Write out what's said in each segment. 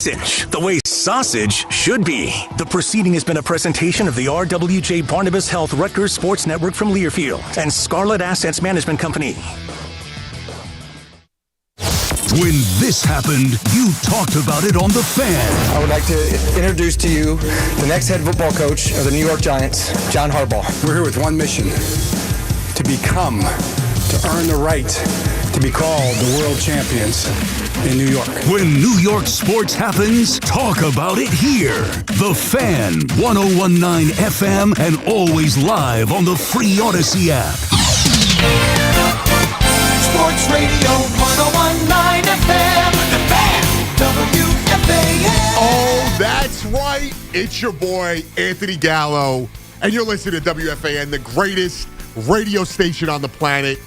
The way sausage should be. The proceeding has been a presentation of the RWJ Barnabas Health Rutgers Sports Network from Learfield and Scarlet Assets Management Company. When this happened, you talked about it on The Fan. I would like to introduce to you the next head football coach of the New York Giants, John Harbaugh. We're here with one mission: to earn the right to be called the world champions in New York. When New York sports happens, talk about it here. The Fan, 101.9 FM, and always live on the free Odyssey app. Sports Radio 101.9 FM, The Fan, WFAN. Oh, that's right. It's your boy, Anthony Gallo, and you're listening to WFAN, the greatest radio station on the planet,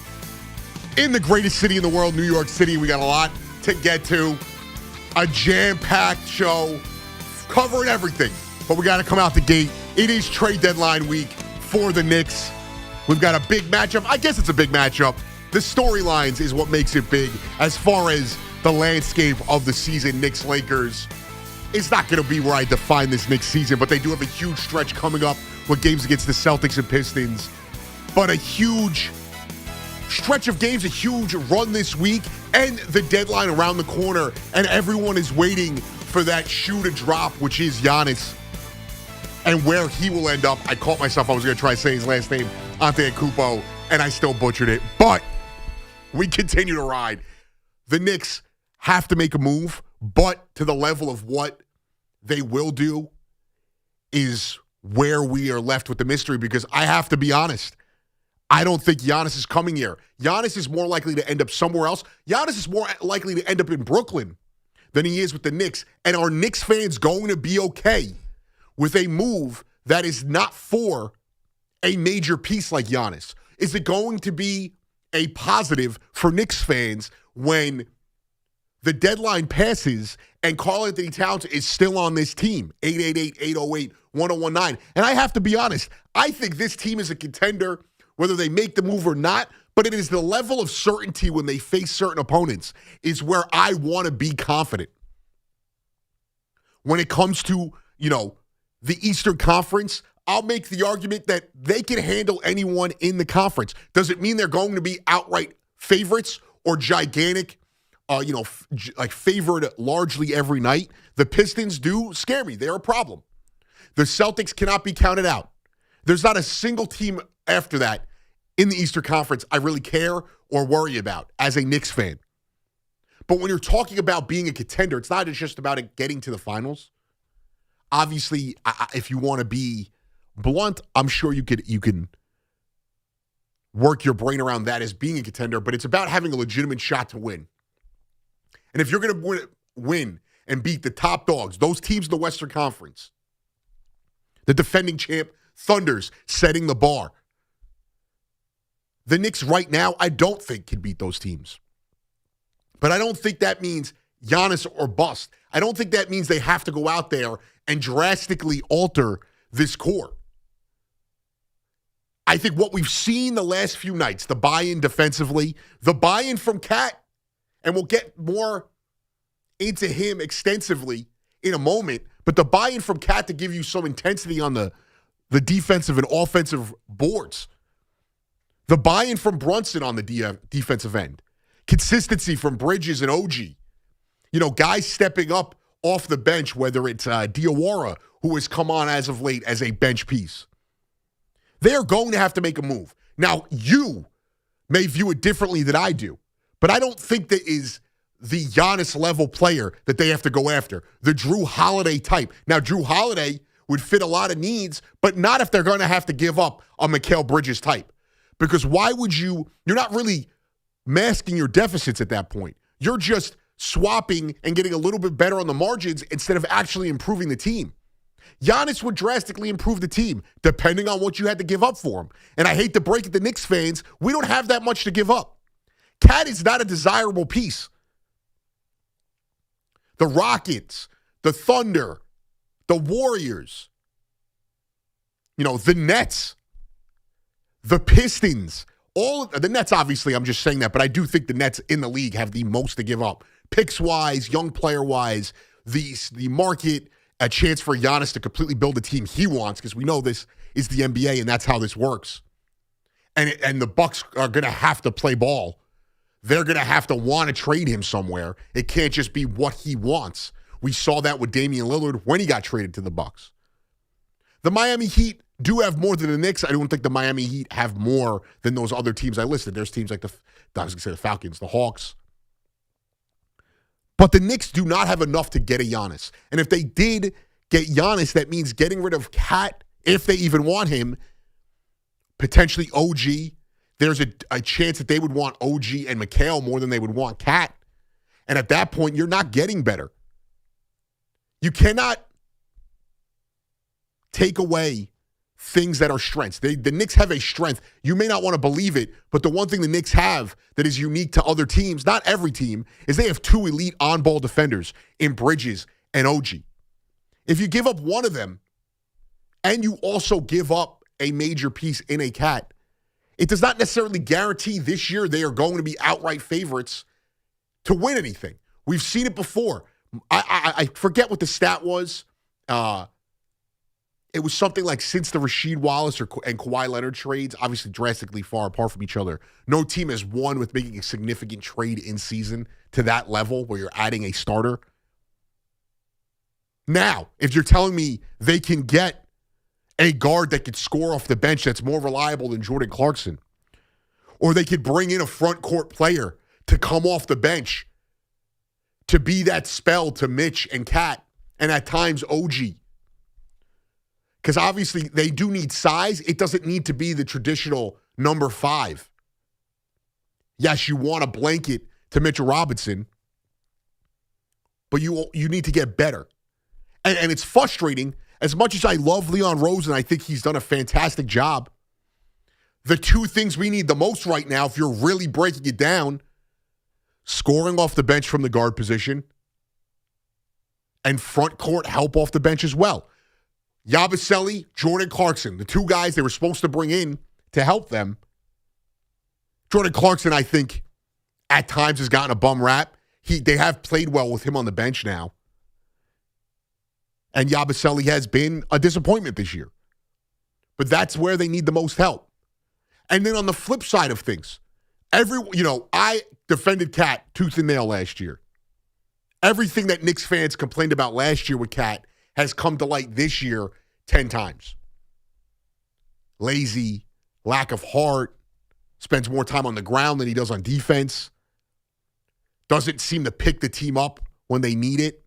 in the greatest city in the world, New York City. We got a lot to get to. A jam-packed show covering everything. But we got to come out the gate. It is trade deadline week for the Knicks. We've got a big matchup. I guess it's a big matchup. The storylines is what makes it big. As far as the landscape of the season, Knicks-Lakers, it's not going to be where I define this Knicks season, but they do have a huge stretch coming up with games against the Celtics and Pistons. But a huge stretch of games, a huge run this week, and the deadline around the corner, and everyone is waiting for that shoe to drop, which is Giannis, and where he will end up. I caught myself. I was going to try to say his last name, Antetokounmpo, and I still butchered it. But we continue to ride. The Knicks have to make a move, but to the level of what they will do is where we are left with the mystery, because I have to be honest. I don't think Giannis is coming here. Giannis is more likely to end up somewhere else. Giannis is more likely to end up in Brooklyn than he is with the Knicks. And are Knicks fans going to be okay with a move that is not for a major piece like Giannis? Is it going to be a positive for Knicks fans when the deadline passes and Karl-Anthony Towns is still on this team? 888-808-1019. And I have to be honest, I think this team is a contender whether they make the move or not, but it is the level of certainty when they face certain opponents is where I want to be confident. When it comes to, the Eastern Conference, I'll make the argument that they can handle anyone in the conference. Does it mean they're going to be outright favorites or gigantic, favored largely every night? The Pistons do scare me. They're a problem. The Celtics cannot be counted out. There's not a single team after that in the Eastern Conference I really care or worry about as a Knicks fan. But when you're talking about being a contender, it's not just about it getting to the finals. Obviously, if you want to be blunt, I'm sure you can work your brain around that as being a contender, but it's about having a legitimate shot to win. And if you're going to win and beat the top dogs, those teams in the Western Conference, the defending champ Thunders setting the bar, the Knicks right now, I don't think can beat those teams. But I don't think that means Giannis or bust. I don't think that means they have to go out there and drastically alter this core. I think what we've seen the last few nights, the buy-in defensively, the buy-in from Cat, and we'll get more into him extensively in a moment, but the buy-in from Cat to give you some intensity on the defensive and offensive boards. The buy-in from Brunson on the defensive end. Consistency from Bridges and OG. Guys stepping up off the bench, whether it's Diawara, who has come on as of late as a bench piece. They're going to have to make a move. Now, you may view it differently than I do, but I don't think that is the Giannis-level player that they have to go after, the Drew Holiday type. Now, Drew Holiday would fit a lot of needs, but not if they're going to have to give up a Mikal Bridges type. Because why would you're not really masking your deficits at that point. You're just swapping and getting a little bit better on the margins instead of actually improving the team. Giannis would drastically improve the team depending on what you had to give up for him. And I hate to break it to Knicks fans, we don't have that much to give up. Cat is not a desirable piece. The Rockets, the Thunder, the Warriors, the Nets, the Pistons, all the Nets, obviously, I'm just saying that, but I do think the Nets in the league have the most to give up. Picks-wise, young player-wise, the market, a chance for Giannis to completely build the team he wants, because we know this is the NBA and that's how this works. And the Bucks are going to have to play ball. They're going to have to want to trade him somewhere. It can't just be what he wants. We saw that with Damian Lillard when he got traded to the Bucks. The Miami Heat do have more than the Knicks. I don't think the Miami Heat have more than those other teams I listed. There's teams like the Falcons, the Hawks. But the Knicks do not have enough to get a Giannis. And if they did get Giannis, that means getting rid of Cat, if they even want him, potentially OG. There's a chance that they would want OG and Mikal more than they would want Cat. And at that point, you're not getting better. You cannot take away things that are strengths. The Knicks have a strength. You may not want to believe it, but the one thing the Knicks have that is unique to other teams, not every team, is they have two elite on-ball defenders in Bridges and OG. If you give up one of them and you also give up a major piece in a Cat, it does not necessarily guarantee this year they are going to be outright favorites to win anything. We've seen it before. I forget what the stat was. It was something like since the Rasheed Wallace and Kawhi Leonard trades, obviously drastically far apart from each other, no team has won with making a significant trade in season to that level where you're adding a starter. Now, if you're telling me they can get a guard that could score off the bench that's more reliable than Jordan Clarkson, or they could bring in a front court player to come off the bench to be that spell to Mitch and Cat, and at times OG. Because obviously they do need size. It doesn't need to be the traditional number 5. Yes, you want a blanket to Mitchell Robinson, but you need to get better. And it's frustrating. As much as I love Leon Rose and I think he's done a fantastic job, the two things we need the most right now, if you're really breaking it down, scoring off the bench from the guard position and front court help off the bench as well. Yabusele, Jordan Clarkson, the two guys they were supposed to bring in to help them. Jordan Clarkson, I think, at times has gotten a bum rap. They have played well with him on the bench now. And Yabusele has been a disappointment this year. But that's where they need the most help. And then on the flip side of things, I defended Cat tooth and nail last year. Everything that Knicks fans complained about last year with Cat has come to light this year 10 times. Lazy, lack of heart, spends more time on the ground than he does on defense, doesn't seem to pick the team up when they need it,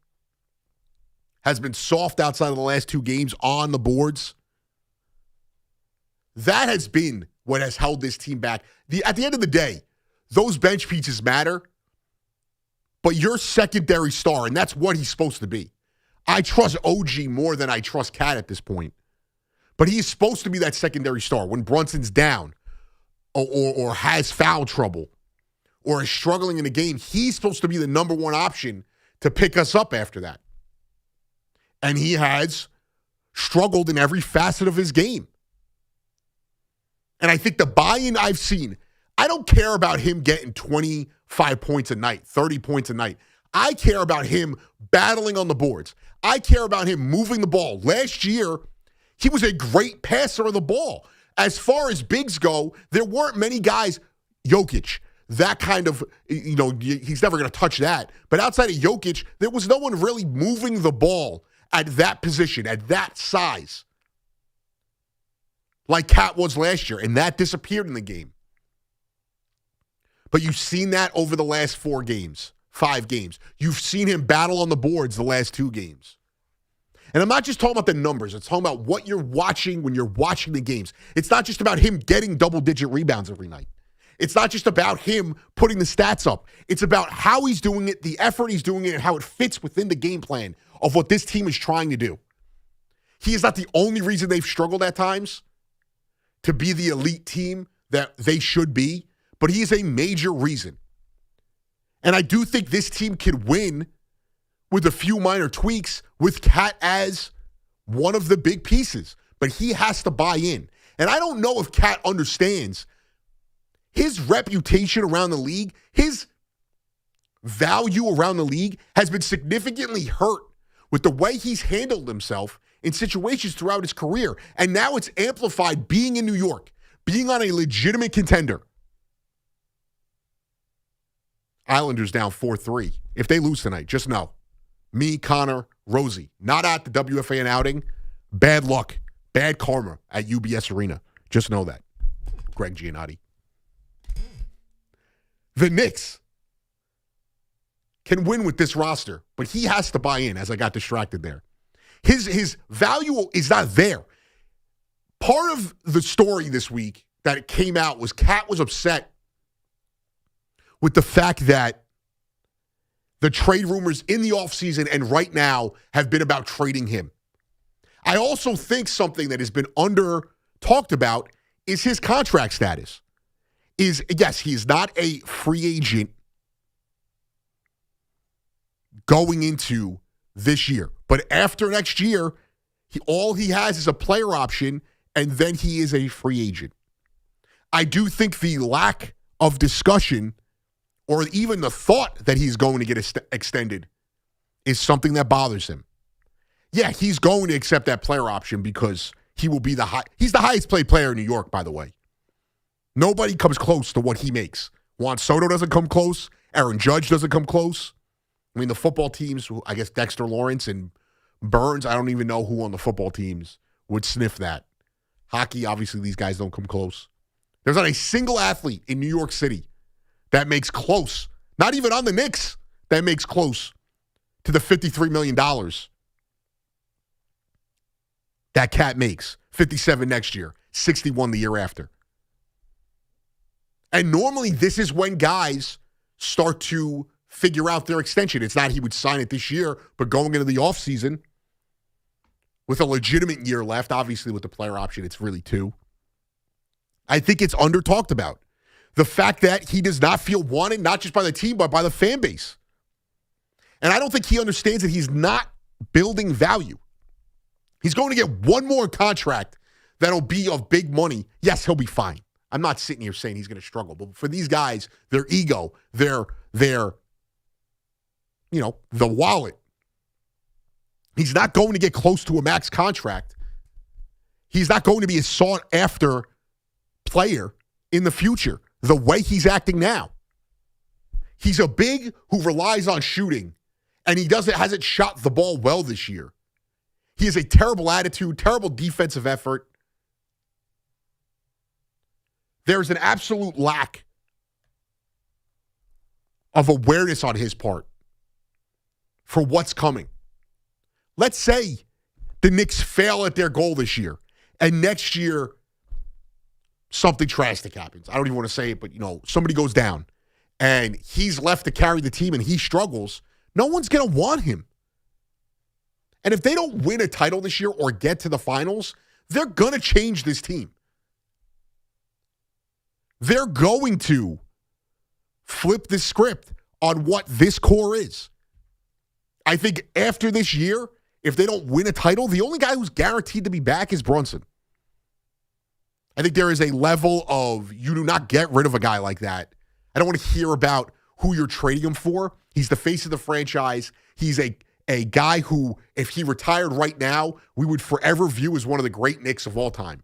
has been soft outside of the last 2 games on the boards. That has been what has held this team back. At the end of the day, those bench pieces matter, but your secondary star, and that's what he's supposed to be. I trust OG more than I trust Cat at this point. But he's supposed to be that secondary star. When Brunson's down or has foul trouble or is struggling in a game, he's supposed to be the number 1 option to pick us up after that. And he has struggled in every facet of his game. And I think the buy-in I've seen, I don't care about him getting 25 points a night, 30 points a night. I care about him battling on the boards. I care about him moving the ball. Last year, he was a great passer of the ball. As far as bigs go, there weren't many guys, Jokic, that kind of, he's never going to touch that. But outside of Jokic, there was no one really moving the ball at that position, at that size, like Cat was last year, and that disappeared in the game. But you've seen that over the last 4 games. 5 games. You've seen him battle on the boards the last 2 games. And I'm not just talking about the numbers. It's talking about what you're watching when you're watching the games. It's not just about him getting double-digit rebounds every night. It's not just about him putting the stats up. It's about how he's doing it, the effort he's doing it, and how it fits within the game plan of what this team is trying to do. He is not the only reason they've struggled at times to be the elite team that they should be, but he is a major reason. And I do think this team could win with a few minor tweaks with Cat as one of the big pieces. But he has to buy in. And I don't know if Cat understands his reputation around the league, his value around the league has been significantly hurt with the way he's handled himself in situations throughout his career. And now it's amplified being in New York, being on a legitimate contender. Islanders down 4-3. If they lose tonight, just know. Me, Connor, Rosie, not at the WFAN outing. Bad luck, bad karma at UBS Arena. Just know that. Greg Giannotti. The Knicks can win with this roster, but he has to buy in, as I got distracted there. His value is not there. Part of the story this week that came out was Cat was upset with the fact that the trade rumors in the offseason and right now have been about trading him. I also think something that has been talked about is his contract status. Yes, he is not a free agent going into this year. But after next year, all he has is a player option, and then he is a free agent. I do think the lack of discussion or even the thought that he's going to get extended is something that bothers him. Yeah, he's going to accept that player option because he will be he's the highest paid player in New York, by the way. Nobody comes close to what he makes. Juan Soto doesn't come close. Aaron Judge doesn't come close. I mean, the football teams, I guess Dexter Lawrence and Burns, I don't even know who on the football teams would sniff that. Hockey, obviously, these guys don't come close. There's not a single athlete in New York City that makes close, not even on the Knicks, that makes close to the $53 million that Cat makes. 57 next year, 61 the year after. And normally this is when guys start to figure out their extension. It's not he would sign it this year, but going into the offseason with a legitimate year left, obviously with the player option, it's really 2. I think it's under-talked about. The fact that he does not feel wanted, not just by the team, but by the fan base. And I don't think he understands that he's not building value. He's going to get one more contract that'll be of big money. Yes, he'll be fine. I'm not sitting here saying he's going to struggle. But for these guys, their ego, their the wallet, he's not going to get close to a max contract. He's not going to be a sought-after player in the future the way he's acting now. He's a big who relies on shooting, and he hasn't shot the ball well this year. He has a terrible attitude, terrible defensive effort. There's an absolute lack of awareness on his part for what's coming. Let's say the Knicks fail at their goal this year, and next year something drastic happens. I don't even want to say it, but somebody goes down, and he's left to carry the team, and he struggles. No one's going to want him. And if they don't win a title this year or get to the finals, they're going to change this team. They're going to flip the script on what this core is. I think after this year, if they don't win a title, the only guy who's guaranteed to be back is Brunson. I think there is a level of you do not get rid of a guy like that. I don't want to hear about who you're trading him for. He's the face of the franchise. He's a guy who, if he retired right now, we would forever view as one of the great Knicks of all time.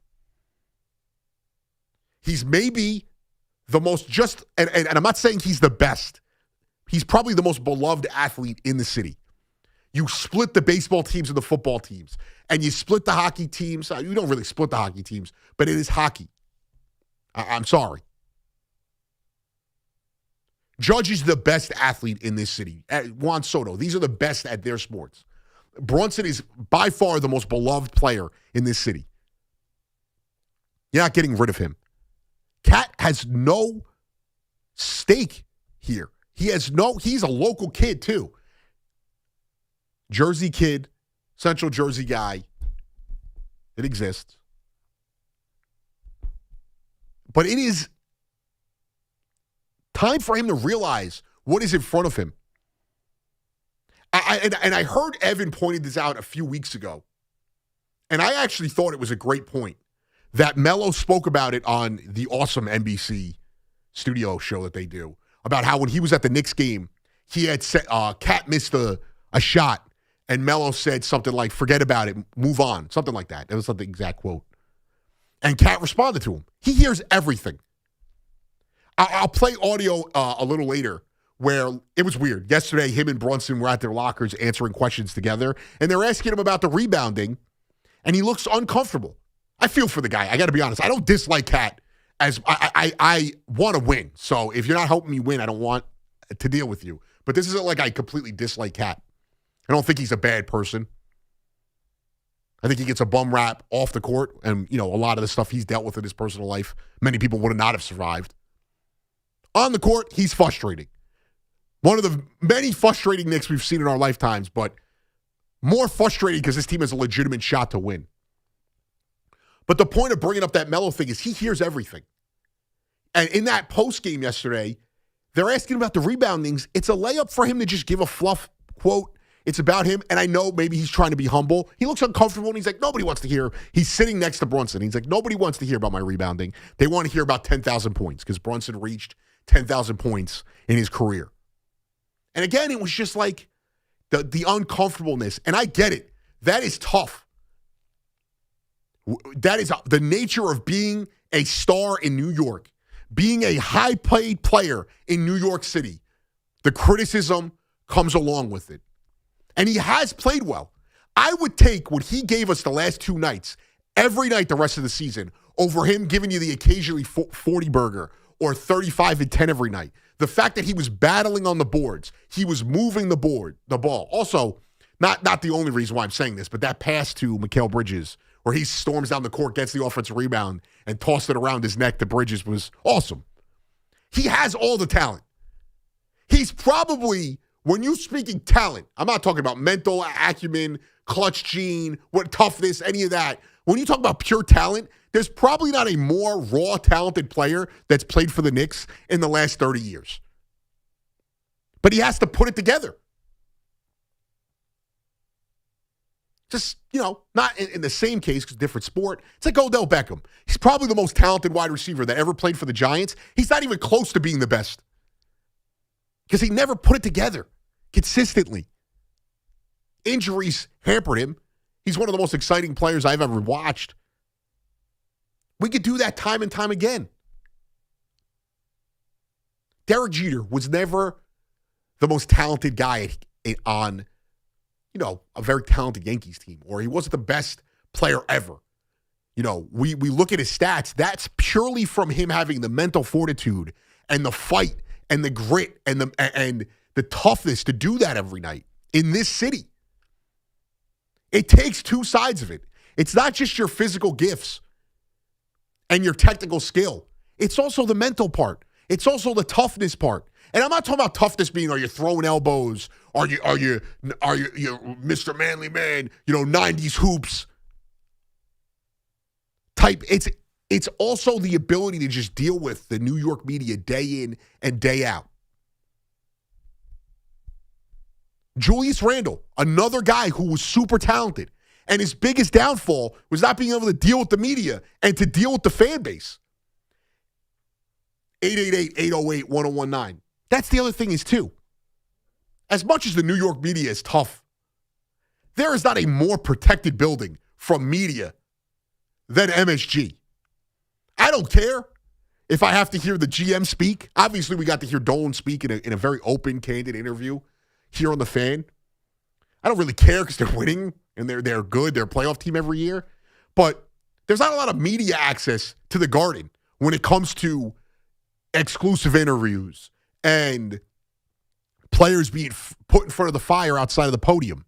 He's maybe the most and I'm not saying he's the best. He's probably the most beloved athlete in the city. You split the baseball teams and the football teams, and you split the hockey teams. You don't really split the hockey teams, but it is hockey. I'm sorry. Judge is the best athlete in this city. Juan Soto, these are the best at their sports. Brunson is by far the most beloved player in this city. You're not getting rid of him. Cat has no stake here. He's a local kid too. Jersey kid, Central Jersey guy. It exists. But it is time for him to realize what is in front of him. I heard Evan pointed this out a few weeks ago, and I actually thought it was a great point that Mello spoke about it on the awesome NBC studio show that they do, about how when he was at the Knicks game, he had said, Cat missed a shot, and Melo said something like, forget about it, move on, something like that. That was not the exact quote. And Cat responded to him. He hears everything. I'll play audio a little later where it was weird. Yesterday, him and Brunson were at their lockers answering questions together, and they're asking him about the rebounding, and he looks uncomfortable. I feel for the guy. I got to be honest. I don't dislike Cat. As I want to win. So if you're not helping me win, I don't want to deal with you. But this isn't like I completely dislike Cat. I don't think he's a bad person. I think he gets a bum rap off the court. And, a lot of the stuff he's dealt with in his personal life, many people would not have survived. On the court, he's frustrating. One of the many frustrating Knicks we've seen in our lifetimes, but more frustrating because this team has a legitimate shot to win. But the point of bringing up that Melo thing is he hears everything. And in that post game yesterday, they're asking about the reboundings. It's a layup for him to just give a fluff quote. It's about him, and I know maybe he's trying to be humble. He looks uncomfortable, and he's like, nobody wants to hear. He's sitting next to Brunson. He's like, nobody wants to hear about my rebounding. They want to hear about 10,000 points because Brunson reached 10,000 points in his career. And again, it was just like the uncomfortableness. And I get it. That is tough. That is the nature of being a star in New York, being a high-paid player in New York City. The criticism comes along with it. And he has played well. I would take what he gave us the last two nights, every night the rest of the season, over him giving you the occasionally 40 burger or 35 and 10 every night. The fact that he was battling on the boards, he was moving the ball. Also, not the only reason why I'm saying this, but that pass to Mikal Bridges, where he storms down the court, gets the offensive rebound, and tossed it around his neck to Bridges was awesome. He has all the talent. He's probably, when you're speaking talent, I'm not talking about mental acumen, clutch gene, toughness, any of that. When you talk about pure talent, there's probably not a more raw, talented player that's played for the Knicks in the last 30 years. But he has to put it together. Just, not in the same case, because different sport. It's like Odell Beckham. He's probably the most talented wide receiver that ever played for the Giants. He's not even close to being the best because he never put it together consistently. Injuries hampered him. He's one of the most exciting players I've ever watched. We could do that time and time again. Derek Jeter was never the most talented guy on a very talented Yankees team, or he wasn't the best player ever. We look at his stats. That's purely from him having the mental fortitude and the fight and the grit and the toughness to do that every night in this city. It takes two sides of it. It's not just your physical gifts and your technical skill. It's also the mental part. It's also the toughness part. And I'm not talking about toughness being, are you throwing elbows? Are you Mr. Manly Man, 90s hoops type. It's also the ability to just deal with the New York media day in and day out. Julius Randle, another guy who was super talented, and his biggest downfall was not being able to deal with the media and to deal with the fan base. 888-808-1019. That's the other thing is, too, as much as the New York media is tough, there is not a more protected building from media than MSG. I don't care if I have to hear the GM speak. Obviously, we got to hear Dolan speak in a very open, candid interview here on The Fan. I don't really care because they're winning and they're good. They're a playoff team every year. But there's not a lot of media access to the Garden when it comes to exclusive interviews and players being put in front of the fire outside of the podium.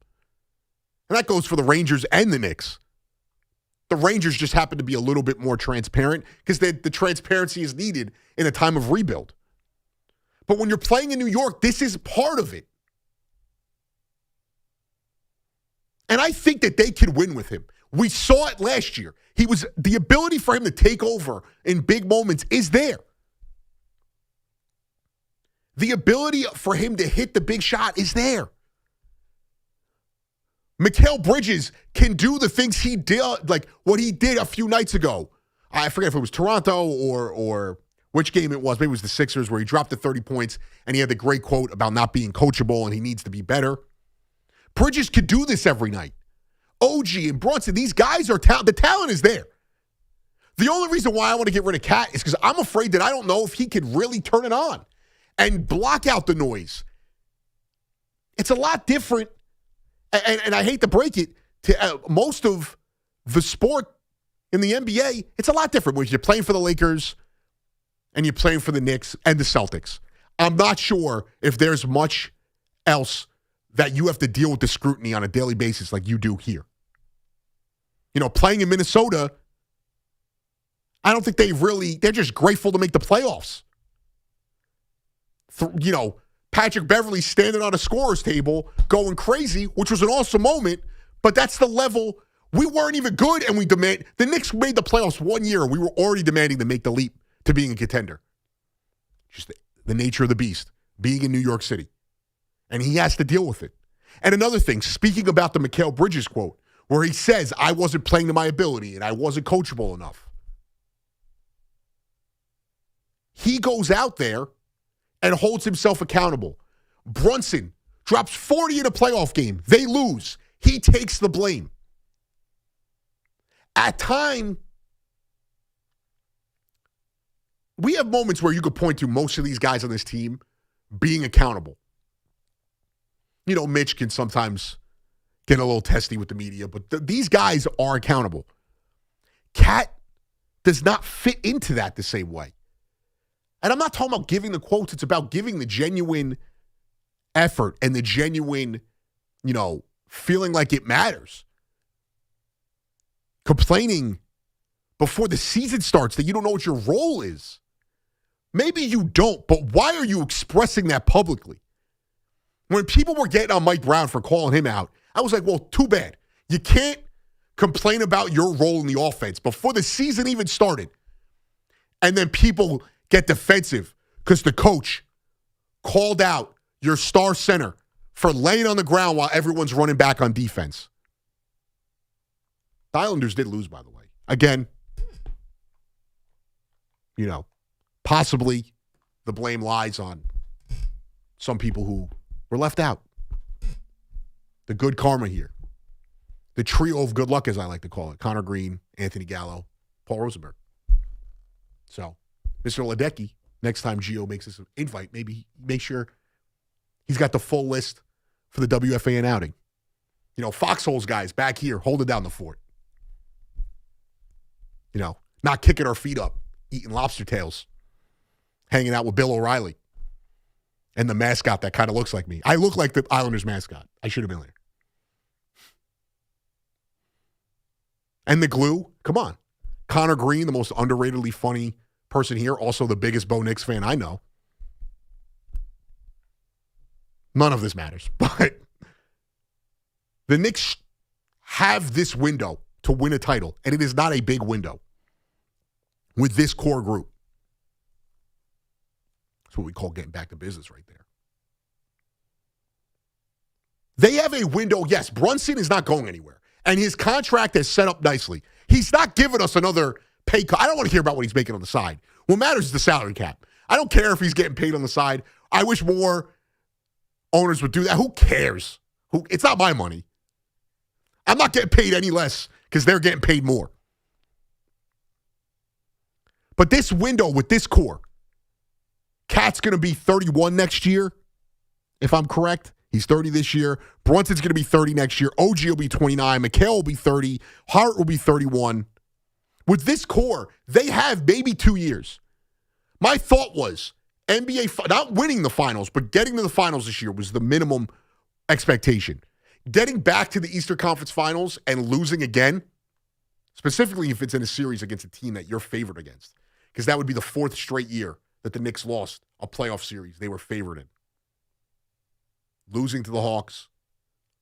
And that goes for the Rangers and the Knicks. The Rangers just happen to be a little bit more transparent because the transparency is needed in a time of rebuild. But when you're playing in New York, this is part of it. And I think that they could win with him. We saw it last year. The ability for him to take over in big moments is there. The ability for him to hit the big shot is there. Mikal Bridges can do the things he did, like what he did a few nights ago. I forget if it was Toronto or which game it was. Maybe it was the Sixers where he dropped the 30 points and he had the great quote about not being coachable and he needs to be better. Bridges could do this every night. OG and Brunson, these guys are the talent is there. The only reason why I want to get rid of Cat is because I'm afraid that I don't know if he could really turn it on and block out the noise. It's a lot different, and I hate to break it, to most of the sport in the NBA, it's a lot different when you're playing for the Lakers and you're playing for the Knicks and the Celtics. I'm not sure if there's much else that you have to deal with the scrutiny on a daily basis like you do here. You know, playing in Minnesota, I don't think they're just grateful to make the playoffs. You know, Patrick Beverley standing on a scorer's table going crazy, which was an awesome moment, but that's the level. We weren't even good, and the Knicks made the playoffs 1 year, and we were already demanding to make the leap to being a contender. Just the nature of the beast, being in New York City. And he has to deal with it. And another thing, speaking about the Mikal Bridges quote, where he says, I wasn't playing to my ability and I wasn't coachable enough. He goes out there and holds himself accountable. Brunson drops 40 in a playoff game. They lose. He takes the blame. At time, we have moments where you could point to most of these guys on this team being accountable. You know, Mitch can sometimes get a little testy with the media, but these guys are accountable. Cat does not fit into that the same way. And I'm not talking about giving the quotes. It's about giving the genuine effort and the genuine, feeling like it matters. Complaining before the season starts that you don't know what your role is. Maybe you don't, but why are you expressing that publicly? When people were getting on Mike Brown for calling him out, I was like, well, too bad. You can't complain about your role in the offense before the season even started. And then people get defensive because the coach called out your star center for laying on the ground while everyone's running back on defense. The Islanders did lose, by the way. Again, possibly the blame lies on some people who were left out. The good karma here. The trio of good luck, as I like to call it. Connor Green, Anthony Gallo, Paul Rosenberg. So, Mr. Ledecky, next time Gio makes this invite, maybe make sure he's got the full list for the WFAN outing. Foxholes guys back here holding down the fort. Not kicking our feet up, eating lobster tails, hanging out with Bill O'Reilly and the mascot that kind of looks like me. I look like the Islanders mascot. I should have been there. And the glue, come on. Connor Green, the most underratedly funny person here, also the biggest Bo Nix fan I know. None of this matters, but the Knicks have this window to win a title, and it is not a big window with this core group. That's what we call getting back to business right there. They have a window. Yes, Brunson is not going anywhere, and his contract is set up nicely. He's not giving us another pay cut. I don't want to hear about what he's making on the side. What matters is the salary cap. I don't care if he's getting paid on the side. I wish more owners would do that. Who cares? It's not my money. I'm not getting paid any less because they're getting paid more. But this window with this core, Cat's going to be 31 next year, if I'm correct. He's 30 this year. Brunson's going to be 30 next year. OG will be 29. Mikal will be 30. Hart will be 31. With this core, they have maybe 2 years. My thought was NBA, not winning the finals, but getting to the finals this year was the minimum expectation. Getting back to the Eastern Conference Finals and losing again, specifically if it's in a series against a team that you're favored against, because that would be the fourth straight year that the Knicks lost a playoff series they were favored in. Losing to the Hawks,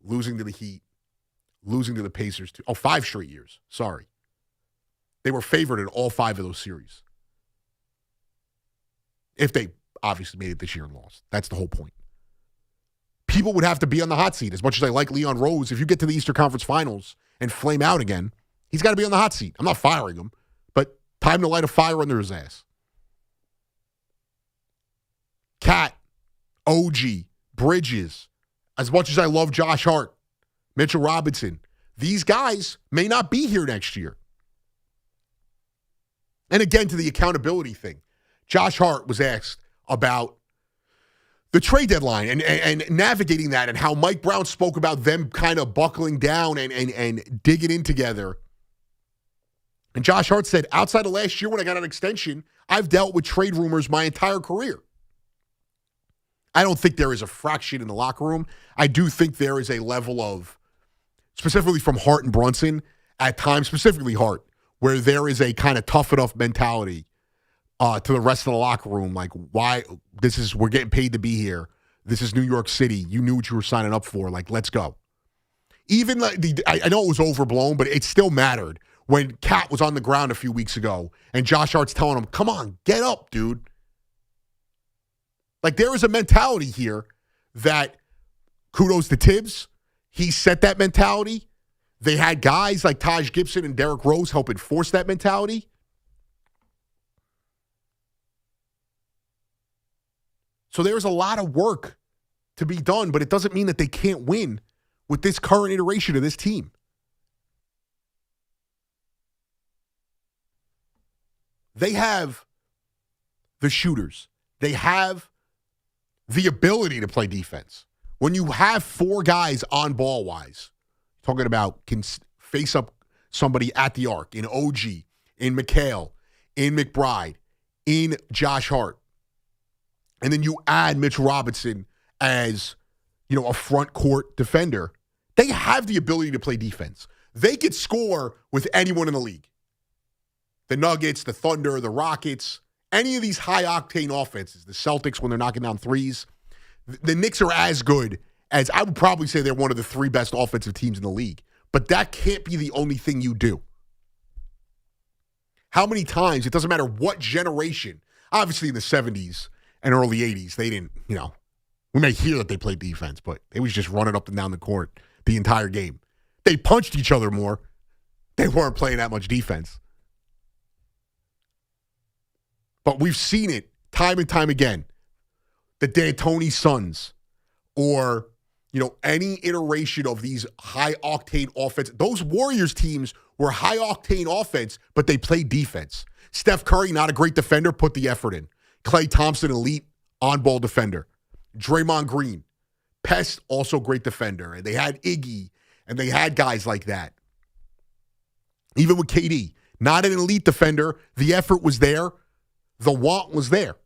losing to the Heat, losing to the Pacers. 5 straight years. Sorry. They were favored in all 5 of those series. If they obviously made it this year and lost. That's the whole point. People would have to be on the hot seat. As much as I like Leon Rose, if you get to the Eastern Conference Finals and flame out again, he's got to be on the hot seat. I'm not firing him, but time to light a fire under his ass. Cat, OG, Bridges, as much as I love Josh Hart, Mitchell Robinson, these guys may not be here next year. And again, to the accountability thing, Josh Hart was asked about the trade deadline and navigating that and how Mike Brown spoke about them kind of buckling down and digging in together. And Josh Hart said, outside of last year when I got an extension, I've dealt with trade rumors my entire career. I don't think there is a fraction in the locker room. I do think there is a level of, specifically from Hart and Brunson, at times, specifically Hart, where there is a kind of tough enough mentality to the rest of the locker room. Like, why we're getting paid to be here. This is New York City. You knew what you were signing up for. Like, let's go. Even I know it was overblown, but it still mattered when Cat was on the ground a few weeks ago and Josh Hart's telling him, come on, get up, dude. Like, there is a mentality here that, kudos to Tibbs, he set that mentality. They had guys like Taj Gibson and Derrick Rose help enforce that mentality. So there's a lot of work to be done, but it doesn't mean that they can't win with this current iteration of this team. They have the shooters. They have the ability to play defense. When you have four guys on ball-wise, talking about can face up somebody at the arc, in OG, in McHale, in McBride, in Josh Hart, and then you add Mitch Robinson as, a front court defender, they have the ability to play defense. They could score with anyone in the league. The Nuggets, the Thunder, the Rockets, any of these high-octane offenses, the Celtics when they're knocking down threes, the Knicks are as good as, I would probably say they're one of the three best offensive teams in the league. But that can't be the only thing you do. How many times, it doesn't matter what generation, obviously in the 70s and early 80s, they didn't, we may hear that they played defense, but they was just running up and down the court the entire game. They punched each other more. They weren't playing that much defense. But we've seen it time and time again. The D'Antoni Suns or, any iteration of these high-octane offense. Those Warriors teams were high-octane offense, but they played defense. Steph Curry, not a great defender, put the effort in. Klay Thompson, elite on-ball defender. Draymond Green, pest, also great defender. And they had Iggy, and they had guys like that. Even with KD, not an elite defender. The effort was there. The want was there.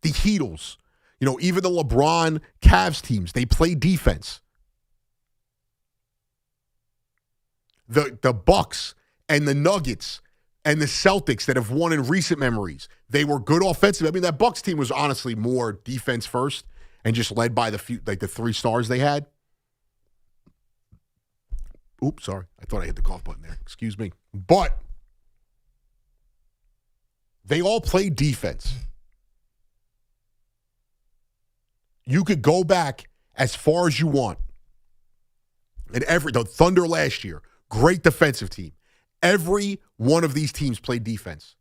The Heatles, even the LeBron Cavs teams, they play defense. The Bucks and the Nuggets and the Celtics that have won in recent memories, they were good offensive. I mean, that Bucks team was honestly more defense first and just led by the three stars they had. Oops, sorry. I thought I hit the cough button there. Excuse me. But they all played defense. You could go back as far as you want. And the Thunder last year, great defensive team. Every one of these teams played defense.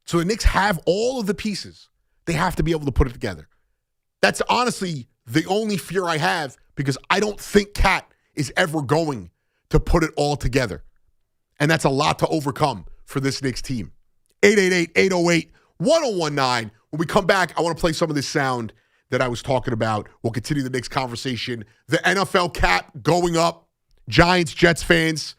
So the Knicks have all of the pieces. They have to be able to put it together. That's honestly the only fear I have, because I don't think Cat is ever going to put it all together. And that's a lot to overcome for this Knicks team. 888-808-1019. When we come back, I want to play some of this sound that I was talking about. We'll continue the Knicks conversation. The NFL cap going up. Giants, Jets fans,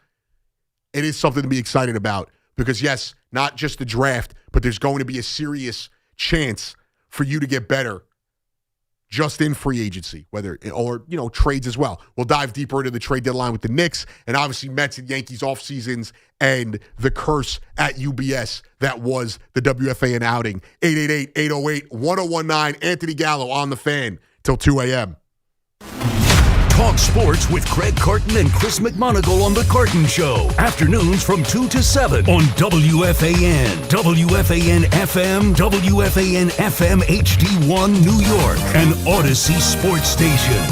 it is something to be excited about because, yes, not just the draft, but there's going to be a serious chance for you to get better just in free agency, trades as well. We'll dive deeper into the trade deadline with the Knicks and obviously Mets and Yankees offseasons and the curse at UBS that was the WFAN outing. 888-808-1019. Anthony Gallo on the Fan till 2 a.m. Talk sports with Craig Carton and Chris McMonagle on The Carton Show. Afternoons from 2 to 7 on WFAN, WFAN FM, WFAN FM HD1 New York, and Odyssey Sports Station.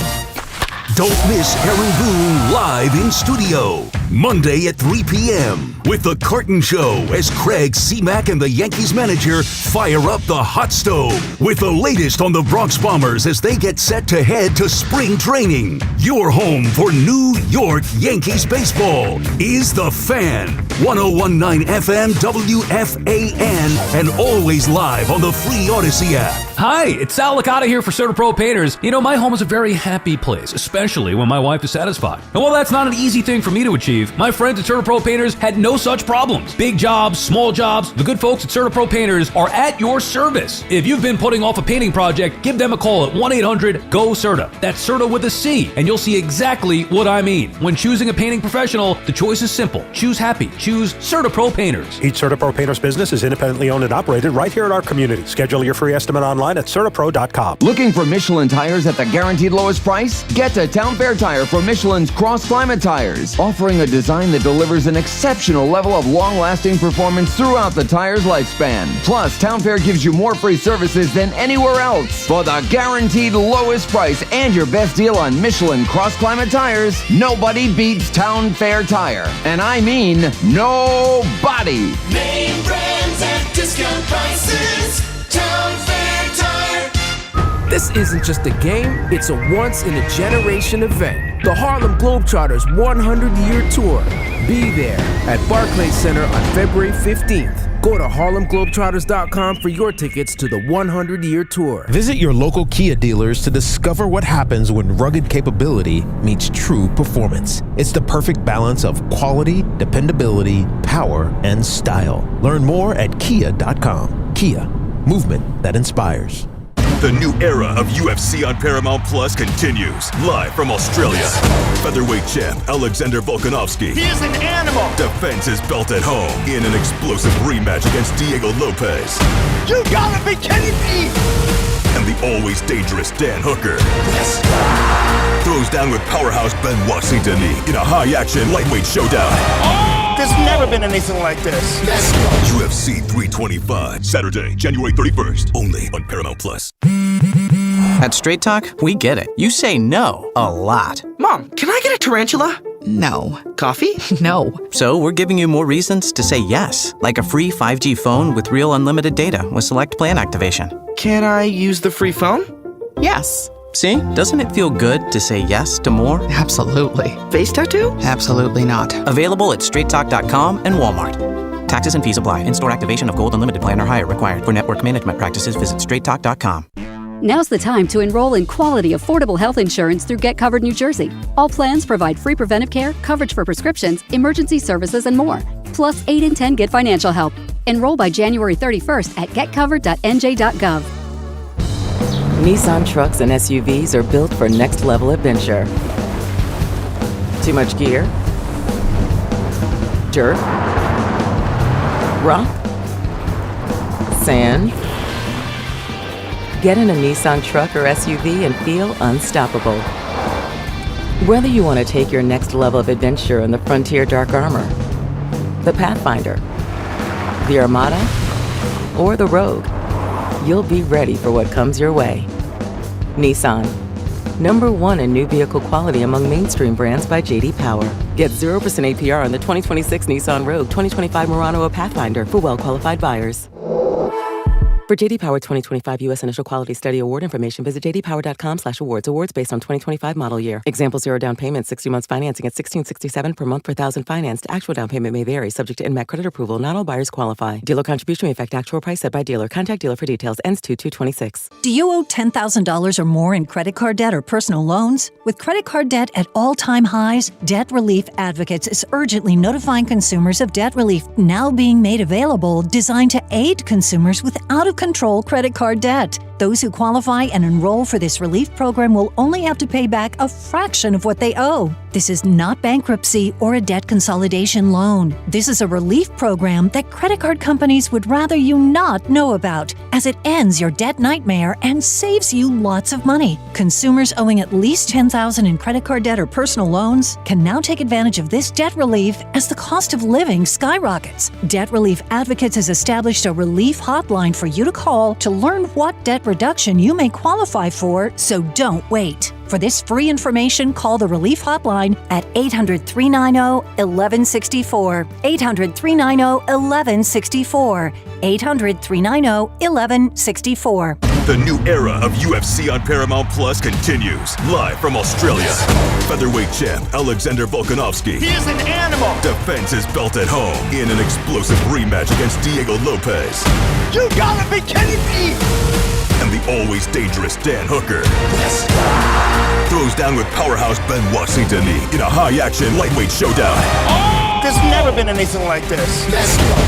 Don't miss Aaron Boone live in studio. Monday at 3 p.m. with The Carton Show as Craig, C-Mac, and the Yankees manager fire up the hot stove with the latest on the Bronx Bombers as they get set to head to spring training. Your home for New York Yankees baseball is The Fan. 101.9 FM WFAN and always live on the free Odyssey app. Hi, it's Sal Licata here for CertaPro Painters. You know, my home is a very happy place, especially when my wife is satisfied. And while that's not an easy thing for me to achieve, my friends at CertaPro Painters had no such problems. Big jobs, small jobs, the good folks at CertaPro Painters are at your service. If you've been putting off a painting project, give them a call at 1-800-GO-CERTA. That's CERTA with a C, and you'll see exactly what I mean. When choosing a painting professional, the choice is simple. Choose happy. Choose CertaPro Painters. Each CertaPro Painters business is independently owned and operated right here in our community. Schedule your free estimate online at CertaPro.com. Looking for Michelin tires at the guaranteed lowest price? Get to Town Fair Tire for Michelin's Cross Climate tires, offering a design that delivers an exceptional level of long-lasting performance throughout the tire's lifespan. Plus, Town Fair gives you more free services than anywhere else. For the guaranteed lowest price and your best deal on Michelin Cross Climate tires, nobody beats Town Fair Tire. And I mean nobody. Name brands at discount prices. Town Fair Tire. This isn't just a game, it's a once-in-a-generation event. The Harlem Globetrotters 100-year tour. Be there at Barclays Center on February 15th. Go to harlemglobetrotters.com for your tickets to the 100-year tour. Visit your local Kia dealers to discover what happens when rugged capability meets true performance. It's the perfect balance of quality, dependability, power, and style. Learn more at kia.com. Kia, movement that inspires. The new era of UFC on Paramount Plus continues. Live from Australia, featherweight champ Alexander Volkanovski. He is an animal. Defends his belt at home in an explosive rematch against Diego Lopez. You gotta be kidding me. And the always dangerous Dan Hooker. Yes. Throws down with powerhouse Benoit Saint-Denis in a high-action lightweight showdown. Oh! There's never been anything like this. Let's go. UFC 325, Saturday, January 31st, only on Paramount Plus. At Straight Talk, we get it. You say no a lot. Mom, can I get a tarantula? No. Coffee? No. So we're giving you more reasons to say yes, like a free 5G phone with real unlimited data with select plan activation. Can I use the free phone? Yes. See? Doesn't it feel good to say yes to more? Absolutely. Face tattoo? Absolutely not. Available at straighttalk.com and Walmart. Taxes and fees apply. In-store activation of Gold Unlimited plan or higher required. For network management practices, visit straighttalk.com. Now's the time to enroll in quality, affordable health insurance through Get Covered New Jersey. All plans provide free preventive care, coverage for prescriptions, emergency services, and more. Plus 8 in 10 get financial help. Enroll by January 31st at getcovered.nj.gov. Nissan trucks and SUVs are built for next-level adventure. Too much gear? Dirt? Rock? Sand? Get in a Nissan truck or SUV and feel unstoppable. Whether you want to take your next level of adventure in the Frontier Dark Armor, the Pathfinder, the Armada, or the Rogue, you'll be ready for what comes your way. Nissan, #1 in new vehicle quality among mainstream brands by J.D. Power. Get 0% APR on the 2026 Nissan Rogue, 2025 Murano, or Pathfinder for well-qualified buyers. For J.D. Power 2025 U.S. Initial Quality Study Award information, visit jdpower.com/awards. Awards based on 2025 model year. Example 0 down payment, 60 months financing at $1,667 per month per thousand financed. Actual down payment may vary, subject to INMAC credit approval. Not all buyers qualify. Dealer contribution may affect actual price set by dealer. Contact dealer for details. Ends 2/2/26. Do you owe $10,000 or more in credit card debt or personal loans? With credit card debt at all-time highs, Debt Relief Advocates is urgently notifying consumers of debt relief now being made available, designed to aid consumers with out-of-control credit card debt. Those who qualify and enroll for this relief program will only have to pay back a fraction of what they owe. This is not bankruptcy or a debt consolidation loan. This is a relief program that credit card companies would rather you not know about, as it ends your debt nightmare and saves you lots of money. Consumers owing at least $10,000 in credit card debt or personal loans can now take advantage of this debt relief as the cost of living skyrockets. Debt Relief Advocates has established a relief hotline for you to call to learn what debt reduction you may qualify for, so don't wait. For this free information, call the Relief Hotline at 800-390-1164. 800-390-1164. 800-390-1164. The new era of UFC on Paramount Plus continues. Live from Australia. Featherweight champ Alexander Volkanovski. He is an animal. Defends his belt at home in an explosive rematch against Diego Lopez. You gotta be kidding me. And the always dangerous Dan Hooker. Throws down with powerhouse Benoit Saint-Denis in a high-action lightweight showdown. There's never been anything like this.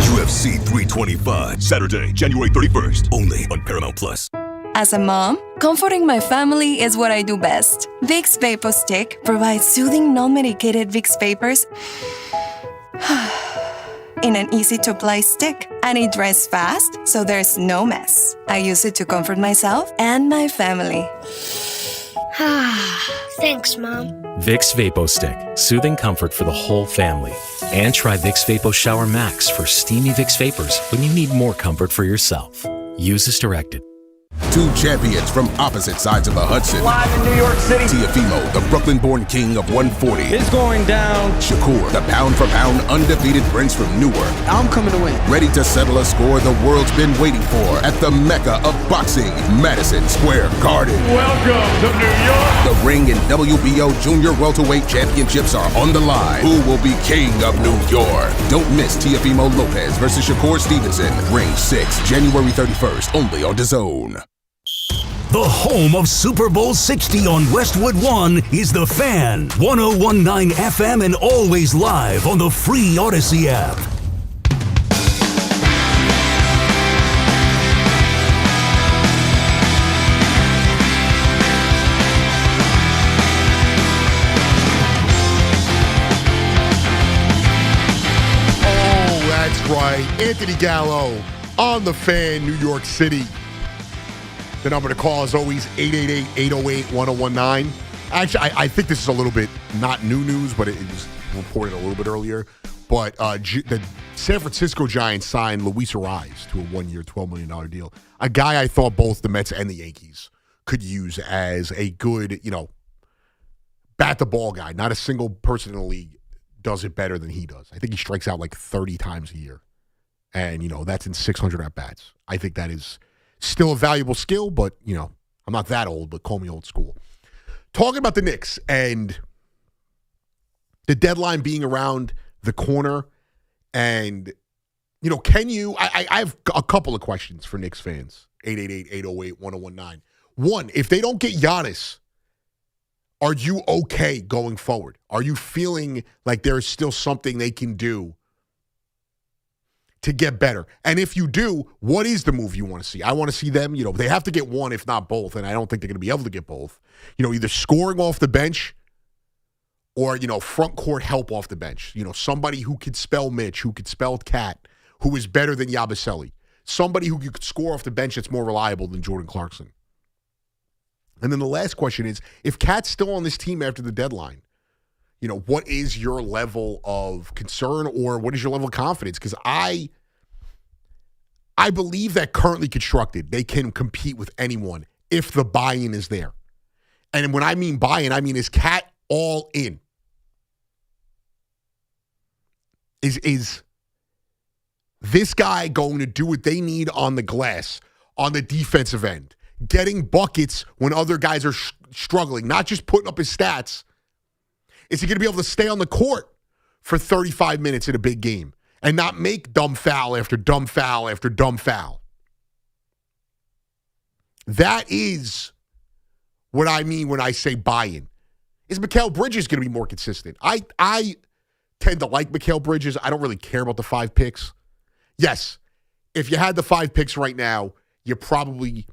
UFC 325, Saturday, January 31st, only on Paramount Plus. As a mom, comforting my family is what I do best. Vicks Vapor Stick provides soothing, non-medicated Vicks Vapors in an easy-to-apply stick, and it dries fast, so there's no mess. I use it to comfort myself and my family. Thanks, Mom. Vicks Vapo Stick, soothing comfort for the whole family. And try Vicks Vapo Shower Max for steamy Vicks Vapors when you need more comfort for yourself. Use as directed. Two champions from opposite sides of the Hudson. Live in New York City. Tiafimo, the Brooklyn-born king of 140. It's going down. Shakur, the pound-for-pound undefeated prince from Newark. I'm coming to win. Ready to settle a score the world's been waiting for at the mecca of boxing, Madison Square Garden. Welcome to New York. The ring and WBO Junior Welterweight Championships are on the line. Who will be king of New York? Don't miss Tiafimo Lopez versus Shakur Stevenson. Ring 6, January 31st, only on DAZN. The home of Super Bowl 60 on Westwood One is The Fan, 101.9 FM and always live on the free Odyssey app. Oh, that's right. Anthony Gallo on The Fan, New York City. The number to call is always 888-808-1019. Actually, I think this is a little bit not new news, but it was reported a little bit earlier. But the San Francisco Giants signed Luis Ariz to a one-year, $12 million deal. A guy I thought both the Mets and the Yankees could use as a good, bat-the-ball guy. Not a single person in the league does it better than he does. I think he strikes out like 30 times a year. And, that's in 600 at-bats. I think that is still a valuable skill, but, I'm not that old, but call me old school. Talking about the Knicks and the deadline being around the corner and, can you – I have a couple of questions for Knicks fans, 888-808-1019. One, if they don't get Giannis, are you okay going forward? Are you feeling like there is still something they can do to get better? And if you do, what is the move you want to see? I want to see them, they have to get one, if not both, and I don't think they're going to be able to get both. Either scoring off the bench or, front court help off the bench. Somebody who could spell Mitch, who could spell Cat, who is better than Yabusele. Somebody who you could score off the bench that's more reliable than Jordan Clarkson. And then the last question is, if Cat's still on this team after the deadline, what is your level of concern or what is your level of confidence? Because I believe that currently constructed, they can compete with anyone if the buy-in is there. And when I mean buy-in, I mean is Cat all in? Is this guy going to do what they need on the glass, on the defensive end, getting buckets when other guys are struggling, not just putting up his stats? Is he going to be able to stay on the court for 35 minutes in a big game and not make dumb foul after dumb foul after dumb foul? That is what I mean when I say buy-in. Is Mikal Bridges going to be more consistent? I tend to like Mikal Bridges. I don't really care about the 5 picks. Yes, if you had the 5 picks right now, you probably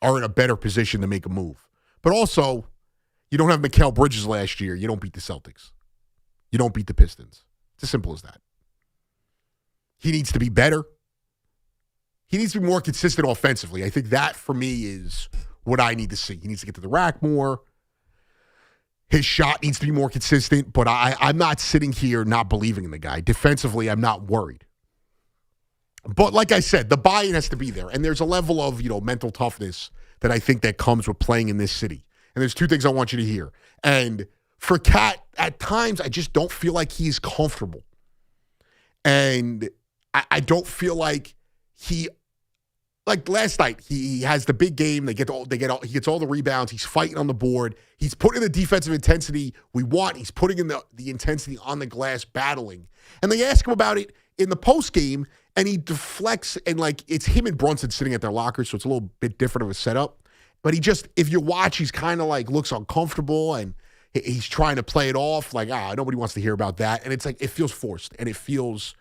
are in a better position to make a move. But also, you don't have Mikal Bridges last year. You don't beat the Celtics. You don't beat the Pistons. It's as simple as that. He needs to be better. He needs to be more consistent offensively. I think that, for me, is what I need to see. He needs to get to the rack more. His shot needs to be more consistent, but I'm not sitting here not believing in the guy. Defensively, I'm not worried. But like I said, the buy-in has to be there. And there's a level of, mental toughness that I think that comes with playing in this city. And there's two things I want you to hear. And for Cat, at times, I just don't feel like he's comfortable. And I don't feel like like last night, he has the big game. He gets all the rebounds. He's fighting on the board. He's putting in the defensive intensity we want. He's putting in the intensity on the glass, battling. And they ask him about it in the post game, and he deflects, and it's him and Brunson sitting at their lockers, so it's a little bit different of a setup. But if you watch, he's kind of looks uncomfortable, and he's trying to play it off nobody wants to hear about that. And it's it feels forced, and it feels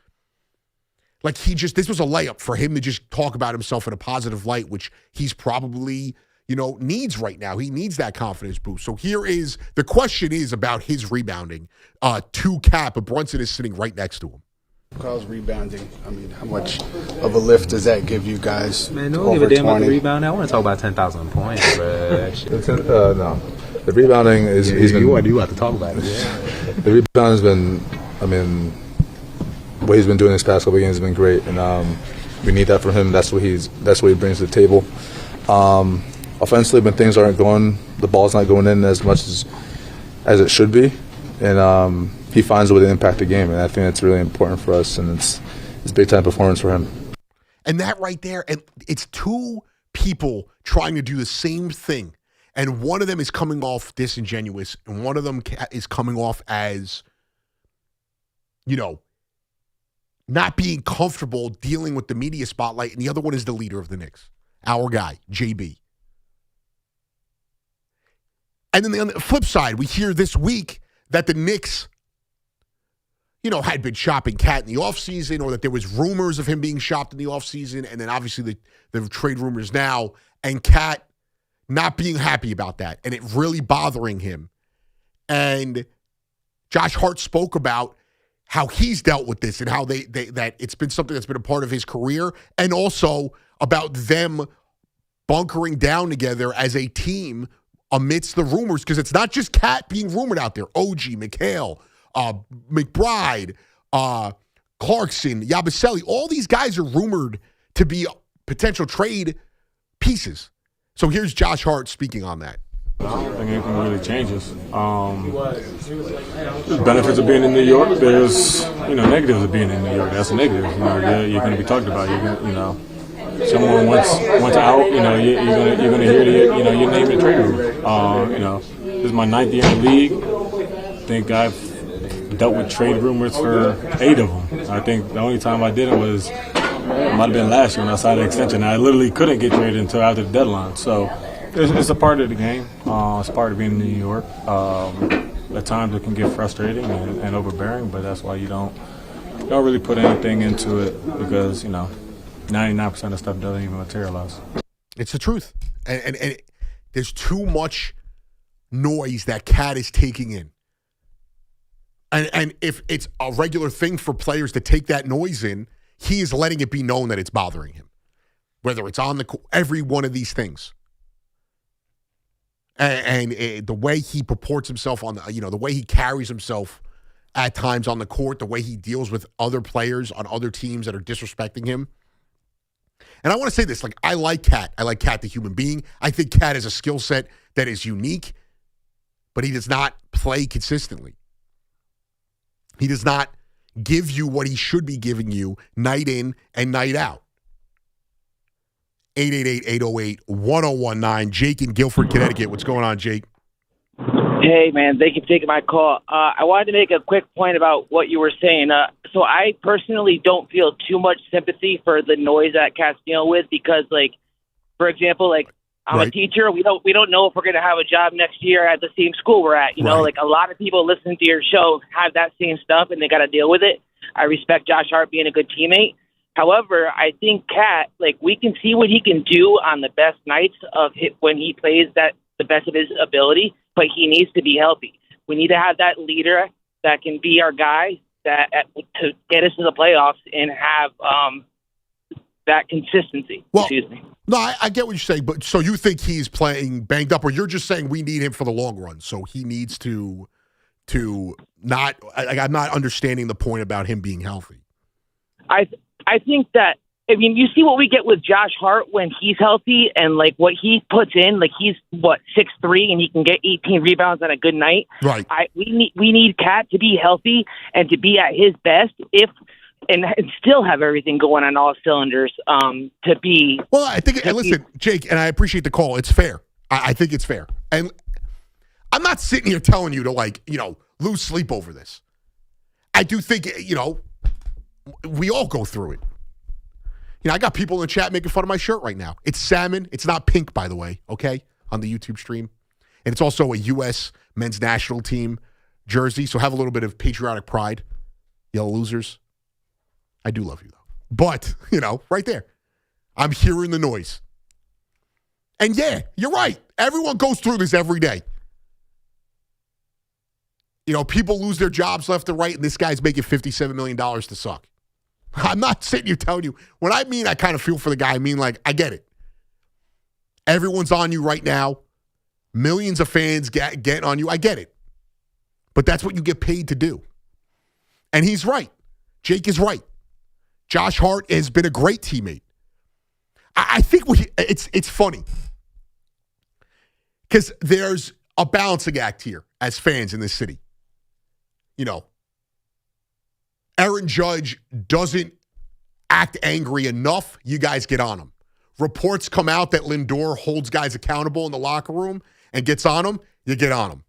like this was a layup for him to just talk about himself in a positive light, which he's probably, needs right now. He needs that confidence boost. So the question is about his rebounding to Cat, but Brunson is sitting right next to him. Karl's rebounding. I mean, how much of a lift does that give you guys? Man, don't give a damn about the rebounding. I want to talk about 10,000 points, bro. No. The rebounding is... You have to talk about it. Yeah. The rebound has been, what he's been doing this past couple of games has been great, and we need that from him. That's what he brings to the table. Offensively, when things aren't going, the ball's not going in as much as it should be, and he finds a way to impact the game, and I think that's really important for us, and it's big-time performance for him. And that right there, and it's two people trying to do the same thing, and one of them is coming off disingenuous, and one of them is coming off as, not being comfortable dealing with the media spotlight, and the other one is the leader of the Knicks, our guy, JB. And then on the flip side, we hear this week that the Knicks, had been shopping Cat in the offseason, or that there was rumors of him being shopped in the offseason, and then obviously the trade rumors now, and Cat not being happy about that, and it really bothering him. And Josh Hart spoke about how he's dealt with this and how that it's been something that's been a part of his career, and also about them bunkering down together as a team amidst the rumors, because it's not just Cat being rumored out there. OG, McHale, McBride, Clarkson, Yabusele, all these guys are rumored to be potential trade pieces. So here's Josh Hart speaking on that. I don't think anything really changes. There's benefits of being in New York. There's, negatives of being in New York. That's a negative. You're going to be talked about. Someone wants out. You're going to hear your name in trade room. This is my 9th year in the league. I think I've dealt with trade rumors for 8 of them. I think the only time I did it might have been last year when I signed an extension. I literally couldn't get traded until after the deadline. So it's a part of the game. It's part of being in New York. At times it can get frustrating and overbearing, but that's why you don't really put anything into it, because 99% of stuff doesn't even materialize. It's the truth, and there's too much noise that Cat is taking in. And if it's a regular thing for players to take that noise in, he is letting it be known that it's bothering him, whether it's on every one of these things. And the way he purports himself the way he carries himself at times on the court, the way he deals with other players on other teams that are disrespecting him. And I want to say this, I like Cat. I like Cat the human being. I think Cat has a skill set that is unique, but he does not play consistently. He does not give you what he should be giving you night in and night out. 888-808-1019. Jake in Guilford, Connecticut. What's going on, Jake? Hey, man. Thank you for taking my call. I wanted to make a quick point about what you were saying. So I personally don't feel too much sympathy for the noise that Cat's dealing with, because, for example, I'm a teacher. We don't know if we're going to have a job next year at the same school we're at. A lot of people listening to your show have that same stuff, and they got to deal with it. I respect Josh Hart being a good teammate. However, I think Cat, we can see what he can do on the best nights of when he plays the best of his ability, but he needs to be healthy. We need to have that leader that can be our guy to get us to the playoffs and have that consistency. Well, Excuse me. No, I get what you're saying, but so you think he's playing banged up, or you're just saying we need him for the long run, so he needs to not. I'm not understanding the point about him being healthy. I think that I mean, you see what we get with Josh Hart when he's healthy and, like, what he puts in. Like, he's, 6'3", and he can get 18 rebounds on a good night. Right. We need Cat to be healthy and to be at his best and still have everything going on all cylinders to be. Well, I think, and listen, Jake, and I appreciate the call. It's fair. I think it's fair. And I'm not sitting here telling you to, lose sleep over this. I do think, we all go through it. I got people in the chat making fun of my shirt right now. It's salmon. It's not pink, by the way, okay, on the YouTube stream. And it's also a U.S. men's national team jersey, so have a little bit of patriotic pride, yellow losers. I do love you, though. But, right there, I'm hearing the noise. And, yeah, you're right. Everyone goes through this every day. People lose their jobs left and right, and this guy's making $57 million to suck. I'm not sitting here telling you. When I mean I kind of feel for the guy, I mean, I get it. Everyone's on you right now. Millions of fans getting on you. I get it. But that's what you get paid to do. And he's right. Jake is right. Josh Hart has been a great teammate. I think it's funny. Because there's a balancing act here as fans in this city. Aaron Judge doesn't act angry enough, you guys get on him. Reports come out that Lindor holds guys accountable in the locker room and gets on them, you get on them.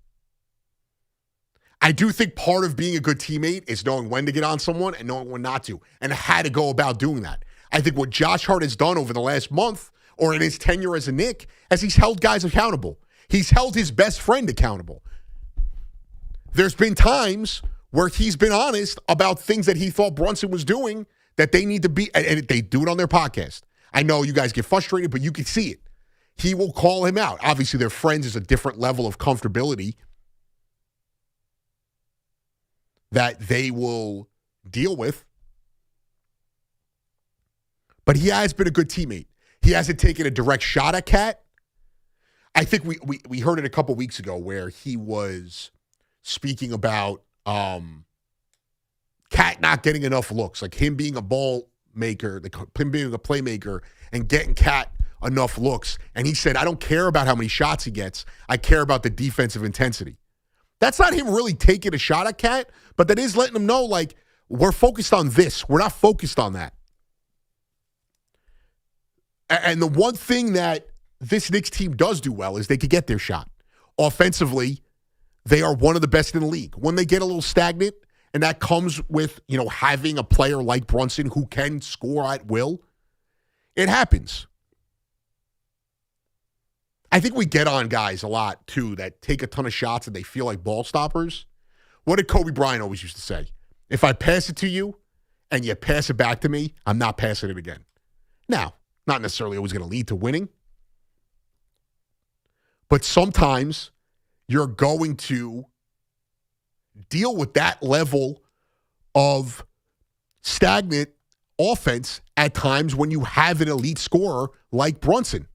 I do think part of being a good teammate is knowing when to get on someone and knowing when not to, and how to go about doing that. I think what Josh Hart has done over the last month, or in his tenure as a Knick, is he's held guys accountable. He's held his best friend accountable. There's been times where he's been honest about things that he thought Brunson was doing that they need to be, and they do it on their podcast. I know you guys get frustrated, but you can see it. He will call him out. Obviously, their friends is a different level of comfortability that they will deal with. But he has been a good teammate. He hasn't taken a direct shot at Cat. I think we heard it a couple weeks ago where he was speaking about Cat not getting enough looks, like him being a ball maker, him being a playmaker, and getting Cat enough looks. And he said, I don't care about how many shots he gets. I care about the defensive intensity. That's not him really taking a shot at Cat, but that is letting him know, we're focused on this. We're not focused on that. And the one thing that this Knicks team does do well is they could get their shot. Offensively, they are one of the best in the league. When they get a little stagnant, and that comes with, having a player like Brunson who can score at will, it happens. I think we get on guys a lot, too, that take a ton of shots and they feel like ball stoppers. What did Kobe Bryant always used to say? If I pass it to you and you pass it back to me, I'm not passing it again. Now, not necessarily always going to lead to winning, but sometimes you're going to deal with that level of stagnant offense at times when you have an elite scorer like Brunson.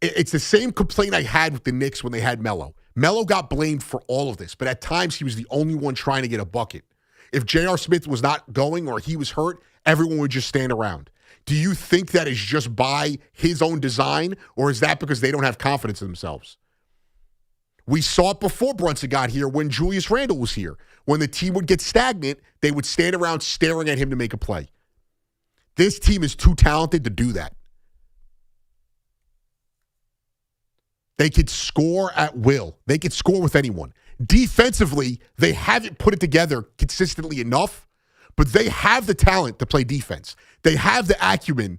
It's the same complaint I had with the Knicks when they had Melo. Melo got blamed for all of this, but at times he was the only one trying to get a bucket. If J.R. Smith was not going or he was hurt, everyone would just stand around. Do you think that is just by his own design, or is that because they don't have confidence in themselves? We saw it before Brunson got here when Julius Randle was here. When the team would get stagnant, they would stand around staring at him to make a play. This team is too talented to do that. They could score at will. They could score with anyone. Defensively, they haven't put it together consistently enough, but they have the talent to play defense. They have the acumen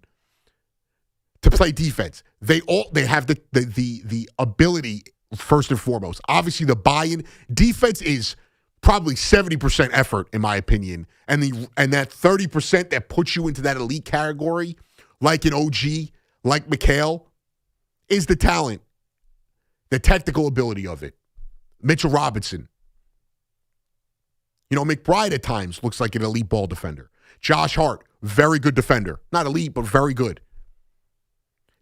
to play defense. They have the ability, first and foremost. Obviously, the buy-in. Defense is probably 70% effort, in my opinion, and that 30% that puts you into that elite category, like an OG, like McHale, is the talent, the technical ability of it. Mitchell Robinson. McBride at times looks like an elite ball defender. Josh Hart, very good defender. Not elite, but very good.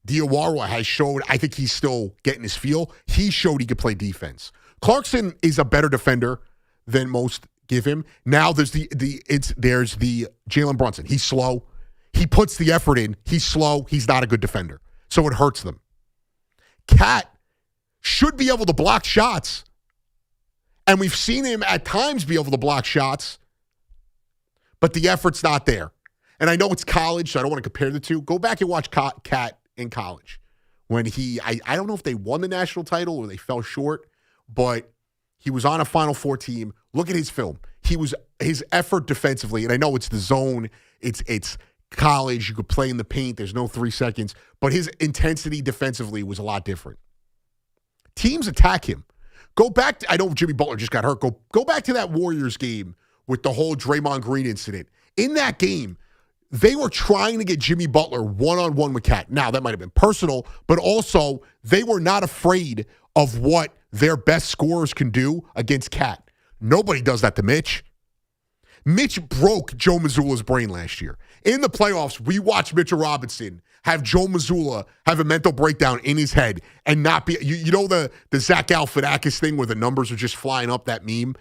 Diawara has showed, I think he's still getting his feel. He showed he could play defense. Clarkson is a better defender than most give him. Now there's the Jalen Brunson. He's slow. He puts the effort in. He's slow. He's not a good defender. So it hurts them. Cat should be able to block shots. And we've seen him at times be able to block shots, but the effort's not there. And I know it's college, so I don't want to compare the two. Go back and watch Cat in college. When I don't know if they won the national title or they fell short, but he was on a Final Four team. Look at his film. His effort defensively, and I know it's the zone, it's college, you could play in the paint, there's no 3 seconds, but his intensity defensively was a lot different. Teams attack him. Go back to, I know Jimmy Butler just got hurt. Go back to that Warriors game with the whole Draymond Green incident. In that game, they were trying to get Jimmy Butler one-on-one with Cat. Now, that might have been personal, but also they were not afraid of what their best scorers can do against Cat. Nobody does that to Mitch. Mitch broke Joe Mazzulla's brain last year. In the playoffs, we watched Mitchell Robinson have Joe Mazzulla have a mental breakdown in his head and not be, you know the Zach Galifianakis thing where the numbers are just flying up, that meme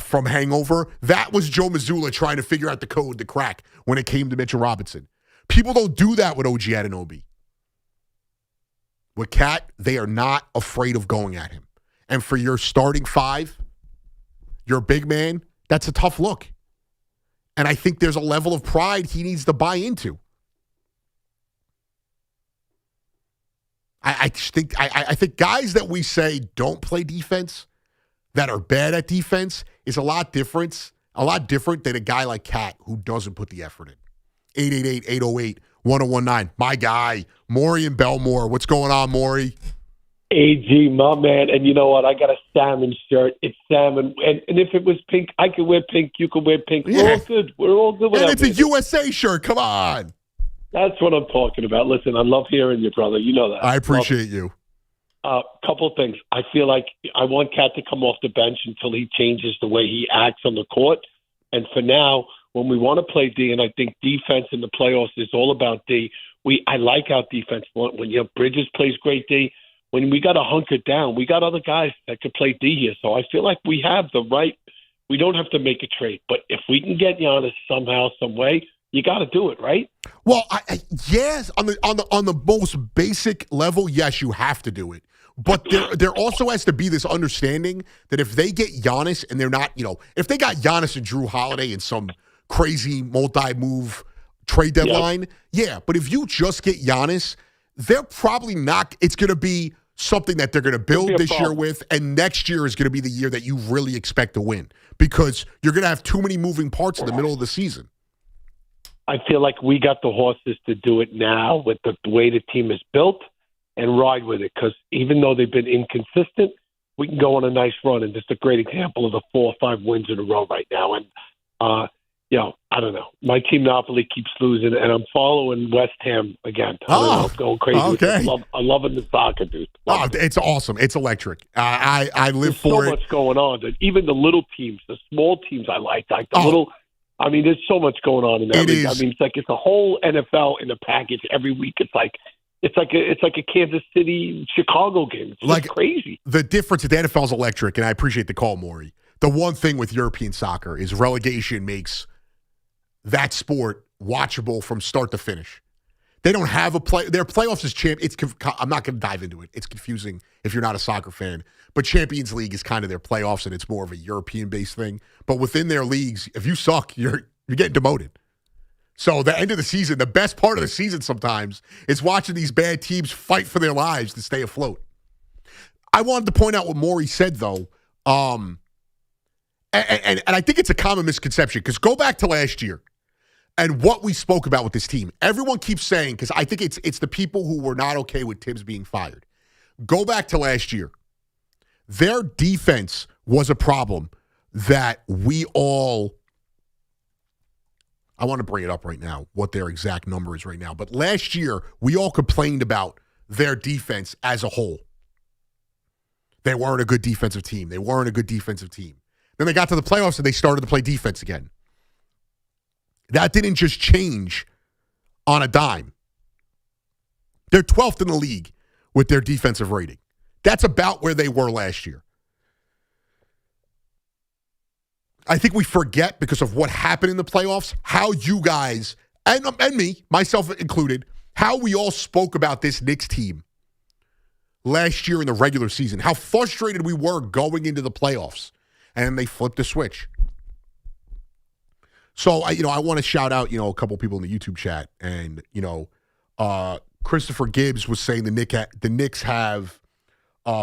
from Hangover? That was Joe Mazzulla trying to figure out the code to crack when it came to Mitchell Robinson. People don't do that with OG Anunoby. With Cat, they are not afraid of going at him. And for your starting five, your big man, that's a tough look. And I think there's a level of pride he needs to buy into. I think guys that we say don't play defense, that are bad at defense, is a lot different than a guy like Cat who doesn't put the effort in. 888-808-1019. My guy, Maury in Belmore. What's going on, Maury? AG, my man. And you know what? I got a salmon shirt. It's salmon. And if it was pink, I could wear pink. You could wear pink. Yeah. We're all good. We're all good with And that. it's a USA shirt. Come on. That's what I'm talking about. Listen, I love hearing you, brother. You know that. I appreciate you. Couple things. I feel like I want Cat to come off the bench until he changes the way he acts on the court. And for now, when we want to play D, and I think defense in the playoffs is all about D, I like our defense. When you have Bridges plays great D, when we got to hunker down, we got other guys that could play D here. So I feel like we have the right. We don't have to make a trade. But if we can get Giannis somehow, some way, you got to do it, right? Well, yes, on the most basic level, yes, you have to do it. But there also has to be this understanding that if they get Giannis and they're not, if they got Giannis and Drew Holiday in some crazy multi-move trade deadline, yeah. But if you just get Giannis, they're probably not. It's going to be something that they're going to build this year with, and next year is going to be the year that you really expect to win because you're going to have too many moving parts in the middle of the season. I feel like we got the horses to do it now with the way the team is built and ride with it because even though they've been inconsistent, we can go on a nice run. And just a great example of the 4 or 5 wins in a row right now. And, I don't know. My team Napoli keeps losing, and I'm following West Ham again. I'm going crazy. Okay. I'm loving the soccer, dude. It's awesome. It's electric. I live for it. There's so much going on. Even the little teams, the small teams I like the little – I mean, there's so much going on in that league. I mean, it's a whole NFL in a package every week. It's like a Kansas City Chicago game. It's like crazy. The difference at the NFL is electric, and I appreciate the call, Maury. The one thing with European soccer is relegation makes that sport watchable from start to finish. They don't have their playoffs is I'm not going to dive into it. It's confusing if you're not a soccer fan. But Champions League is kind of their playoffs, and it's more of a European-based thing. But within their leagues, if you suck, you're getting demoted. So the end of the season, the best part of the season sometimes is watching these bad teams fight for their lives to stay afloat. I wanted to point out what Maury said, though, and I think it's a common misconception, because go back to last year and what we spoke about with this team. Everyone keeps saying, because I think it's the people who were not okay with Tibbs being fired. Go back to last year. Their defense was a problem that we all – I want to bring it up right now, what their exact number is right now. But last year, we all complained about their defense as a whole. They weren't a good defensive team. Then they got to the playoffs and they started to play defense again. That didn't just change on a dime. They're 12th in the league with their defensive rating. That's about where they were last year. I think we forget because of what happened in the playoffs, how you guys, and me, myself included, how we all spoke about this Knicks team last year in the regular season, how frustrated we were going into the playoffs, and they flipped the switch. So, I want to shout out, a couple people in the YouTube chat, and, Christopher Gibbs was saying the Knicks have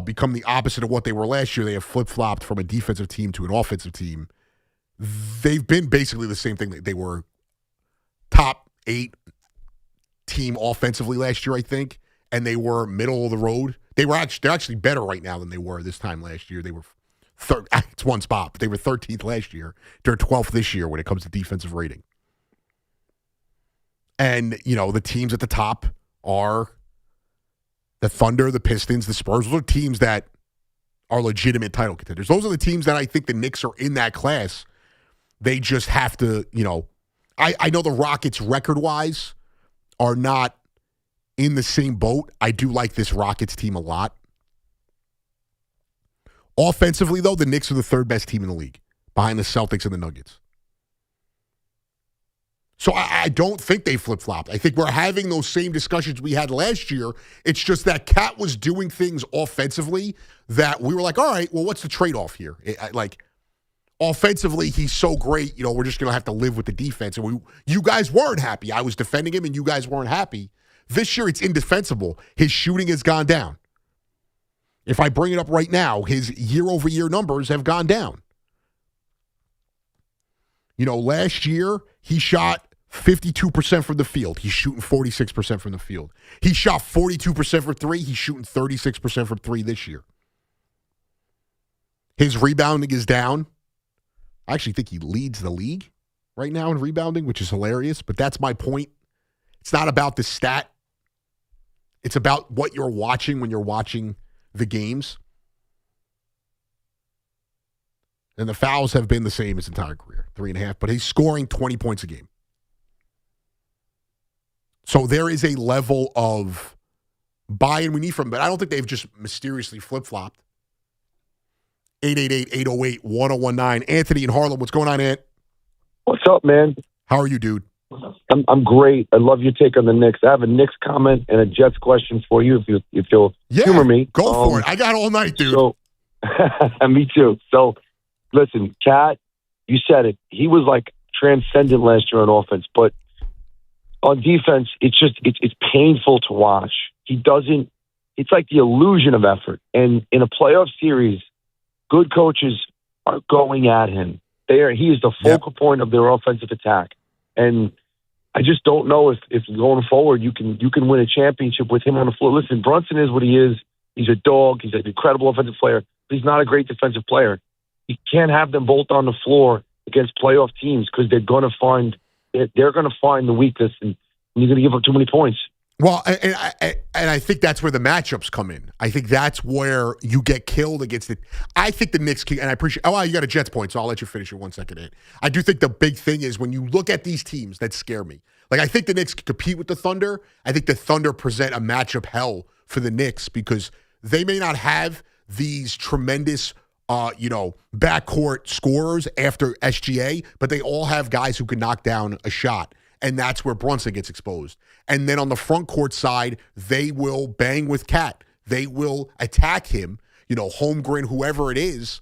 become the opposite of what they were last year. They have flip-flopped from a defensive team to an offensive team. They've been basically the same thing. They were top 8 team offensively last year, I think, and they were middle of the road. They're actually better right now than they were this time last year. They were third. It's one spot, but they were 13th last year. They're 12th this year when it comes to defensive rating. And, the teams at the top are the Thunder, the Pistons, the Spurs. Those are teams that are legitimate title contenders. Those are the teams that I think the Knicks are in that class. They just have to, I know the Rockets record-wise are not in the same boat. I do like this Rockets team a lot. Offensively, though, the Knicks are the third best team in the league, behind the Celtics and the Nuggets. So I don't think they flip-flopped. I think we're having those same discussions we had last year. It's just that Cat was doing things offensively that we were like, all right, well, what's the trade-off here? Offensively, he's so great, we're just going to have to live with the defense. And you guys weren't happy. I was defending him, and you guys weren't happy. This year, it's indefensible. His shooting has gone down. If I bring it up right now, his year-over-year numbers have gone down. Last year, he shot 52% from the field. He's shooting 46% from the field. He shot 42% for 3. He's shooting 36% from 3 this year. His rebounding is down. I actually think he leads the league right now in rebounding, which is hilarious, but that's my point. It's not about the stat. It's about what you're watching when you're watching the games. And the fouls have been the same his entire career, 3.5, but he's scoring 20 points a game. So there is a level of buy-in we need from him, but I don't think they've just mysteriously flip-flopped. 888-808-1019. Anthony in Harlem. What's going on, Ant? What's up, man? How are you, dude? I'm great. I love your take on the Knicks. I have a Knicks comment and a Jets question for you if you'll humor me. Go for it. I got all night, dude. So, me too. So, listen, Cat, you said it. He was like transcendent last year on offense, but on defense, it's painful to watch. It's like the illusion of effort. And in a playoff series, good coaches are going at him. He is the focal point of their offensive attack. And I just don't know if going forward you can win a championship with him on the floor. Listen, Brunson is what he is. He's a dog. He's an incredible offensive player. But he's not a great defensive player. You can't have them both on the floor against playoff teams because they're going to find the weakness, and you're going to give up too many points. Well, and I think that's where the matchups come in. I think that's where you get killed against it. I think the Knicks can, and I appreciate. Oh, wow, you got a Jets point, so I'll let you finish your 1 second. Ant. I do think the big thing is when you look at these teams that scare me. Like I think the Knicks can compete with the Thunder. I think the Thunder present a matchup hell for the Knicks because they may not have these tremendous, backcourt scorers after SGA, but they all have guys who can knock down a shot. And that's where Brunson gets exposed. And then on the front court side, they will bang with Cat. They will attack him, Holmgren, whoever it is.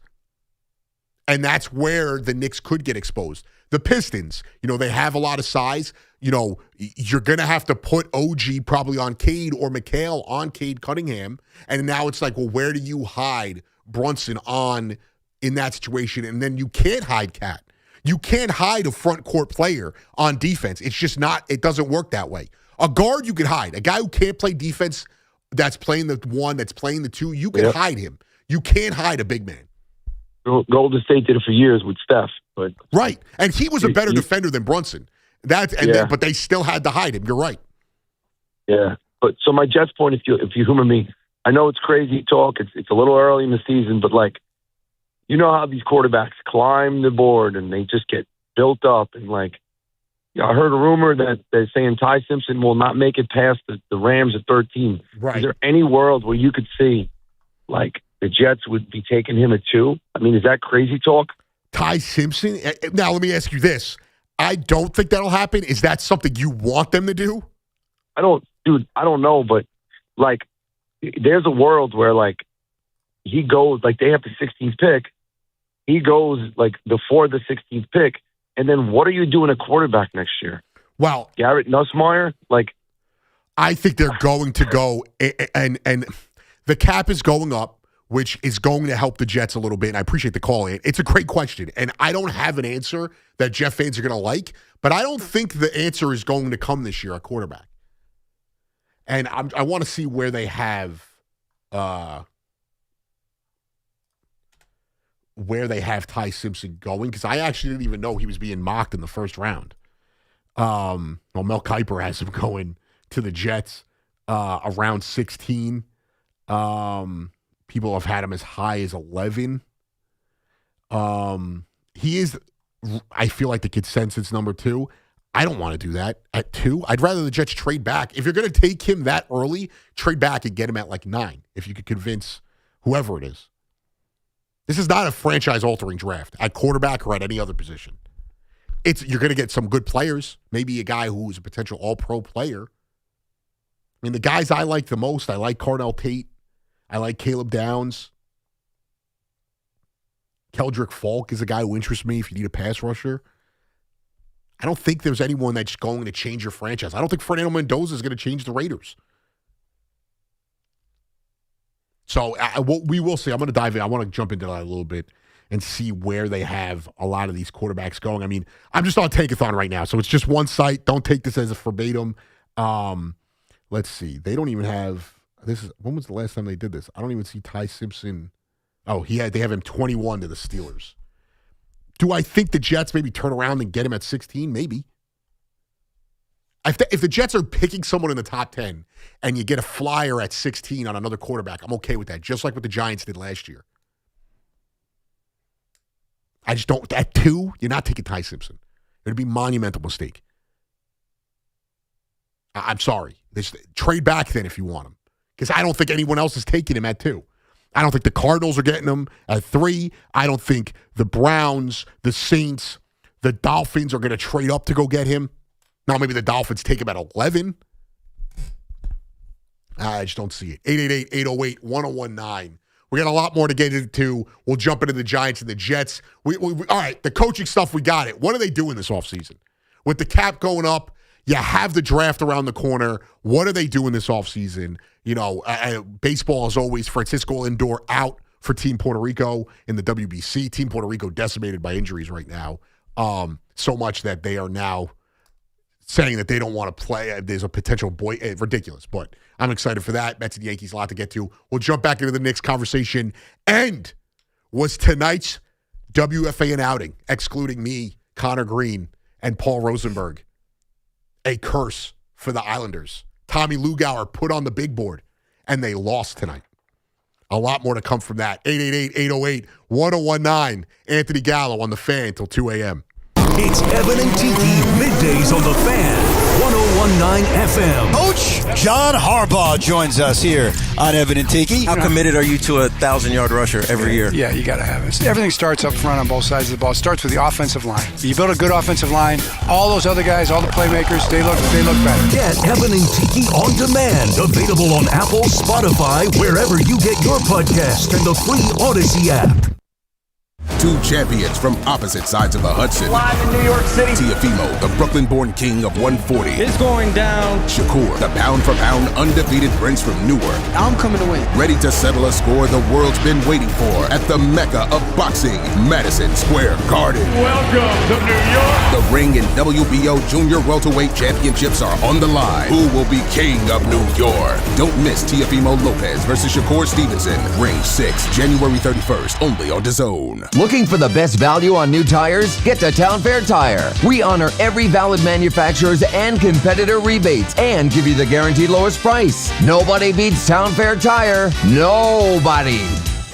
And that's where the Knicks could get exposed. The Pistons, they have a lot of size. You're going to have to put OG probably on Cade or McHale on Cade Cunningham. And now it's like, well, where do you hide Brunson on in that situation? And then you can't hide Cat. You can't hide a front court player on defense. It's just it doesn't work that way. A guard you can hide. A guy who can't play defense that's playing the 1, that's playing the 2, you can hide him. You can't hide a big man. Golden State did it for years with Steph. But right. And he was a better defender than Brunson. But they still had to hide him. You're right. Yeah. But so my Jets point, if you humor me, I know it's crazy talk. It's a little early in the season, but you know how these quarterbacks climb the board and they just get built up. And I heard a rumor that they're saying Ty Simpson will not make it past the Rams at 13. Right. Is there any world where you could see the Jets would be taking him at 2? I mean, is that crazy talk? Ty Simpson. Now, let me ask you this. I don't think that'll happen. Is that something you want them to do? I don't know, but like, there's a world where like he goes, like they have the 16th pick. He goes like before the 16th pick, and then what are you doing at quarterback next year? Well, Garrett Nussmeier, like. I think they're going to go, and the cap is going up, which is going to help the Jets a little bit. And I appreciate the call. It's a great question, and I don't have an answer that Jet fans are going to like, but I don't think the answer is going to come this year at quarterback. And I want to see where they have Ty Simpson going, because I actually didn't even know he was being mocked in the first round. Well, Mel Kiper has him going to the Jets around 16. People have had him as high as 11. He is, I feel like, the consensus number 2. I don't want to do that at 2. I'd rather the Jets trade back. If you're going to take him that early, trade back and get him at like 9, if you could convince whoever it is. This is not a franchise-altering draft at quarterback or at any other position. You're going to get some good players, maybe a guy who's a potential all-pro player. I mean, the guys I like the most, I like Cardell Tate. I like Caleb Downs. Keldrick Falk is a guy who interests me if you need a pass rusher. I don't think there's anyone that's going to change your franchise. I don't think Fernando Mendoza is going to change the Raiders. So we will see. I'm going to dive in. I want to jump into that a little bit and see where they have a lot of these quarterbacks going. I mean, I'm just on Tankathon right now, so it's just one site. Don't take this as a verbatim. Let's see. They don't even have this. When was the last time they did this? I don't even see Ty Simpson. Oh, they have him 21 to the Steelers. Do I think the Jets maybe turn around and get him at 16? Maybe. If the Jets are picking someone in the top 10 and you get a flyer at 16 on another quarterback, I'm okay with that, just like what the Giants did last year. I just don't. At 2, you're not taking Ty Simpson. It would be a monumental mistake. I'm sorry. Trade back then if you want him, because I don't think anyone else is taking him at 2. I don't think the Cardinals are getting him at 3. I don't think the Browns, the Saints, the Dolphins are going to trade up to go get him. Now maybe the Dolphins take him at 11. I just don't see it. 888-808-1019. We got a lot more to get into. We'll jump into the Giants and the Jets. All right, the coaching stuff, we got it. What are they doing this offseason? With the cap going up, you have the draft around the corner. What are they doing this offseason? You know, baseball is always Francisco Lindor out for Team Puerto Rico in the WBC. Team Puerto Rico decimated by injuries right now. So much that they are now saying that they don't want to play. There's a potential ridiculous, but I'm excited for that. Mets and Yankees, a lot to get to. We'll jump back into the Knicks conversation. And was tonight's WFAN outing, excluding me, Connor Green, and Paul Rosenberg, a curse for the Islanders? Tommy Lugauer put on the big board, and they lost tonight. A lot more to come from that. 888-808-1019. Anthony Gallo on the Fan until 2 a.m. It's Evan and Tiki, middays on the Fan, 101.9 FM. Coach John Harbaugh joins us here on Evan and Tiki. How committed are you to a 1,000-yard rusher every year? Yeah, you got to have it. Everything starts up front on both sides of the ball. It starts with the offensive line. You build a good offensive line, all those other guys, all the playmakers, they look better. Get Evan and Tiki on demand. Available on Apple, Spotify, wherever you get your podcast, and the free Odyssey app. 2 champions from opposite sides of the Hudson. Live in New York City. Tiafimo, the Brooklyn-born king of 140. It's going down. Shakur, the pound-for-pound undefeated prince from Newark. I'm coming to win. Ready to settle a score the world's been waiting for at the mecca of boxing, Madison Square Garden. Welcome to New York. The ring and WBO junior welterweight championships are on the line. Who will be king of New York? Don't miss Tiafimo Lopez versus Shakur Stevenson. Ring 6, January 31st, only on DAZN. Looking for the best value on new tires? Get to Town Fair Tire. We honor every valid manufacturer's and competitor rebates and give you the guaranteed lowest price. Nobody beats Town Fair Tire. Nobody.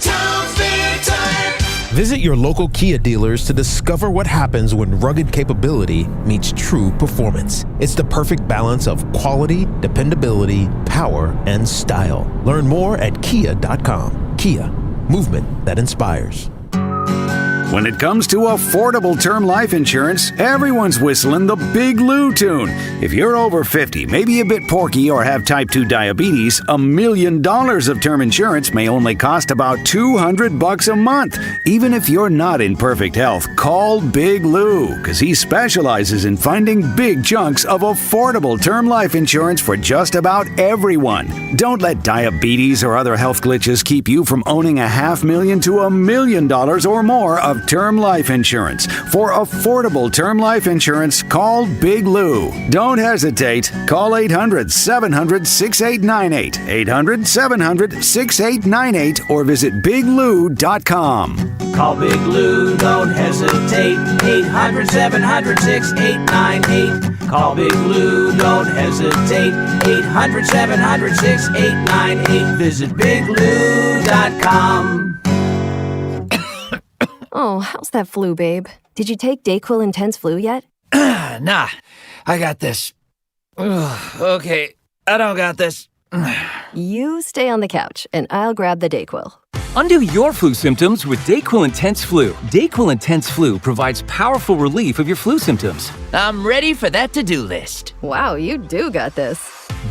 Town Fair Tire. Visit your local Kia dealers to discover what happens when rugged capability meets true performance. It's the perfect balance of quality, dependability, power, and style. Learn more at kia.com. Kia, movement that inspires. When it comes to affordable term life insurance, everyone's whistling the Big Lou tune. If you're over 50, maybe a bit porky, or have type 2 diabetes, $1 million of term insurance may only cost about $200 a month. Even if you're not in perfect health, call Big Lou, because he specializes in finding big chunks of affordable term life insurance for just about everyone. Don't let diabetes or other health glitches keep you from owning $500,000 to $1 million or more of term life insurance. For affordable term life insurance, call Big Lou. Don't hesitate. Call 800-700-6898, 800-700-6898, or visit biglou.com. Call Big Lou, don't hesitate. 800-700-6898. Call Big Lou, don't hesitate. 800-700-6898. Visit biglou.com. Oh, how's that flu, babe? Did you take Dayquil Intense Flu yet? Nah, I got this. Ugh, okay, I don't got this. You stay on the couch, and I'll grab the Dayquil. Undo your flu symptoms with Dayquil Intense Flu. Dayquil Intense Flu provides powerful relief of your flu symptoms. I'm ready for that to-do list. Wow, you do got this.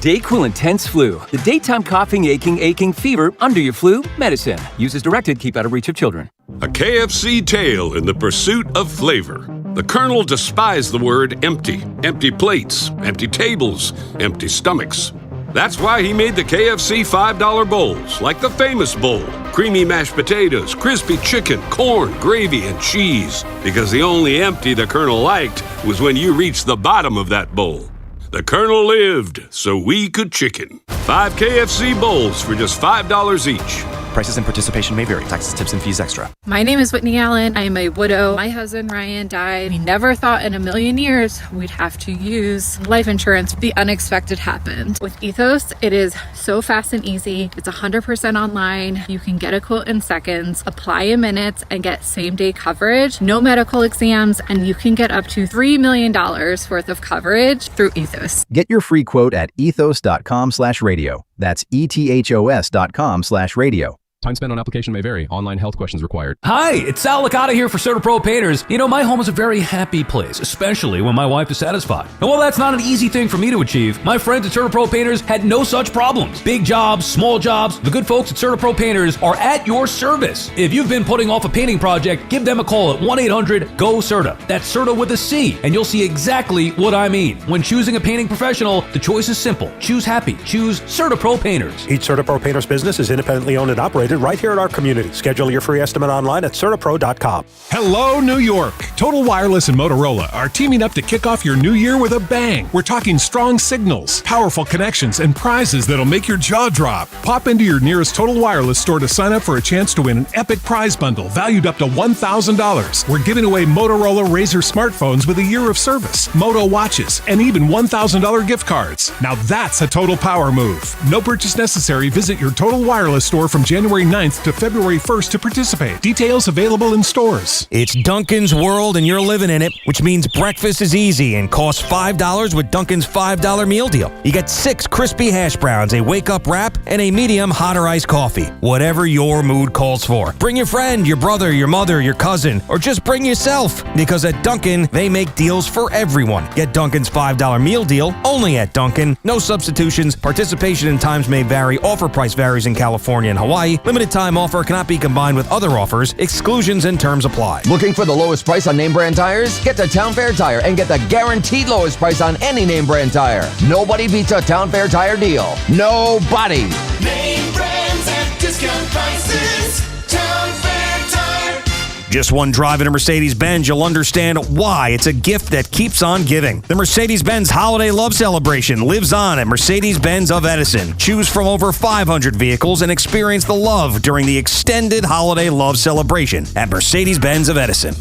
Dayquil Intense Flu, the daytime coughing, aching, fever, under your flu medicine. Use as directed, keep out of reach of children. A KFC tale in the pursuit of flavor. The Colonel despised the word empty. Empty plates, empty tables, empty stomachs. That's why he made the KFC $5 bowls, like the famous bowl. Creamy mashed potatoes, crispy chicken, corn, gravy, and cheese. Because the only empty the Colonel liked was when you reached the bottom of that bowl. The Colonel lived so we could chicken. 5 KFC bowls for just $5 each. Prices and participation may vary. Taxes, tips, and fees extra. My name is Whitney Allen. I am a widow. My husband, Ryan, died. We never thought in a million years we'd have to use life insurance. The unexpected happened. With Ethos, it is so fast and easy. It's 100% online. You can get a quote in seconds, apply in minutes, and get same-day coverage. No medical exams, and you can get up to $3 million worth of coverage through Ethos. Get your free quote at ethos.com/radio. That's ethos.com/radio. Time spent on application may vary. Online health questions required. Hi, it's Sal Licata here for CertaPro Painters. You know, my home is a very happy place, especially when my wife is satisfied. And while that's not an easy thing for me to achieve, my friends at CertaPro Painters had no such problems. Big jobs, small jobs, the good folks at CertaPro Painters are at your service. If you've been putting off a painting project, give them a call at 1-800-GO-CERTA. That's CERTA with a C, and you'll see exactly what I mean. When choosing a painting professional, the choice is simple. Choose happy. Choose CertaPro Painters. Each CertaPro Painters business is independently owned and operated right here in our community. Schedule your free estimate online at CertaPro.com. Hello, New York. Total Wireless and Motorola are teaming up to kick off your new year with a bang. We're talking strong signals, powerful connections, and prizes that'll make your jaw drop. Pop into your nearest Total Wireless store to sign up for a chance to win an epic prize bundle valued up to $1,000. We're giving away Motorola Razr smartphones with a year of service, Moto watches, and even $1,000 gift cards. Now that's a total power move. No purchase necessary. Visit your Total Wireless store from January 9th to February 1st to participate. Details available in stores. It's Dunkin's world and you're living in it, which means breakfast is easy and costs $5 with Dunkin's $5 meal deal. You get 6 crispy hash browns, a wake-up wrap, and a medium hot or iced coffee. Whatever your mood calls for. Bring your friend, your brother, your mother, your cousin, or just bring yourself. Because at Dunkin', they make deals for everyone. Get Dunkin's $5 meal deal only at Dunkin'. No substitutions. Participation and times may vary. Offer price varies in California and Hawaii. Limited time offer cannot be combined with other offers. Exclusions and terms apply. Looking for the lowest price on name brand tires? Get to Town Fair Tire and get the guaranteed lowest price on any name brand tire. Nobody beats a Town Fair Tire deal. Nobody. Name brands at discount prices. Town Fair Tire. Just one drive in a Mercedes-Benz, you'll understand why it's a gift that keeps on giving. The Mercedes-Benz Holiday Love Celebration lives on at Mercedes-Benz of Edison. Choose from over 500 vehicles and experience the love during the extended Holiday Love Celebration at Mercedes-Benz of Edison.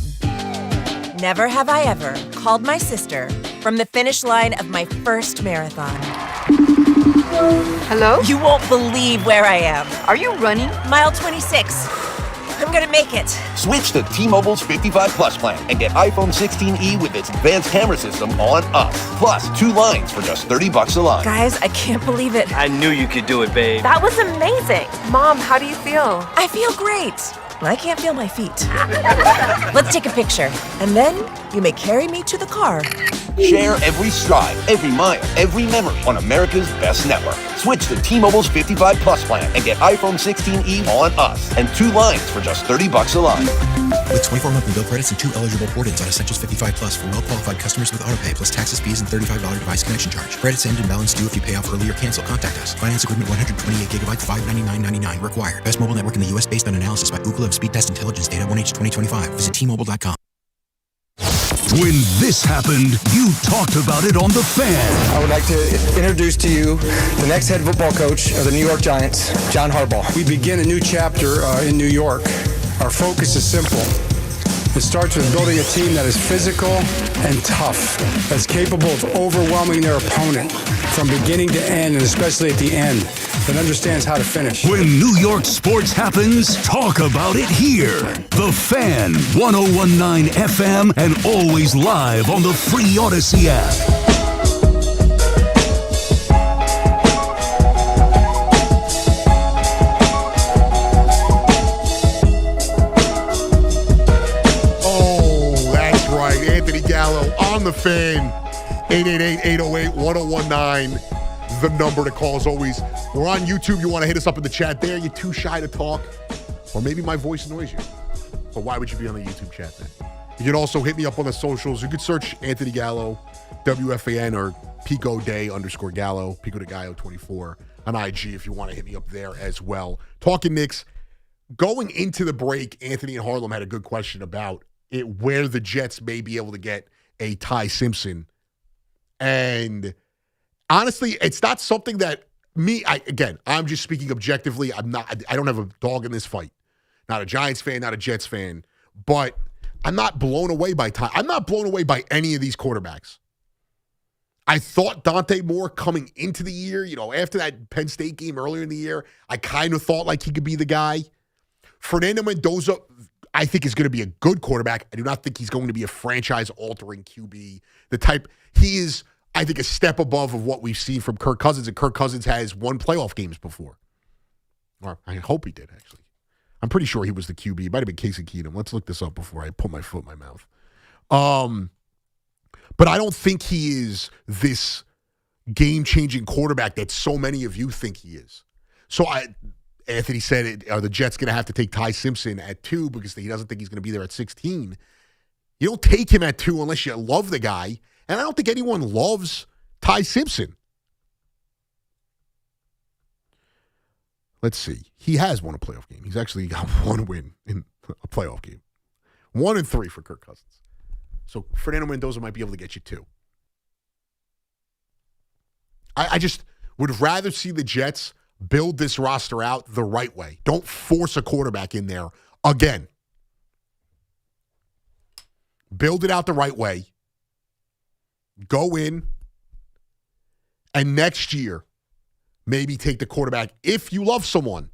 Never have I ever called my sister from the finish line of my first marathon. Hello? You won't believe where I am. Are you running? Mile 26. I'm gonna make it. Switch to T-Mobile's 55 Plus plan and get iPhone 16e with its advanced camera system on us. Plus, 2 lines for just $30 a line. Guys, I can't believe it. I knew you could do it, babe. That was amazing. Mom, how do you feel? I feel great. I can't feel my feet. Let's take a picture, and then you may carry me to the car. Share every stride, every mile, every memory on America's best network. Switch to T-Mobile's 55 Plus plan and get iPhone 16e on us and 2 lines for just $30 a line. With 24 monthly bill credits and 2 eligible port-ins on Essentials 55 Plus for well-qualified customers with autopay plus taxes, fees, and $35 device connection charge. Credits end and balance due if you pay off early or cancel. Contact us. Finance agreement 128 gigabytes, $599.99 required. Best mobile network in the U.S. based on analysis by Ookla of Speed Test Intelligence data 1H 2025. Visit T-Mobile.com. When this happened, you talked about it on The Fan. I would like to introduce to you the next head football coach of the New York Giants, John Harbaugh. We begin a new chapter in New York. Our focus is simple. It starts with building a team that is physical and tough, that's capable of overwhelming their opponent from beginning to end, and especially at the end, that understands how to finish. When New York sports happens, talk about it here. The Fan, 101.9 FM, and always live on the free Odyssey app. Anthony Gallo on the Fan, 888-808-1019, the number to call as always. We're on YouTube. You want to hit us up in the chat there. You're too shy to talk, or maybe my voice annoys you. But why would you be on the YouTube chat then? You can also hit me up on the socials. You could search Anthony Gallo, WFAN, or Pico Day _Gallo, Pico de Gallo 24 on IG if you want to hit me up there as well. Talking Knicks, going into the break, Anthony and Harlem had a good question about where the Jets may be able to get a Ty Simpson. And honestly, it's not something that I'm just speaking objectively. I don't have a dog in this fight. Not a Giants fan, not a Jets fan, but I'm not blown away by Ty. I'm not blown away by any of these quarterbacks. I thought Dante Moore coming into the year, after that Penn State game earlier in the year, I kind of thought like he could be the guy. Fernando Mendoza, I think is going to be a good quarterback. I do not think he's going to be a franchise-altering QB. He is, I think, a step above of what we've seen from Kirk Cousins, and Kirk Cousins has won playoff games before. Or I hope he did, actually. I'm pretty sure he was the QB. It might have been Casey Keenum. Let's look this up before I put my foot in my mouth. But I don't think he is this game-changing quarterback that so many of you think he is. So Anthony said, are the Jets going to have to take Ty Simpson at 2 because he doesn't think he's going to be there at 16? You don't take him at 2 unless you love the guy. And I don't think anyone loves Ty Simpson. Let's see. He has won a playoff game. He's actually got one win in a playoff game. 1-3 for Kirk Cousins. So Fernando Mendoza might be able to get you 2. I just would rather see the Jets build this roster out the right way. Don't force a quarterback in there again. Build it out the right way. Go in. And next year, maybe take the quarterback if you love someone.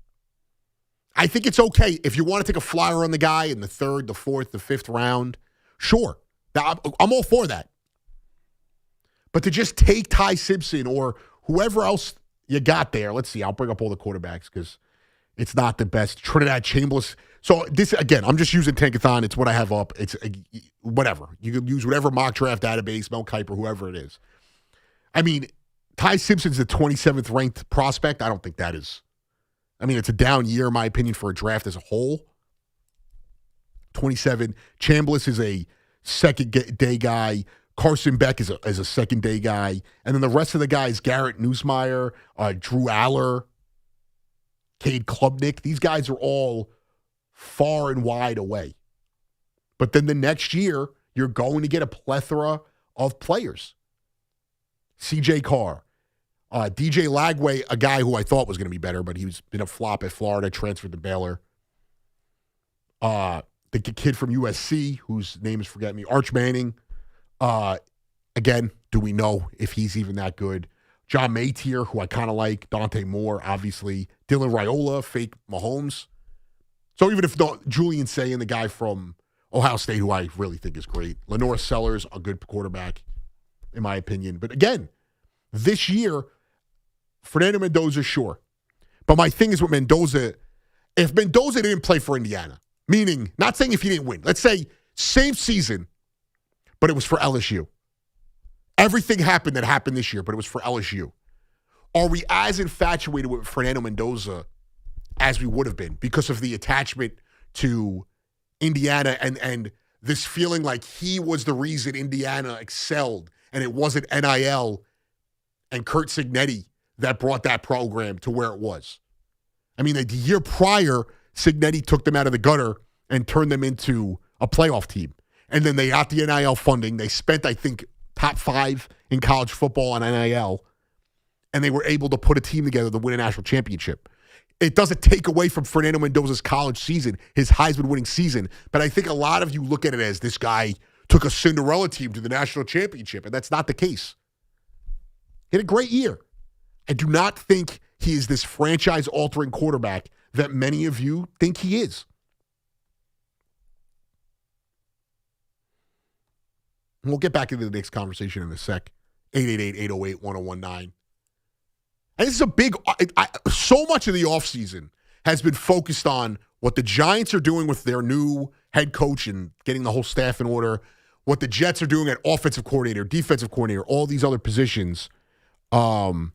I think it's okay. If you want to take a flyer on the guy in the 3rd, the 4th, the 5th round, sure. I'm all for that. But to just take Ty Simpson or whoever else you got there. Let's see. I'll bring up all the quarterbacks because it's not the best. Trinidad Chambliss. So this, again, I'm just using Tankathon. It's what I have up. It's whatever. You can use whatever mock draft database, Mel Kiper, whoever it is. I mean, Ty Simpson's the 27th ranked prospect. I don't think that is. I mean, it's a down year, in my opinion, for a draft as a whole. 27. Chambliss is a second-day guy. Carson Beck is a second-day guy. And then the rest of the guys, Garrett Nussmeier, Drew Aller, Cade Klubnik, these guys are all far and wide away. But then the next year, you're going to get a plethora of players. C.J. Carr, DJ Lagway, a guy who I thought was going to be better, but he's been a flop at Florida, transferred to Baylor. The kid from USC, whose name is forgetting me, Arch Manning. Again, do we know if he's even that good? John Maytier, who I kind of like. Dante Moore, obviously. Dylan Raiola, fake Mahomes. So even if Julian Sayin, the guy from Ohio State, who I really think is great. Lenore Sellers, a good quarterback, in my opinion. But again, this year, Fernando Mendoza, sure. But my thing is with Mendoza, if Mendoza didn't play for Indiana, Meaning, not saying if you didn't win. Let's say same season, but it was for LSU. Everything happened that happened this year, but it was for LSU. Are we as infatuated with Fernando Mendoza as we would have been because of the attachment to Indiana and this feeling like he was the reason Indiana excelled and it wasn't NIL and Kurt Signetti that brought that program to where it was? I mean, the year prior, Signetti took them out of the gutter and turned them into a playoff team. And then they got the NIL funding. They spent, I think, top 5 in college football on NIL, and they were able to put a team together to win a national championship. It doesn't take away from Fernando Mendoza's college season, his Heisman-winning season, but I think a lot of you look at it as this guy took a Cinderella team to the national championship, and that's not the case. He had a great year. I do not think he is this franchise-altering quarterback that many of you think he is. And we'll get back into the Knicks conversation in a sec. 888-808-1019. And this is a big, so much of the offseason has been focused on what the Giants are doing with their new head coach and getting the whole staff in order, what the Jets are doing at offensive coordinator, defensive coordinator, all these other positions. And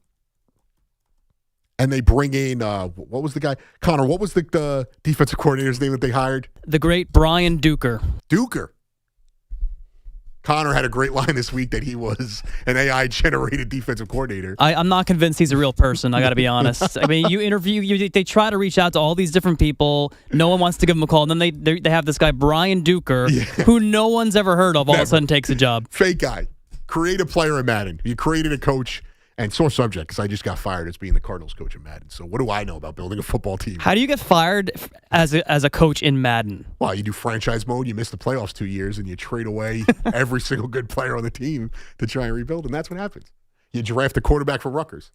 they bring in, what was the guy? Connor, what was the defensive coordinator's name that they hired? The great Brian Duker. Duker. Connor had a great line this week that he was an AI-generated defensive coordinator. I'm not convinced he's a real person, I got to be honest. I mean, they try to reach out to all these different people. No one wants to give him a call. And then they have this guy, Brian Duker, who no one's ever heard of, all of a sudden takes a job. Fake guy. Create a player in Madden. You created a coach. And sore subject, because I just got fired as being the Cardinals coach in Madden. So what do I know about building a football team? How do you get fired as a coach in Madden? Well, you do franchise mode, you miss the playoffs 2 years, and you trade away every single good player on the team to try and rebuild, and that's what happens. You draft a quarterback from Rutgers.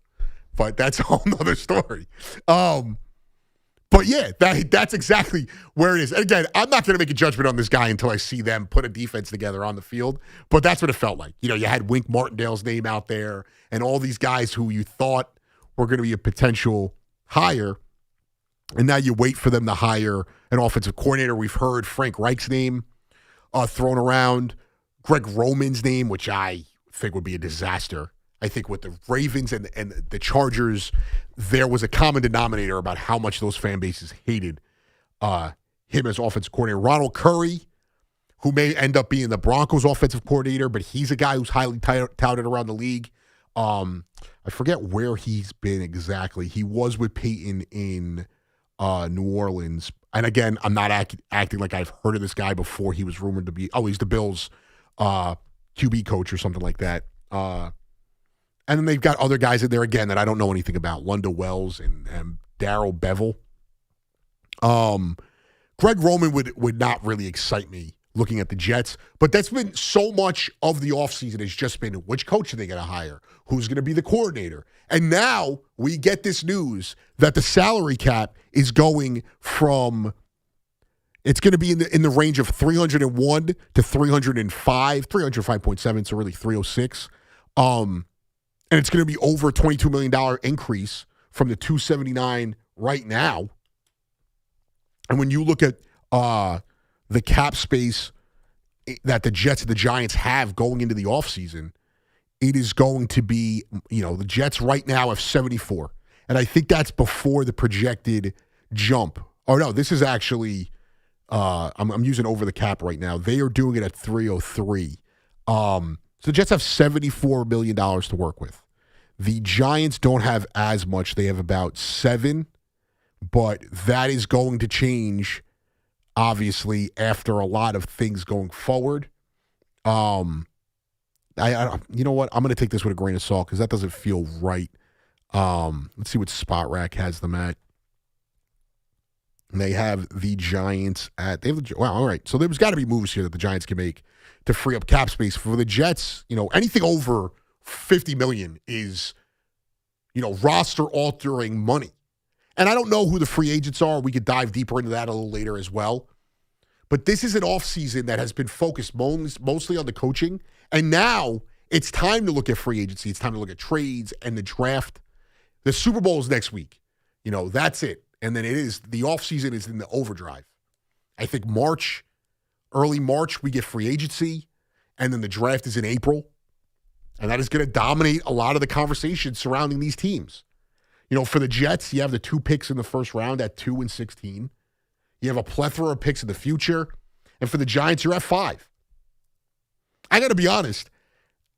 But that's a whole nother story. But yeah, that's exactly where it is. And again, I'm not going to make a judgment on this guy until I see them put a defense together on the field. But that's what it felt like. You know, you had Wink Martindale's name out there and all these guys who you thought were going to be a potential hire. And now you wait for them to hire an offensive coordinator. We've heard Frank Reich's name thrown around. Greg Roman's name, which I think would be a disaster. I think with the Ravens and the Chargers, there was a common denominator about how much those fan bases hated him as offensive coordinator. Ronald Curry, who may end up being the Broncos offensive coordinator, but he's a guy who's highly touted around the league. I forget where he's been exactly. He was with Peyton in New Orleans. And again, I'm not acting like I've heard of this guy before. He was rumored to be, he's the Bills QB coach or something like that. And then they've got other guys in there, again, that I don't know anything about. Lunda Wells and Darryl Bevel. Greg Roman would not really excite me looking at the Jets. But that's been so much of the offseason has just been which coach are they going to hire? Who's going to be the coordinator? And now we get this news that the salary cap is going from it's going to be in the range of 301 to 305, 305.7, so really 306. And it's going to be over a $22 million increase from the $279 right now. And when you look at the cap space that the Jets and the Giants have going into the offseason, it is going to be, the Jets right now have 74. And I think that's before the projected jump. Oh, no, this is actually, I'm using over the cap right now. They are doing it at 303. So the Jets have $74 million to work with. The Giants don't have as much. They have about 7, but that is going to change, obviously, after a lot of things going forward. You know what? I'm going to take this with a grain of salt because that doesn't feel right. Let's see what Spot Rack has them at. And they have the Giants at, all right. So there's got to be moves here that the Giants can make to free up cap space. For the Jets, anything over $50 million is, roster altering money. And I don't know who the free agents are. We could dive deeper into that a little later as well. But this is an offseason that has been focused mostly on the coaching. And now it's time to look at free agency. It's time to look at trades and the draft. The Super Bowl is next week. That's it. And then the offseason is in the overdrive. I think early March, we get free agency, and then the draft is in April. And that is going to dominate a lot of the conversation surrounding these teams. You know, for the Jets, you have the 2 picks in the first round at 2 and 16. You have a plethora of picks in the future. And for the Giants, you're at 5. I got to be honest.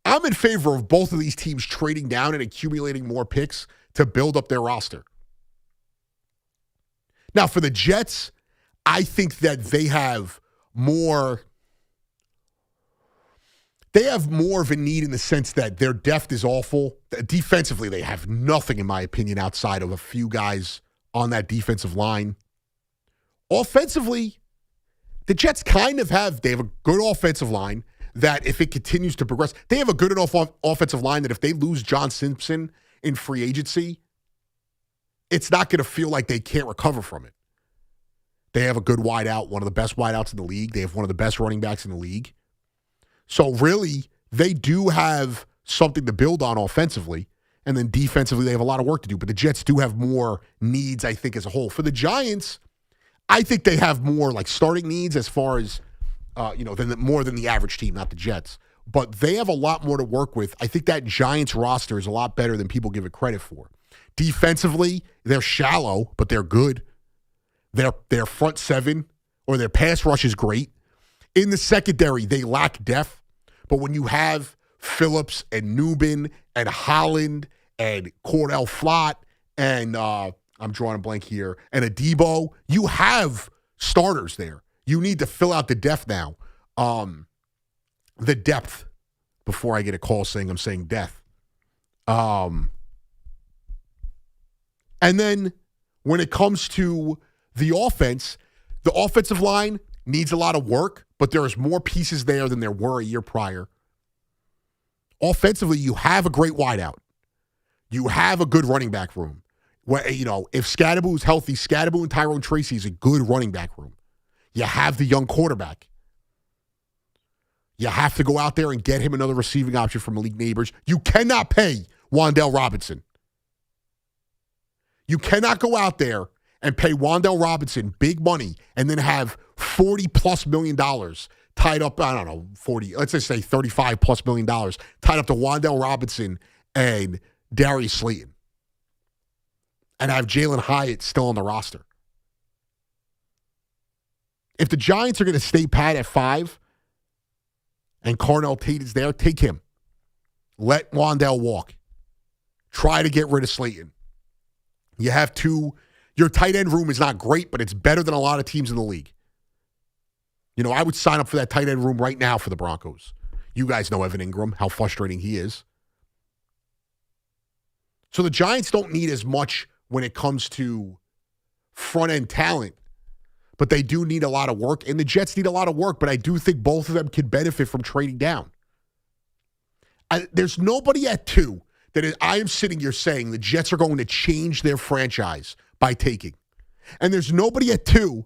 I'm in favor of both of these teams trading down and accumulating more picks to build up their roster. Now, for the Jets, I think that they have more of a need in the sense that their depth is awful. Defensively, they have nothing, in my opinion, outside of a few guys on that defensive line. Offensively, the Jets they have a good offensive line that if it continues to progress, they have a good enough offensive line that if they lose John Simpson in free agency, it's not going to feel like they can't recover from it. They have a good wideout, one of the best wideouts in the league. They have one of the best running backs in the league. So really, they do have something to build on offensively. And then defensively, they have a lot of work to do. But the Jets do have more needs, I think, as a whole. For the Giants, I think they have more like starting needs as far as, more than the average team, not the Jets. But they have a lot more to work with. I think that Giants roster is a lot better than people give it credit for. Defensively, they're shallow, but they're good. Their front seven or their pass rush is great. In the secondary, they lack depth. But when you have Phillips and Newman and Holland and Cordell Flott and I'm drawing a blank here, and Adebo, you have starters there. You need to fill out the depth now. The depth, before I get a call saying I'm saying death. And then when it comes to the offense, the offensive line needs a lot of work, but there's more pieces there than there were a year prior. Offensively, you have a great wideout. You have a good running back room. If Scadaboo is healthy, Scadaboo and Tyrone Tracy is a good running back room. You have the young quarterback. You have to go out there and get him another receiving option from Malik Neighbors. You cannot pay Wan'Dale Robinson. You cannot go out there and pay Wan'Dale Robinson big money and then have $40+ million tied up, I don't know, 40, let's just say $35+ million tied up to Wan'Dale Robinson and Darius Slayton. And have Jalen Hyatt still on the roster. If the Giants are going to stay pat at 5 and Carnell Tate is there, take him. Let Wan'Dale walk. Try to get rid of Slayton. You have 2. Your tight end room is not great, but it's better than a lot of teams in the league. I would sign up for that tight end room right now for the Broncos. You guys know Evan Ingram, how frustrating he is. So the Giants don't need as much when it comes to front-end talent, but they do need a lot of work, and the Jets need a lot of work, but I do think both of them could benefit from trading down. There's nobody at 2 I am sitting here saying the Jets are going to change their franchise by taking. And there's nobody at 2,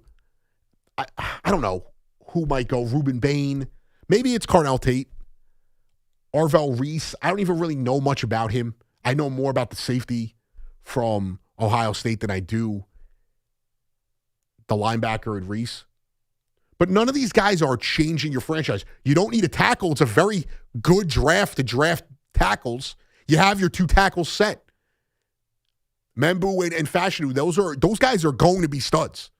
I don't know who might go, Ruben Bain, maybe it's Carnell Tate, Arvell Reese. I don't even really know much about him. I know more about the safety from Ohio State than I do the linebacker in Reese. But none of these guys are changing your franchise. You don't need a tackle. It's a very good draft to draft tackles. You have your 2 tackles set. Membu and Fashanu, those guys are going to be studs.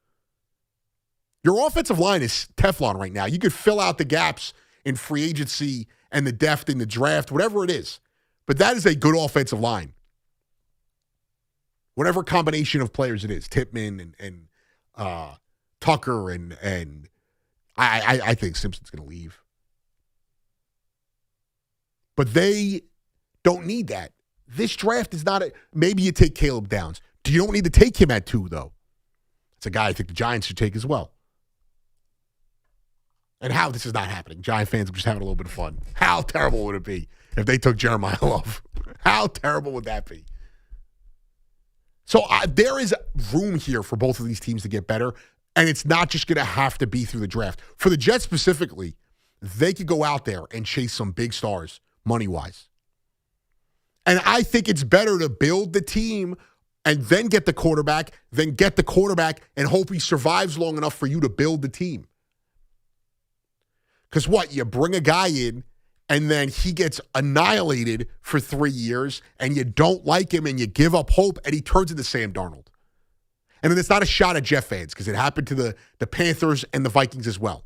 Your offensive line is Teflon right now. You could fill out the gaps in free agency and the depth in the draft, whatever it is. But that is a good offensive line. Whatever combination of players it is, Tippmann and Tucker and I think Simpson's going to leave. But they don't need that. This draft is not maybe you take Caleb Downs. You don't need to take him at 2, though. It's a guy I think the Giants should take as well. And how this is not happening. Giant fans are just having a little bit of fun. How terrible would it be if they took Jeremiah Love? How terrible would that be? So there is room here for both of these teams to get better, and it's not just going to have to be through the draft. For the Jets specifically, they could go out there and chase some big stars money-wise. And I think it's better to build the team and then get the quarterback, and hope he survives long enough for you to build the team. Because what? You bring a guy in, and then he gets annihilated for 3 years, and you don't like him, and you give up hope, and he turns into Sam Darnold. And then it's not a shot at Jeff fans, because it happened to the Panthers and the Vikings as well.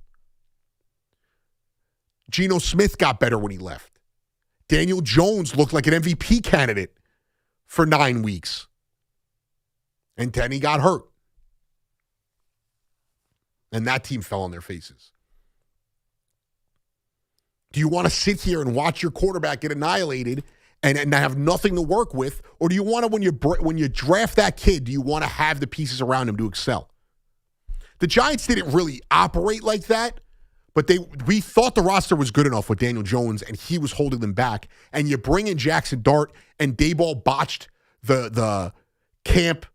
Geno Smith got better when he left. Daniel Jones looked like an MVP candidate for 9 weeks. And then he got hurt. And that team fell on their faces. Do you want to sit here and watch your quarterback get annihilated and have nothing to work with? Or do you want to, when you draft that kid, do you want to have the pieces around him to excel? The Giants didn't really operate like that, but we thought the roster was good enough with Daniel Jones, and he was holding them back. And you bring in Jackson Dart, and Daboll botched the camp,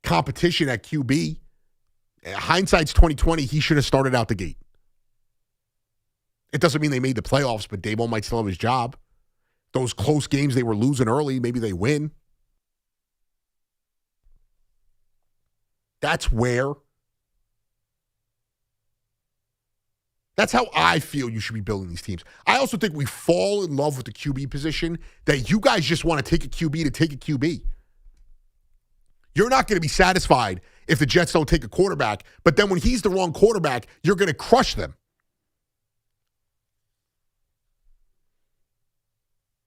competition at QB. Hindsight's 2020. He should have started out the gate. It doesn't mean they made the playoffs, but Daboll might still have his job. Those close games they were losing early, maybe they win. That's how I feel you should be building these teams. I also think we fall in love with the QB position, that you guys just want to take a QB to take a QB. You're not going to be satisfied if the Jets don't take a quarterback, but then when he's the wrong quarterback, you're going to crush them.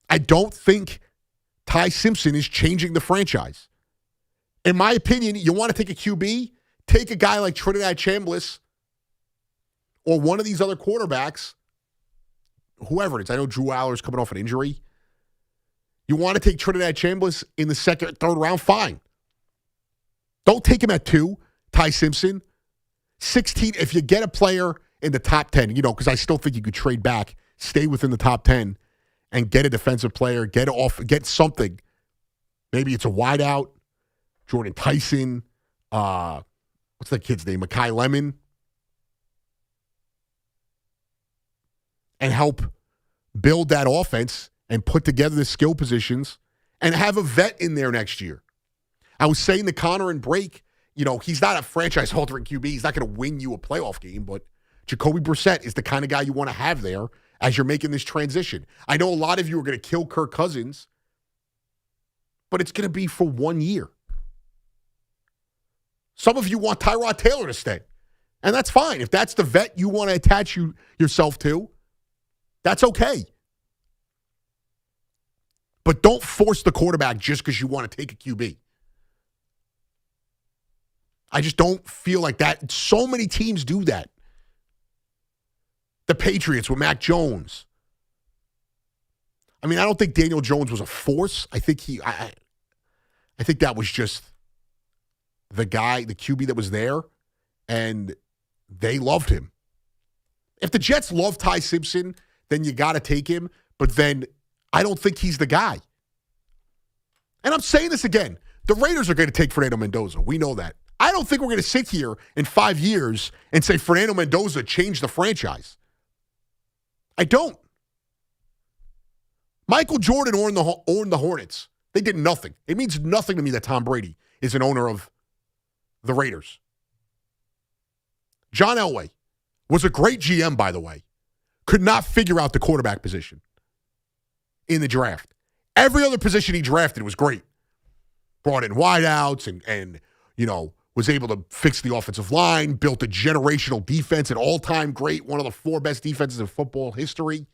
I don't think Ty Simpson is changing the franchise. In my opinion, you want to take a QB, take a guy like Trinidad Chambliss or one of these other quarterbacks, whoever it is. I know Drew Aller's coming off an injury. You want to take Trinidad Chambliss in the second or third round, fine. Don't take him at 2, Ty Simpson. 16, if you get a player in the top 10, because I still think you could trade back, stay within the top 10, and get a defensive player, get something. Maybe it's a wideout, Jordan Tyson, what's that kid's name? Mekhi Lemon. And help build that offense and put together the skill positions and have a vet in there next year. I was saying to Connor and Break, he's not a franchise-altering QB. He's not going to win you a playoff game, but Jacoby Brissett is the kind of guy you want to have there as you're making this transition. I know a lot of you are going to kill Kirk Cousins, but it's going to be for 1 year. Some of you want Tyrod Taylor to stay, and that's fine. If that's the vet you want to attach yourself to, that's okay. But don't force the quarterback just because you want to take a QB. I just don't feel like that. So many teams do that. The Patriots with Mac Jones. I mean, I don't think Daniel Jones was a force. I think I think that was just the guy, the QB that was there, and they loved him. If the Jets love Ty Simpson, then you got to take him, but then I don't think he's the guy. And I'm saying this again. The Raiders are going to take Fernando Mendoza. We know that. I don't think we're going to sit here in 5 years and say Fernando Mendoza changed the franchise. I don't. Michael Jordan owned the Hornets. They did nothing. It means nothing to me that Tom Brady is an owner of the Raiders. John Elway was a great GM, by the way. Could not figure out the quarterback position in the draft. Every other position he drafted was great. Brought in wideouts and was able to fix the offensive line, built a generational defense, an all-time great, one of the 4 best defenses in football history.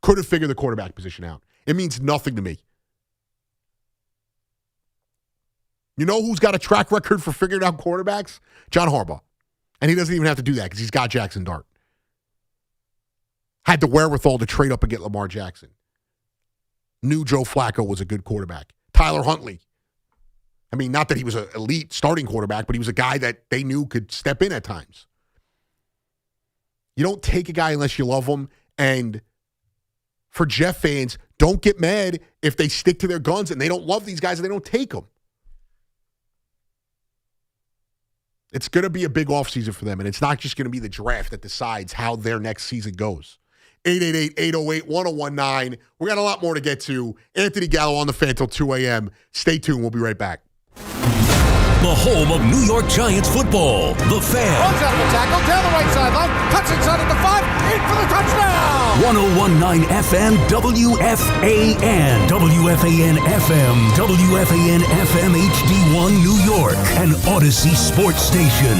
Couldn't figure the quarterback position out. It means nothing to me. You know who's got a track record for figuring out quarterbacks? John Harbaugh. And he doesn't even have to do that because he's got Jackson Dart. Had the wherewithal to trade up and get Lamar Jackson. Knew Joe Flacco was a good quarterback. Tyler Huntley. I mean, not that he was an elite starting quarterback, but he was a guy that they knew could step in at times. You don't take a guy unless you love him. And for Jeff fans, don't get mad if they stick to their guns and they don't love these guys and they don't take them. It's going to be a big offseason for them, and it's not just going to be the draft that decides how their next season goes. 888-808-1019. We got a lot more to get to. Anthony Gallo on the fan till 2 a.m. Stay tuned. We'll be right back. The home of New York Giants football, The Fan. Runs out of the tackle, down the right sideline, cuts inside at the 5, in for the touchdown! 1019 FM WFAN. WFAN FM. WFAN FM HD1 New York. An Odyssey sports station.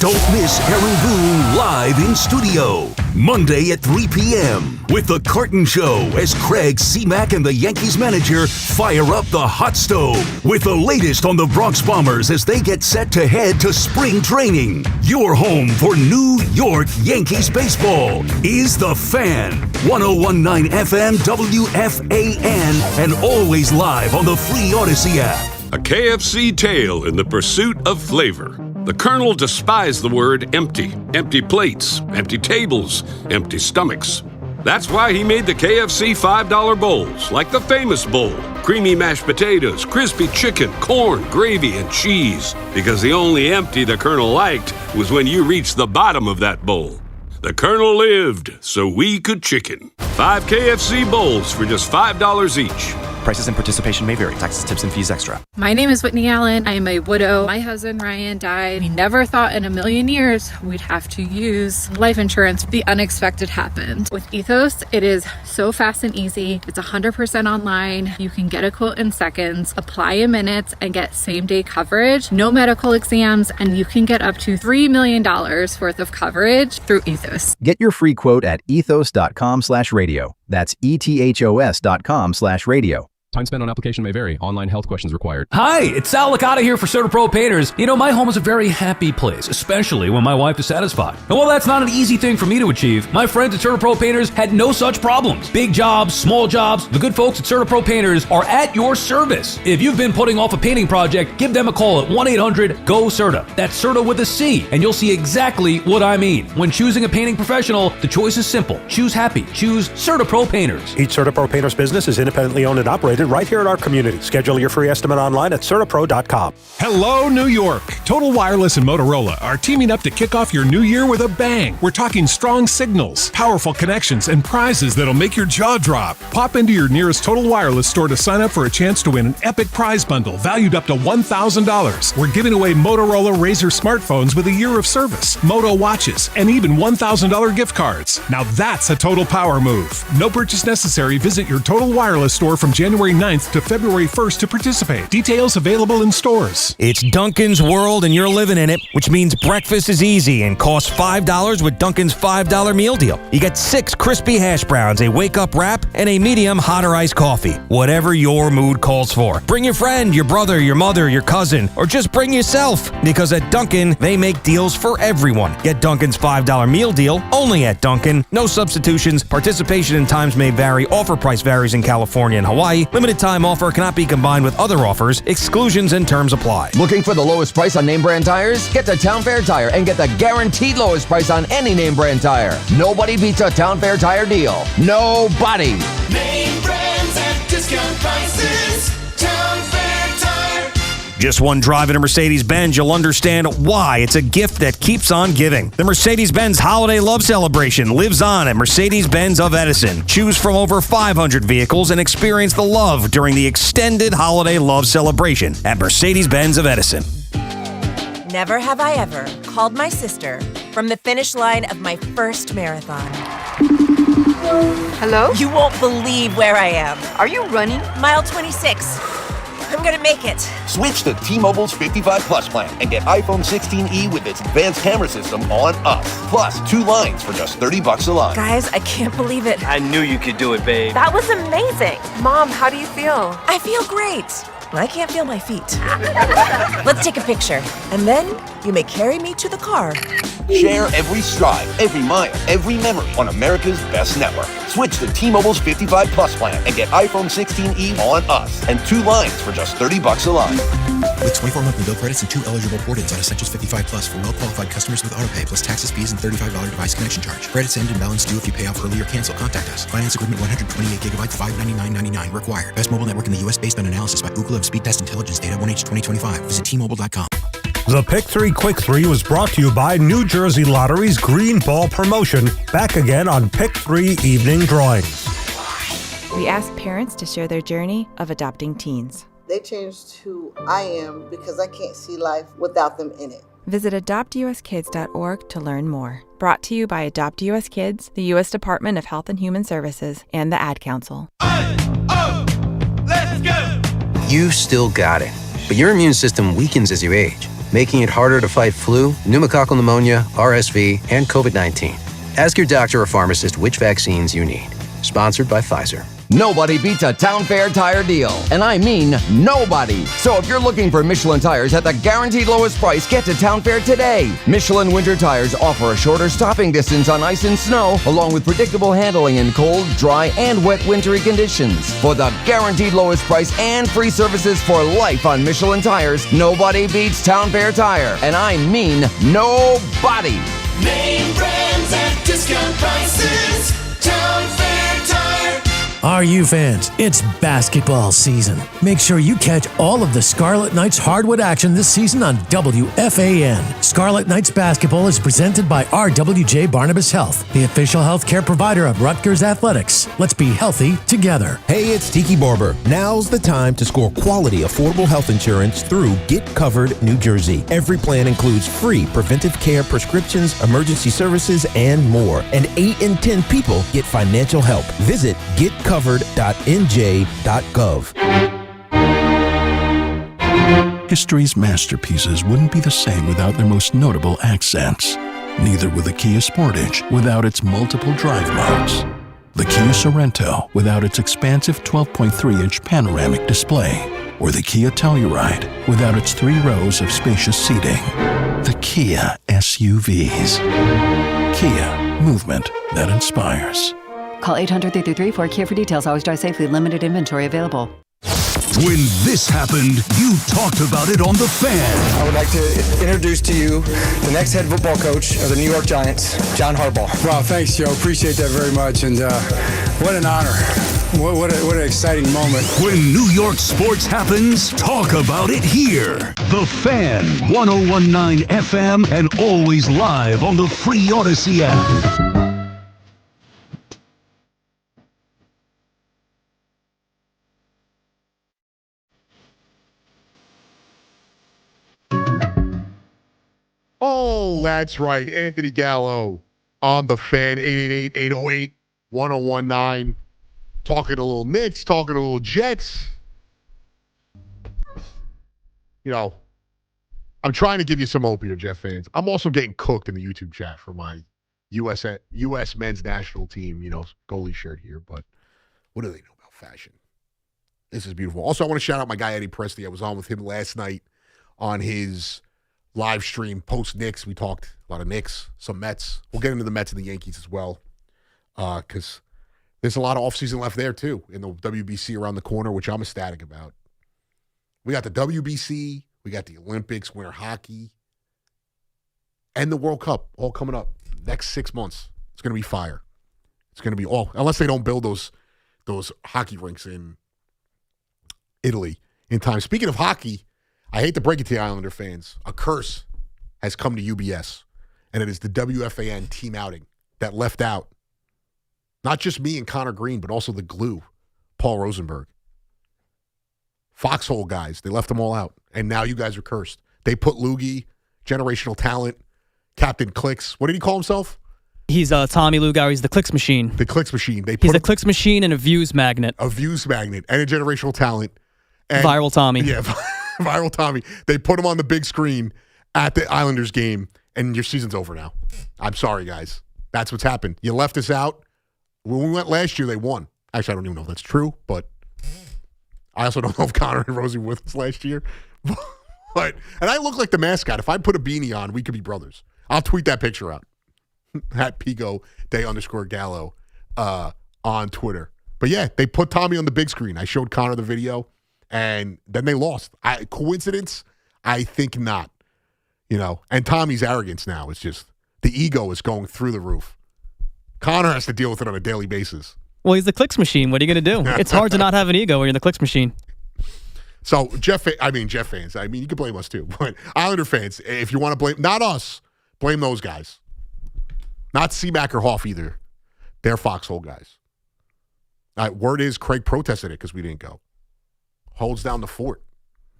Don't miss Aaron Boone live in studio, Monday at 3 p.m. with The Curtain Show as Craig C-Mac and the Yankees manager fire up the hot stove with the latest on the Bronx Bombers as they get set to head to spring training. Your home for New York Yankees baseball is The Fan. 1019 FM WFAN and always live on the free Odyssey app. A KFC tale in the pursuit of flavor. The Colonel despised the word empty. Empty plates, empty tables, empty stomachs. That's why he made the KFC $5 bowls, like the famous bowl. Creamy mashed potatoes, crispy chicken, corn, gravy, and cheese. Because the only empty the Colonel liked was when you reached the bottom of that bowl. The Colonel lived so we could chicken. 5 KFC bowls for just $5 each. Prices and participation may vary. Taxes, tips, and fees extra. My name is Whitney Allen. I am a widow. My husband Ryan died. We never thought in a million years we'd have to use life insurance. The unexpected happened. With Ethos, it is so fast and easy. It's 100% online. You can get a quote in seconds, apply in minutes, and get same-day coverage. No medical exams, and you can get up to $3 million worth of coverage through Ethos. Get your free quote at ethos.com/radio. That's ethos.com/radio. Time spent on application may vary. Online health questions required. Hi, it's Sal Licata here for CertaPro Painters. You know, my home is a very happy place, especially when my wife is satisfied. And while that's not an easy thing for me to achieve, my friends at CertaPro Painters had no such problems. Big jobs, small jobs, the good folks at CertaPro Painters are at your service. If you've been putting off a painting project, give them a call at 1-800-GO-CERTA. That's CERTA with a C, and you'll see exactly what I mean. When choosing a painting professional, the choice is simple. Choose happy. Choose CertaPro Painters. Each CertaPro Painters business is independently owned and operated right here in our community. Schedule your free estimate online at CertaPro.com. Hello, New York. Total Wireless and Motorola are teaming up to kick off your new year with a bang. We're talking strong signals, powerful connections, and prizes that'll make your jaw drop. Pop into your nearest Total Wireless store to sign up for a chance to win an epic prize bundle valued up to $1,000. We're giving away Motorola Razr smartphones with a year of service, Moto watches, and even $1,000 gift cards. Now that's a total power move. No purchase necessary. Visit your Total Wireless store from January 9th to February 1st to participate. Details available in stores. It's Duncan's world and you're living in it, which means breakfast is easy and costs $5 with Duncan's $5 meal deal. You get 6 crispy hash browns, a wake-up wrap, and a medium hot or iced coffee. Whatever your mood calls for. Bring your friend, your brother, your mother, your cousin, or just bring yourself. Because at Duncan, they make deals for everyone. Get Duncan's $5 meal deal only at Duncan. No substitutions. Participation and times may vary. Offer price varies in California and Hawaii. Limited time offer cannot be combined with other offers. Exclusions and terms apply. Looking for the lowest price on name brand tires? Get to Town Fair Tire and get the guaranteed lowest price on any name brand tire. Nobody beats a Town Fair Tire deal. Nobody. Name brands at discount prices. Town Fair Tire. Just one drive in a Mercedes-Benz, you'll understand why it's a gift that keeps on giving. The Mercedes-Benz Holiday Love Celebration lives on at Mercedes-Benz of Edison. Choose from over 500 vehicles and experience the love during the extended Holiday Love Celebration at Mercedes-Benz of Edison. Never have I ever called my sister from the finish line of my first marathon. Hello? You won't believe where I am. Are you running? Mile 26. I'm gonna make it. Switch to T-Mobile's 55 Plus plan and get iPhone 16e with its advanced camera system on us. Plus 2 lines for just $30 a line. Guys, I can't believe it. I knew you could do it, babe. That was amazing. Mom, how do you feel? I feel great. I can't feel my feet. Let's take a picture, and then you may carry me to the car. Share every stride, every mile, every memory on America's best network. Switch to T-Mobile's 55 Plus plan and get iPhone 16e on us and 2 lines for just $30 a line. With 24 monthly bill credits and 2 eligible port-ins on Essentials 55 Plus for well-qualified customers with autopay plus taxes, fees, and $35 device connection charge. Credits end and balance due if you pay off early or cancel. Contact us. Finance agreement 128 gigabytes, $599.99 required. Best mobile network in the U.S. based on analysis by Ookla of Speed Test Intelligence Data 1H 2025. Visit T-Mobile.com. The Pick 3 Quick 3 was brought to you by New Jersey Lottery's Green Ball promotion. Back again on Pick 3 Evening Drawings. We ask parents to share their journey of adopting teens. They changed who I am because I can't see life without them in it. Visit adoptuskids.org to learn more. Brought to you by Adopt US Kids, the U.S. Department of Health and Human Services, and the Ad Council. Let's go! You still got it, but your immune system weakens as you age, making it harder to fight flu, pneumococcal pneumonia, RSV, and COVID-19. Ask your doctor or pharmacist which vaccines you need. Sponsored by Pfizer. Nobody beats a Town Fair tire deal. And I mean nobody. So if you're looking for Michelin tires at the guaranteed lowest price, get to Town Fair today. Michelin winter tires offer a shorter stopping distance on ice and snow, along with predictable handling in cold, dry, and wet wintry conditions. For the guaranteed lowest price and free services for life on Michelin tires, nobody beats Town Fair tire. And I mean nobody. Name brands at discount prices. Town Fair Tire. RU fans, it's basketball season. Make sure you catch all of the Scarlet Knights hardwood action this season on WFAN. Scarlet Knights basketball is presented by RWJ Barnabas Health, the official healthcare provider of Rutgers Athletics. Let's be healthy together. Hey, it's Tiki Barber. Now's the time to score quality, affordable health insurance through Get Covered New Jersey. Every plan includes free preventive care, prescriptions, emergency services, and more. And 8 in 10 people get financial help. Visit getcovered.nj.gov. History's masterpieces wouldn't be the same without their most notable accents. Neither would the Kia Sportage without its multiple drive modes. The Kia Sorento without its expansive 12.3-inch panoramic display. Or the Kia Telluride without its 3 rows of spacious seating. The Kia SUVs. Kia, movement that inspires. Call 800-333-4KIA for details. Always drive safely. Limited inventory available. When this happened, you talked about it on The Fan. I would like to introduce to you the next head football coach of the New York Giants, John Harbaugh. Wow, thanks, Joe. Appreciate that very much. And what an honor. What an exciting moment. When New York sports happens, talk about it here. The Fan, 101.9 FM, and always live on the free Odyssey app. Oh, that's right. Anthony Gallo on the Fan, 888-808-1019. Talking a little Knicks, talking a little Jets. You know, I'm trying to give you some hope here, Jet fans. I'm also getting cooked in the YouTube chat for my U.S. men's national team, goalie shirt here. But what do they know about fashion? This is beautiful. Also, I want to shout out my guy, Eddie Presti. I was on with him last night on his live stream post-Knicks. We talked a lot of Knicks, some Mets. We'll get into the Mets and the Yankees as well because there's a lot of offseason left there, too, in the WBC around the corner, which I'm ecstatic about. We got the WBC, we got the Olympics, winter hockey, and the World Cup all coming up next 6 months. It's going to be fire. It's going to be all, unless they don't build those hockey rinks in Italy in time. Speaking of hockey, I hate to break it to you, Islander fans. A curse has come to UBS, and it is the WFAN team outing that left out not just me and Connor Green, but also the glue, Paul Rosenberg. Foxhole guys, they left them all out, and now you guys are cursed. They put Loogie, generational talent, Captain Clicks. What did he call himself? He's Tommy Lugauer. He's the Clicks Machine. The Clicks Machine. He's a Clicks Machine and a Views Magnet. A Views Magnet and a generational talent. And, Viral Tommy. Yeah, Viral Tommy. They put him on the big screen at the Islanders game, and your season's over now. I'm sorry, guys. That's what's happened. You left us out. When we went last year, they won. Actually, I don't even know if that's true, but I also don't know if Connor and Rosie were with us last year. And I look like the mascot. If I put a beanie on, we could be brothers. I'll tweet that picture out. At Pigo Day_Gallo on Twitter. But yeah, they put Tommy on the big screen. I showed Connor the video, and then they lost. Coincidence? I think not. And Tommy's arrogance now is just, the ego is going through the roof. Connor has to deal with it on a daily basis. Well, he's the Clicks Machine. What are you going to do? It's hard to not have an ego when you're the Clicks Machine. So Jeff fans. I mean, you can blame us too, but Islander fans, if you want to blame, not us, blame those guys. Not C-Mac or Hoff either. They're foxhole guys. Word is Craig protested it because we didn't go. Holds down the fort.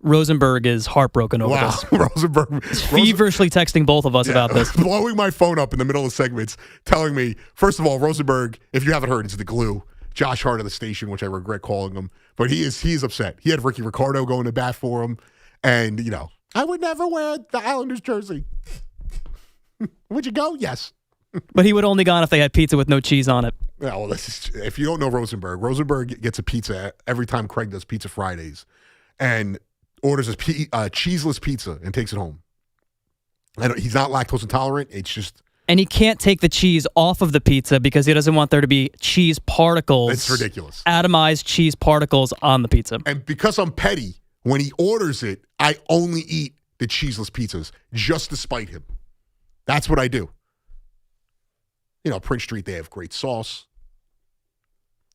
Rosenberg is heartbroken over this. Rosenberg. Feverishly texting both of us about this. Blowing my phone up in the middle of segments, telling me, first of all, Rosenberg, if you haven't heard, it's the glue. Josh Hart of the station, which I regret calling him. But he's upset. He had Ricky Ricardo going to bat for him. And, I would never wear the Islanders jersey. Would you go? Yes. But he would only gone if they had pizza with no cheese on it. Yeah, well, if you don't know Rosenberg gets a pizza every time Craig does Pizza Fridays and orders a cheeseless pizza and takes it home. He's not lactose intolerant. It's just... And he can't take the cheese off of the pizza because he doesn't want there to be cheese particles. It's ridiculous. Atomized cheese particles on the pizza. And because I'm petty, when he orders it, I only eat the cheeseless pizzas just to spite him. That's what I do. Prince Street, they have great sauce.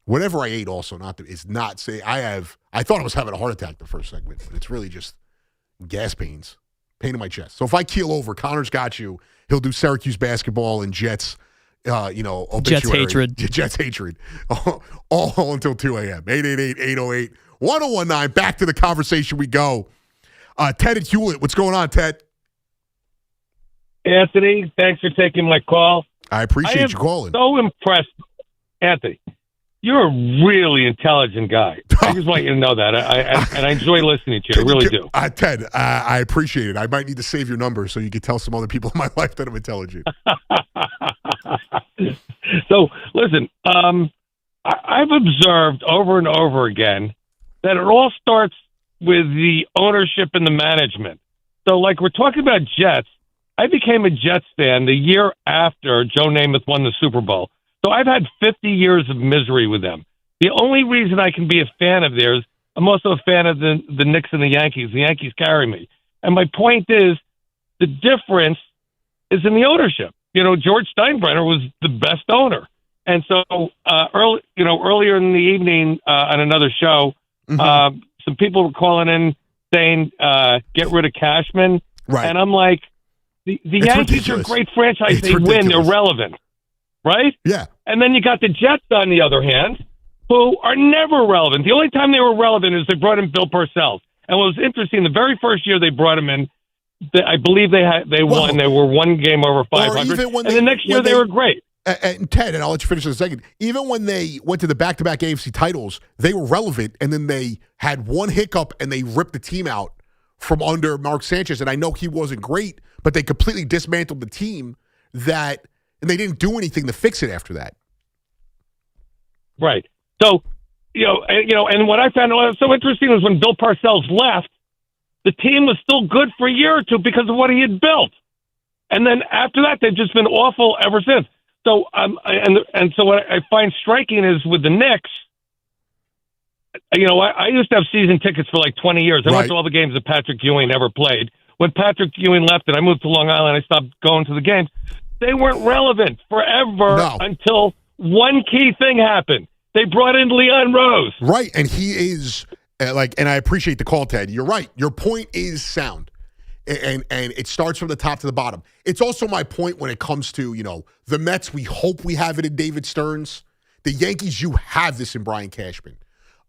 Whatever I ate also is not say I thought I was having a heart attack the first segment, but it's really just gas pains. Pain in my chest. So if I keel over, Connor's got you. He'll do Syracuse basketball and Jets, obituary. Jets hatred. Jets hatred. All until 2 a.m. 888-808-1019. Back to the conversation we go. Ted at Hewlett. What's going on, Ted? Anthony, thanks for taking my call. I appreciate you calling. So impressed. Anthony, you're a really intelligent guy. I just want you to know that. I enjoy listening to you. I really do. Ted, I appreciate it. I might need to save your number so you can tell some other people in my life that I'm intelligent. So, listen, I've observed over and over again that it all starts with the ownership and the management. So, like we're talking about Jets, I became a Jets fan the year after Joe Namath won the Super Bowl. So I've had 50 years of misery with them. The only reason I can be a fan of theirs, I'm also a fan of the Knicks and the Yankees. The Yankees carry me. And my point is, the difference is in the ownership. George Steinbrenner was the best owner. And so earlier in the evening on another show, some people were calling in saying, get rid of Cashman. Right. And I'm like, the Yankees are a great franchise. They win. They're relevant. Right? Yeah. And then you got the Jets, on the other hand, who are never relevant. The only time they were relevant is they brought in Bill Parcells. And what was interesting, the very first year they brought him in, I believe they won. They were one game over 500. And the next year they were great. And Ted, and I'll let you finish in a second, even when they went to the back-to-back AFC titles, they were relevant, and then they had one hiccup, and they ripped the team out from under Mark Sanchez. And I know he wasn't great, but they completely dismantled the team and they didn't do anything to fix it after that. Right. So, and what I found so interesting was when Bill Parcells left, the team was still good for a year or two because of what he had built. And then after that, they've just been awful ever since. So, so what I find striking is with the Knicks, I used to have season tickets for like 20 years. I went to all the games that Patrick Ewing ever played. When Patrick Ewing left and I moved to Long Island, I stopped going to the games. They weren't relevant forever until one key thing happened. They brought in Leon Rose. Right, and he is and I appreciate the call, Ted. You're right. Your point is sound. And it starts from the top to the bottom. It's also my point when it comes to, the Mets, we hope we have it in David Stearns. The Yankees, you have this in Brian Cashman.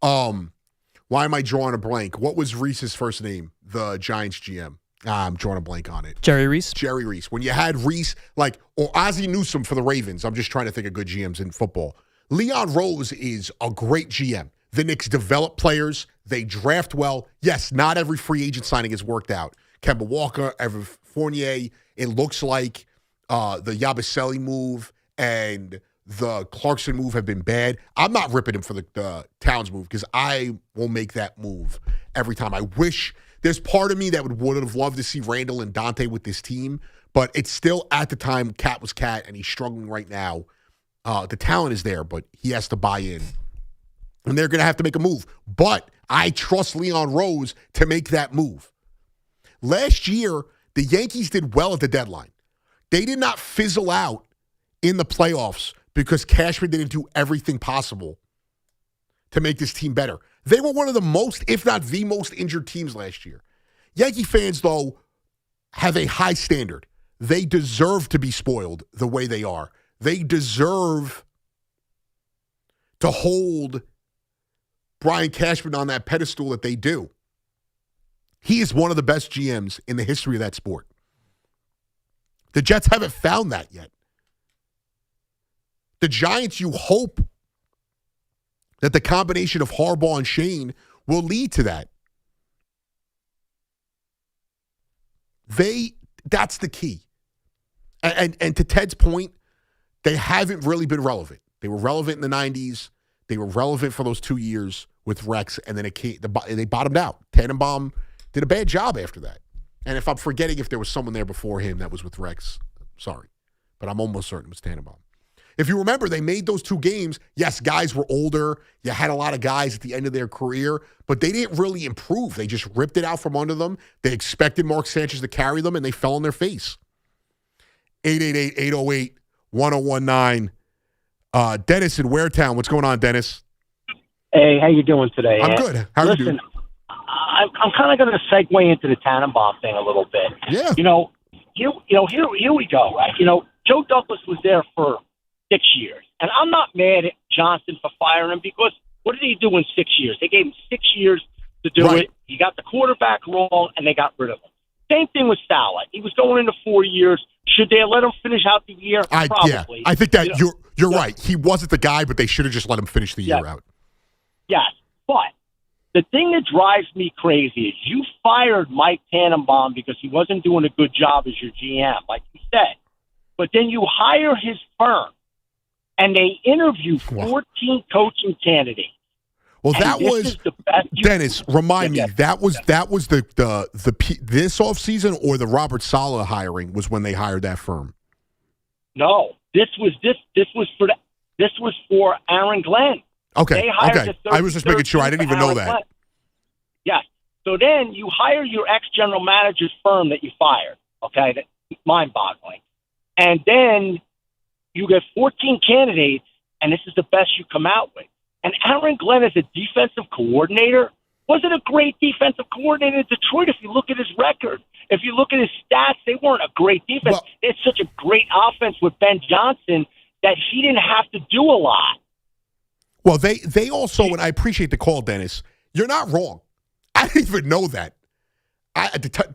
Why am I drawing a blank? What was Reese's first name? The Giants GM. I'm drawing a blank on it. Jerry Reese? Jerry Reese. When you had Reese, or Ozzie Newsome for the Ravens, I'm just trying to think of good GMs in football. Leon Rose is a great GM. The Knicks develop players. They draft well. Yes, not every free agent signing has worked out. Kemba Walker, Evan Fournier, it looks like the Yabusele move and the Clarkson move have been bad. I'm not ripping him for the Towns move because I will make that move every time. I wish there's part of me that would have loved to see Randall and Dante with this team, but it's still at the time Cat was Cat and he's struggling right now. The talent is there, but he has to buy in. And they're going to have to make a move. But I trust Leon Rose to make that move. Last year, the Yankees did well at the deadline. They did not fizzle out in the playoffs because Cashman didn't do everything possible to make this team better. They were one of the most, if not the most, injured teams last year. Yankee fans, though, have a high standard. They deserve to be spoiled the way they are. They deserve to hold Brian Cashman on that pedestal that they do. He is one of the best GMs in the history of that sport. The Jets haven't found that yet. The Giants, you hope that the combination of Harbaugh and Shane will lead to that. That's the key. And to Ted's point, they haven't really been relevant. They were relevant in the 90s. They were relevant for those 2 years with Rex, and then they bottomed out. Tannenbaum did a bad job after that. And if I'm forgetting if there was someone there before him that was with Rex, sorry. But I'm almost certain it was Tannenbaum. If you remember, they made those 2 games. Yes, guys were older. You had a lot of guys at the end of their career, but they didn't really improve. They just ripped it out from under them. They expected Mark Sanchez to carry them, and they fell on their face. 888-808-1019. Dennis in Waretown. What's going on, Dennis? Hey, how you doing today? I'm good. How are you doing? I'm kind of going to segue into the Tannenbaum thing a little bit. Yeah. Here we go, right? Joe Douglas was there for 6 years, and I'm not mad at Johnson for firing him because what did he do in 6 years? They gave him 6 years to do it. He got the quarterback wrong, and they got rid of him. Same thing with Saleh. He was going into 4 years. Should they have let him finish out the year? Probably. Yeah, I think that you're right. He wasn't the guy, but they should have just let him finish the year out. Yes, but the thing that drives me crazy is you fired Mike Tannenbaum because he wasn't doing a good job as your GM, like you said. But then you hire his firm, and they interview 14 coaching candidates. Well, that was Dennis. Remind me, that was the this offseason or the Robert Saleh hiring was when they hired that firm. No, this was for Aaron Glenn. Okay, I was just making sure. I didn't even know that. Glenn. Yes. So then you hire your ex-general manager's firm that you fired. Okay, that's mind-boggling. And then you get 14 candidates, and this is the best you come out with. And Aaron Glenn as a defensive coordinator wasn't a great defensive coordinator in Detroit if you look at his record. If you look at his stats, they weren't a great defense. It's such a great offense with Ben Johnson that he didn't have to do a lot. Well, they also, and I appreciate the call, Dennis, you're not wrong. I didn't even know that.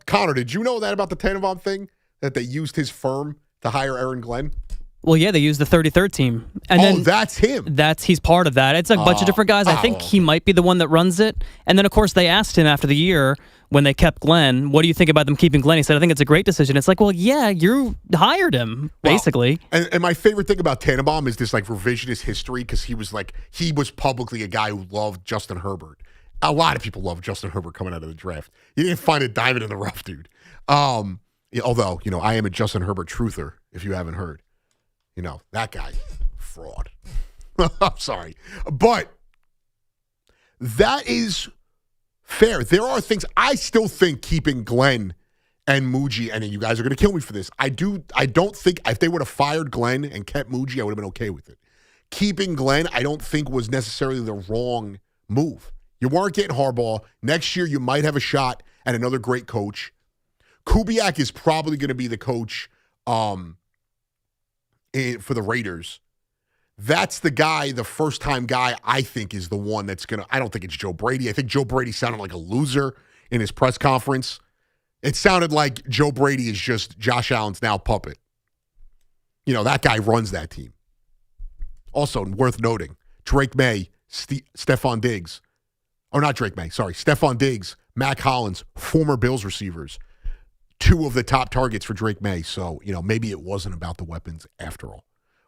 Connor, did you know that about the Tannenbaum thing, that they used his firm to hire Aaron Glenn? Well, yeah, they used the 33rd team. And then that's him. He's part of that. It's a bunch of different guys. I think he might be the one that runs it. And then, of course, they asked him after the year when they kept Glenn, what do you think about them keeping Glenn? He said, I think it's a great decision. It's like, well, yeah, you hired him, basically. And my favorite thing about Tannenbaum is this revisionist history because he was publicly a guy who loved Justin Herbert. A lot of people loved Justin Herbert coming out of the draft. You didn't find a diamond in the rough, dude. Although, I am a Justin Herbert truther, if you haven't heard. That guy, fraud. I'm sorry. But that is fair. There are things, I still think keeping Glenn and Muji, and you guys are going to kill me for this. I don't think if they would have fired Glenn and kept Muji, I would have been okay with it. Keeping Glenn, I don't think was necessarily the wrong move. You weren't getting Harbaugh. Next year, you might have a shot at another great coach. Kubiak is probably going to be the coach for the Raiders. That's the guy, the first-time guy, I think is the one that's going to – I don't think it's Joe Brady. I think Joe Brady sounded like a loser in his press conference. It sounded like Joe Brady is just Josh Allen's now puppet. That guy runs that team. Also, worth noting, Drake May, Stephon Diggs – or not Drake May, sorry, Stephon Diggs, Mac Hollins, former Bills receivers, 2 of the top targets for Drake May. So, maybe it wasn't about the weapons after all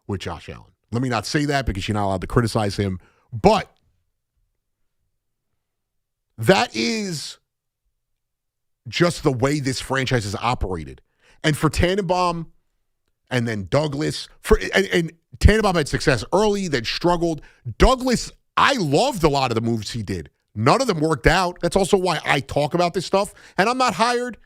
with Josh Allen. Let me not say that because you're not allowed to criticize him. But that is just the way this franchise is operated. And for Tannenbaum and then Douglas, and Tannenbaum had success early, then struggled. Douglas, I loved a lot of the moves he did. None of them worked out. That's also why I talk about this stuff. And I'm not hired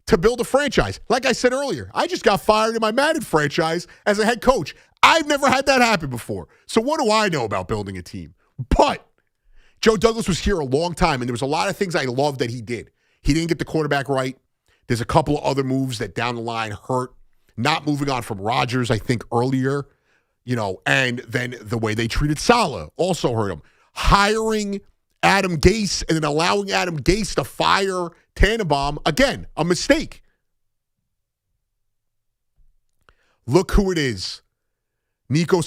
to build a franchise. Like I said earlier, I just got fired in my Madden franchise as a head coach. I've never had that happen before. So what do I know about building a team? But Joe Douglas was here a long time, and there was a lot of things I loved that he did. He didn't get the quarterback right. There's a couple of other moves that down the line hurt. Not moving on from Rodgers, I think, earlier, and then the way they treated Saleh also hurt him. Hiring Adam Gase and then allowing Adam Gase to fire Tannenbaum, again, a mistake. Look who it is. Nico,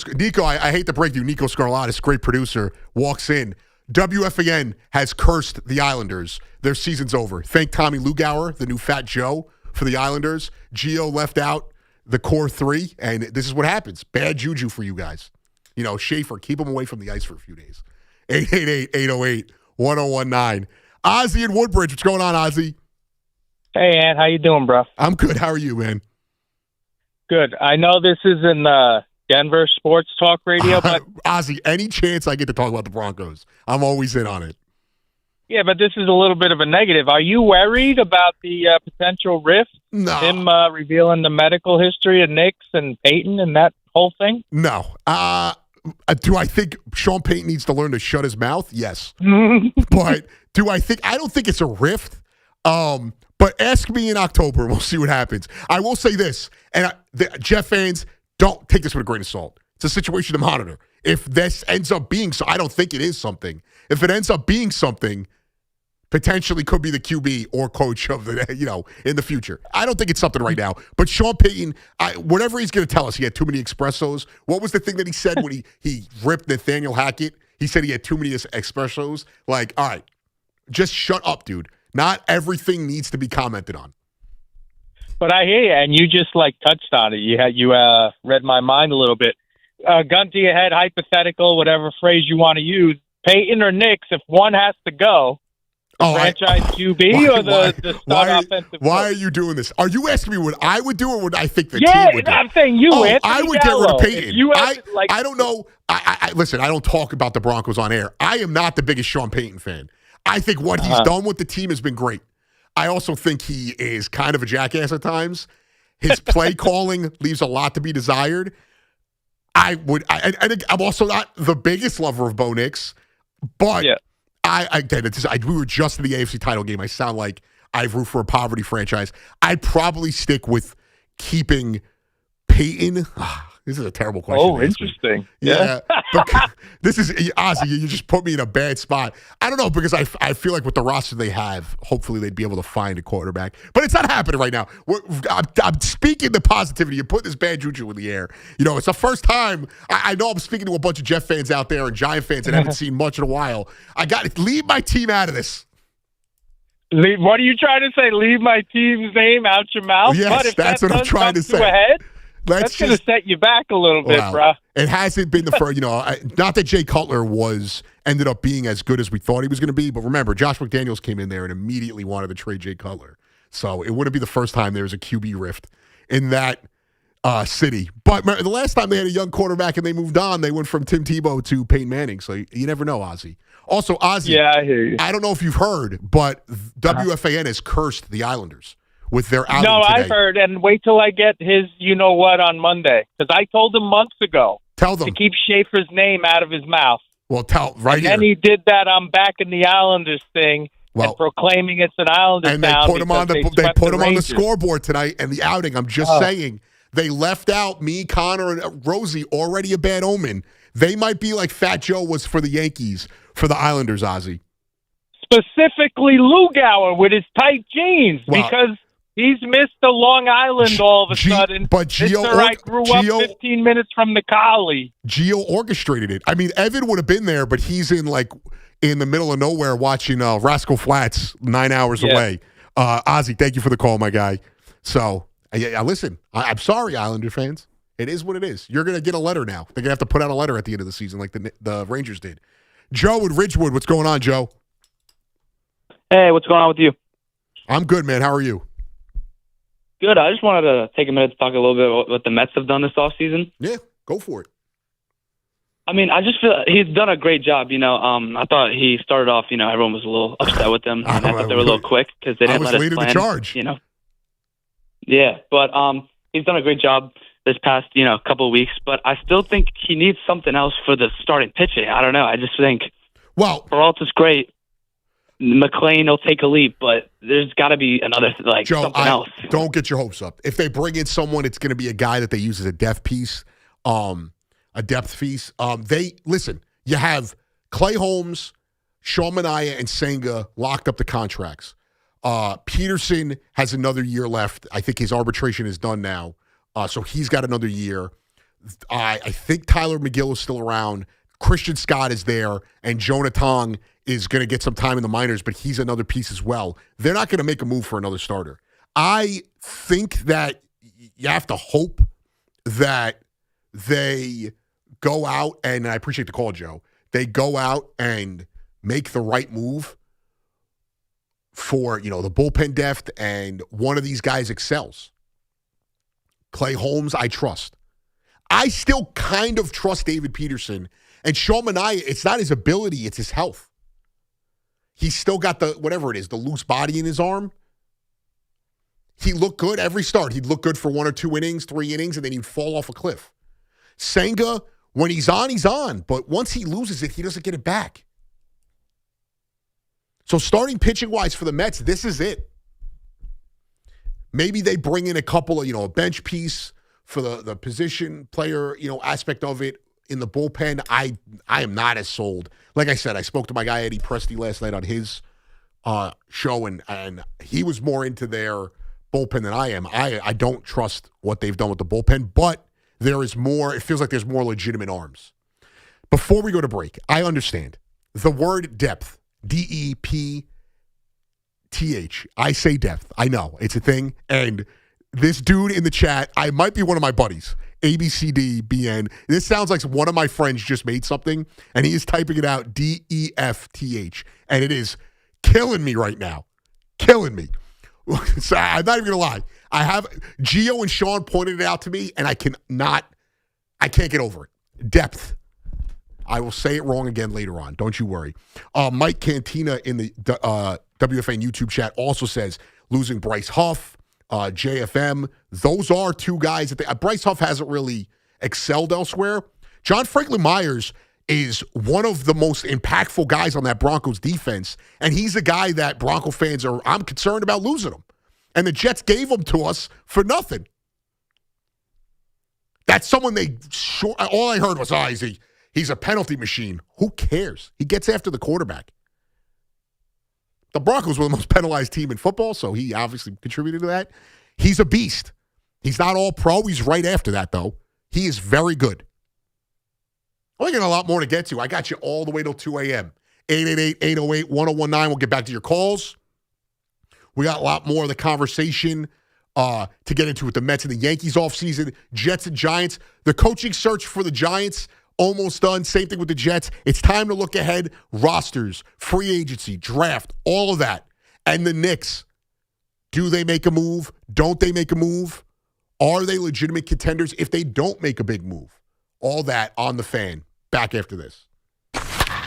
I hate to break you, Nico Scarlatus, great producer, walks in. WFAN has cursed the Islanders. Their season's over. Thank Tommy Lugauer, the new Fat Joe, for the Islanders. Gio left out the core three, and this is what happens. Bad juju for you guys. Schaefer, keep him away from the ice for a few days. 888-808-1019. Ozzy in Woodbridge. What's going on, Ozzy? Hey, Ant. How you doing, bro? I'm good. How are you, man? Good. I know this is in Denver Sports Talk Radio, but Ozzy, any chance I get to talk about the Broncos, I'm always in on it. Yeah, but this is a little bit of a negative. Are you worried about the potential rift? No. Him revealing the medical history of Knicks and Peyton and that whole thing? No. Do I think Sean Payton needs to learn to shut his mouth? Yes. But I don't think it's a rift. But ask me in October and we'll see what happens. I will say this, and Jeff fans, don't take this with a grain of salt. It's a situation to monitor. If this ends up being so, I don't think it is something. If it ends up being something, potentially could be the QB or coach of the, in the future. I don't think it's something right now. But Sean Payton, whatever he's going to tell us, he had too many espressos. What was the thing that he said when he ripped Nathaniel Hackett? He said he had too many espressos. Like, all right, just shut up, dude. Not everything needs to be commented on. But I hear you, and you just touched on it. You read my mind a little bit. Gun to your head, hypothetical, whatever phrase you want to use. Peyton or Knicks, if one has to go, franchise QB or the start offensive Why are you doing this? Are you asking me what I would do or what I think the team would do? Yeah, I'm saying you, Anthony I would Gallo. get rid of Peyton. I don't know. Listen, I don't talk about the Broncos on air. I am not the biggest Sean Payton fan. I think what he's done with the team has been great. I also think he is kind of a jackass at times. His play calling leaves a lot to be desired. I'm also not the biggest lover of Bo Nix, but we were just in the AFC title game. I sound like I root for a poverty franchise. I'd probably stick with keeping Peyton. This is a terrible question. Oh, interesting. Yeah. This is, Ozzy, you just put me in a bad spot. I don't know, because I feel like with the roster they have, hopefully they'd be able to find a quarterback. But it's not happening right now. I'm speaking the positivity. You put this bad juju in the air. It's the first time. I know I'm speaking to a bunch of Jeff fans out there and Giant fans that haven't seen much in a while. I got to leave my team out of this. What are you trying to say? Leave my team's name out your mouth? Yes, that's what I'm trying to say. That's going to set you back a little bit, bro. It hasn't been the first, not that Jay Cutler ended up being as good as we thought he was going to be, but remember, Josh McDaniels came in there and immediately wanted to trade Jay Cutler. So it wouldn't be the first time there was a QB rift in that city. But the last time they had a young quarterback and they moved on, they went from Tim Tebow to Peyton Manning. So you never know, Ozzy. Also, Ozzy, yeah, I hear you. I don't know if you've heard, but WFAN has cursed the Islanders with their outing No, today. I've heard, and wait till I get his you-know-what on Monday, because I told him months ago to keep Schaefer's name out of his mouth. Well, tell right and here. And he did that I'm back in the Islanders thing and proclaiming it's an Islanders and they town put him on because on the scoreboard tonight and the outing. I'm just saying they left out me, Connor, and Rosie, already a bad omen. They might be like Fat Joe was for the Yankees for the Islanders, Ozzy. Specifically Lugauer with his tight jeans because he's missed the Long Island all of a sudden. But Gio, I grew up 15 minutes from the Collie. Gio orchestrated it. I mean, Evan would have been there, but he's in the middle of nowhere watching Rascal Flatts 9 hours away. Ozzy, thank you for the call, my guy. So, listen, I'm sorry, Islander fans. It is what it is. You're going to get a letter now. They're going to have to put out a letter at the end of the season like the Rangers did. Joe in Ridgewood, what's going on, Joe? Hey, what's going on with you? I'm good, man. How are you? Good. I just wanted to take a minute to talk a little bit about what the Mets have done this offseason. Yeah, go for it. I mean, I just feel he's done a great job. I thought he started off, everyone was a little upset with him. And I thought they were a little quick because they didn't let us plan. The charge. Yeah, but he's done a great job this past, couple of weeks. But I still think he needs something else for the starting pitching. I don't know. I just think Well, Peralta's great. McClain will take a leap, but there's got to be another Joe, something else. Don't get your hopes up. If they bring in someone, it's going to be a guy that they use as a depth piece, a depth piece. You have Clay Holmes, Sean Manaea, and Senga locked up the contracts. Peterson has another year left. I think his arbitration is done now, so he's got another year. I think Tyler McGill is still around. Christian Scott is there, and Jonah Tong is going to get some time in the minors, but he's another piece as well. They're not going to make a move for another starter. I think that you have to hope that they go out, and I appreciate the call, Joe, they go out and make the right move for, the bullpen depth, and one of these guys excels. Clay Holmes, I trust. I still kind of trust David Peterson. And Sean Manaea, it's not his ability, it's his health. He's still got the loose body in his arm. He looked good every start. He'd look good for 1 or 2 innings, 3 innings, and then he'd fall off a cliff. Senga, when he's on, he's on. But once he loses it, he doesn't get it back. So starting pitching-wise for the Mets, this is it. Maybe they bring in a couple of, a bench piece for the position player, aspect of it. In the bullpen, I am not as sold. Like I said, I spoke to my guy Eddie Presti last night on his show, and he was more into their bullpen than I am. I don't trust what they've done with the bullpen, but there is more. It feels like there's more legitimate arms. Before we go to break, I understand the word depth, DEPTH. I say depth. I know it's a thing, and this dude in the chat, I might be one of my buddies. ABCDBN. This sounds like one of my friends just made something, and he is typing it out, DEFTH, and it is killing me right now. Killing me. So I'm not even going to lie. I have Gio and Sean pointed it out to me, and I can't get over it. Depth. I will say it wrong again later on. Don't you worry. Mike Cantina in the WFAN YouTube chat also says losing Bryce Huff, JFM, those are 2 guys that Bryce Huff hasn't really excelled elsewhere. John Franklin Myers is one of the most impactful guys on that Broncos defense, and he's a guy that Bronco fans I'm concerned about losing him. And the Jets gave him to us for nothing. That's someone all I heard was, he's a penalty machine. Who cares? He gets after the quarterback. The Broncos were the most penalized team in football, so he obviously contributed to that. He's a beast. He's not all pro. He's right after that, though. He is very good. We got a lot more to get to. I got you all the way till 2 a.m. 888-808-1019. We'll get back to your calls. We got a lot more of the conversation to get into with the Mets and the Yankees offseason, Jets and Giants. The coaching search for the Giants almost done. Same thing with the Jets. It's time to look ahead. Rosters, free agency, draft, all of that. And the Knicks, do they make a move? Don't they make a move? Are they legitimate contenders if they don't make a big move? All that on the Fan. Back after this.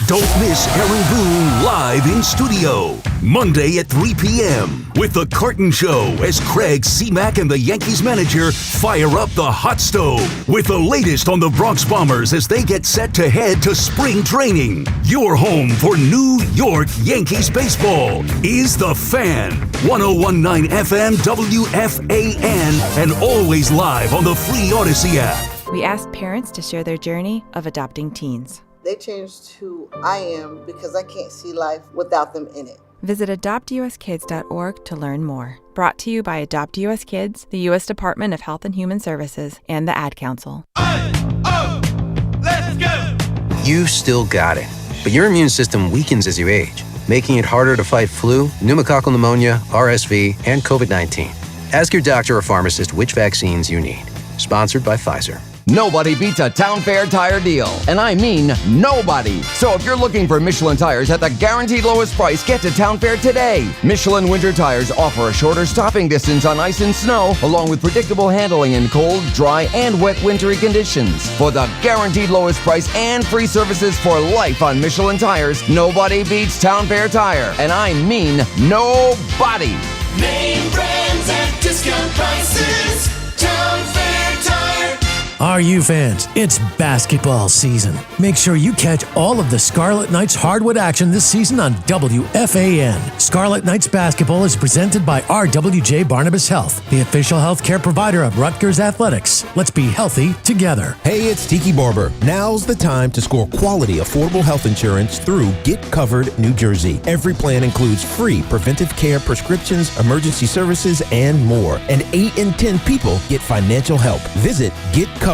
Don't miss Aaron Boone live in studio, Monday at 3 p.m. with The Carton Show as Craig C-Mac and the Yankees manager fire up the hot stove with the latest on the Bronx Bombers as they get set to head to spring training. Your home for New York Yankees baseball is The Fan, 101.9 FM WFAN, and always live on the free Odyssey app. We asked parents to share their journey of adopting teens. They changed who I am because I can't see life without them in it. Visit adoptuskids.org to learn more. Brought to you by Adopt US Kids, the U.S. Department of Health and Human Services, and the Ad Council. Let's go! You still got it, but your immune system weakens as you age, making it harder to fight flu, pneumococcal pneumonia, RSV, and COVID-19. Ask your doctor or pharmacist which vaccines you need. Sponsored by Pfizer. Nobody beats a Town Fair tire deal. And I mean nobody. So if you're looking for Michelin tires at the guaranteed lowest price, get to Town Fair today. Michelin winter tires offer a shorter stopping distance on ice and snow, along with predictable handling in cold, dry, and wet wintry conditions. For the guaranteed lowest price and free services for life on Michelin tires, nobody beats Town Fair tire. And I mean nobody. Name brands at discount prices. Town Fair Tire. RU fans, it's basketball season. Make sure you catch all of the Scarlet Knights hardwood action this season on WFAN. Scarlet Knights basketball is presented by RWJ Barnabas Health, the official healthcare provider of Rutgers Athletics. Let's be healthy together. Hey, it's Tiki Barber. Now's the time to score quality, affordable health insurance through Get Covered New Jersey. Every plan includes free preventive care, prescriptions, emergency services, and more. And 8 in 10 people get financial help. Visit getcovered.nj.gov.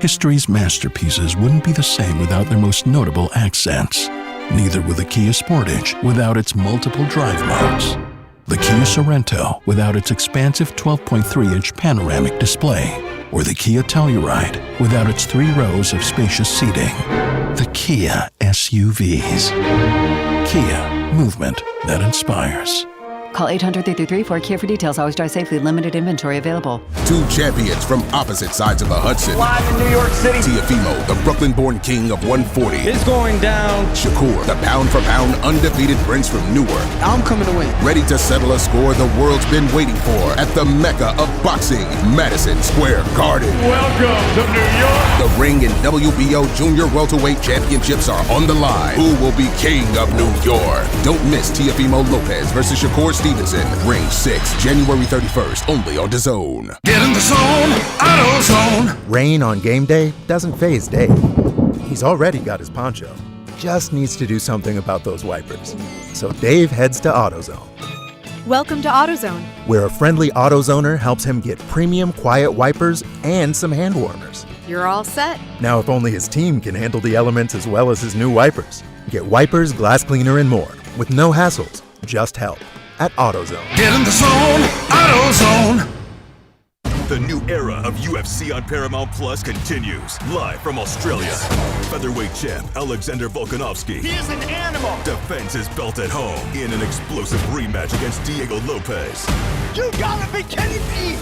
History's masterpieces wouldn't be the same without their most notable accents. Neither would the Kia Sportage without its multiple drive modes. The Kia Sorento without its expansive 12.3-inch panoramic display. Or the Kia Telluride without its 3 rows of spacious seating. The Kia SUVs. Kia, movement that inspires. Call 800-333-4KIA for details. Always drive safely. Limited inventory available. Two champions from opposite sides of the Hudson. Live in New York City. Tiafimo, the Brooklyn-born king of 140. It's going down. Shakur, the pound-for-pound undefeated prince from Newark. I'm coming to win. Ready to settle a score the world's been waiting for at the mecca of boxing, Madison Square Garden. Welcome to New York. The ring and WBO Junior Welterweight Championships are on the line. Who will be king of New York? Don't miss Tiafimo Lopez versus Shakur Stevenson. Range 6, January 31st, only on DAZN. Get in the zone, AutoZone. Rain on game day doesn't faze Dave. He's already got his poncho. Just needs to do something about those wipers. So Dave heads to AutoZone. Welcome to AutoZone, where a friendly AutoZoner helps him get premium quiet wipers and some hand warmers. You're all set. Now, if only his team can handle the elements as well as his new wipers. Get wipers, glass cleaner, and more with no hassles, just help at AutoZone. Get in the zone, AutoZone. The new era of UFC on Paramount Plus continues. Live from Australia. Featherweight champ Alexander Volkanovski. He is an animal. Defends his belt at home in an explosive rematch against Diego Lopez. You gotta be kidding me.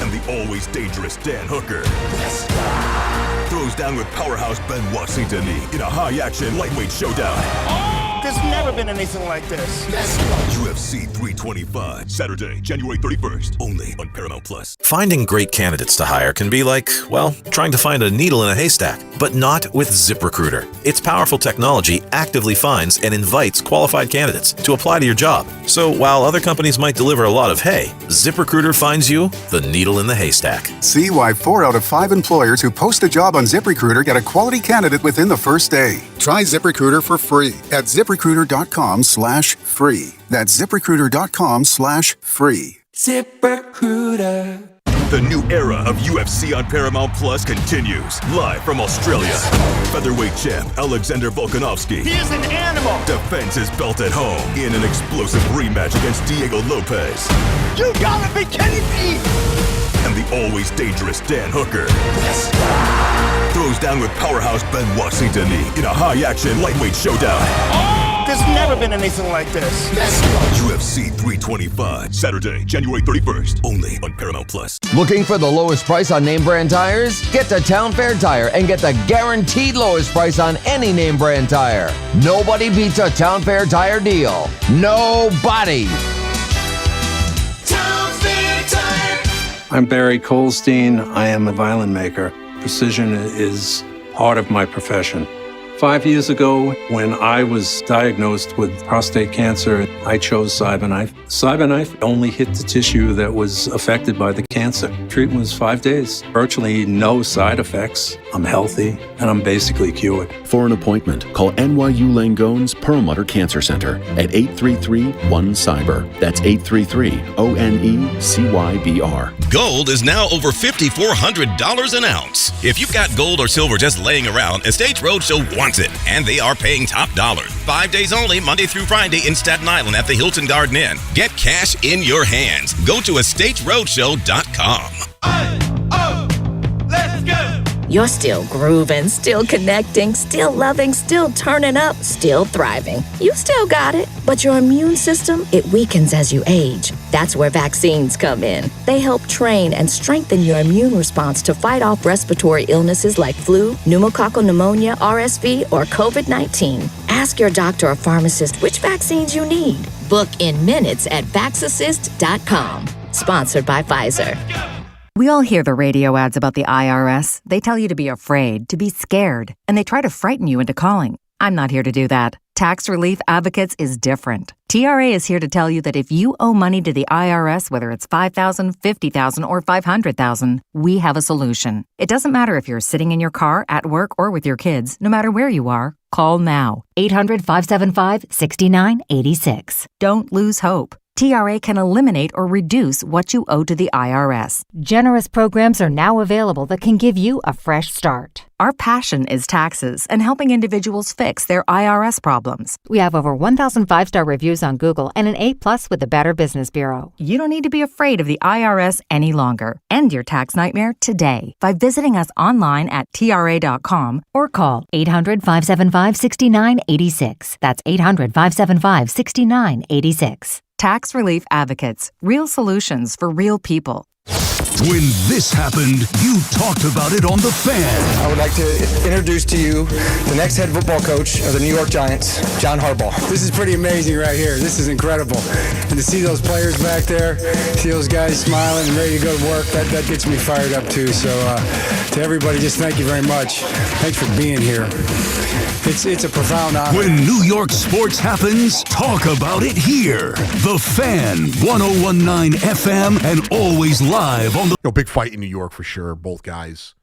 And the always dangerous Dan Hooker. Yes. Throws down with powerhouse Benoit Saint-Denis in a high-action lightweight showdown. There's never been anything like this. UFC 325, Saturday, January 31st, only on Paramount Plus. Finding great candidates to hire can be like, well, trying to find a needle in a haystack, but not with ZipRecruiter. Its powerful technology actively finds and invites qualified candidates to apply to your job. So while other companies might deliver a lot of hay, ZipRecruiter finds you the needle in the haystack. See why 4 out of 5 employers who post a job on ZipRecruiter get a quality candidate within the first day. Try ZipRecruiter for free at ZipRecruiter.com/free. That's ZipRecruiter.com/free. ZipRecruiter. The new era of UFC on Paramount Plus continues. Live from Australia. Featherweight champ Alexander Volkanovski. He is an animal. Defends his belt at home in an explosive rematch against Diego Lopez. You gotta be kidding me. And the always dangerous Dan Hooker. Yes. Throws down with powerhouse Benoit Saint-Denis in a high-action lightweight showdown. There's never been anything like this. UFC 325, Saturday, January 31st, only on Paramount Plus. Looking for the lowest price on name brand tires? Get to Town Fair Tire and get the guaranteed lowest price on any name brand tire. Nobody beats a Town Fair Tire deal. Nobody. Town Fair Tire. I'm Barry Colstein. I am a violin maker. Precision is part of my profession. 5 years ago, when I was diagnosed with prostate cancer, I chose CyberKnife. CyberKnife only hit the tissue that was affected by the cancer. Treatment was 5 days, virtually no side effects. I'm healthy, and I'm basically cured. For an appointment, call NYU Langone's Perlmutter Cancer Center at 833-1-CYBER. That's 833-ONECYBR. Gold is now over $5,400 an ounce. If you've got gold or silver just laying around, Estates Roadshow wants it, and they are paying top dollar. 5 days only, Monday through Friday in Staten Island at the Hilton Garden Inn. Get cash in your hands. Go to estatesroadshow.com. Let's go. You're still grooving, still connecting, still loving, still turning up, still thriving. You still got it, but your immune system, it weakens as you age. That's where vaccines come in. They help train and strengthen your immune response to fight off respiratory illnesses like flu, pneumococcal pneumonia, RSV, or COVID-19. Ask your doctor or pharmacist which vaccines you need. Book in minutes at vaxassist.com. Sponsored by Pfizer. We all hear the radio ads about the IRS. They tell you to be afraid, to be scared, and they try to frighten you into calling. I'm not here to do that. Tax Relief Advocates is different. TRA is here to tell you that if you owe money to the IRS, whether it's $5,000, $50,000, or $500,000, we have a solution. It doesn't matter if you're sitting in your car, at work, or with your kids. No matter where you are, call now. 800-575-6986. Don't lose hope. TRA can eliminate or reduce what you owe to the IRS. Generous programs are now available that can give you a fresh start. Our passion is taxes and helping individuals fix their IRS problems. We have over 1,000 5-star reviews on Google and an A+ with the Better Business Bureau. You don't need to be afraid of the IRS any longer. End your tax nightmare today by visiting us online at TRA.com or call 800-575-6986. That's 800-575-6986. Tax Relief Advocates. Real solutions for real people. When this happened, you talked about it on The Fan. I would like to introduce to you the next head football coach of the New York Giants, John Harbaugh. This is pretty amazing right here. This is incredible. And to see those players back there, see those guys smiling and ready to go to work, that gets me fired up too. So to everybody, just thank you very much. Thanks for being here. It's a profound honor. When New York sports happens, talk about it here. The Fan, 101.9 FM, and always live on the... Big fight in New York for sure. Both guys.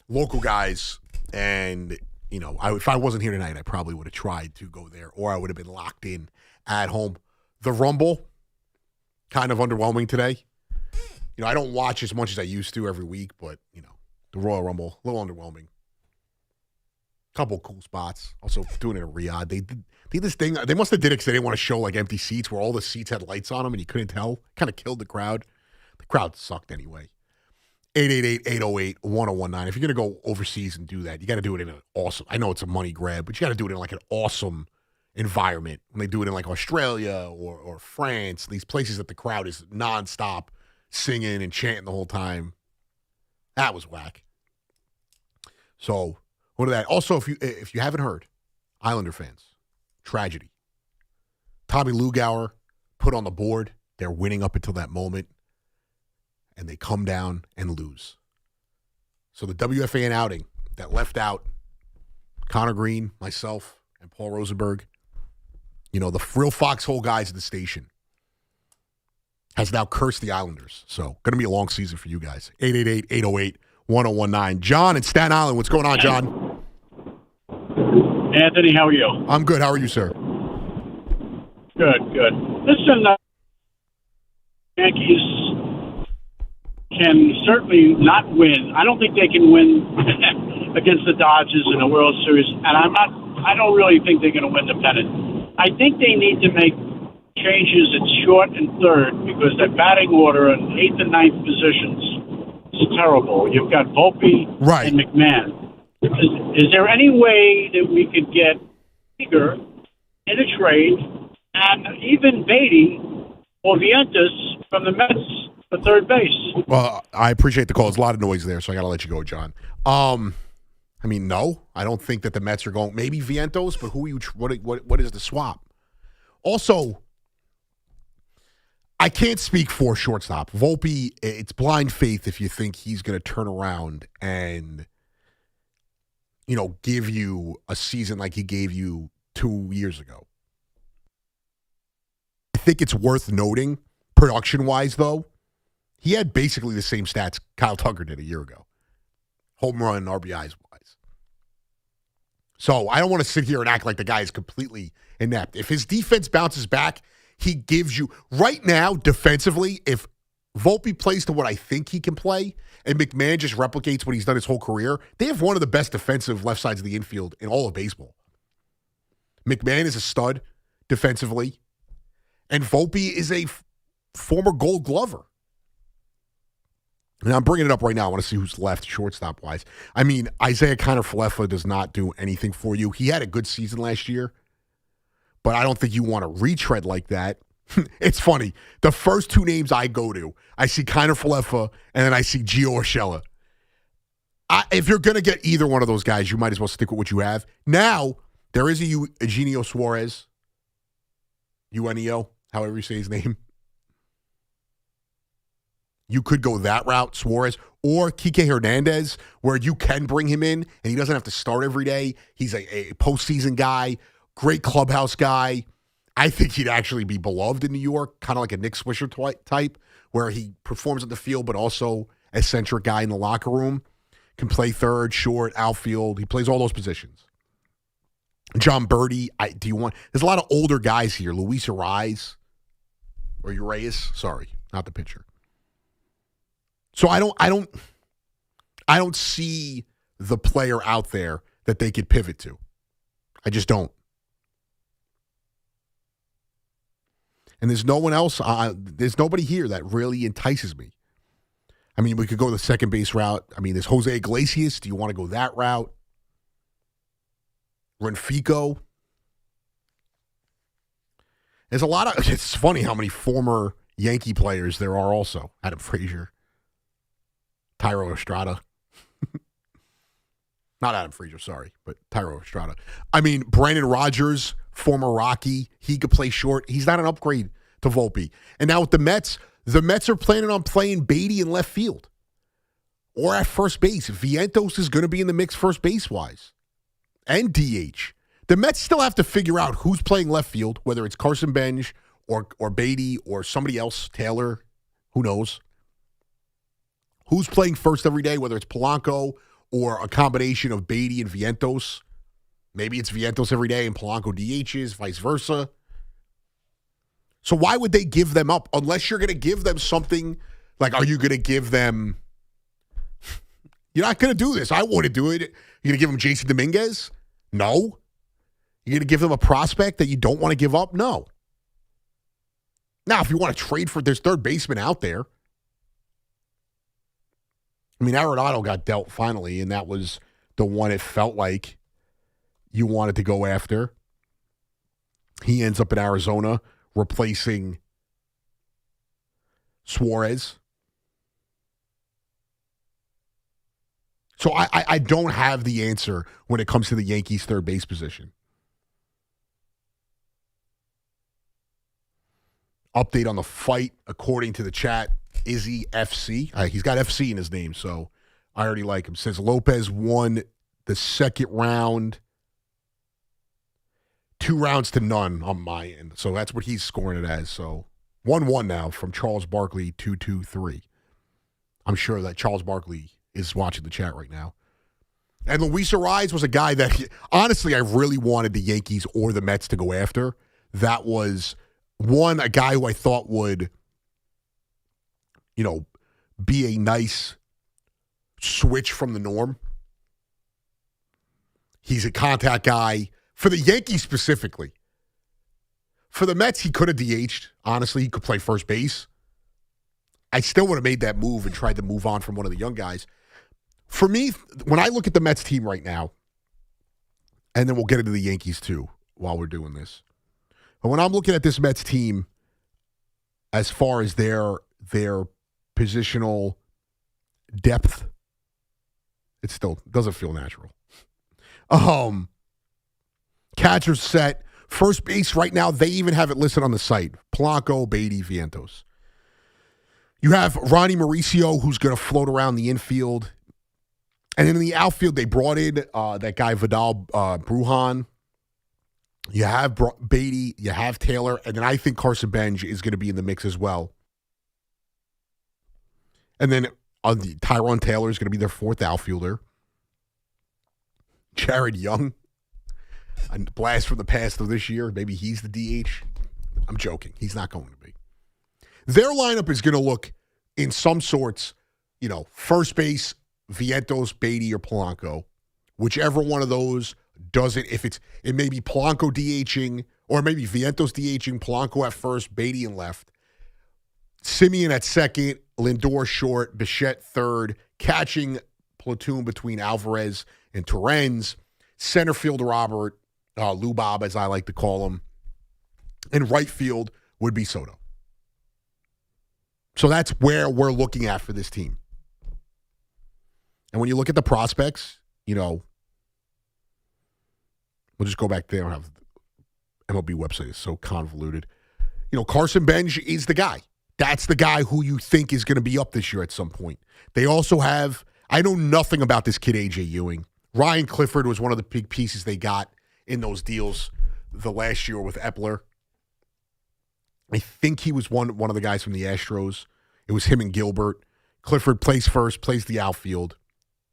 Local guys. And, if I wasn't here tonight, I probably would have tried to go there, or I would have been locked in at home. The Rumble, kind of underwhelming today. I don't watch as much as I used to every week, but, the Royal Rumble, a little underwhelming. Couple cool spots. Also doing it in Riyadh. They did this thing. They must have did it because they didn't want to show empty seats where all the seats had lights on them and you couldn't tell. Kind of killed the crowd. The crowd sucked anyway. 888-808-1019. If you're going to go overseas and do that, you got to do it in an awesome, I know it's a money grab, but you got to do it in an awesome environment. When they do it in Australia or France, these places that the crowd is nonstop singing and chanting the whole time. That was whack. So, what of that? Also, if you haven't heard, Islander fans, tragedy. Tommy Lugauer put on the board. They're winning up until that moment, and they come down and lose. So the WFAN outing that left out Connor Green, myself, and Paul Rosenberg, the real foxhole guys at the station, has now cursed the Islanders. So going to be a long season for you guys. 888-808-1019. John in Staten Island. What's going on, John? Anthony, how are you? I'm good. How are you, sir? Good. Listen, Yankees can certainly not win. I don't think they can win against the Dodgers in a World Series, and I don't really think they're going to win the pennant. I think they need to make changes at short and third because their batting order in 8th and 9th positions is terrible. You've got Volpe and McMahon. Is there any way that we could get Seager in a trade and even Beatty or Vientos from the Mets for third base? Well, I appreciate the call. There's a lot of noise there, so I got to let you go, John. No, I don't think that the Mets are going. Maybe Vientos, but who are you? What is the swap? Also, I can't speak for shortstop. Volpe, it's blind faith if you think he's going to turn around and give you a season like he gave you 2 years ago. I think it's worth noting, production-wise, though, he had basically the same stats Kyle Tucker did a year ago. Home run, RBIs-wise. So I don't want to sit here and act like the guy is completely inept. If his defense bounces back, he gives you... Right now, defensively, if Volpe plays to what I think he can play, and McMahon just replicates what he's done his whole career, they have one of the best defensive left sides of the infield in all of baseball. McMahon is a stud defensively, and Volpe is a former Gold Glover. And I'm bringing it up right now. I want to see who's left shortstop-wise. I mean, Isaiah Kiner-Falefa does not do anything for you. He had a good season last year, but I don't think you want to retread like that. It's funny. The first two names I go to, I see Kiner-Falefa, and then I see Gio Urshela. If you're going to get either one of those guys, you might as well stick with what you have. Now, there is a Eugenio Suarez. UNEO, however you say his name. You could go that route, Suarez, or Kike Hernandez, where you can bring him in, and he doesn't have to start every day. He's a postseason guy, great clubhouse guy. I think he'd actually be beloved in New York, kind of like a Nick Swisher type, where he performs on the field, but also eccentric guy in the locker room. Can play third, short, outfield. He plays all those positions. John Birdie, there's a lot of older guys here. Luis Urias, sorry, not the pitcher. So I don't see the player out there that they could pivot to. I just don't. And there's no one else. There's nobody here that really entices me. I mean, we could go the second base route. I mean, there's Jose Iglesias. Do you want to go that route? Renfico. There's a lot of. It's funny how many former Yankee players there are also. Adam Frazier. Thairo Estrada. Not Adam Frazier, sorry, but Thairo Estrada. I mean, Brandon Rogers, former Rocky, he could play short. He's not an upgrade to Volpe. And now with the Mets are planning on playing Beatty in left field or at first base. Vientos is going to be in the mix first base-wise and DH. The Mets still have to figure out who's playing left field, whether it's Carson Bench or Beatty or somebody else, Taylor, who knows. Who's playing first every day, whether it's Polanco or a combination of Beatty and Vientos. Maybe it's Vientos every day and Polanco DHs, vice versa. So why would they give them up? Unless you're going to give them something, like are you going to give them... You're not going to do this. I wouldn't do it. You're going to give them Jason Dominguez? No. You're going to give them a prospect that you don't want to give up? No. Now, if you want to trade for this third baseman out there, I mean, Arenado got dealt finally, and that was the one it felt like you wanted to go after. He ends up in Arizona replacing Suarez. So I don't have the answer when it comes to the Yankees' third base position. Update on the fight, according to the chat. Izzy FC. He's got FC in his name, so I already like him. Says Lopez won the second round. 2 rounds to none on my end. So that's what he's scoring it as. So 1-1 now from Charles Barkley, 2-2-3. I'm sure that Charles Barkley is watching the chat right now. And Luis Urias was a guy that, honestly, I really wanted the Yankees or the Mets to go after. That was, a guy who I thought would, be a nice switch from the norm. He's a contact guy. For the Yankees specifically. For the Mets, he could have DH'd. Honestly, he could play first base. I still would have made that move and tried to move on from one of the young guys. For me, when I look at the Mets team right now, and then we'll get into the Yankees too while we're doing this. But when I'm looking at this Mets team, as far as their positional depth, it still doesn't feel natural. Catcher's set. First base right now, they even have it listed on the site. Polanco, Beatty, Vientos. You have Ronnie Mauricio, who's going to float around the infield. And then in the outfield, they brought in that guy Vidal Brujan. You have Beatty, you have Taylor, and then I think Carson Bench is going to be in the mix as well. And then Tyrone Taylor is going to be their fourth outfielder. Jared Young, a blast from the past of this year. Maybe he's the DH. I'm joking. He's not going to be. Their lineup is going to look in some sorts, first base, Vientos, Beatty, or Polanco. Whichever one of those doesn't, it may be Polanco DHing, or maybe Vientos DHing, Polanco at first, Beatty in left. Simeon at second, Lindor short, Bichette third, catching platoon between Alvarez and Torrens, center field Robert, Lou Bob, as I like to call him, and right field would be Soto. So that's where we're looking at for this team. And when you look at the prospects, we'll just go back there. I don't have the MLB website. It's so convoluted. Carson Bench is the guy. That's the guy who you think is going to be up this year at some point. They also have, I know nothing about this kid, A.J. Ewing. Ryan Clifford was one of the big pieces they got in those deals the last year with Epler. I think he was one of the guys from the Astros. It was him and Gilbert. Clifford plays first, plays the outfield,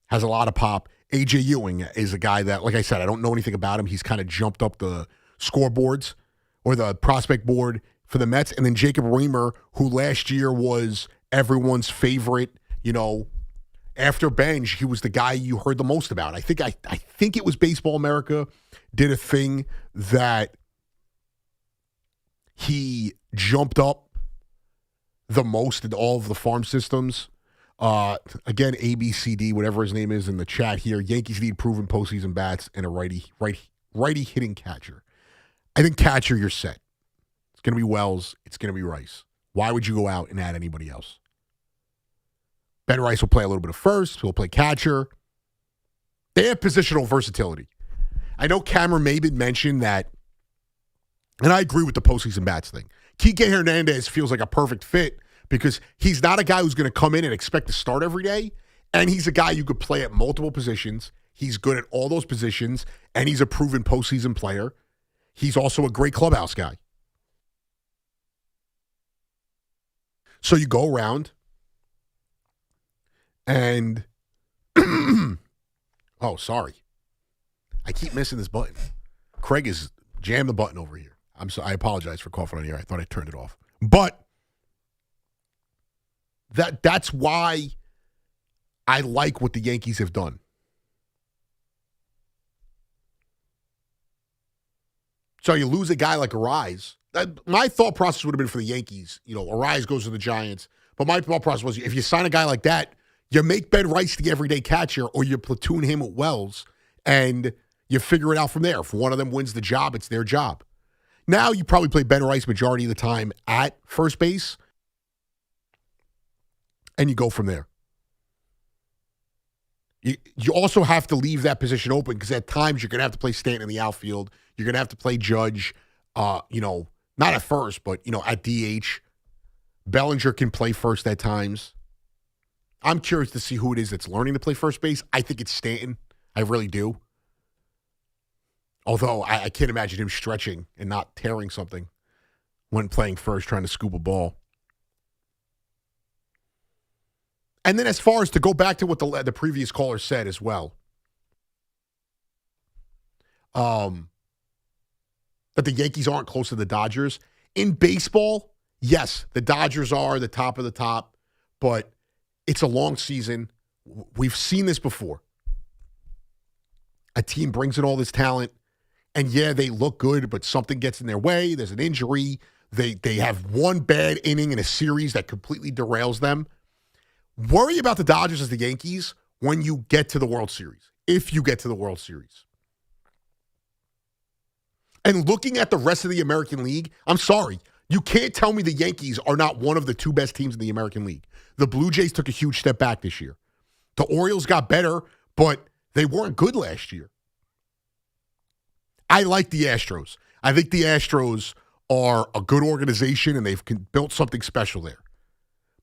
has a lot of pop. A.J. Ewing is a guy that, like I said, I don't know anything about him. He's kind of jumped up the scoreboards or the prospect board for the Mets. And then Jacob Reamer, who last year was everyone's favorite, after Bench, he was the guy you heard the most about. I think it was Baseball America did a thing that he jumped up the most in all of the farm systems. Again, ABCD, whatever his name is in the chat here. Yankees need proven postseason bats and a righty hitting catcher. I think catcher, you're set. It's going to be Wells. It's going to be Rice. Why would you go out and add anybody else? Ben Rice will play a little bit of first. He'll play catcher. They have positional versatility. I know Cameron Maben mentioned that, and I agree with the postseason bats thing. Kike Hernandez feels like a perfect fit because he's not a guy who's going to come in and expect to start every day, and he's a guy you could play at multiple positions. He's good at all those positions, and he's a proven postseason player. He's also a great clubhouse guy. So you go around and oh, sorry. I keep missing this button. Craig is jammed the button over here. I apologize for coughing on here. I thought I turned it off. But that's why I like what the Yankees have done. So you lose a guy like Arise. My thought process would have been for the Yankees. Arise goes to the Giants. But my thought process was if you sign a guy like that, you make Ben Rice the everyday catcher or you platoon him with Wells and you figure it out from there. If one of them wins the job, it's their job. Now you probably play Ben Rice majority of the time at first base and you go from there. You also have to leave that position open because at times you're going to have to play Stanton in the outfield. You're going to have to play Judge, not at first, but, at DH. Bellinger can play first at times. I'm curious to see who it is that's learning to play first base. I think it's Stanton. I really do. Although I can't imagine him stretching and not tearing something when playing first, trying to scoop a ball. And then as far as to go back to what the previous caller said as well, that the Yankees aren't close to the Dodgers. In baseball, yes, the Dodgers are the top of the top, but it's a long season. We've seen this before. A team brings in all this talent, and yeah, they look good, but something gets in their way. There's an injury. They have one bad inning in a series that completely derails them. Worry about the Dodgers as the Yankees when you get to the World Series, if you get to the World Series. And looking at the rest of the American League, I'm sorry. You can't tell me the Yankees are not one of the two best teams in the American League. The Blue Jays took a huge step back this year. The Orioles got better, but they weren't good last year. I like the Astros. I think the Astros are a good organization, and they've built something special there.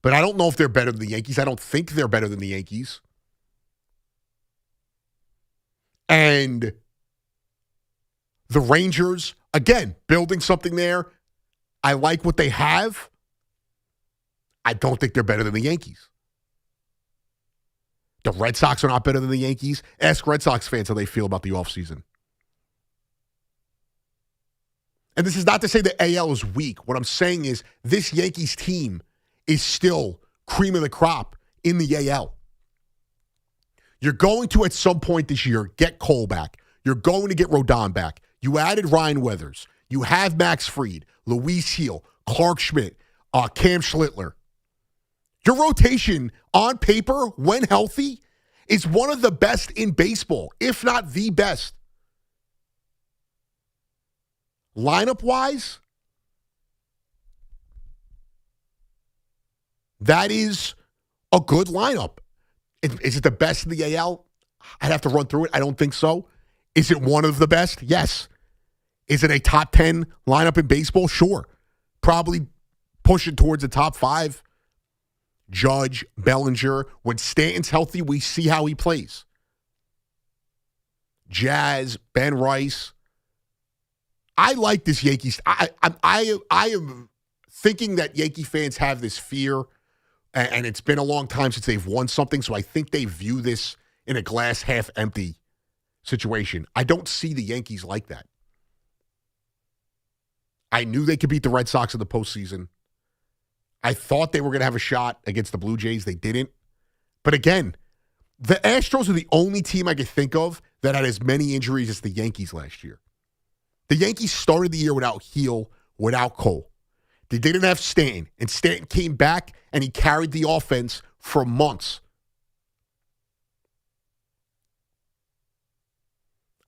But I don't know if they're better than the Yankees. I don't think they're better than the Yankees. And the Rangers, again, building something there. I like what they have. I don't think they're better than the Yankees. The Red Sox are not better than the Yankees. Ask Red Sox fans how they feel about the offseason. And this is not to say the AL is weak. What I'm saying is this Yankees team is still cream of the crop in the AL. You're going to, at some point this year, get Cole back. You're going to get Rodon back. You added Ryan Weathers. You have Max Fried, Luis Heel, Clark Schmidt, Cam Schlittler. Your rotation on paper, when healthy, is one of the best in baseball, if not the best. Lineup-wise, that is a good lineup. Is it the best in the AL? I'd have to run through it. I don't think so. Is it one of the best? Yes. Is it a top 10 lineup in baseball? Sure. Probably pushing towards the top 5. Judge, Bellinger. When Stanton's healthy, we see how he plays. Jazz, Ben Rice. I like this Yankees. I am thinking that Yankee fans have this fear, and it's been a long time since they've won something, so I think they view this in a glass half empty situation. I don't see the Yankees like that. I knew they could beat the Red Sox in the postseason. I thought they were going to have a shot against the Blue Jays. They didn't. But again, the Astros are the only team I could think of that had as many injuries as the Yankees last year. The Yankees started the year without Heel, without Cole. They didn't have Stanton, and Stanton came back, and he carried the offense for months.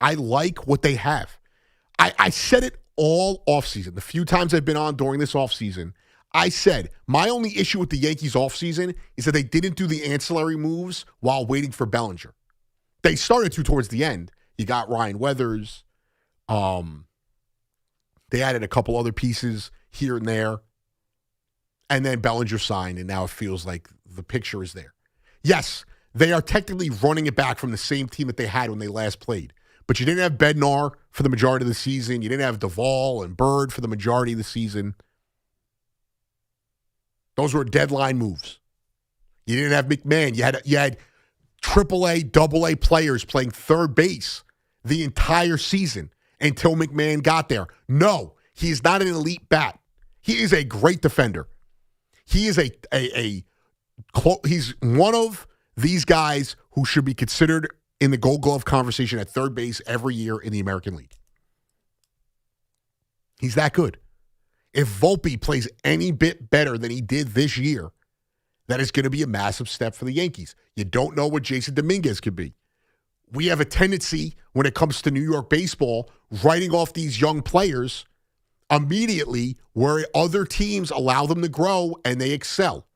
I like what they have. I said it all offseason. The few times I've been on during this offseason, I said my only issue with the Yankees offseason is that they didn't do the ancillary moves while waiting for Bellinger. They started to towards the end. You got Ryan Weathers. They added a couple other pieces here and there. And then Bellinger signed, and now it feels like the picture is there. Yes, they are technically running it back from the same team that they had when they last played. But you didn't have Bednar for the majority of the season. You didn't have Duvall and Bird for the majority of the season. Those were deadline moves. You didn't have McMahon. You had AAA, AA players playing third base the entire season until McMahon got there. No, he is not an elite bat. He is a great defender. He is he's one of these guys who should be considered in the Gold Glove conversation at third base every year in the American League. He's that good. If Volpe plays any bit better than he did this year, that is going to be a massive step for the Yankees. You don't know what Jason Dominguez could be. We have a tendency when it comes to New York baseball, writing off these young players immediately where other teams allow them to grow and they excel.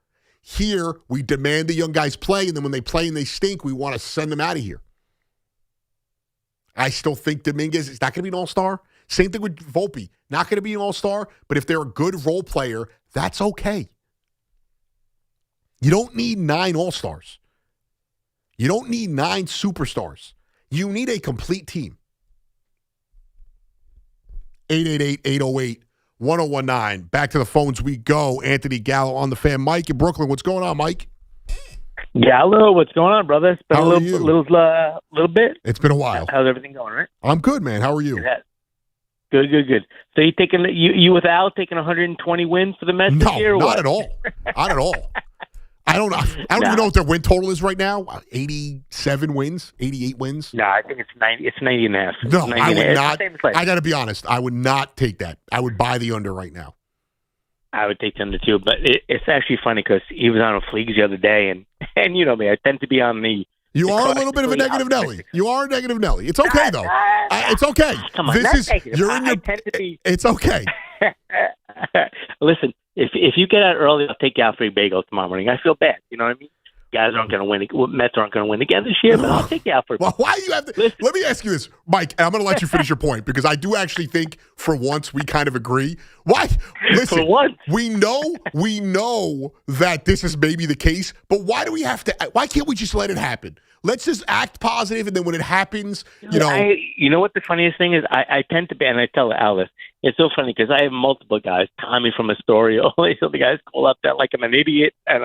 Here, we demand the young guys play, and then when they play and they stink, we want to send them out of here. I still think Dominguez is not going to be an all-star. Same thing with Volpe. Not going to be an all-star, but if they're a good role player, that's okay. You don't need 9 all-stars. You don't need 9 superstars. You need a complete team. 888-808-1019. Back to the phones we go. Anthony Gallo on the fan. Mike in Brooklyn. What's going on, Mike? Gallo, what's going on, brother? It's been How a are you? little bit. It's been a while. How's everything going, right? I'm good, man. How are you? Good. So you with Al taking 120 wins for the Mets this year? Or Not what? at all. Not at all. I don't even know what their win total is right now. 87 wins, 88 wins. No, I think it's 90. It's 90 and a half. No, 90 I and a would half. not. I got to be honest. I would not take that. I would buy the under right now. I would take the under too, but it's actually funny because he was on a Fleegs the other day, and you know me, I tend to be on the. You are a little bit of a negative Nelly. You are a negative Nelly. It's okay though. It's okay. Come on, this not is negative. you're in your. I tend to be. It's okay. Listen, if you get out early, I'll take you out for a bagel tomorrow morning. I feel bad. You know what I mean? Guys aren't going to win. Mets aren't going to win again this year, but I'll take you out for. Well, why do you have to? Listen. Let me ask you this, Mike. And I'm going to let you finish your point because I do actually think for once we kind of agree. Why? Listen, for once. we know that this is maybe the case, but why do we have to? Why can't we just let it happen? Let's just act positive, and then when it happens, you know. You know what the funniest thing is? I tend to be, and I tell Alice, it's so funny because I have multiple guys. Tommy from Astoria, all these other guys call up that like I'm an idiot, and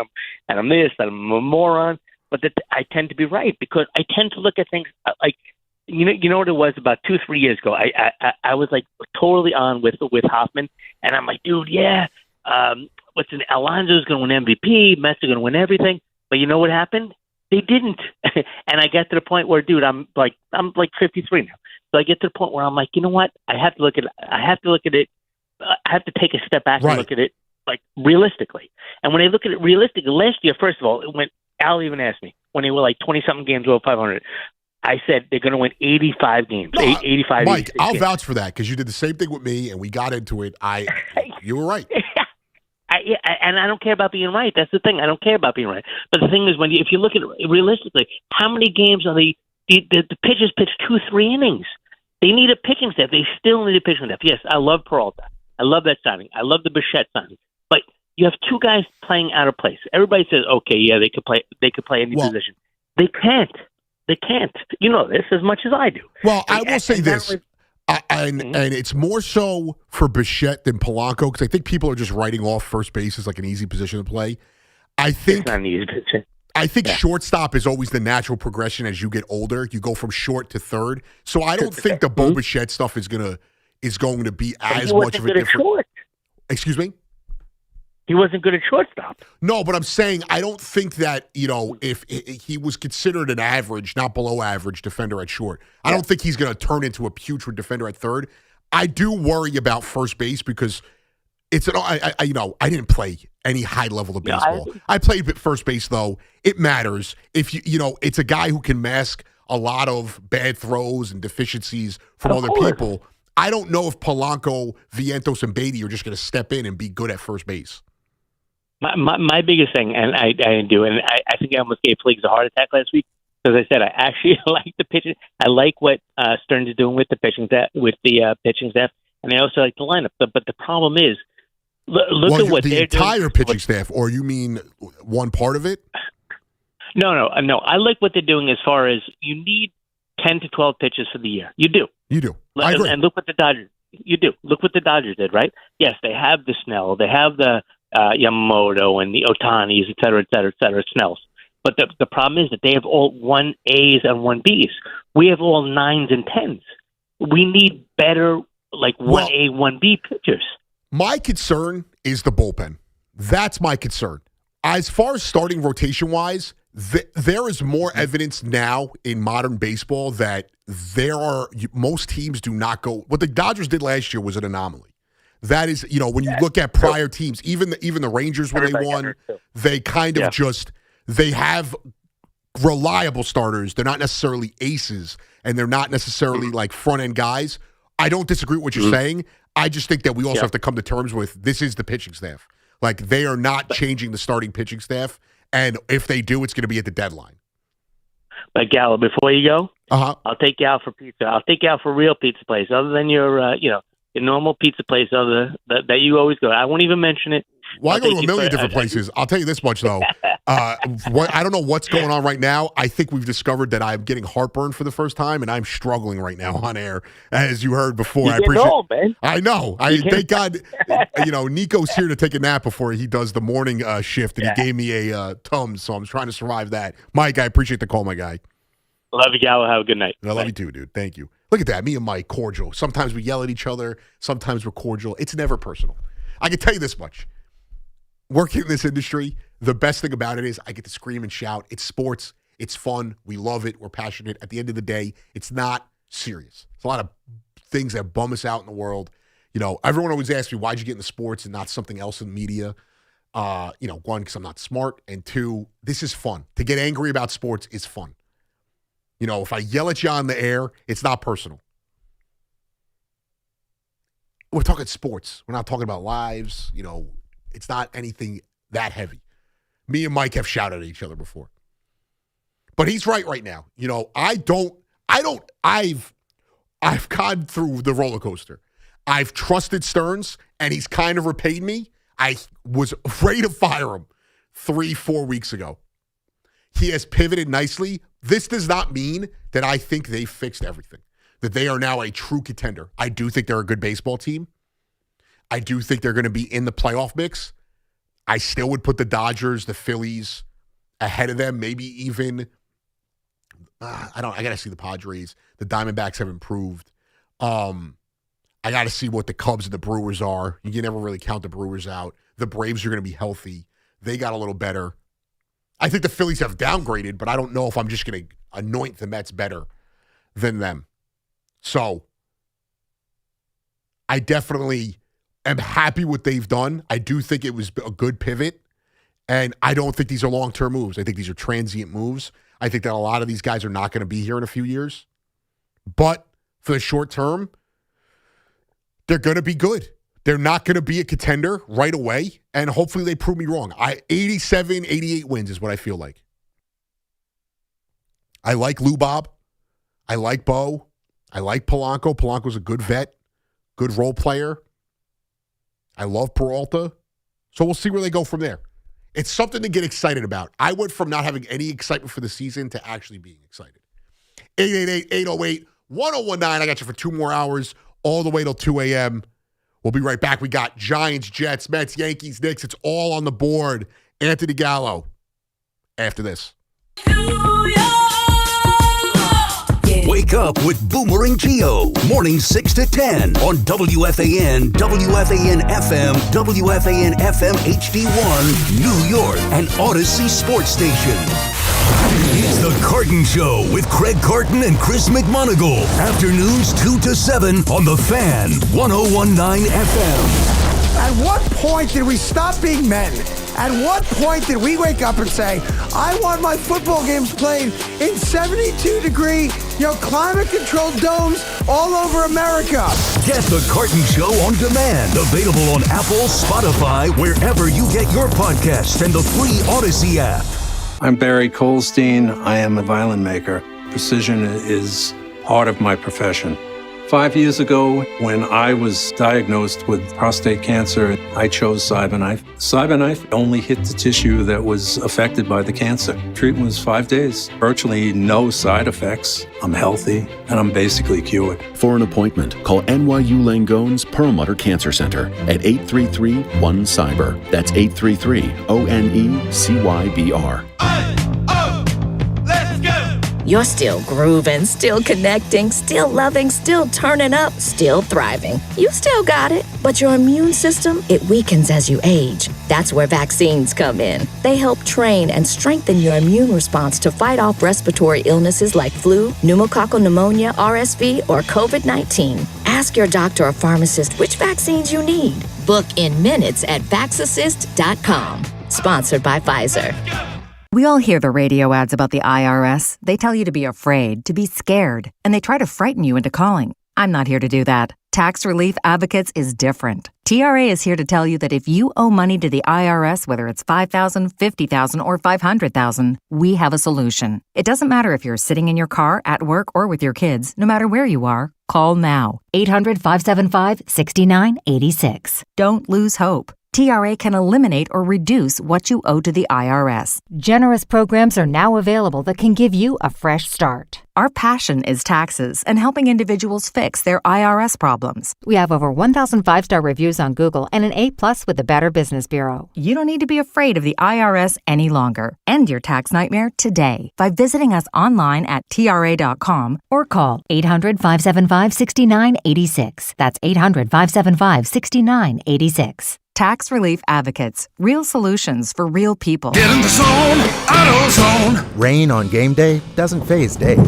I'm this, and I'm a moron. But I tend to be right because I tend to look at things like, you know what it was about 2-3 years ago. I was like totally on with Hoffman, and I'm like, dude, yeah, Alonso's going to win MVP, Mets are going to win everything. But you know what happened? They didn't. And I get to the point where, dude, I'm like 53 now. So I get to the point where I'm like, you know what? I have to look at it. I have to take a step back and look at it like realistically. And when I look at it realistically, last year, first of all, when Al even asked me, when they were like 20-something games over 500, I said they're going to win 85 games. No, 85. Mike, I'll games. vouch for that because you did the same thing with me, and we got into it. You were right. And I don't care about being right. That's the thing. I don't care about being right. But the thing is, if you look at it realistically, how many games are the pitchers pitch 2-3 innings? They need a pitching staff. They still need a pitching staff. Yes, I love Peralta. I love that signing. I love the Bichette signing. But you have two guys playing out of place. Everybody says, okay, yeah, they could play. They could play any position. They can't. They can't. You know this as much as I do. Well, I will say this. And it's more so for Bichette than Polanco because I think people are just writing off first base as like an easy position to play. It's not an easy position. I think shortstop is always the natural progression as you get older. You go from short to third. So I don't think the Bo Bichette stuff is going to be as much of a difference. Excuse me? He wasn't good at shortstop. No, but I'm saying I don't think that, if he was considered an average, not below average defender at short, I don't think he's going to turn into a putrid defender at third. I do worry about first base because I didn't play any high level of baseball. I played at first base though. It matters if it's a guy who can mask a lot of bad throws and deficiencies from other people. I don't know if Polanco, Vientos, and Beatty are just going to step in and be good at first base. My biggest thing, and I didn't do it, and I think I almost gave Fleegs a heart attack last week, because I said I actually like the pitching. I like what Stearns is doing with the pitching staff, and I also like the lineup. But the problem is, look at what they're doing. The entire pitching staff, or you mean one part of it? No. I like what they're doing as far as you need 10 to 12 pitches for the year. You do. I agree. And look what the Dodgers. You do. Look what the Dodgers did, right? Yes, they have the Snell, they have the Yamamoto and the Otanis, et cetera, Snells. But the problem is that they have all 1As and 1Bs. We have all 9s and 10s. We need better, 1A, 1B pitchers. My concern is the bullpen. That's my concern. As far as starting rotation-wise, there is more evidence now in modern baseball that most teams do not go. What the Dodgers did last year was an anomaly. That is, when you look at prior teams, even the Rangers when they won, they kind of they have reliable starters. They're not necessarily aces, and they're not necessarily like front end guys. I don't disagree with what you're saying. I just think that we also have to come to terms with this is the pitching staff. Like they are not changing the starting pitching staff, and if they do, it's going to be at the deadline. But Gallo, before you go, I'll take you out for pizza. I'll take you out for a real pizza place, other than your normal pizza place, that you always go. I won't even mention it. Well, I go to a million different places. I'll tell you this much, though. I don't know what's going on right now. I think we've discovered that I'm getting heartburn for the first time, and I'm struggling right now on air, as you heard before. I appreciate it, man. I know. Thank God, Nico's here to take a nap before he does the morning shift, and he gave me a Tums, so I'm trying to survive that. Mike, I appreciate the call, my guy. Love you, Gallo. Have a good night. And I love you too, dude. Thank you. Look at that. Me and Mike, cordial. Sometimes we yell at each other. Sometimes we're cordial. It's never personal. I can tell you this much. Working in this industry, the best thing about it is I get to scream and shout. It's sports. It's fun. We love it. We're passionate. At the end of the day, it's not serious. It's a lot of things that bum us out in the world. Everyone always asks me, why'd you get into sports and not something else in media? One, because I'm not smart. And two, this is fun. To get angry about sports is fun. If I yell at you on the air, it's not personal. We're talking sports. We're not talking about lives. It's not anything that heavy. Me and Mike have shouted at each other before. But he's right now. I've gone through the roller coaster. I've trusted Stearns, and he's kind of repaid me. I was afraid to fire him 3-4 weeks ago. He has pivoted nicely. This does not mean that I think they fixed everything, that they are now a true contender. I do think they're a good baseball team. I do think they're going to be in the playoff mix. I still would put the Dodgers, the Phillies ahead of them, maybe even, I got to see the Padres. The Diamondbacks have improved. I got to see what the Cubs and the Brewers are. You can never really count the Brewers out. The Braves are going to be healthy. They got a little better. I think the Phillies have downgraded, but I don't know if I'm just going to anoint the Mets better than them. So I definitely am happy what they've done. I do think it was a good pivot, and I don't think these are long-term moves. I think these are transient moves. I think that a lot of these guys are not going to be here in a few years. But for the short term, they're going to be good. They're not going to be a contender right away, and hopefully they prove me wrong. 87, 88 wins is what I feel like. I like Lou Bob. I like Bo. I like Polanco. Polanco's a good vet, good role player. I love Peralta. So we'll see where they go from there. It's something to get excited about. I went from not having any excitement for the season to actually being excited. 888-808-1019. I got you for 2 more hours, all the way till 2 a.m. We'll be right back. We got Giants, Jets, Mets, Yankees, Knicks. It's all on the board. Anthony Gallo after this. Wake up with Boomer and Geo. Mornings 6 to 10 on WFAN, WFAN FM, WFAN FM HD1, New York, and Odyssey Sports Station. It's the Carton Show with Craig Carton and Chris McMonagle. Afternoons 2 to 7 on the Fan, 101.9 FM. At what point did we stop being men? At what point did we wake up and say, I want my football games played in 72-degree, climate-controlled domes all over America? Get the Carton Show on demand. Available on Apple, Spotify, wherever you get your podcasts, and the free Odyssey app. I'm Barry Colstein. I am a violin maker. Precision is part of my profession. 5 years ago, when I was diagnosed with prostate cancer, I chose CyberKnife. CyberKnife only hit the tissue that was affected by the cancer. Treatment was 5 days, virtually no side effects. I'm healthy, and I'm basically cured. For an appointment, call NYU Langone's Perlmutter Cancer Center at 833-1-CYBER. That's 833-ONECYBR. You're still grooving, still connecting, still loving, still turning up, still thriving. You still got it, but your immune system, it weakens as you age. That's where vaccines come in. They help train and strengthen your immune response to fight off respiratory illnesses like flu, pneumococcal pneumonia, RSV, or COVID-19. Ask your doctor or pharmacist which vaccines you need. Book in minutes at vaxassist.com. Sponsored by Pfizer. We all hear the radio ads about the IRS. They tell you to be afraid, to be scared, and they try to frighten you into calling. I'm not here to do that. Tax Relief Advocates is different. TRA is here to tell you that if you owe money to the IRS, whether it's $5,000, $50,000, or $500,000, we have a solution. It doesn't matter if you're sitting in your car, at work, or with your kids. No matter where you are, call now. 800-575-6986. Don't lose hope. TRA can eliminate or reduce what you owe to the IRS. Generous programs are now available that can give you a fresh start. Our passion is taxes and helping individuals fix their IRS problems. We have over 1,000 5-star reviews on Google and an A+ with the Better Business Bureau. You don't need to be afraid of the IRS any longer. End your tax nightmare today by visiting us online at TRA.com or call 800-575-6986. That's 800-575-6986. Tax Relief Advocates. Real solutions for real people. Get in the zone, AutoZone. Rain on game day doesn't faze Dave.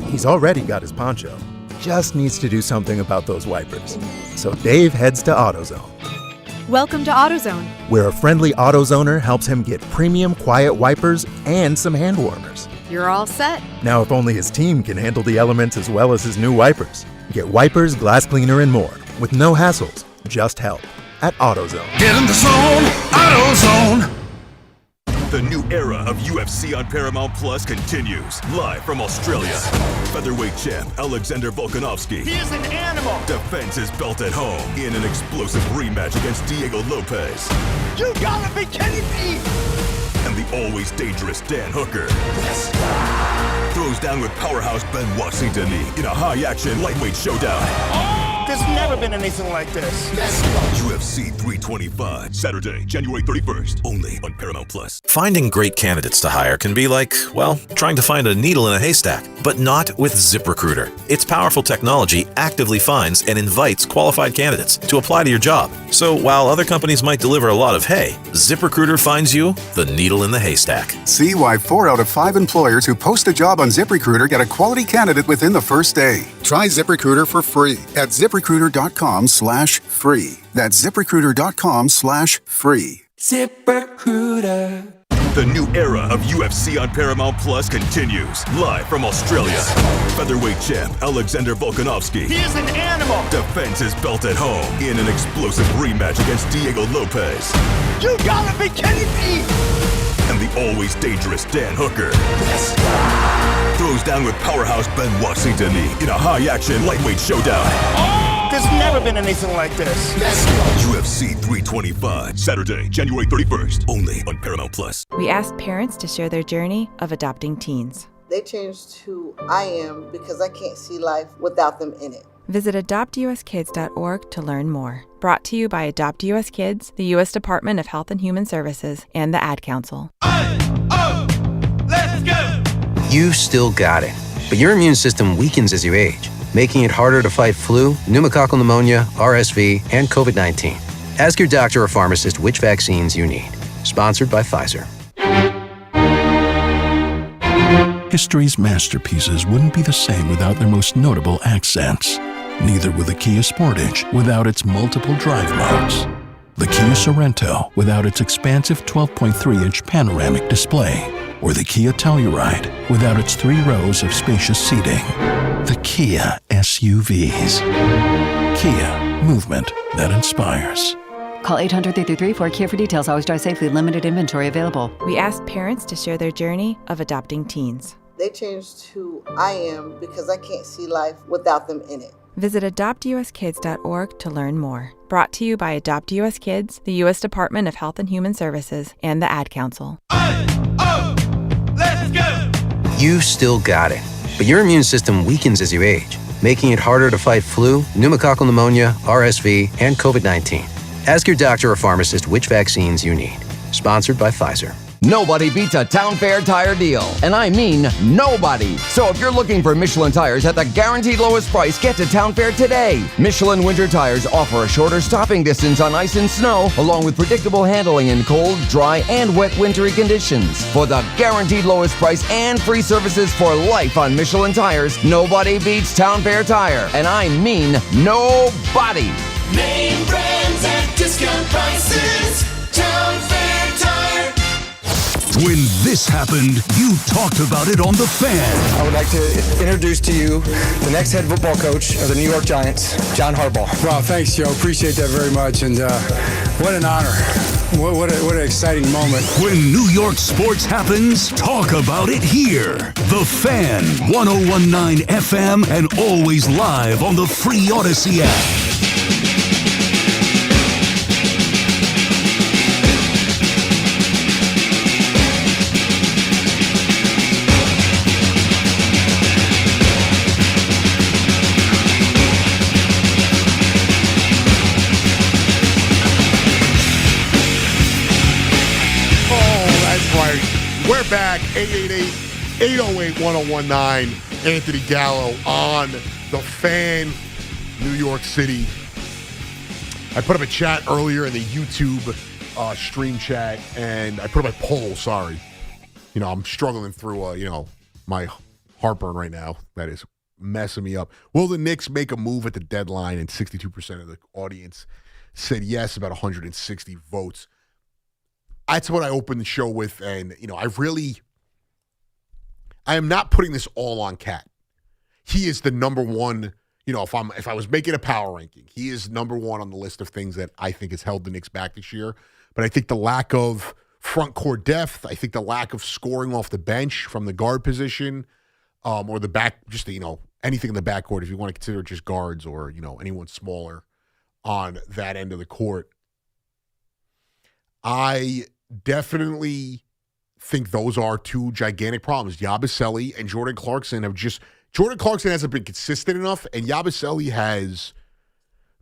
He's already got his poncho. Just needs to do something about those wipers. So Dave heads to AutoZone. Welcome to AutoZone, where a friendly AutoZoner helps him get premium quiet wipers and some hand warmers. You're all set. Now, if only his team can handle the elements as well as his new wipers. Get wipers, glass cleaner, and more with no hassles, just help. At AutoZone. Get in the zone, AutoZone. The new era of UFC on Paramount Plus continues. Live from Australia. Featherweight champ Alexander Volkanovski. He is an animal. Defends his belt at home in an explosive rematch against Diego Lopez. You gotta be kidding me. And the always dangerous Dan Hooker. Throws down with powerhouse Ben Washington in a high-action lightweight showdown. There's never been anything like this. UFC 325, Saturday, January 31st, only on Paramount Plus. Finding great candidates to hire can be like, well, trying to find a needle in a haystack, but not with ZipRecruiter. Its powerful technology actively finds and invites qualified candidates to apply to your job. So while other companies might deliver a lot of hay, ZipRecruiter finds you the needle in the haystack. See why 4 out of 5 employers who post a job on ZipRecruiter get a quality candidate within the first day. Try ZipRecruiter for free at ZipRecruiter.com. ZipRecruiter.com/free. That's ZipRecruiter.com/free. ZipRecruiter. The new era of UFC on Paramount Plus continues. Live from Australia. Featherweight champ Alexander Volkanovski. He is an animal. Defends his belt at home in an explosive rematch against Diego Lopez. You gotta be kidding me. And the always dangerous Dan Hooker. Throws down with powerhouse Benoit Saint-Denis in a high-action lightweight showdown. There's never been anything like this. Let's go. UFC 325, Saturday, January 31st, only on Paramount Plus. We asked parents to share their journey of adopting teens. They changed who I am because I can't see life without them in it. Visit adoptuskids.org to learn more. Brought to you by Adopt US Kids, the U.S. Department of Health and Human Services, and the Ad Council. Let's go. You still got it, but your immune system weakens as you age, making it harder to fight flu, pneumococcal pneumonia, RSV, and COVID-19. Ask your doctor or pharmacist which vaccines you need. Sponsored by Pfizer. History's masterpieces wouldn't be the same without their most notable accents. Neither would the Kia Sportage without its multiple drive modes. The Kia Sorento without its expansive 12.3-inch panoramic display. Or the Kia Telluride without its 3 rows of spacious seating. The Kia SUVs. Kia, movement that inspires. Call 800-333-4KIA for details. Always drive safely. Limited inventory available. We asked parents to share their journey of adopting teens. They changed who I am because I can't see life without them in it. Visit adoptuskids.org to learn more. Brought to you by Adopt US Kids, the U.S. Department of Health and Human Services, and the Ad Council. Let's go. You still got it, but your immune system weakens as you age, making it harder to fight flu, pneumococcal pneumonia, RSV, and COVID-19. Ask your doctor or pharmacist which vaccines you need. Sponsored by Pfizer. Nobody beats a Town Fair tire deal. And I mean nobody. So if you're looking for Michelin tires at the guaranteed lowest price, get to Town Fair today. Michelin winter tires offer a shorter stopping distance on ice and snow, along with predictable handling in cold, dry, and wet wintry conditions. For the guaranteed lowest price and free services for life on Michelin tires, nobody beats Town Fair tire. And I mean nobody. Name brands at discount prices. Town Fair Tire. When this happened, you talked about it on The Fan. I would like to introduce to you the next head football coach of the New York Giants, John Harbaugh. Wow, thanks, Joe. Appreciate that very much. And what an honor. What an exciting moment. When New York sports happens, talk about it here. The Fan, 101.9 FM, and always live on the free Odyssey app. We're back, 888-808-1019. Anthony Gallo on The Fan, New York City. I put up a chat earlier in the YouTube stream chat, and I put up a poll, sorry. You know, I'm struggling through, my heartburn right now. That is messing me up. Will the Knicks make a move at the deadline? And 62% of the audience said yes, about 160 votes. That's what I opened the show with, and I am not putting this all on Cat. He is the number one. If I was making a power ranking, he is number one on the list of things that I think has held the Knicks back this year. But I think the lack of front court depth, I think the lack of scoring off the bench from the guard position, or the back, just anything in the backcourt, if you want to consider it just guards or anyone smaller on that end of the court. I definitely think those are two gigantic problems. Yabusele and Jordan Clarkson Jordan Clarkson hasn't been consistent enough, and Yabusele has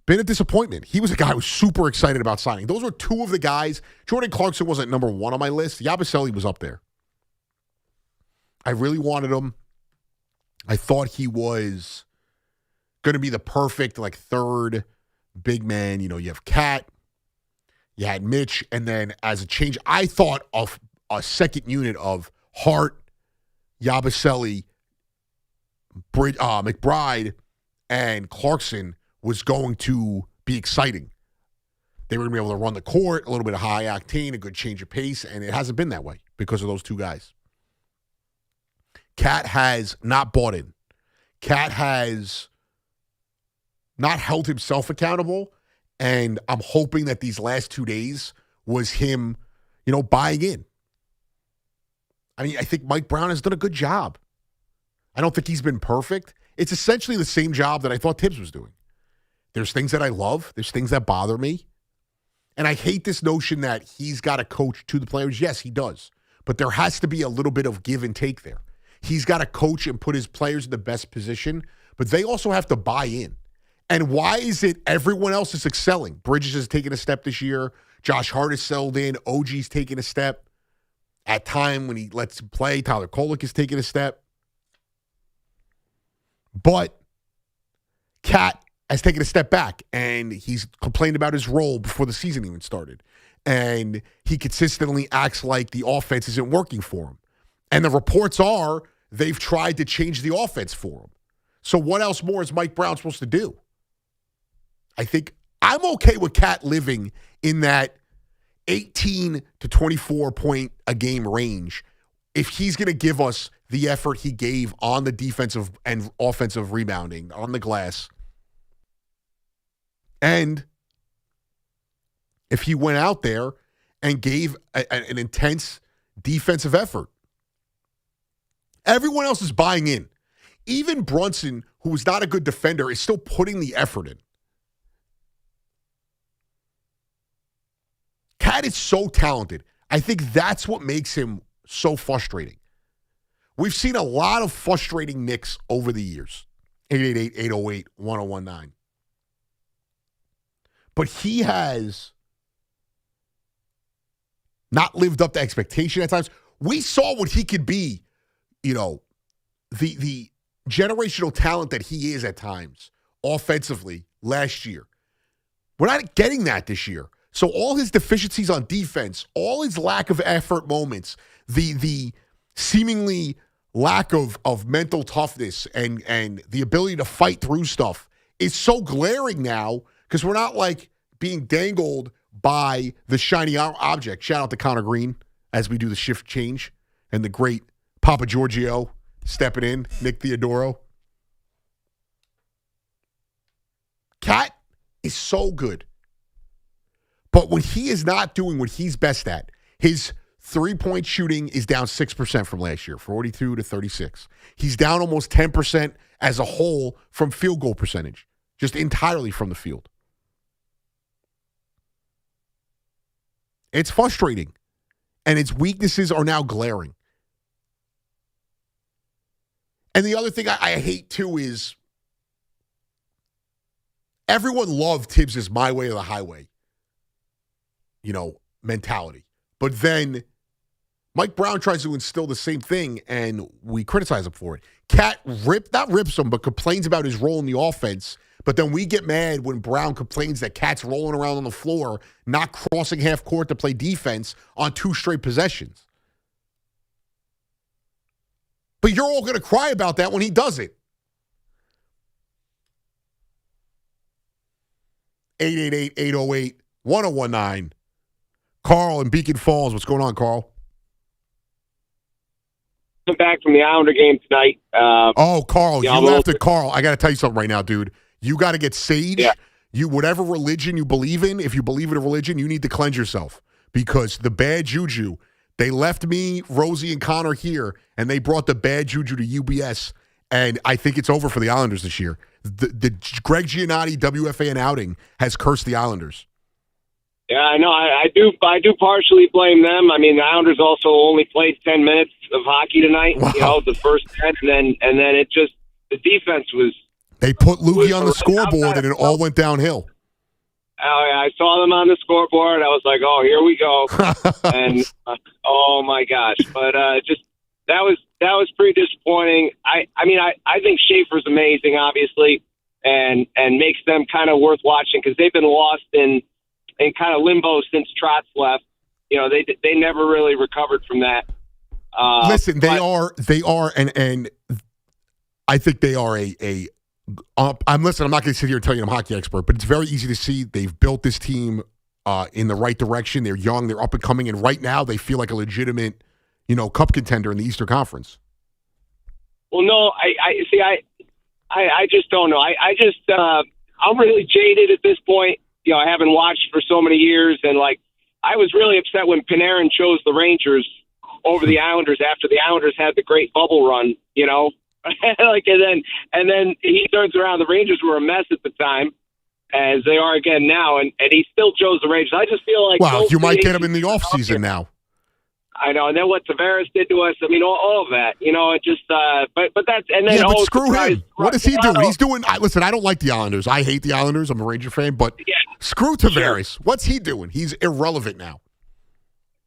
been a disappointment. He was a guy I was super excited about signing. Those were two of the guys. Jordan Clarkson wasn't number one on my list. Yabusele was up there. I really wanted him. I thought he was going to be the perfect third big man. You have Cat. You had Mitch, and then as a change, I thought of a second unit of Hart, Yabusele, McBride, and Clarkson was going to be exciting. They were going to be able to run the court, a little bit of high octane, a good change of pace, and it hasn't been that way because of those two guys. Cat has not bought in. Cat has not held himself accountable, and I'm hoping that these last 2 days was him, buying in. I mean, I think Mike Brown has done a good job. I don't think he's been perfect. It's essentially the same job that I thought Tibbs was doing. There's things that I love. There's things that bother me. And I hate this notion that he's got to coach to the players. Yes, he does. But there has to be a little bit of give and take there. He's got to coach and put his players in the best position, but they also have to buy in. And why is it everyone else is excelling? Bridges has taken a step this year. Josh Hart has settled in. OG's taken a step. At time when he lets him play, Tyler Kolek is taking a step. But Cat has taken a step back, and he's complained about his role before the season even started. And he consistently acts like the offense isn't working for him. And the reports are they've tried to change the offense for him. So what else more is Mike Brown supposed to do? I think I'm okay with Cat living in that 18 to 24 point a game range if he's going to give us the effort he gave on the defensive and offensive rebounding on the glass. And if he went out there and gave an intense defensive effort. Everyone else is buying in. Even Brunson, who is not a good defender, is still putting the effort in. Cat is so talented. I think that's what makes him so frustrating. We've seen a lot of frustrating Knicks over the years. 888-808-1019. But he has not lived up to expectation at times. We saw what he could be, the generational talent that he is at times offensively last year. We're not getting that this year. So all his deficiencies on defense, all his lack of effort moments, the seemingly lack of mental toughness and the ability to fight through stuff is so glaring now because we're not like being dangled by the shiny object. Shout out to Connor Green as we do the shift change and the great Papa Giorgio stepping in, Nick Theodoro. Cat is so good. But when he is not doing what he's best at, his three-point shooting is down 6% from last year, 42 to 36. He's down almost 10% as a whole from field goal percentage, just entirely from the field. It's frustrating, and its weaknesses are now glaring. And the other thing I hate, too, is everyone loved Tibbs' my way or the highway, mentality. But then Mike Brown tries to instill the same thing, and we criticize him for it. Cat not rips him, but complains about his role in the offense. But then we get mad when Brown complains that Cat's rolling around on the floor, not crossing half court to play defense on 2 straight possessions. But you're all going to cry about that when he does it. 888-808-1019. Carl in Beacon Falls. What's going on, Carl? I'm back from the Islander game tonight. Carl, Carl, I got to tell you something right now, dude. You got to get sage. Yeah. Whatever religion you believe in, if you believe in a religion, you need to cleanse yourself because the bad juju, they left me, Rosie, and Connor here, and they brought the bad juju to UBS, and I think it's over for the Islanders this year. The Greg Giannotti WFAN outing has cursed the Islanders. Yeah, I know. I do partially blame them. I mean, the Islanders also only played 10 minutes of hockey tonight. Wow. The first 10, and then it just the defense was. They put Lukey on the scorboard, and it all went downhill. I saw them on the scoreboard. I was like, "Oh, here we go!" And oh my gosh! But just that was pretty disappointing. I think Schaefer's amazing, obviously, and makes them kind of worth watching because they've been lost in kind of limbo since Trotz left. They never really recovered from that. Listen, they are, and I think they are a I'm not going to sit here and tell you I'm a hockey expert, but it's very easy to see they've built this team in the right direction. They're young, they're up and coming, and right now they feel like a legitimate, cup contender in the Eastern Conference. Well, no, I just don't know. I'm really jaded at this point. I haven't watched for so many years, and I was really upset when Panarin chose the Rangers over the Islanders after the Islanders had the great bubble run, and then he turns around. The Rangers were a mess at the time, as they are again now, and he still chose the Rangers. I just feel like you might get him in the offseason now. I know, and then what Tavares did to us. I mean, all of that. It just. But that's and then but screw him. What is he doing? He's doing. Listen, I don't like the Islanders. I hate the Islanders. I'm a Ranger fan, but screw Tavares. Sure. What's he doing? He's irrelevant now.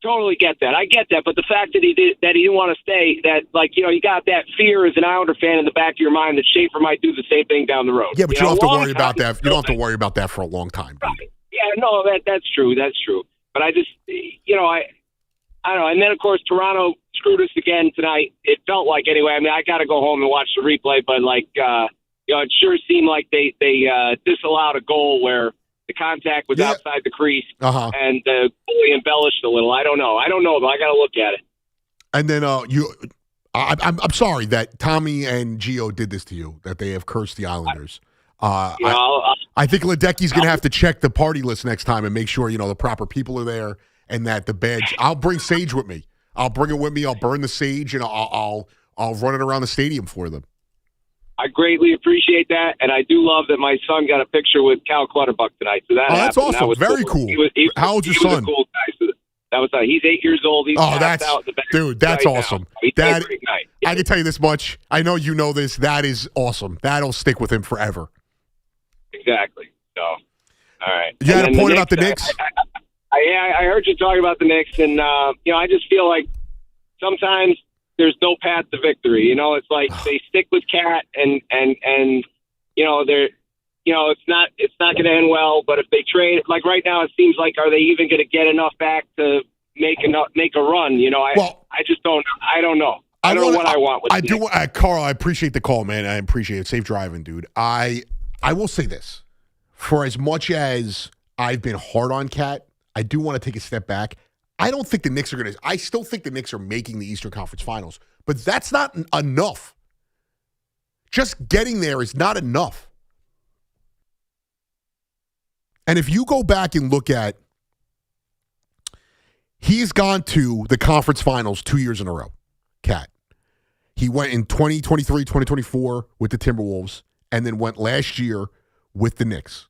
Totally get that. I get that, but the fact that he didn't want to stay, that you got that fear as an Islander fan in the back of your mind that Schaefer might do the same thing down the road. Yeah, but you don't have to worry about that. You don't have to worry about that for a long time. Right. Yeah, no, that's true. That's true. But I just, I don't know. And then of course Toronto screwed us again tonight. It felt like anyway. I mean, I got to go home and watch the replay, but it sure seemed like they disallowed a goal where the contact was outside the crease, and the goalie embellished a little. I don't know, but I got to look at it. And then I'm sorry that Tommy and Gio did this to you, that they have cursed the Islanders. I think Ledecky's going to have to check the party list next time and make sure, the proper people are there and that the badge. I'll bring sage with me. I'll bring it with me. I'll burn the sage and I'll run it around the stadium for them. I greatly appreciate that, and I do love that my son got a picture with Cal Clutterbuck tonight. So that's awesome. That was very cool. How old's your son? A cool guy. So that was he's 8 years old. He's that's awesome. That I can tell you this much. I know you know this. That is awesome. That'll stick with him forever. Exactly. So, all right. You had a point about the Knicks? I heard you talking about the Knicks, and I just feel like sometimes there's no path to victory. It's like they stick with Cat, and they're it's not going to end well. But if they trade, like right now, it seems like are they even going to get enough back to make a run? I just don't. I don't know. I don't know what I want. I do, Carl. I appreciate the call, man. I appreciate it. Safe driving, dude. I will say this: for as much as I've been hard on Cat, I do want to take a step back. I don't think the Knicks are going to – I still think the Knicks are making the Eastern Conference Finals, but that's not enough. Just getting there is not enough. And if you go back and look at – he's gone to the conference finals 2 years in a row, Cat. He went in 2023, 2024 with the Timberwolves, and then went last year with the Knicks.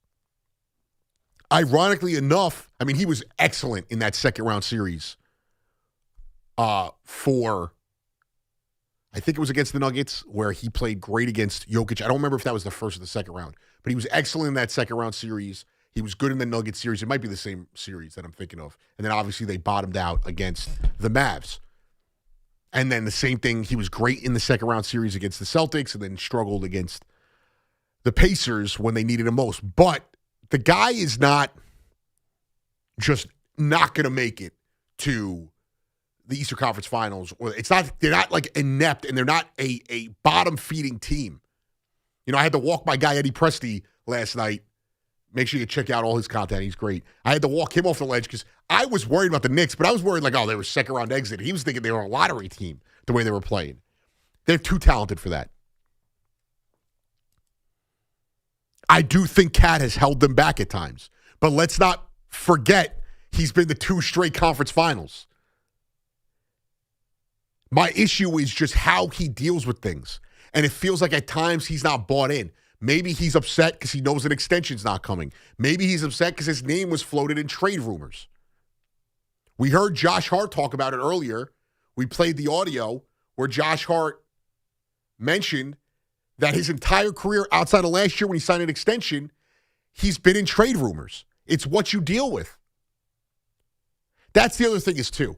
Ironically enough, I mean, he was excellent in that second-round series for, I think it was against the Nuggets, where he played great against Jokic. I don't remember if that was the first or the second round, but he was excellent in that second-round series. He was good in the Nuggets series. It might be the same series that I'm thinking of. And then, obviously, they bottomed out against the Mavs. And then the same thing, he was great in the second-round series against the Celtics and then struggled against the Pacers when they needed him most. But the guy is not just not going to make it to the Eastern Conference Finals. They're not like inept, and they're not a bottom-feeding team. I had to walk my guy Eddie Presti last night. Make sure you check out all his content. He's great. I had to walk him off the ledge because I was worried about the Knicks, but I was worried they were second-round exit. He was thinking they were a lottery team the way they were playing. They're too talented for that. I do think Cat has held them back at times. But let's not forget he's been to 2 straight conference finals. My issue is just how he deals with things. And it feels like at times he's not bought in. Maybe he's upset because he knows an extension's not coming. Maybe he's upset because his name was floated in trade rumors. We heard Josh Hart talk about it earlier. We played the audio where Josh Hart mentioned that his entire career outside of last year when he signed an extension, he's been in trade rumors. It's what you deal with. That's the other thing is, too.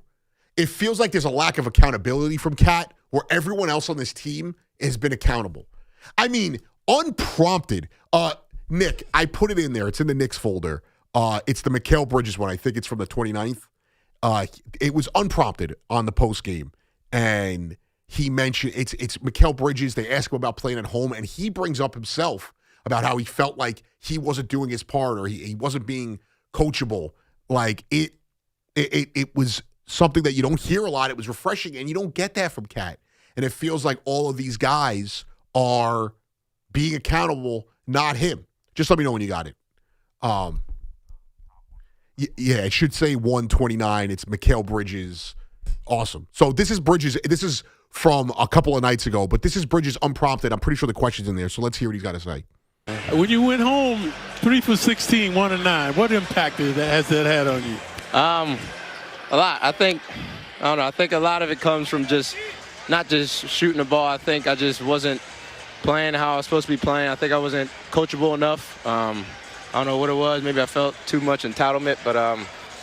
It feels like there's a lack of accountability from Cat where everyone else on this team has been accountable. I mean, unprompted. Nick, I put it in there. It's in the Knicks folder. It's the Mikal Bridges one. I think it's from the 29th. It was unprompted on the post game. And he mentioned it's Mikal Bridges. They ask him about playing at home, and he brings up himself about how he felt like he wasn't doing his part or he wasn't being coachable. Like it was something that you don't hear a lot. It was refreshing, and you don't get that from Cat. And it feels like all of these guys are being accountable, not him. Just let me know when you got it. Yeah, it should say 129. It's Mikal Bridges. Awesome. So this is Bridges. This is from a couple of nights ago, but this is Bridges unprompted. I'm pretty sure the question's in there, so let's hear what he's got to say. When you went home 3 for 16, 1-9, what impact has that had on you? A lot. I think a lot of it comes from just not just shooting the ball. I think I just wasn't playing how I was supposed to be playing. I think I wasn't coachable enough. I don't know what it was. Maybe I felt too much entitlement, but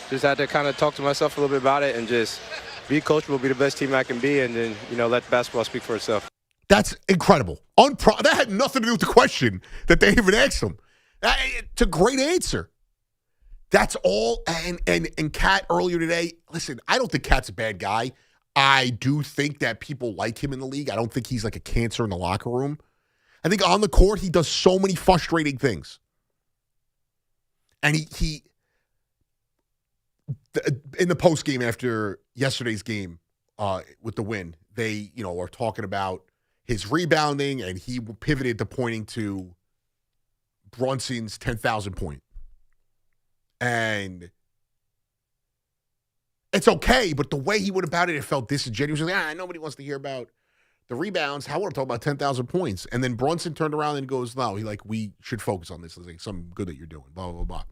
just had to kind of talk to myself a little bit about it and just be coachable, be the best team I can be, and then, let basketball speak for itself. That's incredible. That had nothing to do with the question that they even asked him. It's a great answer. That's all. And Cat earlier today, listen, I don't think Cat's a bad guy. I do think that people like him in the league. I don't think he's like a cancer in the locker room. I think on the court, he does so many frustrating things. And he in the post game after yesterday's game with the win, they, are talking about his rebounding, and he pivoted to pointing to Brunson's 10,000 point. And it's okay, but the way he went about it felt disingenuous. Like, nobody wants to hear about the rebounds. I want to talk about 10,000 points. And then Brunson turned around and goes, no, we should focus on this. It's like something good that you're doing, blah, blah, blah.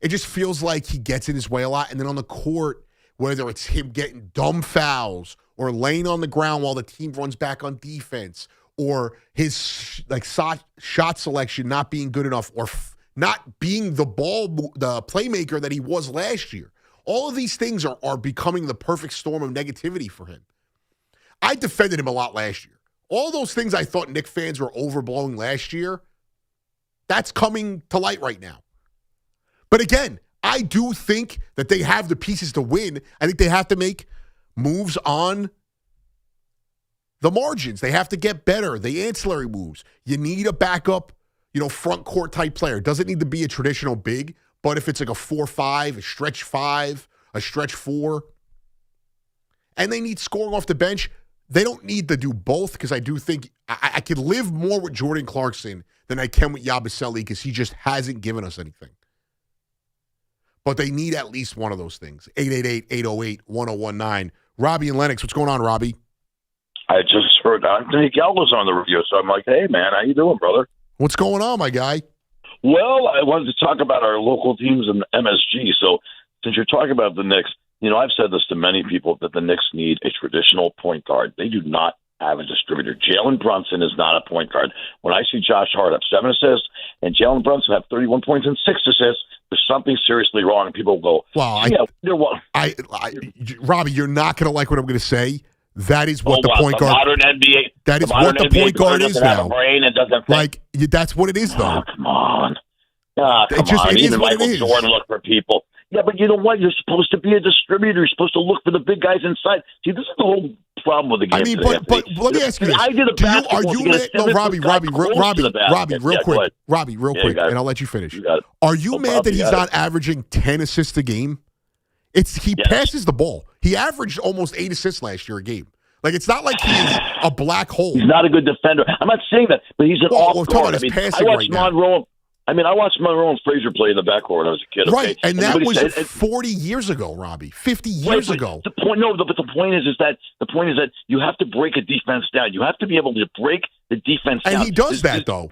It just feels like he gets in his way a lot. And then on the court, whether it's him getting dumb fouls or laying on the ground while the team runs back on defense, or his shot selection not being good enough, or not being the playmaker that he was last year. All of these things are becoming the perfect storm of negativity for him. I defended him a lot last year. All those things I thought Knicks fans were overblowing last year, that's coming to light right now. But again, I do think that they have the pieces to win. I think they have to make moves on the margins. They have to get better, the ancillary moves. You need a backup, front court type player. Doesn't need to be a traditional big, but if it's like a 4-5, a stretch 5, a stretch 4, and they need scoring off the bench, they don't need to do both, because I do think I could live more with Jordan Clarkson than I can with Yabusele, because he just hasn't given us anything. But they need at least one of those things. 888-808-1019. Robbie and Lennox, what's going on, Robbie? I just heard Anthony Gallo was on the radio, so I'm like, hey, man, how you doing, brother? What's going on, my guy? Well, I wanted to talk about our local teams in MSG. So since you're talking about the Knicks, I've said this to many people, that the Knicks need a traditional point guard. They do not have a distributor. Jalen Brunson is not a point guard. When I see Josh Hart have 7 assists and Jalen Brunson have 31 points and 6 assists, there's something seriously wrong. And people go, well, Robbie, you're not going to like what I'm going to say. That is what the point guard. Modern NBA. That is what the point guard is now. Have a brain and doesn't think. That's what it is, though. Come on. Even Michael Jordan looked for people. Yeah, but you know what? You're supposed to be a distributor. You're supposed to look for the big guys inside. See, this is the whole problem with the game. But let me ask you this: Are you mad? No, Robbie, real quick, and I'll let you finish. Are you mad that he's not averaging 10 assists a game? He passes the ball. He averaged almost 8 assists last year a game. Like, it's not like he's a black hole. He's not a good defender. I'm not saying that, but he's an off guard. I watched Monroe and Frazier play in the backcourt when I was a kid. Right, and that was 40 years ago, Robbie. 50 years ago. But the point is that you have to break a defense down. You have to be able to break the defense down. And he does that, though.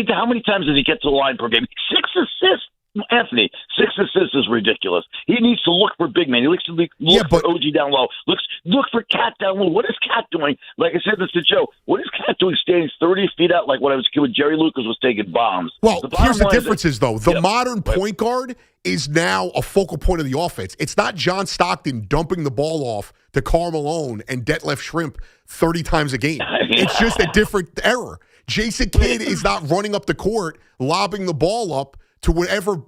How many times does he get to the line per game? 6 assists. Anthony, 6 assists is ridiculous. He needs to look for big man. He needs to look for OG down low. Look for Cat down low. What is Cat doing? Like I said this to Joe, what is Cat doing standing 30 feet out like when I was a kid when Jerry Lucas was taking bombs? Well, here's the difference though. The modern point guard is now a focal point of the offense. It's not John Stockton dumping the ball off to Karl Malone and Detlef Shrimp 30 times a game. It's just a different era. Jason Kidd is not running up the court, lobbing the ball up to whatever,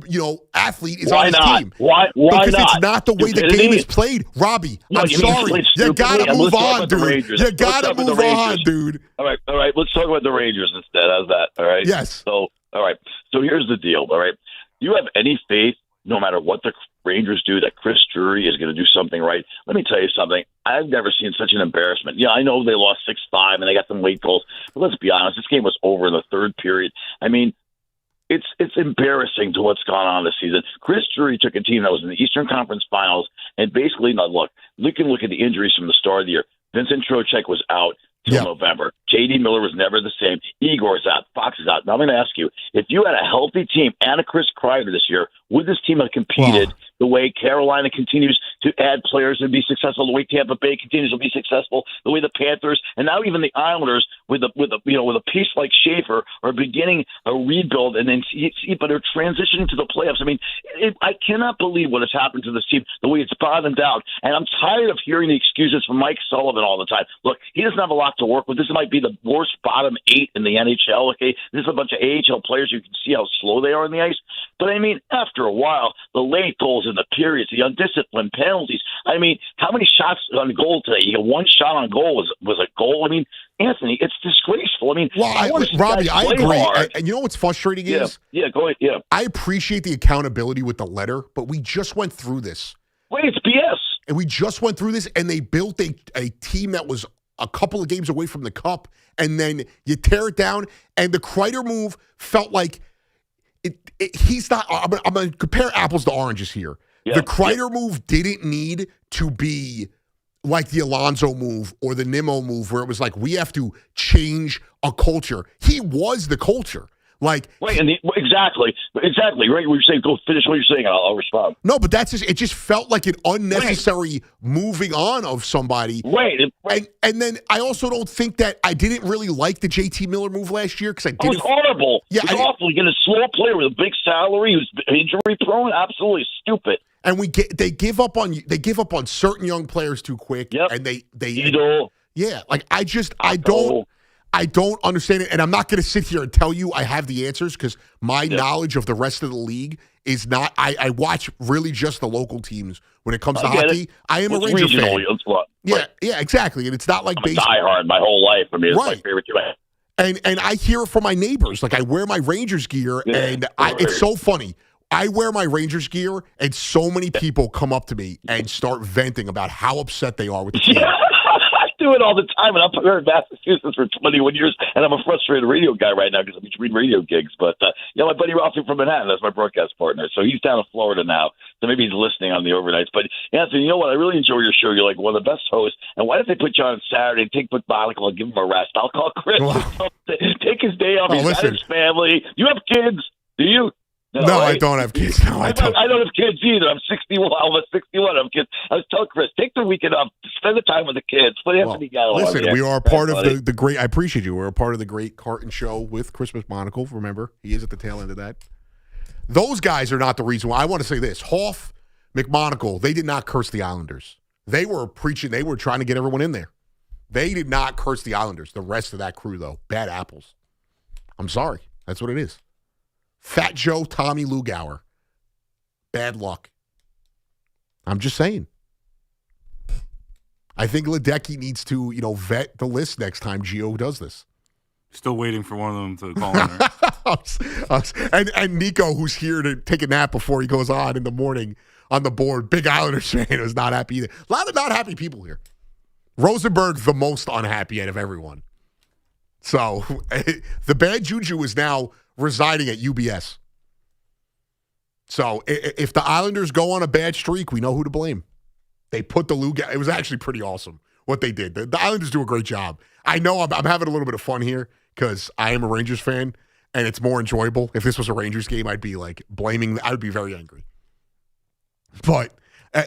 athlete is Why on his not? team. Why because not? it's not the way the game is played. Robbie, No, I'm you mean sorry. played You stupidly? gotta move Let's talk on, about the dude. Rangers. You Let's gotta talk about move the on, Rangers. dude. All right. Let's talk about the Rangers instead. How's that? All right. Yes. So, all right. So here's the deal. All right. Do you have any faith, no matter what the Rangers do, that Chris Drury is going to do something right? Let me tell you something. I've never seen such an embarrassment. Yeah, I know they lost 6-5 and they got some late goals, but let's be honest. This game was over in the third period. I mean, it's embarrassing to what's gone on this season. Chris Drury took a team that was in the Eastern Conference Finals and basically, now look, we can look at the injuries from the start of the year. Vincent Trocheck was out till November. J.D. Miller was never the same. Igor's out. Fox is out. Now I'm going to ask you, if you had a healthy team and a Chris Kreider this year, would this team have competed the way Carolina continues to add players and be successful, the way Tampa Bay continues to be successful, the way the Panthers and now even the Islanders with a piece like Schaefer are beginning a rebuild and then but are transitioning to the playoffs. I mean, I cannot believe what has happened to this team, the way it's bottomed out. And I'm tired of hearing the excuses from Mike Sullivan all the time. Look, he doesn't have a lot to work with. This might be the worst bottom 8 in the NHL. Okay, this is a bunch of AHL players. You can see how slow they are on the ice. But I mean, after a while, the late goals in the periods, the undisciplined penalties. I mean, how many shots on goal today? You get one shot on goal was a goal. I mean, Anthony, it's disgraceful. I mean, Robbie, I agree. Hard. And you know what's frustrating is? Yeah, go ahead. Yeah. I appreciate the accountability with the letter, but we just went through this. Wait, it's BS. And we just went through this, and they built a team that was a couple of games away from the cup, and then you tear it down, and the Kreider move felt like he's not. I'm going to compare apples to oranges here. Yeah, the Kreider move didn't need to be like the Alonso move or the Nimmo move, where it was like, we have to change a culture. He was the culture. Like, right, and exactly. Right, when you say go finish what you're saying, I'll respond. No, but that's just, it just felt like an unnecessary moving on of somebody. Right. And then I also don't think that I didn't really like the JT Miller move last year because I didn't. It was horrible. Yeah, it was awful. You get a slow player with a big salary who's injury prone. Absolutely stupid. And they give up on certain young players too quick. Yep. And they yeah, like I don't understand it, and I'm not going to sit here and tell you I have the answers because my knowledge of the rest of the league is not. I watch really just the local teams when it comes to hockey. I am a Rangers fan. Yeah, exactly, and it's not like I'm a diehard my whole life. I mean, it's my favorite team. And I hear it from my neighbors. Like I wear my Rangers gear, and it's so funny. I wear my Rangers gear, and so many people come up to me and start venting about how upset they are with the team. I do it all the time, and I'm here in Massachusetts for 21 years, and I'm a frustrated radio guy right now because I'm between radio gigs. But, my buddy Ralphie from Manhattan, that's my broadcast partner. So he's down in Florida now, so maybe he's listening on the overnights. But, Anthony, you know what? I really enjoy your show. You're like one of the best hosts. And why don't they put you on Saturday, take Monica, and give him a rest? I'll call Chris. Take his day off. He's got his family. You have kids, do you? No, right? I don't have kids. No, I don't. I don't have kids either. I'm 61. I'm 61. I have kids. I was telling Chris, take the weekend off. Spend the time with the kids. Put Anthony Gallo. Listen, we are part of the great. I appreciate you. We're a part of the great Carton show with Christmas Monaco. Remember, he is at the tail end of that. Those guys are not the reason why. I want to say this: Hoff, McMonagle, they did not curse the Islanders. They were preaching. They were trying to get everyone in there. They did not curse the Islanders. The rest of that crew, though, bad apples. I'm sorry. That's what it is. Fat Joe, Tommy Lugauer. Bad luck. I'm just saying. I think Ledecky needs to, vet the list next time Gio does this. Still waiting for one of them to call in. And Nico, who's here to take a nap before he goes on in the morning on the board, big Islanders fan, is not happy either. A lot of not happy people here. Rosenberg, the most unhappy out of everyone. So the bad juju is now residing at UBS. So if the Islanders go on a bad streak, we know who to blame. They put the Lugauer. It was actually pretty awesome what they did. The Islanders do a great job. I know I'm having a little bit of fun here because I am a Rangers fan, and it's more enjoyable. If this was a Rangers game, I'd be like blaming. I would be very angry. But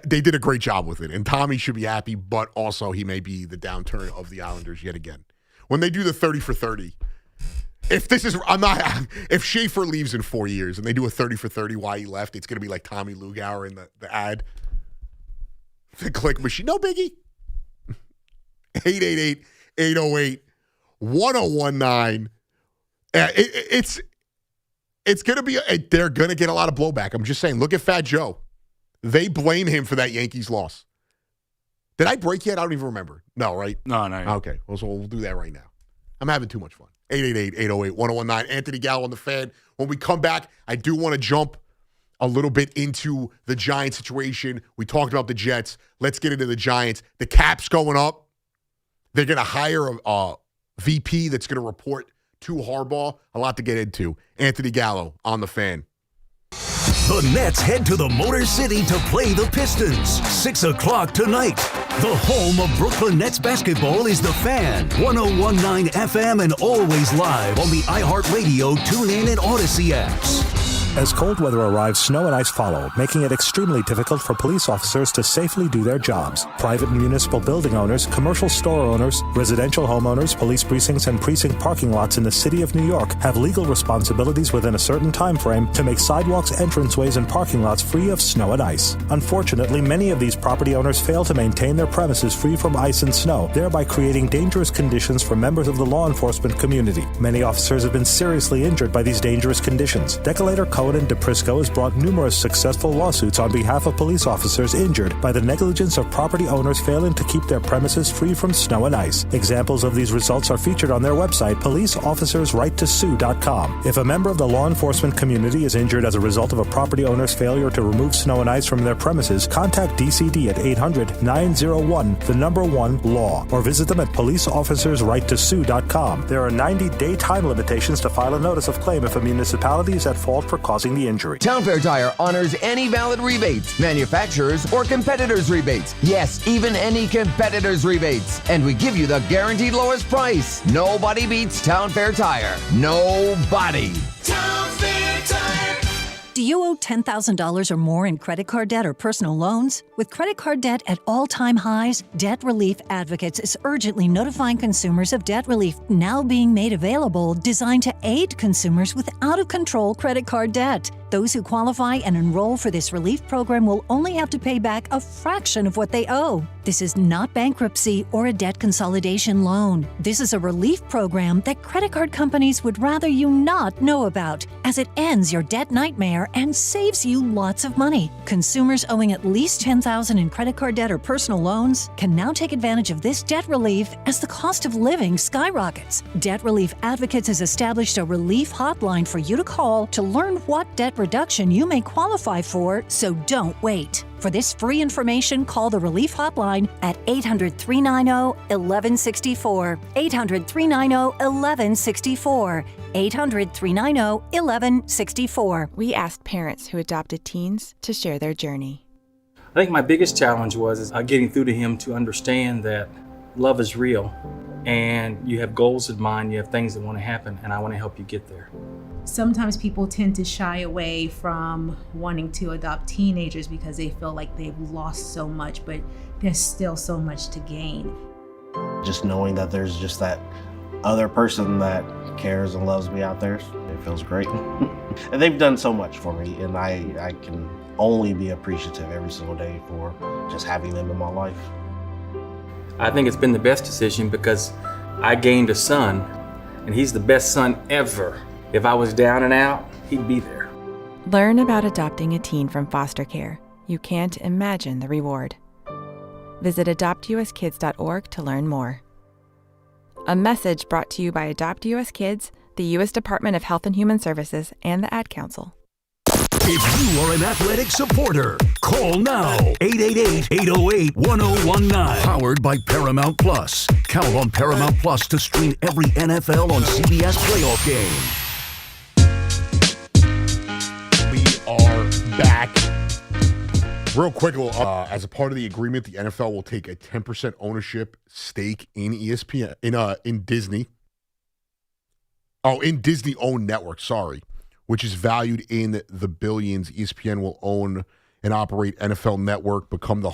they did a great job with it, and Tommy should be happy, but also he may be the downturn of the Islanders yet again. When they do the 30 for 30, if Schaefer leaves in 4 years and they do a 30 for 30 why he left, it's going to be like Tommy Lugauer in the ad. The click machine. No biggie. 888-808-1019. It's going to be, they're going to get a lot of blowback. I'm just saying, look at Fat Joe. They blame him for that Yankees loss. Did I break yet? I don't even remember. No, right? No. Okay. Well, so we'll do that right now. I'm having too much fun. 888-808-1019. Anthony Gallo on the Fan. When we come back, I do want to jump a little bit into the Giants situation. We talked about the Jets. Let's get into the Giants. The cap's going up. They're going to hire a VP that's going to report to Harbaugh. A lot to get into. Anthony Gallo on the Fan. The Nets head to the Motor City to play the Pistons. 6 o'clock tonight. The home of Brooklyn Nets basketball is The Fan. 101.9 FM and always live on the iHeartRadio, TuneIn, and Odyssey apps. As cold weather arrives, snow and ice follow, making it extremely difficult for police officers to safely do their jobs. Private and municipal building owners, commercial store owners, residential homeowners, police precincts, and precinct parking lots in the city of New York have legal responsibilities within a certain time frame to make sidewalks, entranceways, and parking lots free of snow and ice. Unfortunately, many of these property owners fail to maintain their premises free from ice and snow, thereby creating dangerous conditions for members of the law enforcement community. Many officers have been seriously injured by these dangerous conditions. Decolator Cohen and DePrisco has brought numerous successful lawsuits on behalf of police officers injured by the negligence of property owners failing to keep their premises free from snow and ice. Examples of these results are featured on their website, policeofficersrighttosue.com. If a member of the law enforcement community is injured as a result of a property owner's failure to remove snow and ice from their premises, contact DCD at 800-901-1-LAW or visit them at policeofficersrighttosue.com. There are 90-day time limitations to file a notice of claim if a municipality is at fault for causing the injury. Town Fair Tire honors any valid rebates, manufacturers or competitors' rebates. Yes, even any competitors' rebates. And we give you the guaranteed lowest price. Nobody beats Town Fair Tire. Nobody. Town Fair Tire. Do you owe $10,000 or more in credit card debt or personal loans? With credit card debt at all-time highs, Debt Relief Advocates is urgently notifying consumers of debt relief now being made available, designed to aid consumers with out-of-control credit card debt. Those who qualify and enroll for this relief program will only have to pay back a fraction of what they owe. This is not bankruptcy or a debt consolidation loan. This is a relief program that credit card companies would rather you not know about, as it ends your debt nightmare and saves you lots of money. Consumers owing at least $10,000 in credit card debt or personal loans can now take advantage of this debt relief as the cost of living skyrockets. Debt Relief Advocates has established a relief hotline for you to call to learn what debt reduction you may qualify for, so don't wait. For this free information, call the Relief Hotline at 800-390-1164. 800-390-1164. 800-390-1164. We asked parents who adopted teens to share their journey. I think my biggest challenge was getting through to him to understand that love is real and you have goals in mind, you have things that want to happen, and I want to help you get there. Sometimes people tend to shy away from wanting to adopt teenagers because they feel like they've lost so much, but there's still so much to gain. Just knowing that there's just that other person that cares and loves me out there, it feels great. And they've done so much for me, and I can only be appreciative every single day for just having them in my life. I think it's been the best decision because I gained a son, and he's the best son ever. If I was down and out, he'd be there. Learn about adopting a teen from foster care. You can't imagine the reward. Visit adoptuskids.org to learn more. A message brought to you by Adopt US Kids, the U.S. Department of Health and Human Services, and the Ad Council. If you are an athletic supporter, call now. 888-808-1019. Powered by Paramount Plus. Count on Paramount Plus to stream every NFL on CBS playoff game. We are back. Real quick, as a part of the agreement, the NFL will take a 10% ownership stake in ESPN, in Disney. Oh, in Disney-owned network, which is valued in the billions. ESPN will own and operate NFL Network, become the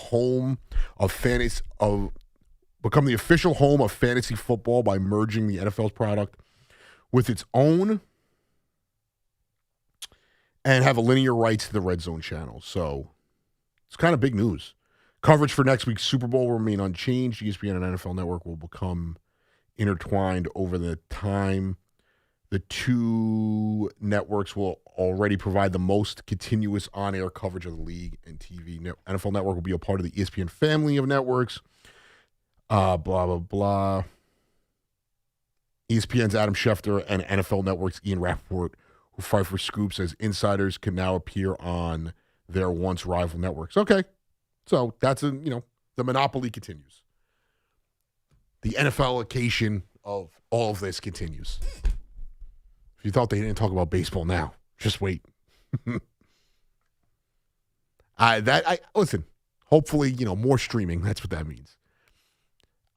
official home of fantasy football by merging the NFL's product with its own, and have a linear rights to the Red Zone channel. So it's kind of big news. Coverage for next week's Super Bowl will remain unchanged. ESPN and NFL Network will become intertwined over the time The two networks will already provide the most continuous on-air coverage of the league and TV. NFL Network will be a part of the ESPN family of networks. Blah, blah, blah. ESPN's Adam Schefter and NFL Network's Ian Rappaport, who fight for scoops as insiders, can now appear on their once rival networks. Okay. So that's, the monopoly continues. The NFLification of all of this continues. If you thought they didn't talk about baseball now, just wait. Listen, hopefully, more streaming. That's what that means.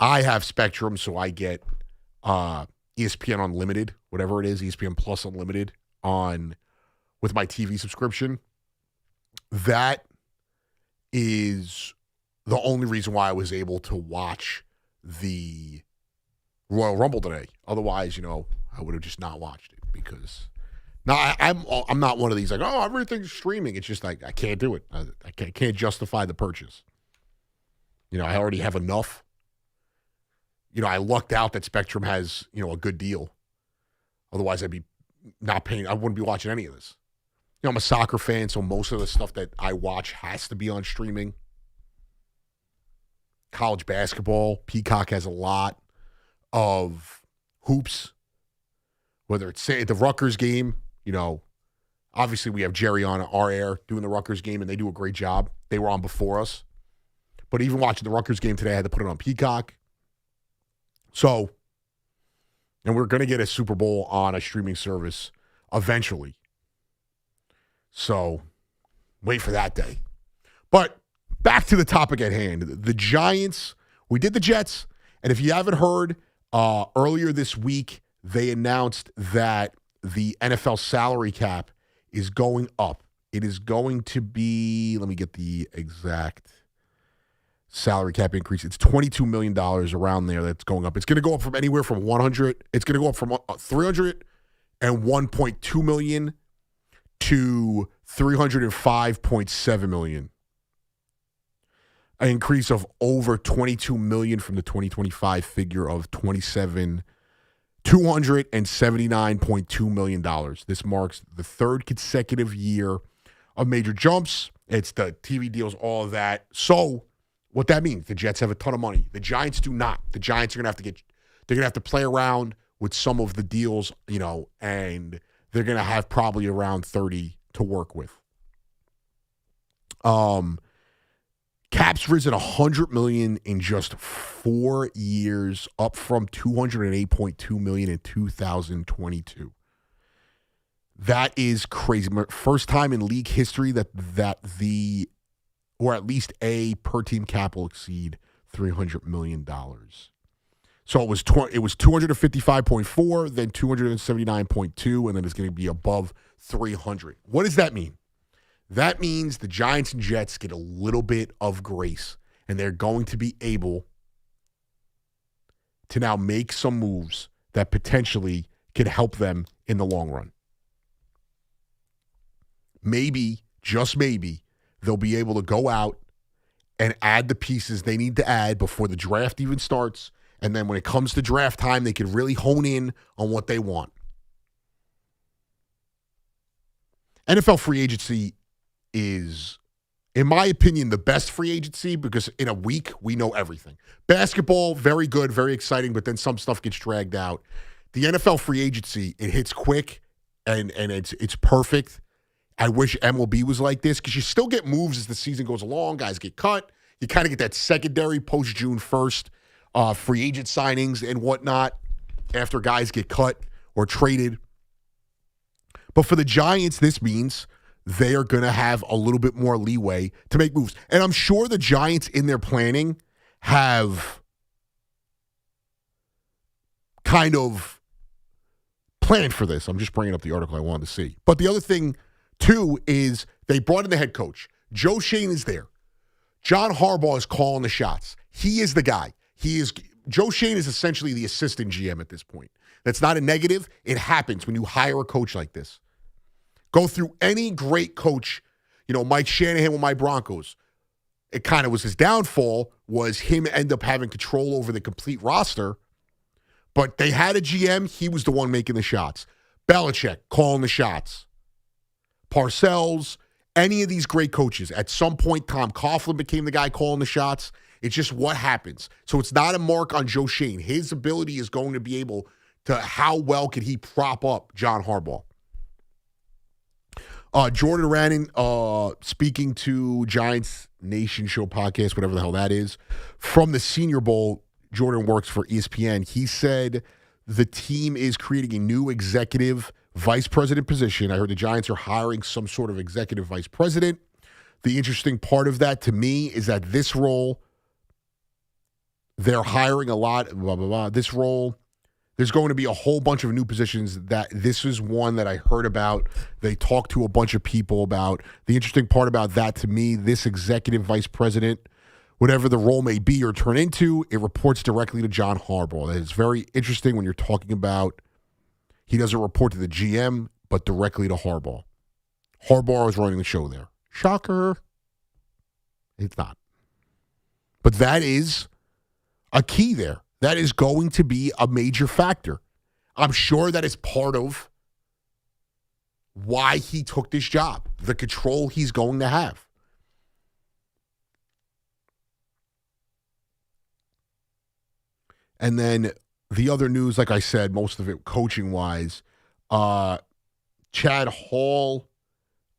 I have Spectrum, so I get ESPN Unlimited, whatever it is, ESPN Plus Unlimited with my TV subscription. That is the only reason why I was able to watch the Royal Rumble today. Otherwise, I would have just not watched it because I'm not one of these like, oh, everything's streaming. It's just like I can't do it. I can't justify the purchase. I already have enough. I lucked out that Spectrum has, a good deal. Otherwise, I'd be not paying. I wouldn't be watching any of this. I'm a soccer fan, so most of the stuff that I watch has to be on streaming. College basketball, Peacock has a lot of hoops. Whether it's say at the Rutgers game, obviously we have Jerry on our air doing the Rutgers game, and they do a great job. They were on before us. But even watching the Rutgers game today, I had to put it on Peacock. So, and we're going to get a Super Bowl on a streaming service eventually. So, wait for that day. But back to the topic at hand. The Giants, we did the Jets. And if you haven't heard, earlier this week, they announced that the NFL salary cap is going up. It is going to be, let me get the exact salary cap increase. It's $22 million around there that's going up. It's going to go up from anywhere from 100. It's going to go up from $301.2 million to $305.7 million. An increase of over $22 million from the 2025 figure of $279.2 million. This marks the third consecutive year of major jumps. It's the TV deals, all of that. So what that means, the Jets have a ton of money. The Giants do not. The Giants are going to have to play around with some of the deals, and they're going to have probably around 30 to work with. Cap's risen $100 million in just 4 years, up from $208.2 million in 2022. That is crazy. First time in league history that or at least a per team cap will exceed $300 million. So it was 255.4, then 279.2, and then it's going to be above 300. What does that mean? That means the Giants and Jets get a little bit of grace, and they're going to be able to now make some moves that potentially could help them in the long run. Maybe, just maybe, they'll be able to go out and add the pieces they need to add before the draft even starts. And then when it comes to draft time, they can really hone in on what they want. NFL free agency is, in my opinion, the best free agency because in a week, we know everything. Basketball, very good, very exciting, but then some stuff gets dragged out. The NFL free agency, it hits quick, and it's perfect. I wish MLB was like this because you still get moves as the season goes along. Guys get cut. You kind of get that secondary post-June 1st free agent signings and whatnot after guys get cut or traded. But for the Giants, this means they are going to have a little bit more leeway to make moves. And I'm sure the Giants in their planning have kind of planned for this. I'm just bringing up the article I wanted to see. But the other thing, too, is they brought in the head coach. Joe Shane is there. John Harbaugh is calling the shots. He is the guy. Joe Shane is essentially the assistant GM at this point. That's not a negative. It happens when you hire a coach like this. Go through any great coach, Mike Shanahan with my Broncos. It kind of was his downfall, was him end up having control over the complete roster. But they had a GM. He was the one making the shots. Belichick calling the shots. Parcells, any of these great coaches. At some point, Tom Coughlin became the guy calling the shots. It's just what happens. So it's not a mark on Joe Schoen. His ability is going to be able to how well can he prop up John Harbaugh. Jordan Rannon speaking to Giants Nation Show podcast, whatever the hell that is, from the Senior Bowl. Jordan works for ESPN. He said the team is creating a new executive vice president position. I heard the Giants are hiring some sort of executive vice president. The interesting part of that to me is that this role, they're hiring a lot, blah, blah, blah. This role, there's going to be a whole bunch of new positions. That this is one that I heard about. They talked to a bunch of people about. The interesting part about that to me, this executive vice president, whatever the role may be or turn into, it reports directly to John Harbaugh. That is very interesting when you're talking about he doesn't report to the GM, but directly to Harbaugh. Harbaugh is running the show there. Shocker. It's not. But that is a key there. That is going to be a major factor. I'm sure that is part of why he took this job, the control he's going to have. And then the other news, like I said, most of it coaching-wise, Chad Hall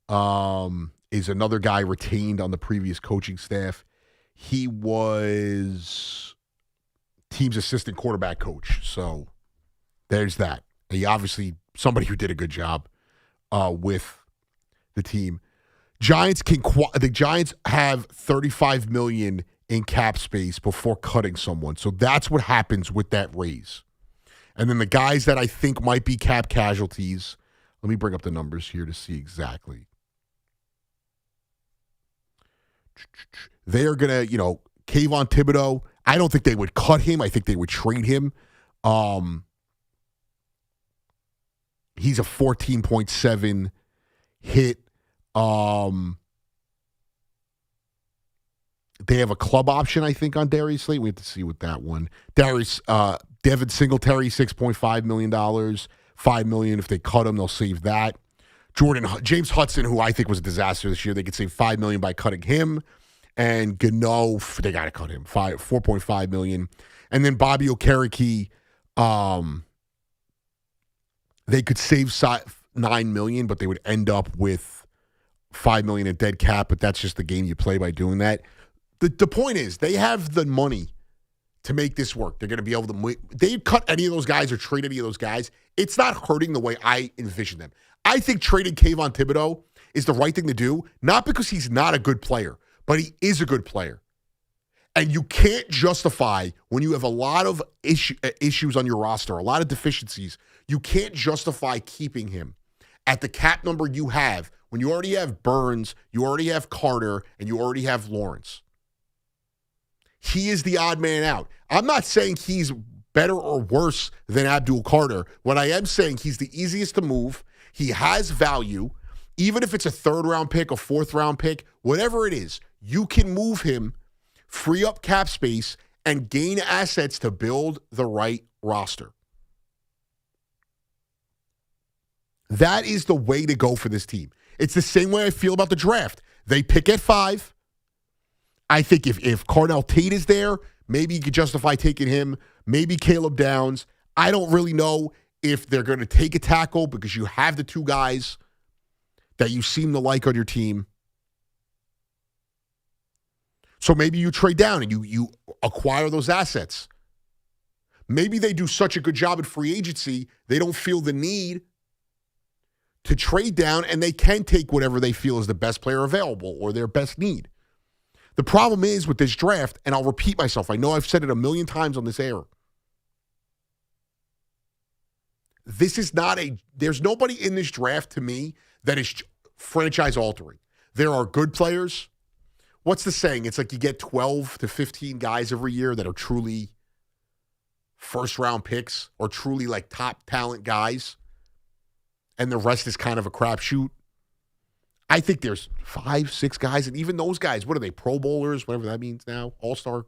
is another guy retained on the previous coaching staff. He was team's assistant quarterback coach. So there's that. He obviously somebody who did a good job with the team. The Giants have $35 million in cap space before cutting someone. So that's what happens with that raise. And then the guys that I think might be cap casualties, let me bring up the numbers here to see exactly. They are going to, Kayvon Thibodeau, I don't think they would cut him. I think they would trade him. He's a 14.7 hit. They have a club option, I think, on Darius Slade. We have to see what that one. Devin Singletary, $6.5 million. $5 million. If they cut him, they'll save that. James Hudson, who I think was a disaster this year, they could save $5 million by cutting him. And Gano, they got to cut him, $4.5 million. And then Bobby Okereke, they could save $9 million, but they would end up with $5 million in dead cap. But that's just the game you play by doing that. The point is, they have the money to make this work. They're going to be able to. They cut any of those guys or trade any of those guys. It's not hurting the way I envision them. I think trading Kayvon Thibodeau is the right thing to do, not because he's not a good player, but he is a good player. And you can't justify, when you have a lot of issues on your roster, a lot of deficiencies, you can't justify keeping him at the cap number you have when you already have Burns, you already have Carter, and you already have Lawrence. He is the odd man out. I'm not saying he's better or worse than Abdul Carter. What I am saying, he's the easiest to move. He has value. Even if it's a third-round pick, a fourth-round pick, whatever it is, you can move him, free up cap space, and gain assets to build the right roster. That is the way to go for this team. It's the same way I feel about the draft. They pick at 5. I think if Cardell Tate is there, maybe you could justify taking him. Maybe Caleb Downs. I don't really know if they're going to take a tackle because you have the two guys that you seem to like on your team. So maybe you trade down and you acquire those assets. Maybe they do such a good job at free agency, they don't feel the need to trade down, and they can take whatever they feel is the best player available or their best need. The problem is with this draft, and I'll repeat myself, I know I've said it a million times on this air. This is not there's nobody in this draft to me that is franchise altering. There are good players. What's the saying? It's like you get 12 to 15 guys every year that are truly first round picks or truly like top talent guys. And the rest is kind of a crapshoot. I think there's 5, 6 guys, and even those guys, what are they, Pro Bowlers, whatever that means now, all-star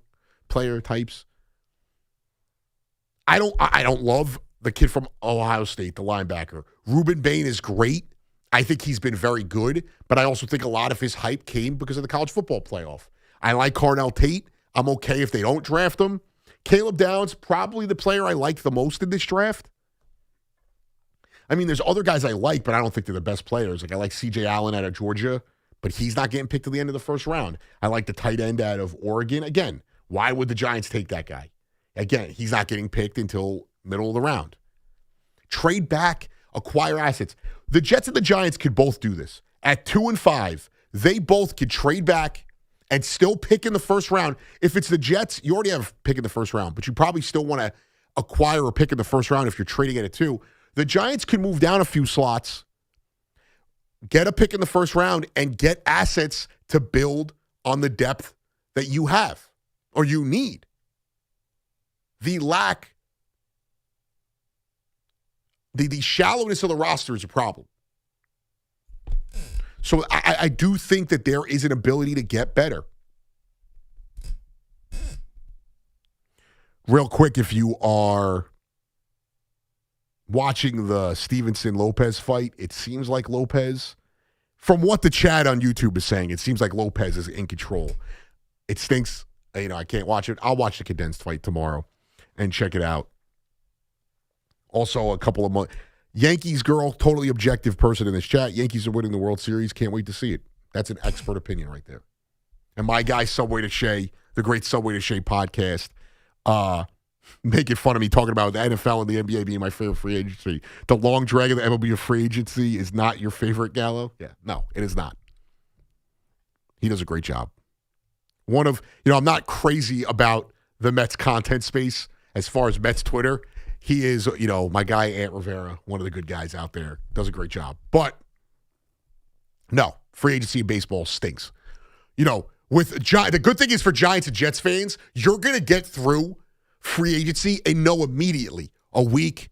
player types. I don't love the kid from Ohio State, the linebacker. Ruben Bain is great. I think he's been very good, but I also think a lot of his hype came because of the college football playoff. I like Carnell Tate. I'm okay if they don't draft him. Caleb Downs, probably the player I like the most in this draft. I mean, there's other guys I like, but I don't think they're the best players. Like I like C.J. Allen out of Georgia, but he's not getting picked to the end of the first round. I like the tight end out of Oregon. Again, why would the Giants take that guy? Again, he's not getting picked until middle of the round. Trade back, acquire assets. The Jets and the Giants could both do this. At 2 and 5, they both could trade back and still pick in the first round. If it's the Jets, you already have a pick in the first round, but you probably still want to acquire a pick in the first round if you're trading at 2. The Giants could move down a few slots, get a pick in the first round, and get assets to build on the depth that you have or you need. The shallowness of the roster is a problem. So I do think that there is an ability to get better. Real quick, if you are watching the Stevenson-Lopez fight, it seems like Lopez, from what the chat on YouTube is saying, it seems like Lopez is in control. It stinks. I can't watch it. I'll watch the condensed fight tomorrow and check it out. Also, a couple of months. Yankees girl, totally objective person in this chat. Yankees are winning the World Series. Can't wait to see it. That's an expert opinion right there. And my guy, Subway to Shea, the great Subway to Shea podcast, making fun of me talking about the NFL and the NBA being my favorite free agency. The long drag of the MLB free agency is not your favorite, Gallo? Yeah, no, it is not. He does a great job. I'm not crazy about the Mets content space as far as Mets Twitter. He is, my guy, Ant Rivera, one of the good guys out there. Does a great job. But, no, free agency in baseball stinks. The good thing is for Giants and Jets fans, you're going to get through free agency and know immediately, a week,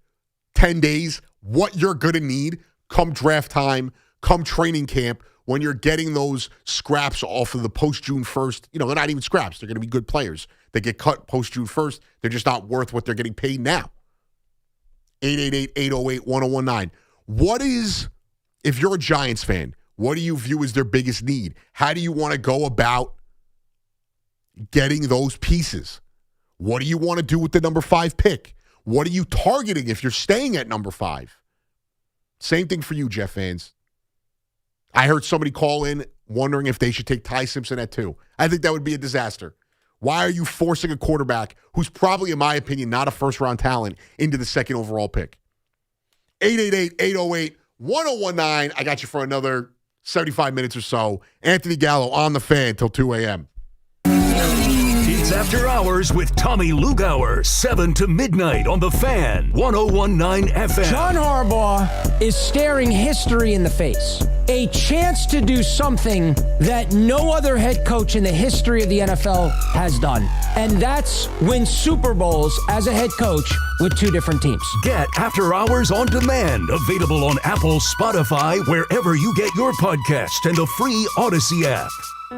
10 days, what you're going to need come draft time, come training camp, when you're getting those scraps off of the post-June 1st. They're not even scraps. They're going to be good players. They get cut post-June 1st. They're just not worth what they're getting paid now. 888-808-1019. If you're a Giants fan, what do you view as their biggest need? How do you want to go about getting those pieces? What do you want to do with the number 5 pick? What are you targeting if you're staying at number 5? Same thing for you, Jeff fans. I heard somebody call in wondering if they should take Ty Simpson at 2. I think that would be a disaster. Why are you forcing a quarterback who's probably, in my opinion, not a first-round talent into the second overall pick? 888-808-1019. I got you for another 75 minutes or so. Anthony Gallo on the Fan till 2 a.m. It's After Hours with Tommy Lugauer, 7 to midnight on the Fan, 1019 FM. John Harbaugh is staring history in the face. A chance to do something that no other head coach in the history of the NFL has done. And that's win Super Bowls as a head coach with 2 different teams. Get After Hours on demand. Available on Apple, Spotify, wherever you get your podcast, and the free Odyssey app.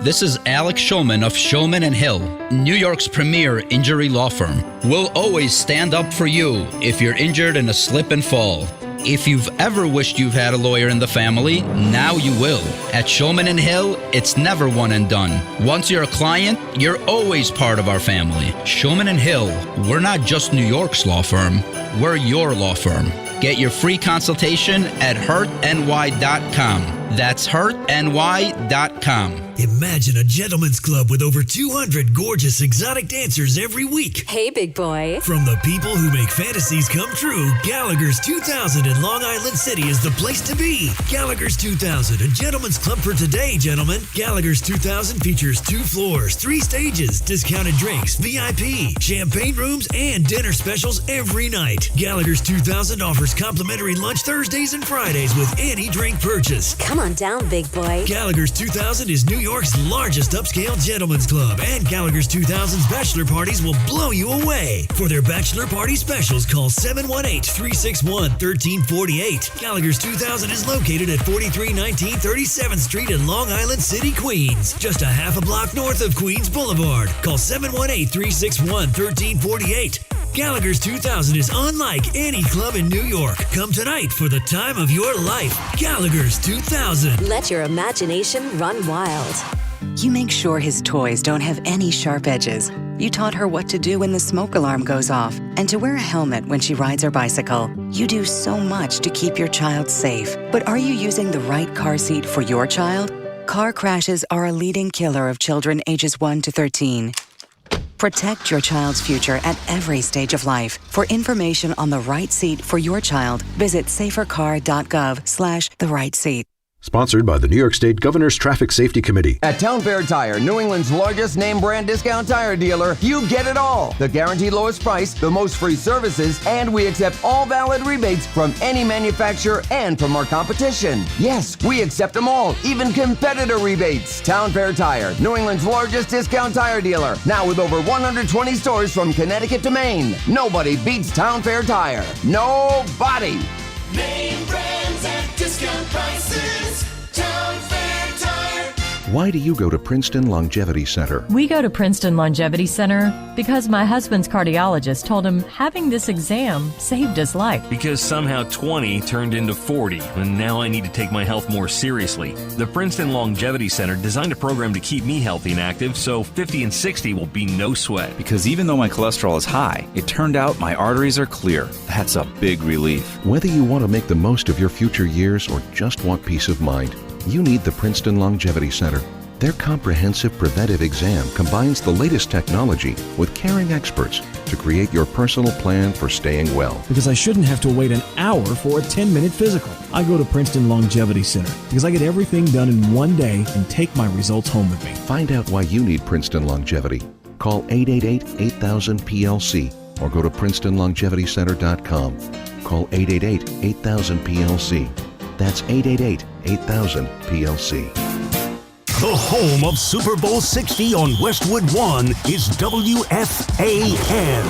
This is Alex Shulman of Shulman & Hill, New York's premier injury law firm. We'll always stand up for you if you're injured in a slip and fall. If you've ever wished you've had a lawyer in the family, now you will. At Shulman & Hill, it's never one and done. Once you're a client, you're always part of our family. Shulman & Hill, we're not just New York's law firm, we're your law firm. Get your free consultation at hurtny.com. That's hurtny.com. Imagine a gentleman's club with over 200 gorgeous exotic dancers every week. Hey, big boy. From the people who make fantasies come true, Gallagher's 2000 in Long Island City is the place to be. Gallagher's 2000, a gentleman's club for today, gentlemen. Gallagher's 2000 features 2 floors, 3 stages, discounted drinks, VIP, champagne rooms, and dinner specials every night. Gallagher's 2000 offers complimentary lunch Thursdays and Fridays with any drink purchase. Come on down, big boy. Gallagher's 2000 is New York's largest upscale gentleman's club, and Gallagher's 2000's bachelor parties will blow you away. For their bachelor party specials, call 718-361-1348. Gallagher's 2000 is located at 4319 37th Street in Long Island City, Queens, just a half a block north of Queens Boulevard. Call 718-361-1348. Gallagher's 2000 is unlike any club in New York. Come tonight for the time of your life. Gallagher's 2000. Let your imagination run wild. You make sure his toys don't have any sharp edges. You taught her what to do when the smoke alarm goes off and to wear a helmet when she rides her bicycle. You do so much to keep your child safe. But are you using the right car seat for your child? Car crashes are a leading killer of children ages 1 to 13. Protect your child's future at every stage of life. For information on the right seat for your child, visit safercar.gov/the right seat. Sponsored by the New York State Governor's Traffic Safety Committee. At Town Fair Tire, New England's largest name brand discount tire dealer, you get it all. The guaranteed lowest price, the most free services, and we accept all valid rebates from any manufacturer and from our competition. Yes, we accept them all, even competitor rebates. Town Fair Tire, New England's largest discount tire dealer, now with over 120 stores from Connecticut to Maine. Nobody beats Town Fair Tire. Nobody. Name brands at discount prices. Town Fair Tire. Why do you go to Princeton Longevity Center? We go to Princeton Longevity Center because my husband's cardiologist told him having this exam saved his life. Because somehow 20 turned into 40, and now I need to take my health more seriously. The Princeton Longevity Center designed a program to keep me healthy and active, so 50 and 60 will be no sweat. Because even though my cholesterol is high, it turned out my arteries are clear. That's a big relief. Whether you want to make the most of your future years or just want peace of mind, you need the Princeton Longevity Center. Their comprehensive preventive exam combines the latest technology with caring experts to create your personal plan for staying well. Because I shouldn't have to wait an hour for a 10-minute physical. I go to Princeton Longevity Center because I get everything done in one day and take my results home with me. Find out why you need Princeton Longevity. Call 888-8000-PLC or go to PrincetonLongevityCenter.com. Call 888-8000-PLC. That's 888-8000-PLC. The home of Super Bowl 60 on Westwood 1 is WFAN.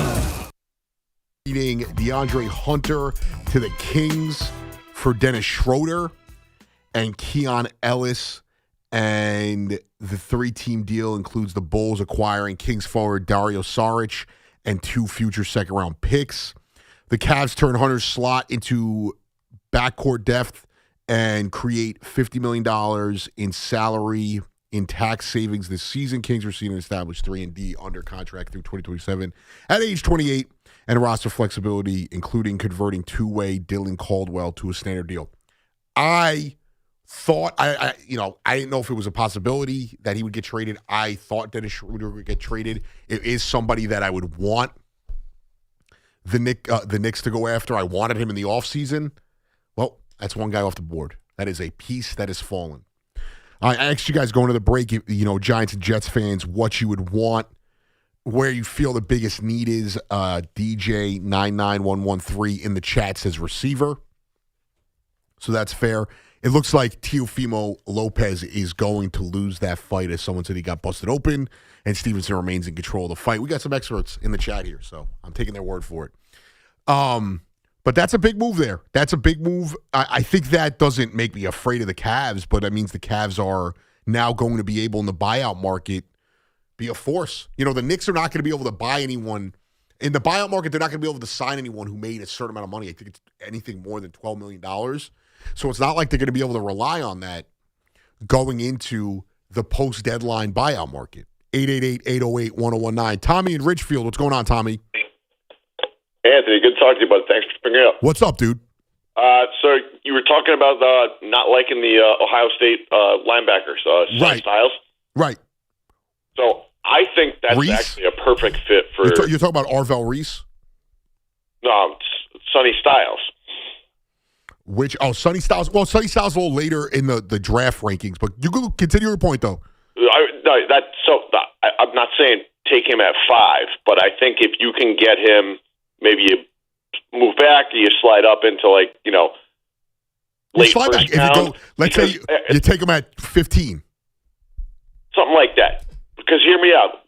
Leading DeAndre Hunter to the Kings for Dennis Schroeder and Keon Ellis. And the three-team deal includes the Bulls acquiring Kings forward Dario Saric and 2 future second-round picks. The Cavs turn Hunter's slot into backcourt depth and create $50 million in salary in tax savings this season. Kings receive an established 3-and-D under contract through 2027 at age 28 and roster flexibility, including converting two-way Dylan Caldwell to a standard deal. I thought, I didn't know if it was a possibility that he would get traded. I thought Dennis Schroeder would get traded. It is somebody that I would want the Knicks to go after. I wanted him in the offseason. Well, that's one guy off the board. That is a piece that has fallen. I asked you guys going to the break, Giants and Jets fans, what you would want, where you feel the biggest need is. DJ99113 in the chat says receiver. So that's fair. It looks like Teofimo Lopez is going to lose that fight, as someone said he got busted open, and Stevenson remains in control of the fight. We got some experts in the chat here, so I'm taking their word for it. But that's a big move there. That's a big move. I think that doesn't make me afraid of the Cavs, but that means the Cavs are now going to be able in the buyout market be a force. The Knicks are not going to be able to buy anyone. In the buyout market, they're not going to be able to sign anyone who made a certain amount of money. I think it's anything more than $12 million. So it's not like they're going to be able to rely on that going into the post-deadline buyout market. 888-808-1019. Tommy in Ridgefield. What's going on, Tommy? Anthony, good to talk to you, bud. Thanks for bringing it up. What's up, dude? So you were talking about not liking the Ohio State linebackers, Right. Styles. Right. So I think that's Reese? actually a perfect fit for. You're talking about Arvell Reese? No, Sonny Styles. Sonny Styles. Well, Sonny Styles a little later in the draft rankings, but you go continue your point, though. I'm not saying take him at 5, but I think if you can get him, maybe you move back, you slide up into late slide back. first round. Let's say you take him at 15. Something like that. Because hear me out.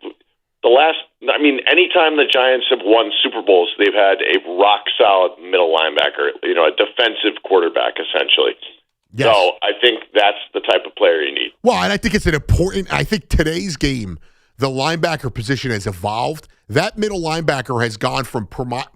Anytime the Giants have won Super Bowls, they've had a rock-solid middle linebacker, a defensive quarterback, essentially. Yes. So I think that's the type of player you need. Well, and I think it's I think today's game, the linebacker position has evolved. That middle linebacker has gone from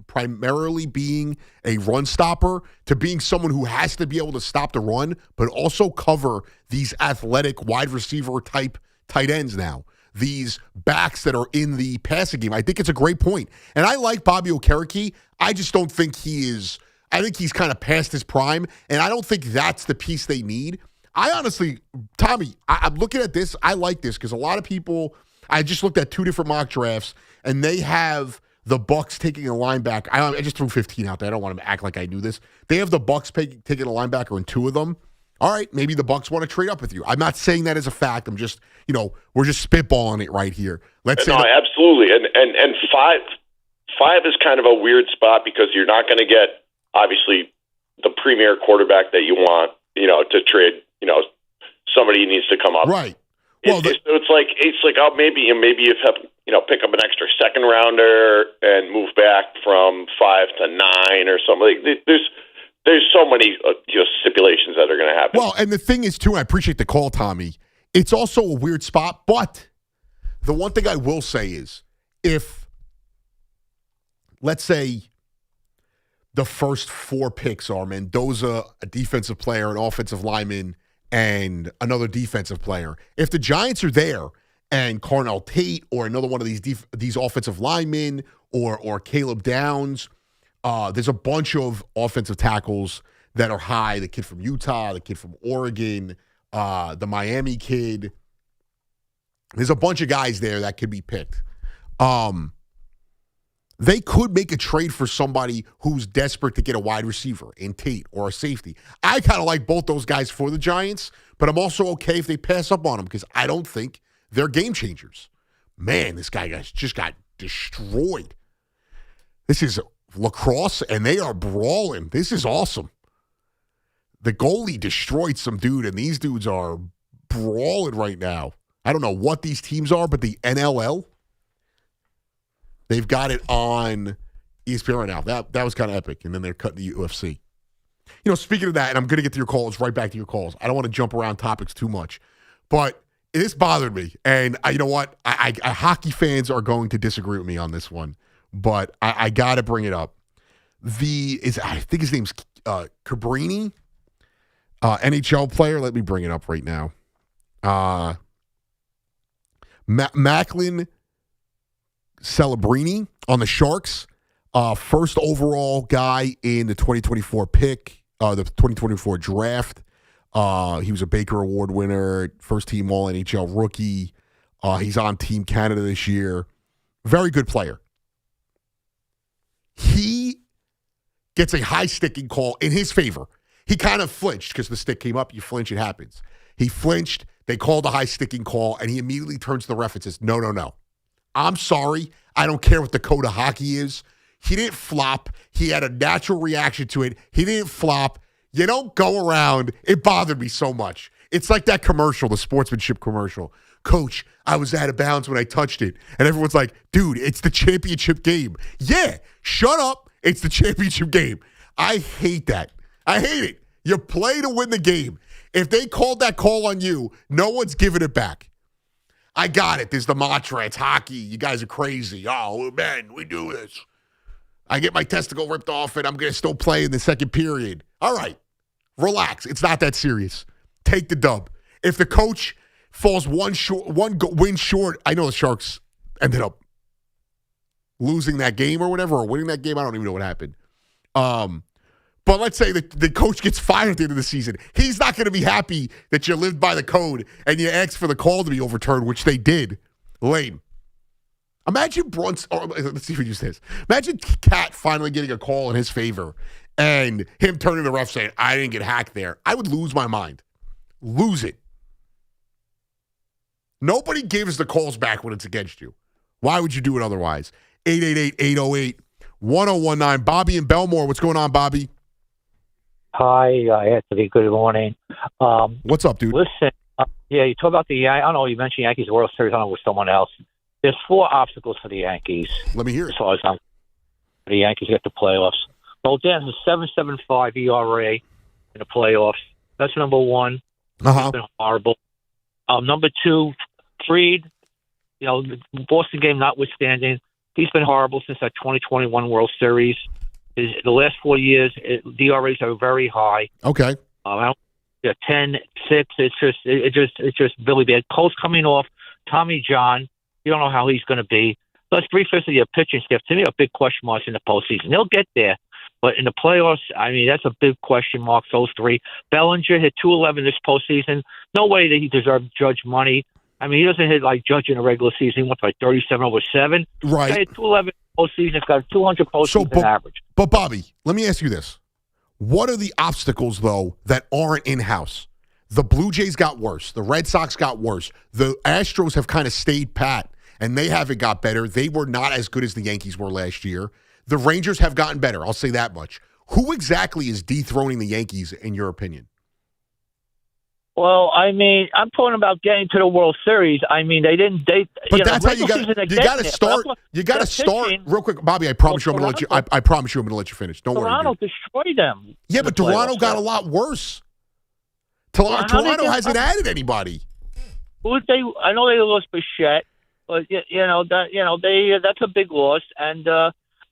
primarily being a run stopper to being someone who has to be able to stop the run, but also cover these athletic wide receiver type tight ends now. These backs that are in the passing game. I think it's a great point. And I like Bobby Okereke. I just don't think he is – I think he's kind of past his prime, and I don't think that's the piece they need. I honestly – Tommy, I'm looking at this. I like this because a lot of people – I just looked at 2 different mock drafts, and they have the Bucs taking a linebacker. I just threw 15 out there. I don't want to act like I knew this. They have the Bucs taking a linebacker in 2 of them. All right, maybe the Bucs want to trade up with you. I'm not saying that as a fact. I'm just, we're just spitballing it right here. Let's say absolutely. And five is kind of a weird spot because you're not going to get obviously the premier quarterback that you want, to trade, somebody needs to come up. Right. Well, it's like oh maybe you have pick up an extra second rounder and move back from 5 to 9 or something. There's so many stipulations that are going to happen. Well, and the thing is, too, I appreciate the call, Tommy. It's also a weird spot, but the one thing I will say is if, let's say, the first 4 picks are Mendoza, a defensive player, an offensive lineman, and another defensive player. If the Giants are there and Carnell Tate or another one of these offensive linemen or Caleb Downs – there's a bunch of offensive tackles that are high. The kid from Utah, the kid from Oregon, the Miami kid. There's a bunch of guys there that could be picked. They could make a trade for somebody who's desperate to get a wide receiver in Tate or a safety. I kind of like both those guys for the Giants, but I'm also okay if they pass up on them because I don't think they're game changers. Man, this guy just got destroyed. This is lacrosse, and they are brawling. This is awesome. The goalie destroyed some dude, and these dudes are brawling right now. I don't know what these teams are, but the NLL, they've got it on ESPN right now. That was kind of epic, and then they're cutting the UFC. Speaking of that, and I'm going to get to your calls, right back to your calls. I don't want to jump around topics too much, but this bothered me, and you know what? I hockey fans are going to disagree with me on this one. But I got to bring it up. I think his name's Cabrini, NHL player. Let me bring it up right now. Macklin Celebrini on the Sharks, first overall guy in the 2024 pick, the 2024 draft. He was a Baker Award winner, first team All NHL rookie. He's on Team Canada this year. Very good player. He gets a high sticking call in his favor. He kind of flinched because the stick came up. You flinch, it happens. He flinched. They called a high sticking call, and he immediately turns to the ref and says, no. I'm sorry. I don't care what the code of hockey is. He didn't flop. He had a natural reaction to it. He didn't flop. You don't go around. It bothered me so much. It's like that commercial, the sportsmanship commercial. Coach, I was out of bounds when I touched it. And everyone's like, dude, it's the championship game. Yeah, shut up. It's the championship game. I hate that. I hate it. You play to win the game. If they called that call on you, no one's giving it back. I got it. There's the mantra. It's hockey. You guys are crazy. Oh, man, we do this. I get my testicle ripped off, and I'm going to still play in the second period. All right. Relax. It's not that serious. Take the dub. If the coach falls one win short, I know the Sharks ended up losing that game or whatever, or winning that game. I don't even know what happened. But let's say the coach gets fired at the end of the season. He's not going to be happy that you lived by the code and you asked for the call to be overturned, which they did. Lame. Imagine Brunson, or let's see who used this. Imagine Cat finally getting a call in his favor and him turning to the ref saying, I didn't get hacked there. I would lose my mind. Lose it. Nobody gives the calls back when it's against you. Why would you do it otherwise? 888-808-1019. Bobby in Belmore. What's going on, Bobby? Hi, Anthony. Good morning. What's up, dude? Listen, you talk about I don't know, you mentioned Yankees World Series. I don't know, with someone else. There's 4 obstacles for the Yankees. Let me hear it. As far as the Yankees get to playoffs. Rodon's a 7.75 ERA in the playoffs. That's number 1. It's been horrible. Number 2, Fried, the Boston game notwithstanding, he's been horrible since that 2021 World Series. The last 4 years, DRAs are very high. Okay. I don't, 10, 6. It's just really bad. Cole's coming off. Tommy John, you don't know how he's going to be. Plus, 3/5 of your pitching staff, to me, are big question marks in the postseason. They'll get there. But in the playoffs, I mean, that's a big question mark, those three. Bellinger hit .211 this postseason. No way that he deserved Judge money. I mean, he doesn't hit like Judge in a regular season. He went like 37/7. Right. He hit .211 postseason. He's got a 200 postseason average. But, Bobby, let me ask you this. What are the obstacles, though, that aren't in-house? The Blue Jays got worse. The Red Sox got worse. The Astros have kind of stayed pat, and they haven't got better. They were not as good as the Yankees were last year. The Rangers have gotten better. I'll say that much. Who exactly is dethroning the Yankees, in your opinion? Well, I mean, I'm talking about getting to the World Series. I mean, they didn't. But that's how you got. You got to start. You got to start real quick, Bobby. I promise you, I'm going to let you. I promise you, I'm going to let you finish. Don't worry. Toronto destroyed them. Yeah, but Toronto got a lot worse. Toronto hasn't added anybody. Who they? I know they lost Bichette, but that's a big loss, and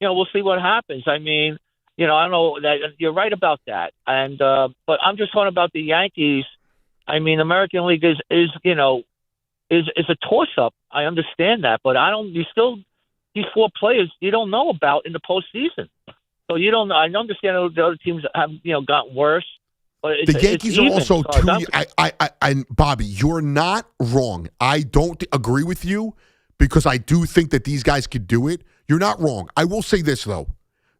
we'll see what happens. I mean, I know that you're right about that, and but I'm just talking about the Yankees. I mean, American League is a toss-up. I understand that, but these 4 players you don't know about in the postseason. So you don't know. I understand the other teams have gotten worse. But the Yankees are also and Bobby, you're not wrong. I don't agree with you because I do think that these guys could do it. You're not wrong. I will say this though.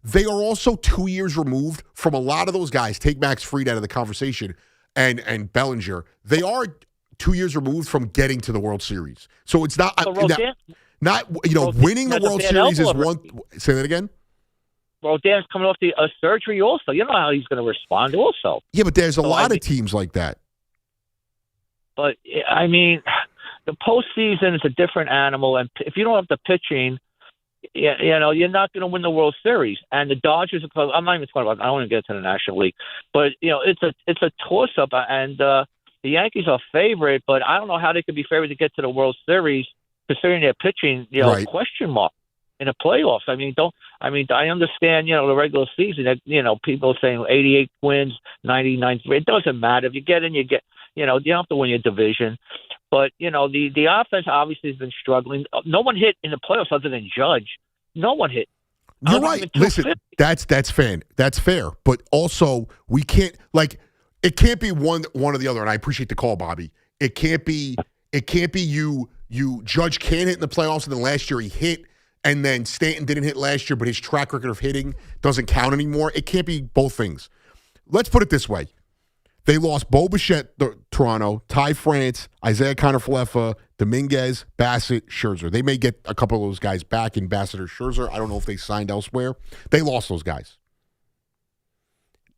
They are also 2 years removed from a lot of those guys. Take Max Fried out of the conversation. And Bellinger, they are 2 years removed from getting to the World Series. So it's not winning the World Series is one. Say that again. Rodon's coming off the surgery also. You know how he's going to respond also. Yeah, but there's a lot of teams like that. But, I mean, the postseason is a different animal. And if you don't have the pitching, you're not going to win the World Series. And the Dodgers, I'm not even talking about, I don't want to get to the National League. But, it's a toss-up. And the Yankees are favorite, but I don't know how they could be favored to get to the World Series considering their pitching, right. Question mark. In the playoffs, I understand, the regular season that, people saying 88 wins, 99. It doesn't matter. If you get in, you get, you don't have to win your division. But, the offense obviously has been struggling. No one hit in the playoffs other than Judge. No one hit. You're right. Listen, that's fair. But also, we can't, it can't be one or the other. And I appreciate the call, Bobby. It can't be you Judge can't hit in the playoffs, and then last year he hit. And then Stanton didn't hit last year, but his track record of hitting doesn't count anymore. It can't be both things. Let's put it this way. They lost Bo Bichette, Toronto, Ty France, Isaiah Kiner-Falefa, Dominguez, Bassett, Scherzer. They may get a couple of those guys back in Bassett or Scherzer. I don't know if they signed elsewhere. They lost those guys.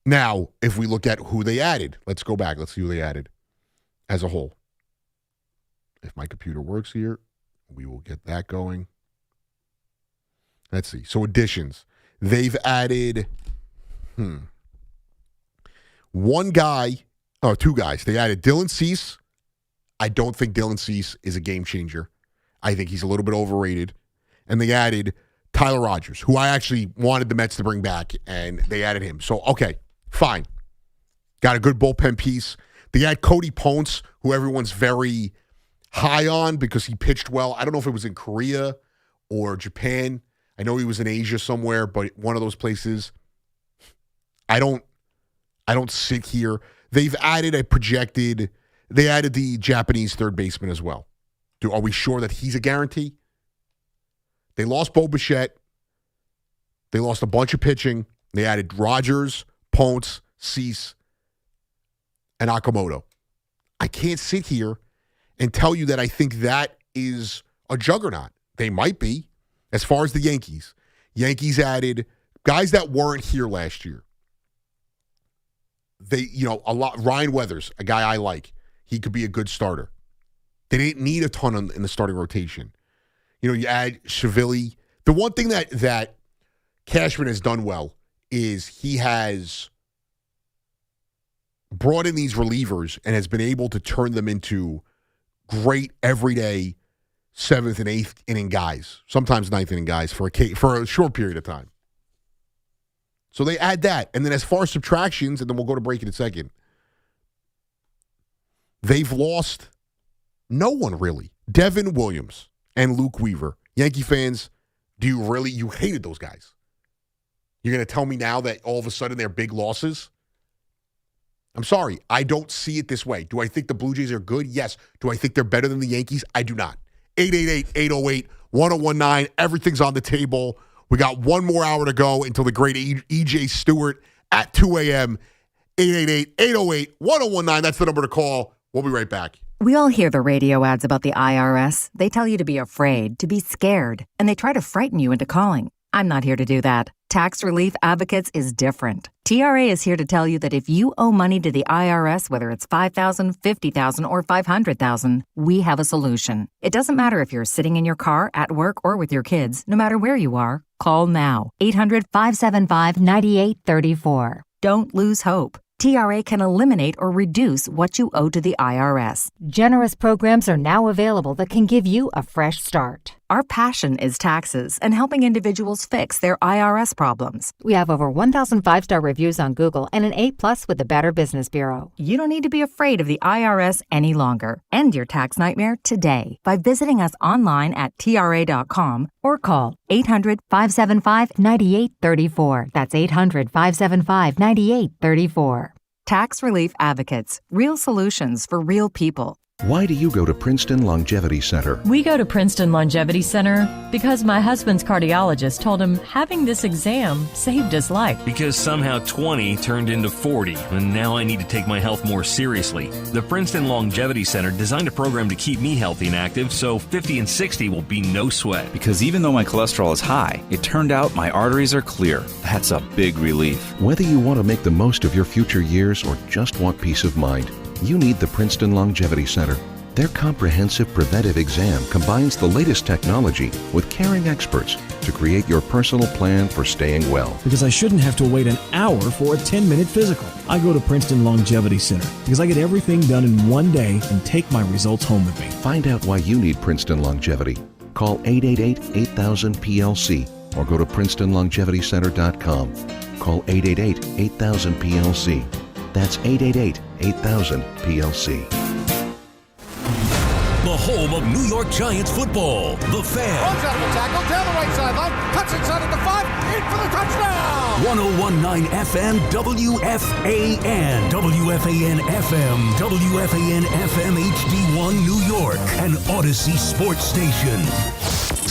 Now, if we look at who they added, let's go back. Let's see who they added as a whole. If my computer works here, we will get that going. Let's see. So additions. They've added two guys. They added Dylan Cease. I don't think Dylan Cease is a game changer. I think he's a little bit overrated. And they added Tyler Rogers, who I actually wanted the Mets to bring back, and they added him. So, okay, fine. Got a good bullpen piece. They add Cody Ponce, who everyone's very high on because he pitched well. I don't know if it was in Korea or Japan. I know he was in Asia somewhere, but one of those places. I don't sit here. They've added they added the Japanese third baseman as well. Are we sure that he's a guarantee? They lost Bo Bichette. They lost a bunch of pitching. They added Rogers, Ponce, Cease, and Okamoto. I can't sit here and tell you that I think that is a juggernaut. They might be. As far as the Yankees added guys that weren't here last year. They, a lot. Ryan Weathers, a guy I like. He could be a good starter. They didn't need a ton in the starting rotation. You add Cheville. The one thing that Cashman has done well is he has brought in these relievers and has been able to turn them into great everyday 7th and 8th inning guys, sometimes 9th inning guys for a short period of time. So they add that. And then as far as subtractions, and then we'll go to break in a second, they've lost no one really. Devin Williams and Luke Weaver. Yankee fans, you hated those guys. You're going to tell me now that all of a sudden they're big losses? I'm sorry. I don't see it this way. Do I think the Blue Jays are good? Yes. Do I think they're better than the Yankees? I do not. 888-808-1019. Everything's on the table. We got one more hour to go until the great E.J. Stewart at 2 a.m. 888-808-1019. That's the number to call. We'll be right back. We all hear the radio ads about the IRS. They tell you to be afraid, to be scared, and they try to frighten you into calling. I'm not here to do that. Tax Relief Advocates is different. TRA is here to tell you that if you owe money to the IRS, whether it's $5,000, $50,000, or $500,000, we have a solution. It doesn't matter if you're sitting in your car, at work, or with your kids. No matter where you are, call now. 800-575-9834. Don't lose hope. TRA can eliminate or reduce what you owe to the IRS. Generous programs are now available that can give you a fresh start. Our passion is taxes and helping individuals fix their IRS problems. We have over 1,000 5-star reviews on Google and an A+ with the Better Business Bureau. You don't need to be afraid of the IRS any longer. End your tax nightmare today by visiting us online at TRA.com or call 800-575-9834. That's 800-575-9834. Tax Relief Advocates. Real solutions for real people. Why do you go to Princeton Longevity Center? We go to Princeton Longevity Center because my husband's cardiologist told him having this exam saved his life. Because somehow 20 turned into 40, and now I need to take my health more seriously. The Princeton Longevity Center designed a program to keep me healthy and active, so 50 and 60 will be no sweat. Because even though my cholesterol is high, it turned out my arteries are clear. That's a big relief. Whether you want to make the most of your future years or just want peace of mind, you need the Princeton Longevity Center. Their comprehensive preventive exam combines the latest technology with caring experts to create your personal plan for staying well. Because I shouldn't have to wait an hour for a 10-minute physical. I go to Princeton Longevity Center because I get everything done in one day and take my results home with me. Find out why you need Princeton Longevity. Call 888-8000-PLC or go to PrincetonLongevityCenter.com. Call 888-8000-PLC. That's 888-8000-PLC. The home of New York Giants football, The Fan. Runs out of the tackle, down the right sideline, cuts inside at the 5, in for the touchdown! 1019 FM WFAN. WFAN FM. WFAN FM HD1 New York. An Odyssey sports station.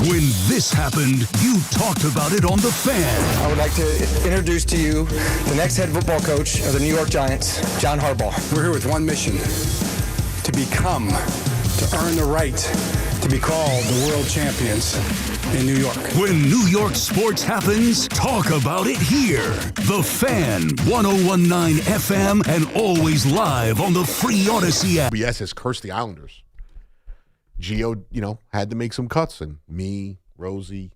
When this happened, you talked about it on The Fan. I would like to introduce to you the next head football coach of the New York Giants, John Harbaugh. We're here with one mission, to earn the right to be called the world champions in New York. When New York sports happens, talk about it here. The Fan, 1019 FM, and always live on the free Odyssey app. BS has cursed the Islanders. Gio, had to make some cuts, and me, Rosie,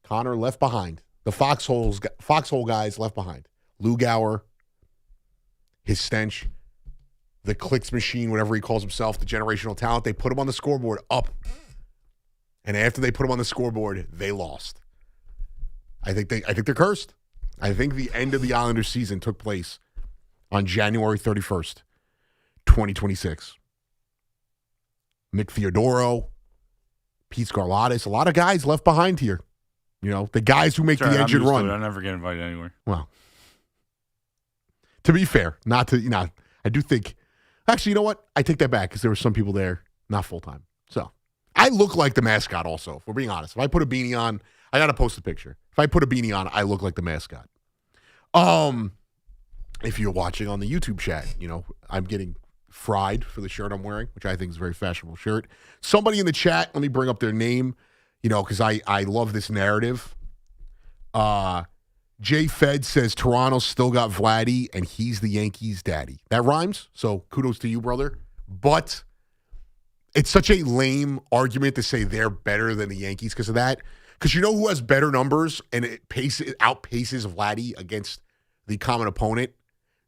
Connor left behind. The foxhole guys left behind. Lou Gower, his stench, the clicks machine, whatever he calls himself, the generational talent. They put him on the scoreboard up. And after they put him on the scoreboard, they lost. I think they're cursed. I think the end of the Islanders season took place on January 31st, 2026. Nick Theodoro, Pete Scarlatus, a lot of guys left behind here. The guys who make the engine run. I never get invited anywhere. Well, to be fair, I do think, actually, you know what? I take that back because there were some people there, not full-time. So, I look like the mascot also, if we're being honest. If I put a beanie on, I got to post a picture. If I put a beanie on, I look like the mascot. If you're watching on the YouTube chat, I'm getting fried for the shirt I'm wearing, which I think is a very fashionable shirt. Somebody in the chat, let me bring up their name, because I love this narrative. Jay Fed says Toronto's still got Vladdy, and he's the Yankees' daddy. That rhymes, so kudos to you, brother. But it's such a lame argument to say they're better than the Yankees because of that. Because you know who has better numbers and it outpaces Vladdy against the common opponent?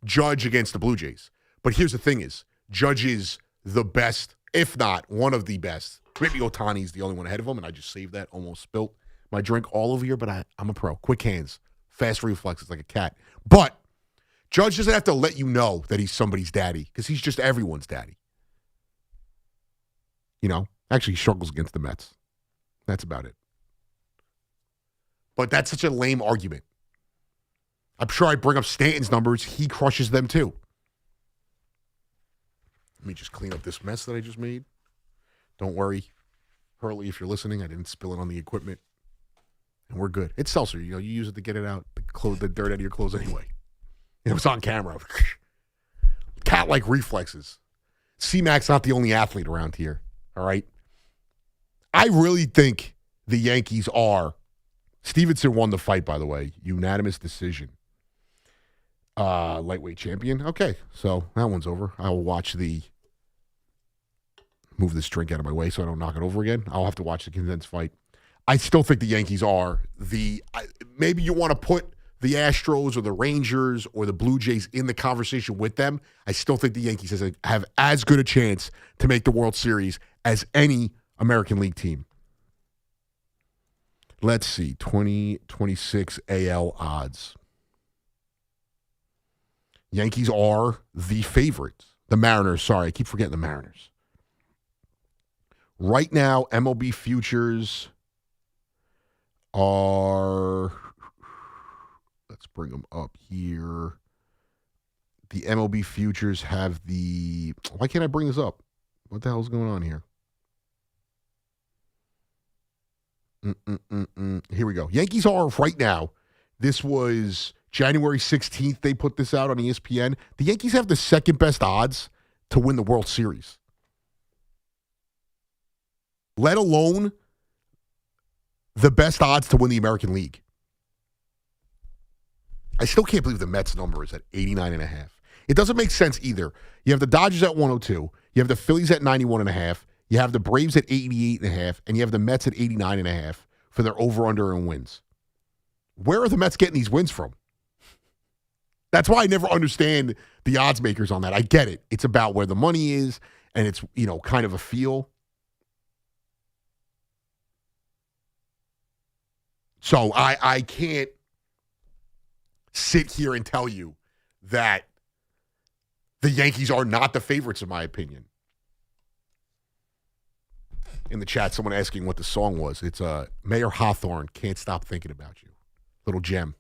Judge against the Blue Jays. But here's the thing is, Judge is the best, if not one of the best, Maybe Otani's the only one ahead of him, and I just saved that. Almost spilt my drink all over here, but I'm a pro. Quick hands, fast reflexes like a cat. But Judge doesn't have to let you know that he's somebody's daddy because he's just everyone's daddy. You know? Actually, he struggles against the Mets. That's about it. But that's such a lame argument. I'm sure I bring up Stanton's numbers. He crushes them too. Let me just clean up this mess that I just made. Don't worry. Hurley, if you're listening, I didn't spill it on the equipment. And we're good. It's seltzer. You use it to get it out, the dirt out of your clothes anyway. It was on camera. Cat-like reflexes. C-Mac's not the only athlete around here. All right? I really think the Yankees are. Stevenson won the fight, by the way. Unanimous decision. Lightweight champion. Okay, so that one's over. I will watch move this drink out of my way so I don't knock it over again. I'll have to watch the condensed fight. I still think the Yankees are maybe you want to put the Astros or the Rangers or the Blue Jays in the conversation with them. I still think the Yankees have as good a chance to make the World Series as any American League team. Let's see, 2026 AL odds. Yankees are the favorites. The Mariners, sorry, I keep forgetting the Mariners. Right now, MLB futures are, let's bring them up here. The MLB futures have why can't I bring this up? What the hell is going on here? Here we go. Yankees are right now. This was January 16th. They put this out on ESPN. The Yankees have the second best odds to win the World Series. Let alone the best odds to win the American League. I still can't believe the Mets number is at 89.5. It doesn't make sense either. You have the Dodgers at 102. You have the Phillies at 91.5. You have the Braves at 88.5, and you have the Mets at 89.5 for their over-under and wins. Where are the Mets getting these wins from? That's why I never understand the odds makers on that. I get it. It's about where the money is, and it's, kind of a feel. So I can't sit here and tell you that the Yankees are not the favorites, in my opinion. In the chat, someone asking what the song was. It's Mayor Hawthorne, Can't Stop Thinking About You. Little gem.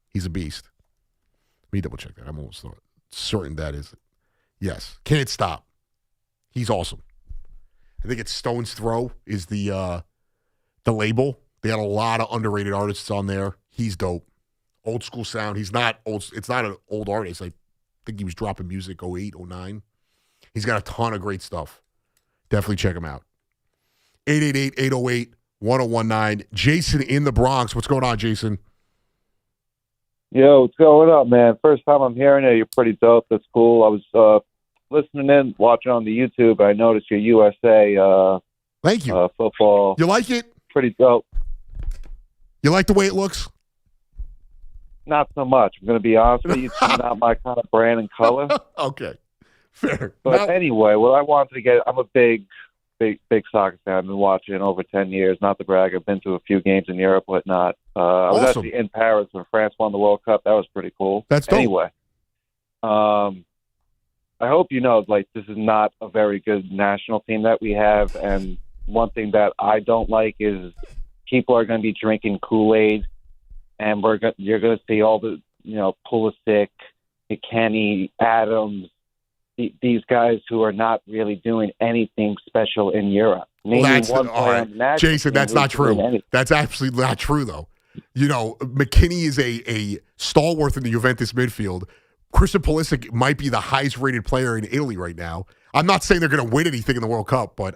He's a beast. Let me double check that. I'm almost certain that is it. Yes. Can't Stop. He's awesome. I think it's Stone's Throw is the label. They had a lot of underrated artists on there. He's dope. Old school sound. He's not old. It's not an old artist. I think he was dropping music 08, 09. He's got a ton of great stuff. Definitely check him out. 888-808-1019. Jason in the Bronx. What's going on, Jason? Yo, what's going up, man? First time I'm hearing it. You're pretty dope. That's cool. I was listening in, watching on the YouTube. I noticed your USA Thank you. Football. You like it? Pretty dope. You like the way it looks? Not so much. I'm going to be honest with you. It's not my kind of brand and color. Okay. Fair. But anyway, what I wanted to get, I'm a big soccer fan. I've been watching over 10 years. Not to brag. I've been to a few games in Europe, whatnot. I was actually in Paris when France won the World Cup. That was pretty cool. That's dope. Anyway, I hope you know, this is not a very good national team that we have. And one thing that I don't like is people are going to be drinking Kool-Aid, and you're going to see all the, Pulisic, Kenny, Adams, these guys who are not really doing anything special in Europe. Jason, that's not true. That's absolutely not true, though. McKinney is a stalwart in the Juventus midfield. Christian Pulisic might be the highest-rated player in Italy right now. I'm not saying they're going to win anything in the World Cup, but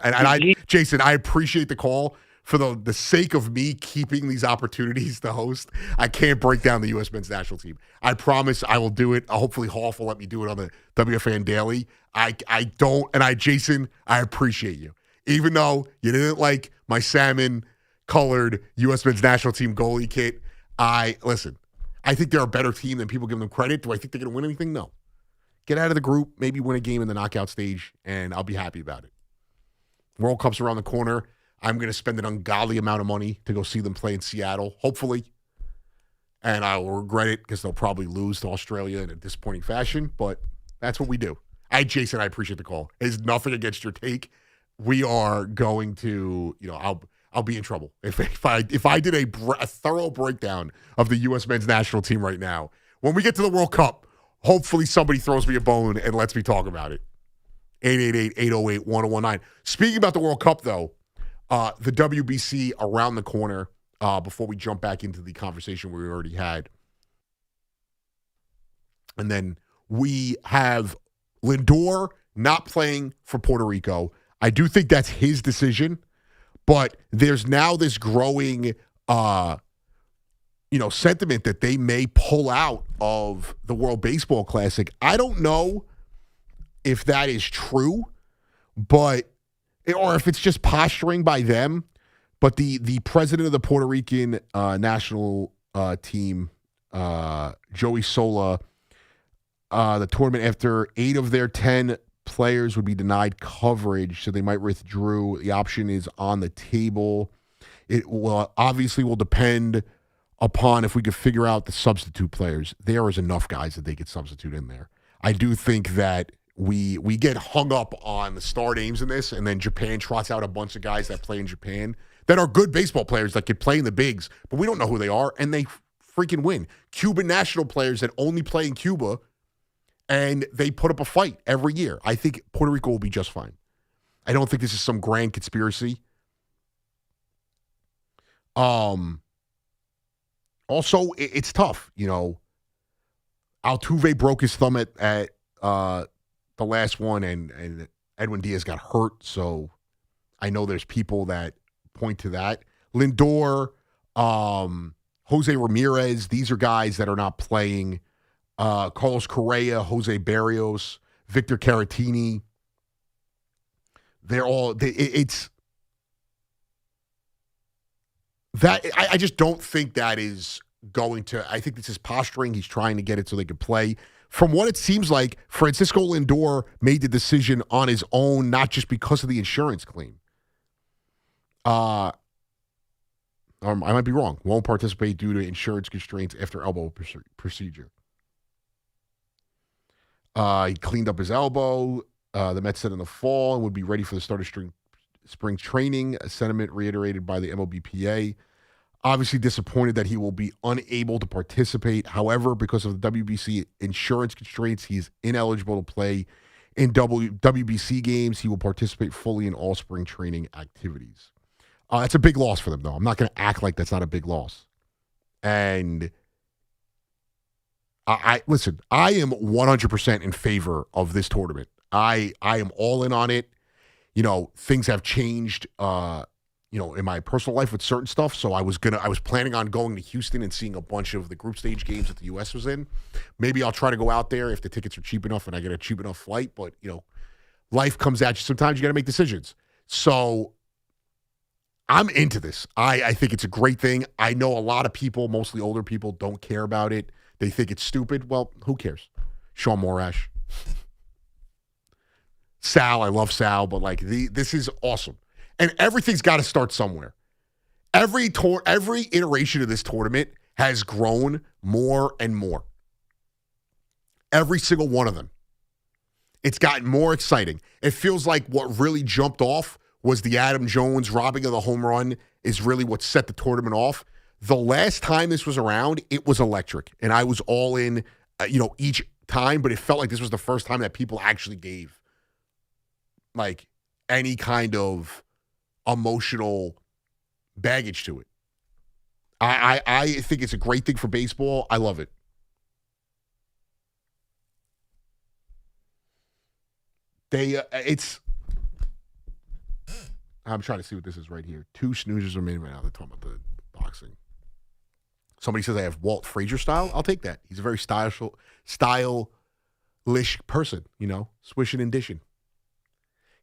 Jason, I appreciate the call. For the sake of me keeping these opportunities to host, I can't break down the U.S. men's national team. I promise I will do it. Hopefully Hoff will let me do it on the WFAN Daily. Jason, I appreciate you. Even though you didn't like my salmon-colored U.S. men's national team goalie kit, listen, I think they're a better team than people give them credit. Do I think they're going to win anything? No. Get out of the group, maybe win a game in the knockout stage, and I'll be happy about it. World Cup's around the corner. I'm going to spend an ungodly amount of money to go see them play in Seattle, hopefully. And I will regret it because they'll probably lose to Australia in a disappointing fashion, but that's what we do. Jason, I appreciate the call. It's nothing against your take. We are going to, I'll be in trouble. If I did a thorough breakdown of the U.S. men's national team right now, when we get to the World Cup, hopefully somebody throws me a bone and lets me talk about it. 888-808-1019. Speaking about the World Cup, though, the WBC around the corner, before we jump back into the conversation we already had. And then we have Lindor not playing for Puerto Rico. I do think that's his decision, but there's now this growing sentiment that they may pull out of the World Baseball Classic. I don't know if that is true, or if it's just posturing by them. But the president of the Puerto Rican national team, Joey Sola, the tournament after 8 of their 10 players would be denied coverage, so they might withdraw. The option is on the table. It will obviously depend upon if we could figure out the substitute players. There is enough guys that they could substitute in there. I do think that we get hung up on the star names in this, and then Japan trots out a bunch of guys that play in Japan that are good baseball players that could play in the bigs, but we don't know who they are, and they freaking win. Cuban national players that only play in Cuba, and they put up a fight every year. I think Puerto Rico will be just fine. I don't think this is some grand conspiracy. Also, it's tough. Altuve broke his thumb at the last one, and Edwin Diaz got hurt, so I know there's people that point to that. Lindor, Jose Ramirez, these are guys that are not playing. Carlos Correa, Jose Barrios, Victor Caratini. It's that I just don't think that is going to. I think this is posturing. He's trying to get it so they can play. From what it seems like, Francisco Lindor made the decision on his own, not just because of the insurance claim. I might be wrong. Won't participate due to insurance constraints after elbow procedure. He cleaned up his elbow. The Mets said in the fall and would be ready for the start of spring training, a sentiment reiterated by the MLBPA. Obviously disappointed that he will be unable to participate. However, because of the WBC insurance constraints, he's ineligible to play in WBC games. He will participate fully in all spring training activities. It's a big loss for them, though. I'm not going to act like that's not a big loss. And listen, I am 100% in favor of this tournament. I am all in on it. Things have changed, in my personal life with certain stuff. So I was planning on going to Houston and seeing a bunch of the group stage games that the U.S. was in. Maybe I'll try to go out there if the tickets are cheap enough and I get a cheap enough flight. But, life comes at you. Sometimes you got to make decisions. So I'm into this. I think it's a great thing. I know a lot of people, mostly older people, don't care about it. They think it's stupid. Well, who cares? Sean Morash. Sal, I love Sal, but this is awesome. And everything's got to start somewhere. Every iteration of this tournament has grown more and more. Every single one of them. It's gotten more exciting. It feels like what really jumped off was the Adam Jones robbing of the home run is really what set the tournament off. The last time this was around, it was electric. And I was all in, each time, but it felt like this was the first time that people actually gave any kind of emotional baggage to it. I think it's a great thing for baseball. I love it. I'm trying to see what this is right here. 2 snoozers are made right now. They're talking about the boxing. Somebody says I have Walt Frazier style. I'll take that. He's a very stylish person, swishing and dishing.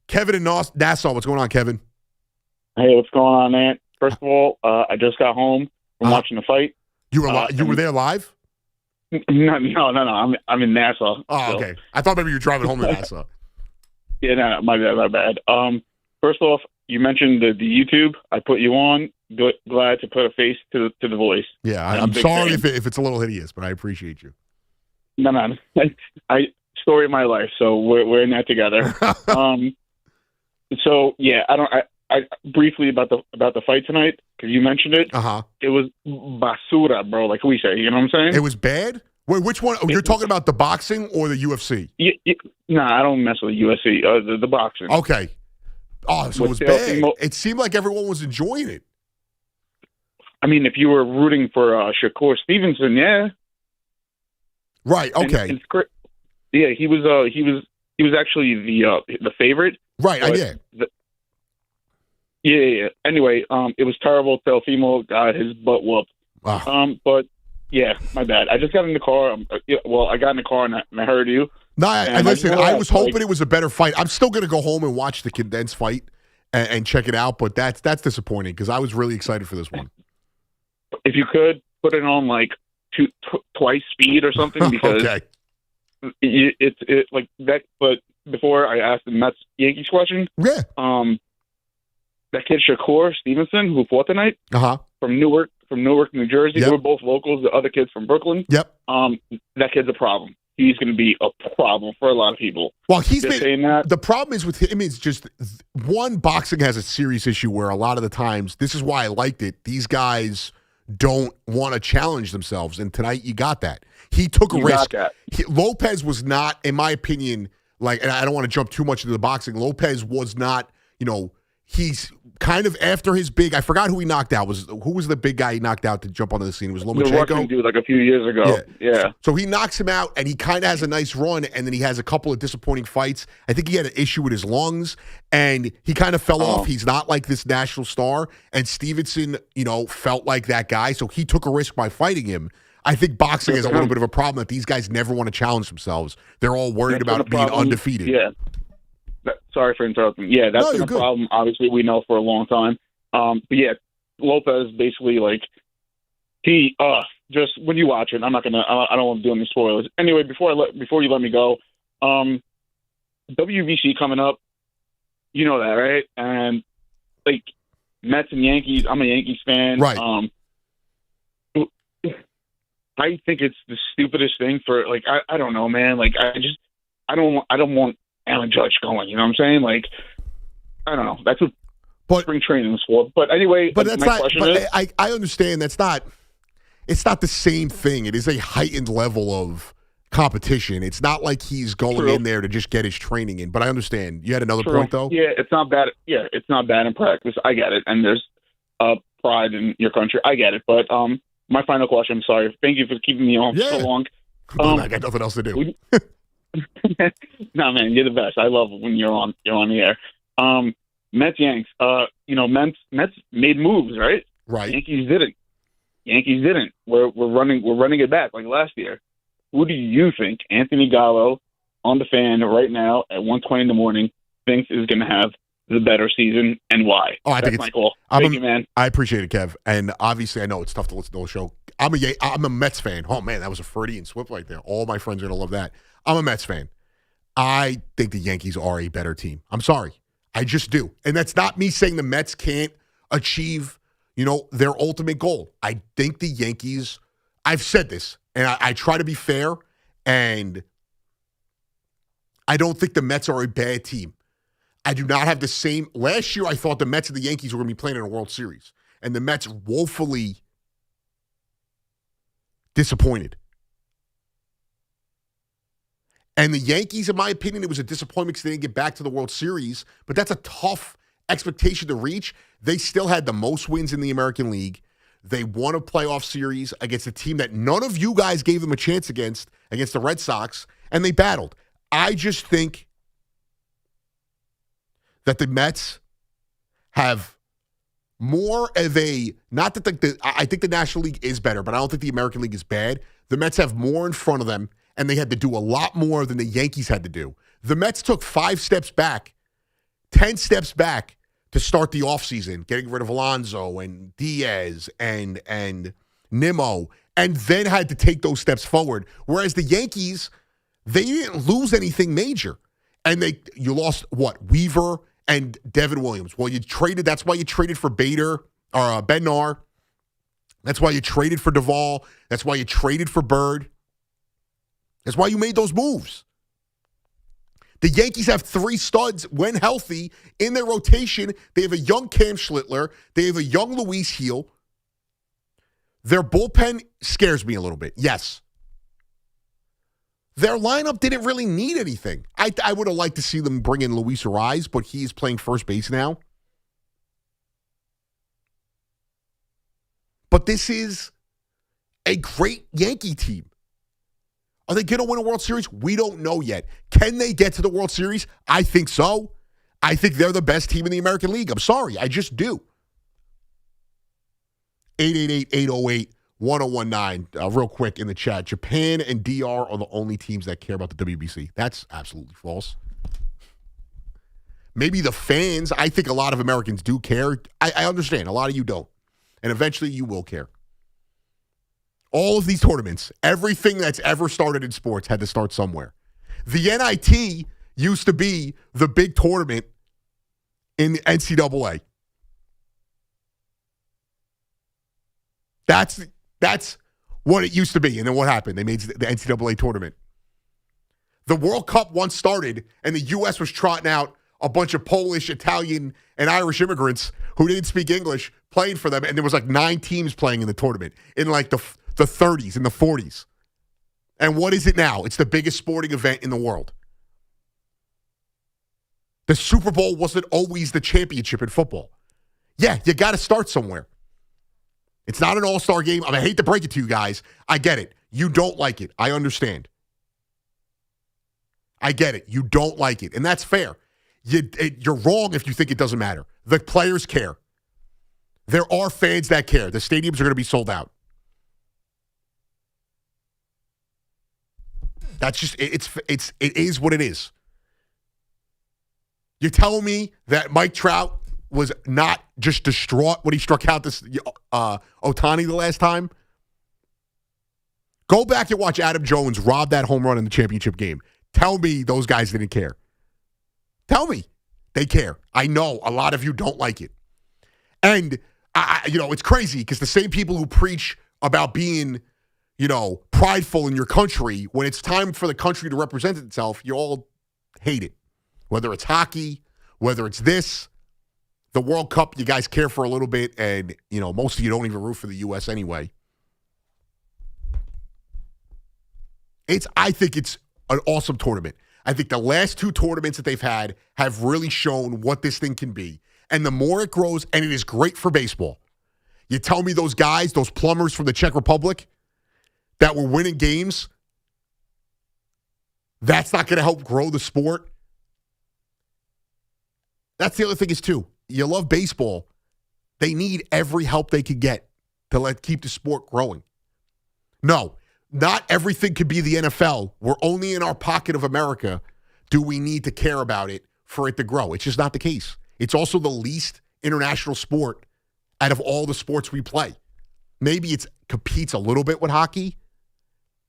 Kevin in Nassau. What's going on, Kevin? Hey, what's going on, man? First of all, I just got home from watching the fight. You were there live? No. I'm in Nassau. Oh, so. Okay. I thought maybe you were driving home to Nassau. Yeah, no, my bad. First off, you mentioned the YouTube. I put you on. Glad to put a face to the voice. Yeah, I'm sorry if it's a little hideous, but I appreciate you. No. I story of my life, so we're in that together. So yeah, I briefly about the fight tonight, because you mentioned it. It was basura, bro. Like we say, you know what I'm saying? It was bad. Wait, which one? Oh, you're talking about the boxing or the UFC? Nah, I don't mess with the UFC. The boxing. Okay. Oh, so it was bad. It seemed like everyone was enjoying it. I mean, if you were rooting for Shakur Stevenson, yeah. Right. Okay. Yeah, he was actually the favorite. Right. Yeah. Yeah. Anyway, it was terrible. Teofimo got his butt whooped. But yeah, my bad. I just got in the car. I got in the car and I heard you. No, listen, I was hoping it was a better fight. I'm still going to go home and watch the condensed fight and check it out, but that's disappointing because I was really excited for this one. If you could put it on like twice speed or something, because it's like that. But before I asked the Mets Yankees question, that kid Shakur Stevenson who fought tonight from Newark, New Jersey. They were both locals. The other kid's from Brooklyn. That kid's a problem. He's going to be a problem for a lot of people. Well, the problem is with him is just, one, boxing has a serious issue where a lot of the times, this is why I liked it, these guys don't want to challenge themselves, and tonight you got that. He took a risk. Lopez was not, in my opinion, and I don't want to jump too much into the boxing, Lopez was not, he's kind of after his big, I forgot who he knocked out. Who was the big guy he knocked out to jump onto the scene? It was Lomachenko. The Russian dude like a few years ago. Yeah. So he knocks him out, and he kind of has a nice run, and then he has a couple of disappointing fights. I think he had an issue with his lungs, and he kind of fell off. He's not like this national star, and Stevenson, felt like that guy, so he took a risk by fighting him. I think boxing has a little bit of a problem that these guys never want to challenge themselves. They're all worried about being undefeated. Yeah. Sorry for interrupting. Yeah, that's been a problem. Obviously, we know for a long time. But yeah, Lopez basically he just when you watch it, I don't want to do any spoilers. Anyway, before you let me go, WBC coming up, you know that, right? And Mets and Yankees. I'm a Yankees fan. Right. I think it's the stupidest thing for I don't know, man. I don't want Aaron Judge going. You know what I'm saying? I don't know. That's what spring training is for. But anyway, but that's my question is, I understand it's not the same thing. It is a heightened level of competition. It's not like he's going in there to just get his training in. But I understand. You had another point though? Yeah, it's not bad. Yeah, it's not bad in practice. I get it. And there's pride in your country. I get it. But my final question, I'm sorry. Thank you for keeping me on so long. I got nothing else to do. No, man, you're the best. I love it when you're on the air. Mets, Yanks. Mets made moves, right? Right. Yankees didn't. We're running it back like last year. Who do you think Anthony Gallo on the fan right now at 1:20 in the morning thinks is going to have the better season and why? Oh, That's my call. Thank you, man. I appreciate it, Kev. And obviously, I know it's tough to listen to the show. I'm a Mets fan. Oh man, that was a Freudian slip right there. All my friends are gonna love that. I'm a Mets fan. I think the Yankees are a better team. I'm sorry. I just do. And that's not me saying the Mets can't achieve, their ultimate goal. I think the Yankees, I've said this, and I try to be fair, and I don't think the Mets are a bad team. I do not have the same. Last year, I thought the Mets and the Yankees were going to be playing in a World Series, and the Mets woefully disappointed. And the Yankees, in my opinion, it was a disappointment because they didn't get back to the World Series, but that's a tough expectation to reach. They still had the most wins in the American League. They won a playoff series against a team that none of you guys gave them a chance against the Red Sox, and they battled. I just think that the Mets have more of a, not that I think the National League is better, but I don't think the American League is bad. The Mets have more in front of them, and they had to do a lot more than the Yankees had to do. The Mets took 5 steps back, 10 steps back to start the offseason, getting rid of Alonso and Diaz and Nimmo, and then had to take those steps forward. Whereas the Yankees, they didn't lose anything major. And you lost, Weaver and Devin Williams. Well, that's why you traded for Bader or Bednar. That's why you traded for Duvall. That's why you traded for Bird. That's why you made those moves. The Yankees have 3 studs when healthy in their rotation. They have a young Cam Schlittler. They have a young Luis Heel. Their bullpen scares me a little bit. Yes. Their lineup didn't really need anything. I would have liked to see them bring in Luis Ariz, but he is playing first base now. But this is a great Yankee team. Are they going to win a World Series? We don't know yet. Can they get to the World Series? I think so. I think they're the best team in the American League. I'm sorry. I just do. 888-808-1019. Real quick in the chat. Japan and DR are the only teams that care about the WBC. That's absolutely false. Maybe the fans. I think a lot of Americans do care. I understand. A lot of you don't. And eventually you will care. All of these tournaments, everything that's ever started in sports had to start somewhere. The NIT used to be the big tournament in the NCAA. That's what it used to be. And then what happened? They made the NCAA tournament. The World Cup once started, and the U.S. was trotting out a bunch of Polish, Italian, and Irish immigrants who didn't speak English playing for them, and there was like 9 teams playing in the tournament in like the 30s and the 40s. And what is it now? It's the biggest sporting event in the world. The Super Bowl wasn't always the championship in football. Yeah, you got to start somewhere. It's not an all-star game. I hate to break it to you guys. I get it. You don't like it. I understand. I get it. You don't like it. And that's fair. You're wrong if you think it doesn't matter. The players care. There are fans that care. The stadiums are going to be sold out. That's just it is what it is. You're telling me that Mike Trout was not just distraught when he struck out this Ohtani the last time? Go back and watch Adam Jones rob that home run in the championship game. Tell me those guys didn't care. Tell me they care. I know a lot of you don't like it. And, it's crazy because the same people who preach about being, prideful in your country, when it's time for the country to represent itself, you all hate it. Whether it's hockey, whether it's this, the World Cup, you guys care for a little bit, and, most of you don't even root for the U.S. anyway. I think it's an awesome tournament. I think the last 2 tournaments that they've had have really shown what this thing can be. And the more it grows, and it is great for baseball. You tell me those guys, those plumbers from the Czech Republic that were winning games, that's not going to help grow the sport. That's the other thing is, too, you love baseball. They need every help they can get to keep the sport growing. No, not everything could be the NFL. We're only in our pocket of America. Do we need to care about it for it to grow? It's just not the case. It's also the least international sport out of all the sports we play. Maybe it competes a little bit with hockey.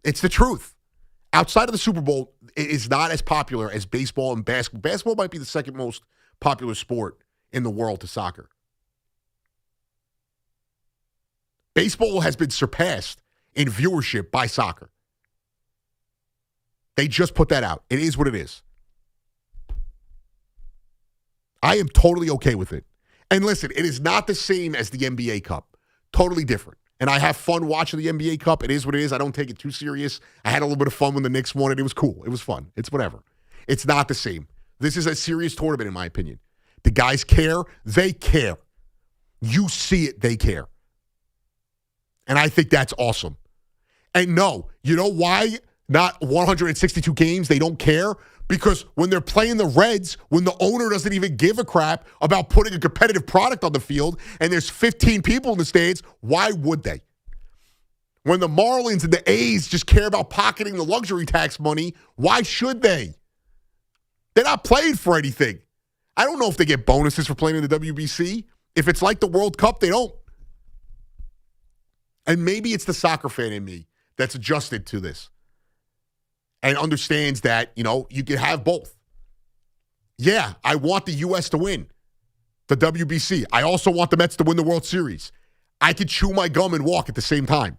It's the truth. Outside of the Super Bowl, it is not as popular as baseball and basketball. Basketball might be the second most popular sport in the world to soccer. Baseball has been surpassed in viewership by soccer. They just put that out. It is what it is. I am totally okay with it. And listen, it is not the same as the NBA Cup. Totally different. And I have fun watching the NBA Cup. It is what it is. I don't take it too serious. I had a little bit of fun when the Knicks won it. It was cool. It was fun. It's whatever. It's not the same. This is a serious tournament, in my opinion. The guys care. They care. You see it. They care. And I think that's awesome. And no, you know why not 162 games they don't care? Because when they're playing the Reds, when the owner doesn't even give a crap about putting a competitive product on the field and there's 15 people in the stands, why would they? When the Marlins and the A's just care about pocketing the luxury tax money, why should they? They're not playing for anything. I don't know if they get bonuses for playing in the WBC. If it's like the World Cup, they don't. And maybe it's the soccer fan in me that's adjusted to this and understands that, you can have both. Yeah, I want the U.S. to win the WBC. I also want the Mets to win the World Series. I could chew my gum and walk at the same time.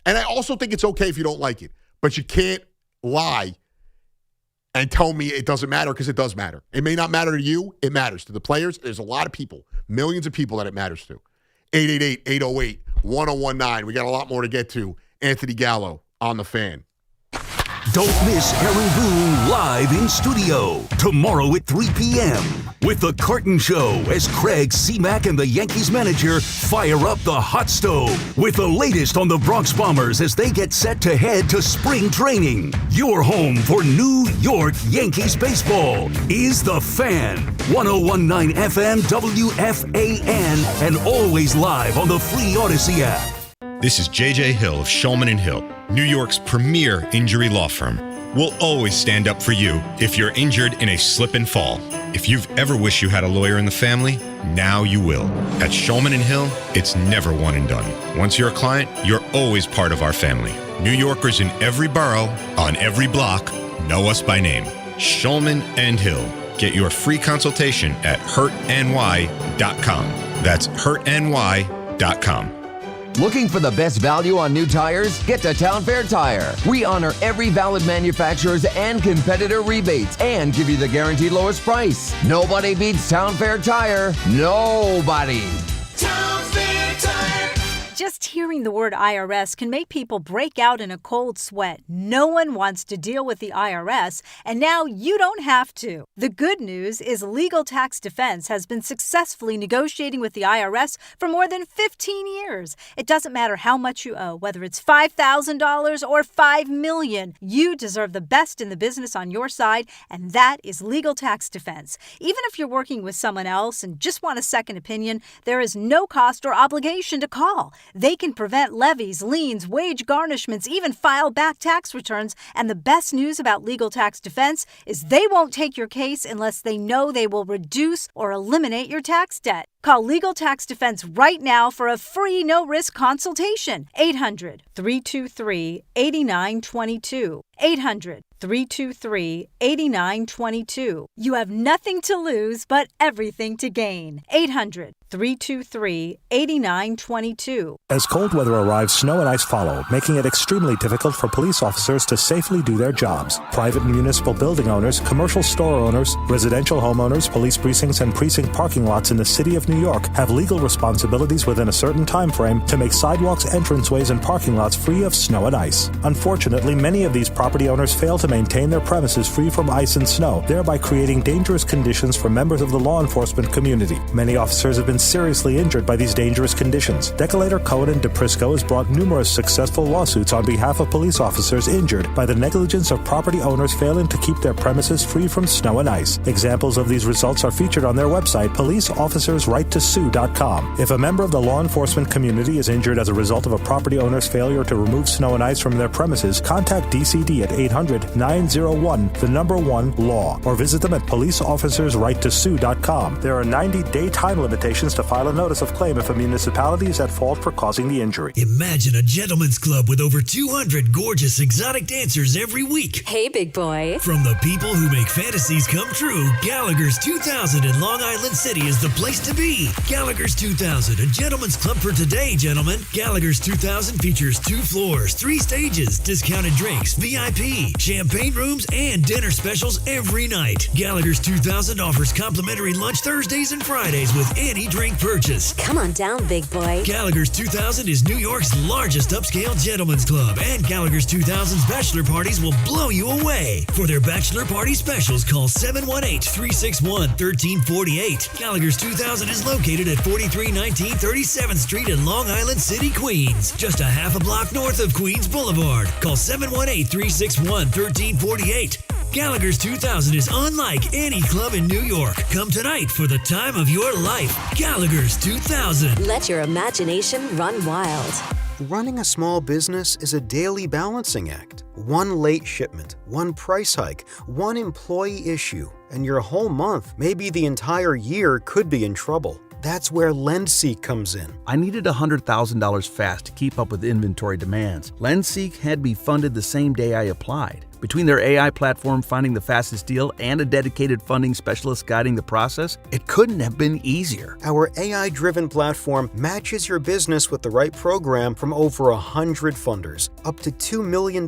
And I also think it's okay if you don't like it. But you can't lie and tell me it doesn't matter, because it does matter. It may not matter to you. It matters to the players. There's a lot of people, millions of people that it matters to. 888-808-1019. We got a lot more to get to. Anthony Gallo on the Fan. Don't miss Aaron Boone live in studio tomorrow at 3 p.m. with The Carton Show as Craig Seamack and the Yankees manager fire up the hot stove with the latest on the Bronx Bombers as they get set to head to spring training. Your home for New York Yankees baseball is The Fan. 101.9 FM WFAN and always live on the free Odyssey app. This is J.J. Hill of Shulman & Hill, New York's premier injury law firm. We'll always stand up for you if you're injured in a slip and fall. If you've ever wished you had a lawyer in the family, now you will. At Shulman & Hill, it's never one and done. Once you're a client, you're always part of our family. New Yorkers in every borough, on every block, know us by name. Shulman & Hill. Get your free consultation at hurtny.com. That's hurtny.com. Looking for the best value on new tires? Get to Town Fair Tire. We honor every valid manufacturer's and competitor rebates and give you the guaranteed lowest price. Nobody beats Town Fair Tire. Nobody. Town Fair Tire. Just hearing the word IRS can make people break out in a cold sweat. No one wants to deal with the IRS, and now you don't have to. The good news is Legal Tax Defense has been successfully negotiating with the IRS for more than 15 years. It doesn't matter how much you owe, whether it's $5,000 or $5 million. You deserve the best in the business on your side, and that is Legal Tax Defense. Even if you're working with someone else and just want a second opinion, there is no cost or obligation to call. They can prevent levies, liens, wage garnishments, even file back tax returns. And the best news about Legal Tax Defense is they won't take your case unless they know they will reduce or eliminate your tax debt. Call Legal Tax Defense right now for a free no-risk consultation. 800-323-8922. 800-323-8922. You have nothing to lose but everything to gain. 800-323-8922. As cold weather arrives, snow and ice follow, making it extremely difficult for police officers to safely do their jobs. Private and municipal building owners, commercial store owners, residential homeowners, police precincts, and precinct parking lots in the city of New York have legal responsibilities within a certain time frame to make sidewalks, entranceways, and parking lots free of snow and ice. Unfortunately, many of these property owners fail to maintain their premises free from ice and snow, thereby creating dangerous conditions for members of the law enforcement community. Many officers have been seriously injured by these dangerous conditions. Decolator, Cohen, and DePrisco has brought numerous successful lawsuits on behalf of police officers injured by the negligence of property owners failing to keep their premises free from snow and ice. Examples of these results are featured on their website, policeofficersrighttosue.com. If a member of the law enforcement community is injured as a result of a property owner's failure to remove snow and ice from their premises, contact DCD at 800-901-1-LAW or visit them at policeofficersrighttosue.com. There are 90-day time limitations to file a notice of claim if a municipality is at fault for causing the injury. Imagine a gentleman's club with over 200 gorgeous exotic dancers every week. Hey, big boy. From the people who make fantasies come true, Gallagher's 2000 in Long Island City is the place to be. Gallagher's 2000, a gentleman's club for today, gentlemen. Gallagher's 2000 features 2 floors, 3 stages, discounted drinks, VIP, champagne rooms, and dinner specials every night. Gallagher's 2000 offers complimentary lunch Thursdays and Fridays with any drink purchase. Come on down, big boy. Gallagher's 2000 is New York's largest upscale gentleman's club, and Gallagher's 2000's bachelor parties will blow you away. For their bachelor party specials, call 718-361-1348. Gallagher's 2000 is located at 4319 37th Street in Long Island City, Queens, just a half a block north of Queens Boulevard. Call 718-361-1348. Gallagher's 2000 is unlike any club in New York. Come tonight for the time of your life. Gallagher's 2000. Let your imagination run wild. Running a small business is a daily balancing act. One late shipment, one price hike, one employee issue, and your whole month, maybe the entire year, could be in trouble. That's where LendSeek comes in. I needed $100,000 fast to keep up with inventory demands. LendSeek had me funded the same day I applied. Between their AI platform finding the fastest deal and a dedicated funding specialist guiding the process, it couldn't have been easier. Our AI-driven platform matches your business with the right program from over 100 funders, up to $2 million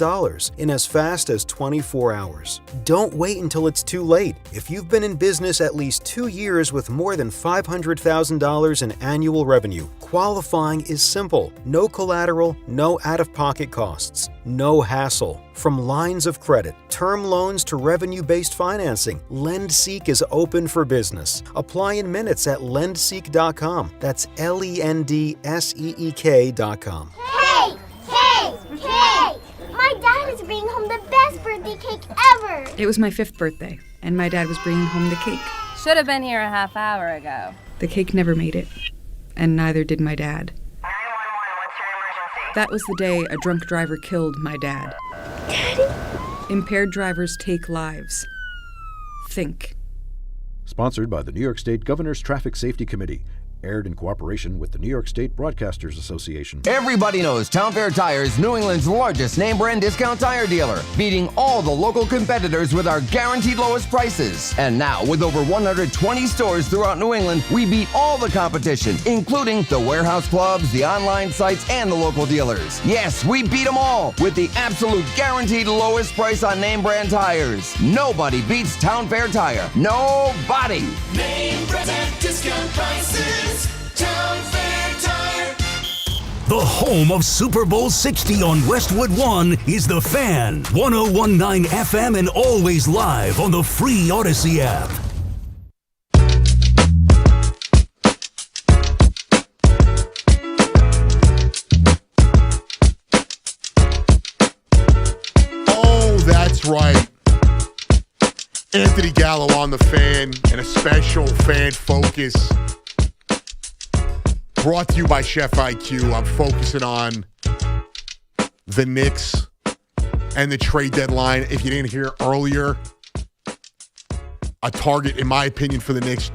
in as fast as 24 hours. Don't wait until it's too late. If you've been in business at least 2 years with more than $500,000 in annual revenue, qualifying is simple. No collateral, no out-of-pocket costs, no hassle. From lines of credit, term loans to revenue-based financing, LendSeek is open for business. Apply in minutes at lendseek.com. That's LENDSEEK.com. Hey! My dad is bringing home the best birthday cake ever! It was my 5th birthday, and my dad was bringing home the cake. Should have been here a half hour ago. The cake never made it, and neither did my dad. That was the day a drunk driver killed my dad. Daddy? Impaired drivers take lives. Think. Sponsored by the New York State Governor's Traffic Safety Committee. Aired in cooperation with the New York State Broadcasters Association. Everybody knows Town Fair Tire is New England's largest name brand discount tire dealer, beating all the local competitors with our guaranteed lowest prices. And now, with over 120 stores throughout New England, we beat all the competition, including the warehouse clubs, the online sites, and the local dealers. Yes, we beat them all with the absolute guaranteed lowest price on name brand tires. Nobody beats Town Fair Tire. Nobody! Name brand and discount prices. Town Fair Tire. The home of Super Bowl 60 on Westwood One is The Fan. 101.9 FM and always live on the free Odyssey app. Oh, that's right. Anthony Gallo on The Fan and a special fan focus brought to you by Chef IQ. I'm focusing on the Knicks and the trade deadline. If you didn't hear earlier, a target, in my opinion, for the Knicks,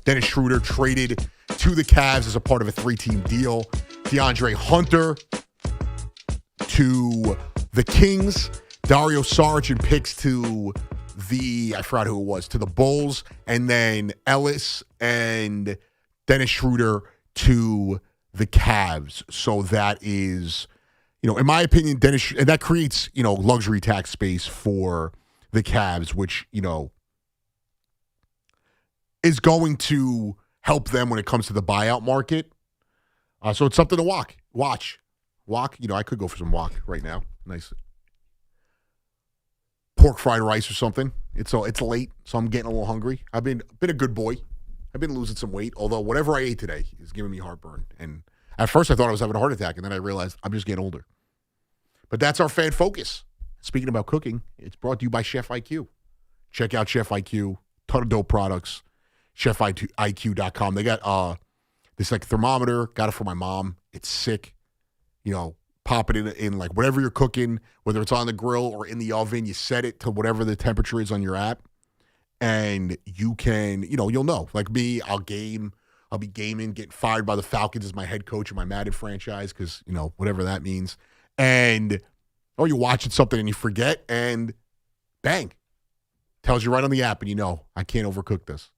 Dennis Schroeder traded to the Cavs as a part of a 3-team deal. DeAndre Hunter to the Kings. Dario Saric picks to I forgot who it was, to the Bulls. And then Ellis and Dennis Schroeder to the Cavs. So that is, in my opinion, and that creates, luxury tax space for the Cavs, which, is going to help them when it comes to the buyout market. So it's something to watch. I could go for some wok right now. Nice pork fried rice or something. It's late, so I'm getting a little hungry. I've been a good boy. I've been losing some weight, although whatever I ate today is giving me heartburn. And at first I thought I was having a heart attack, and then I realized I'm just getting older. But that's our fan focus. Speaking about cooking, it's brought to you by Chef IQ. Check out Chef IQ. Ton of dope products. ChefIQ.com. They got this thermometer. Got it for my mom. It's sick. Pop it in like whatever you're cooking, whether it's on the grill or in the oven. You set it to whatever the temperature is on your app. And you can, you'll know. Like me, I'll be gaming, getting fired by the Falcons as my head coach of my Madden franchise because, whatever that means. And, you're watching something and you forget and bang. Tells you right on the app and I can't overcook this.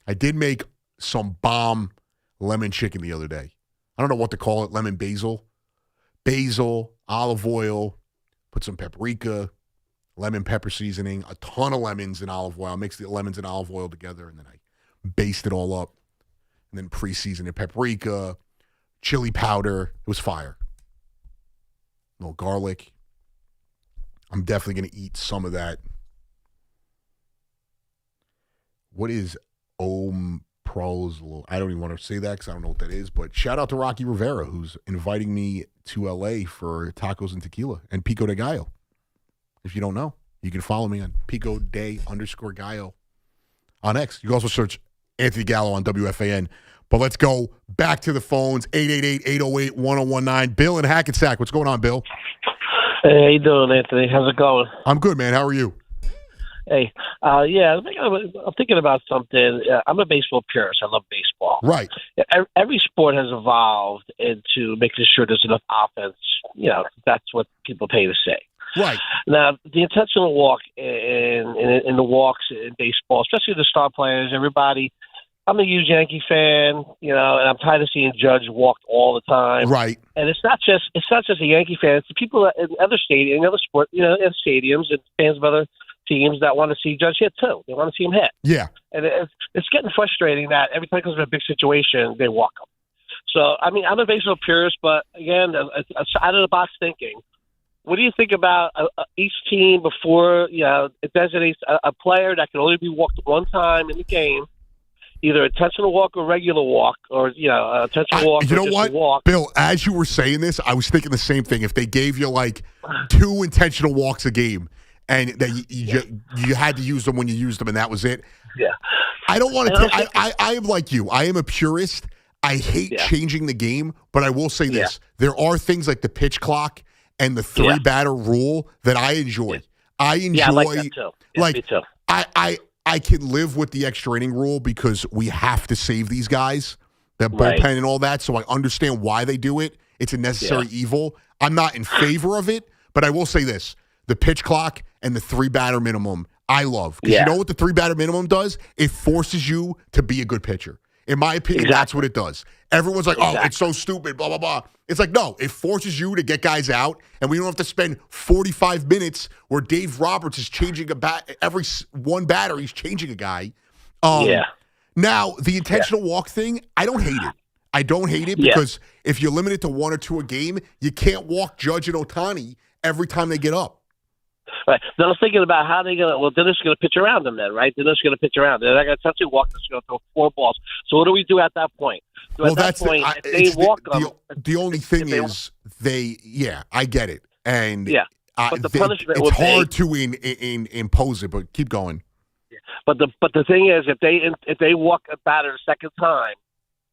I did make some bomb lemon chicken the other day. I don't know what to call it, lemon basil. Basil, olive oil, put some paprika, lemon pepper seasoning, a ton of lemons and olive oil. I mix the lemons and olive oil together, and then I baste it all up, and then pre-season it. Paprika, chili powder. It was fire. A little garlic. I'm definitely going to eat some of that. What is Omprozol? I don't even want to say that because I don't know what that is, but shout out to Rocky Rivera, who's inviting me to L.A. for tacos and tequila and Pico de Gallo. If you don't know, you can follow me on Pico de_Gallo on X. You can also search Anthony Gallo on WFAN. But let's go back to the phones, 888-808-1019. Bill in Hackensack. What's going on, Bill? Hey, how you doing, Anthony? How's it going? I'm good, man. How are you? Hey, I'm thinking about something. I'm a baseball purist. I love baseball. Right. Every sport has evolved into making sure there's enough offense. That's what people pay to say. Right. Now, the intentional walk in the walks in baseball, especially the star players, everybody. I'm a huge Yankee fan, and I'm tired of seeing Judge walked all the time. Right. And it's not just a Yankee fan. It's the people in other stadiums, in other sport, in stadiums, and fans of other teams that want to see Judge hit too. They want to see him hit. Yeah. And it's getting frustrating that every time it comes to a big situation, they walk him. So, I mean, I'm a baseball purist, but again, it's out of the box thinking. What do you think about each team before it designates a player that can only be walked one time in the game? Either intentional walk or regular walk, or intentional walk. You know or just what, a walk. Bill? As you were saying this, I was thinking the same thing. If they gave you like 2 intentional walks a game, and that you had to use them when you used them, and that was it. Yeah. I don't want to. I am like you. I am a purist. I hate changing the game, but I will say this: there are things like the pitch clock and the 3-batter rule that I enjoy. I enjoy. Yeah, I like that too. Yeah, me too. I can live with the extra inning rule because we have to save these guys, the bullpen and all that. So I understand why they do it. It's a necessary evil. I'm not in favor of it, but I will say this. The pitch clock and the 3-batter minimum, I love. Because you know what the 3-batter minimum does? It forces you to be a good pitcher. In my opinion, that's what it does. Everyone's like, oh, it's so stupid, blah, blah, blah. It's like, no, it forces you to get guys out, and we don't have to spend 45 minutes where Dave Roberts is changing a bat. Every one batter, he's changing a guy. Now, the intentional walk thing, I don't hate it. I don't hate it because if you limit it to 1 or 2 a game, you can't walk Judge and Ohtani every time they get up. Right. Then I was thinking about how they're going to – well, they're just going to pitch around them then, right? They're just going to pitch around. They're not going to touch a walk. They're just going to throw 4 balls. So what do we do at that point? So well, at that point, if they walk them – The only thing is I get it. And but the punishment it's hard to impose it, but keep going. But the thing is, if they walk a batter a second time,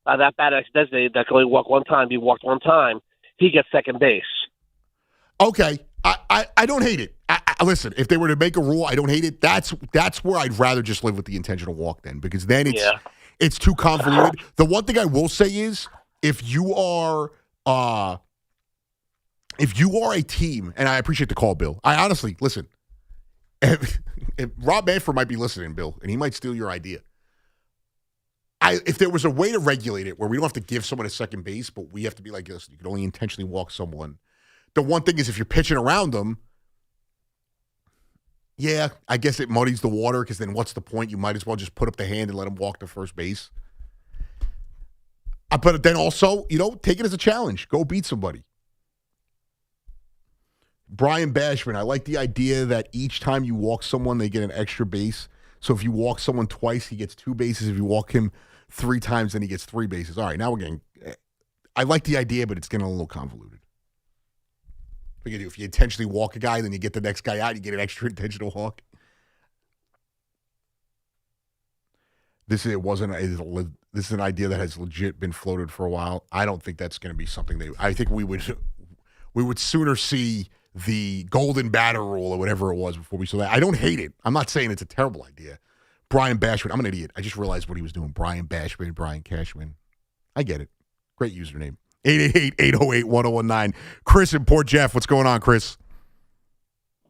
that batter that can only walk one time, he walked one time, he gets second base. Okay. I don't hate it. Listen, if they were to make a rule, I don't hate it. That's where I'd rather just live with the intentional walk then, because then it's too convoluted. The one thing I will say is if you are a team, and I appreciate the call, Bill. I honestly, listen, if Rob Manfred might be listening, Bill, and he might steal your idea. If there was a way to regulate it where we don't have to give someone a second base, but we have to be like, listen, you can only intentionally walk someone. The one thing is if you're pitching around them, I guess it muddies the water because then what's the point? You might as well just put up the hand and let him walk to first base. But then also, take it as a challenge. Go beat somebody. Brian Bashman, I like the idea that each time you walk someone, they get an extra base. So if you walk someone twice, he gets 2 bases. If you walk him 3 times, then he gets 3 bases. All right, now we're getting – I like the idea, but it's getting a little convoluted. If you intentionally walk a guy, then you get the next guy out, you get an extra intentional walk. This is an idea that has legit been floated for a while. I don't think that's going to be something I think we would sooner see the golden batter rule or whatever it was before we saw that. I don't hate it. I'm not saying it's a terrible idea. Brian Bashman, I'm an idiot. I just realized what he was doing. Brian Bashman, Brian Cashman. I get it. Great username. 888-808-1019. Chris in Port Jeff. What's going on, Chris?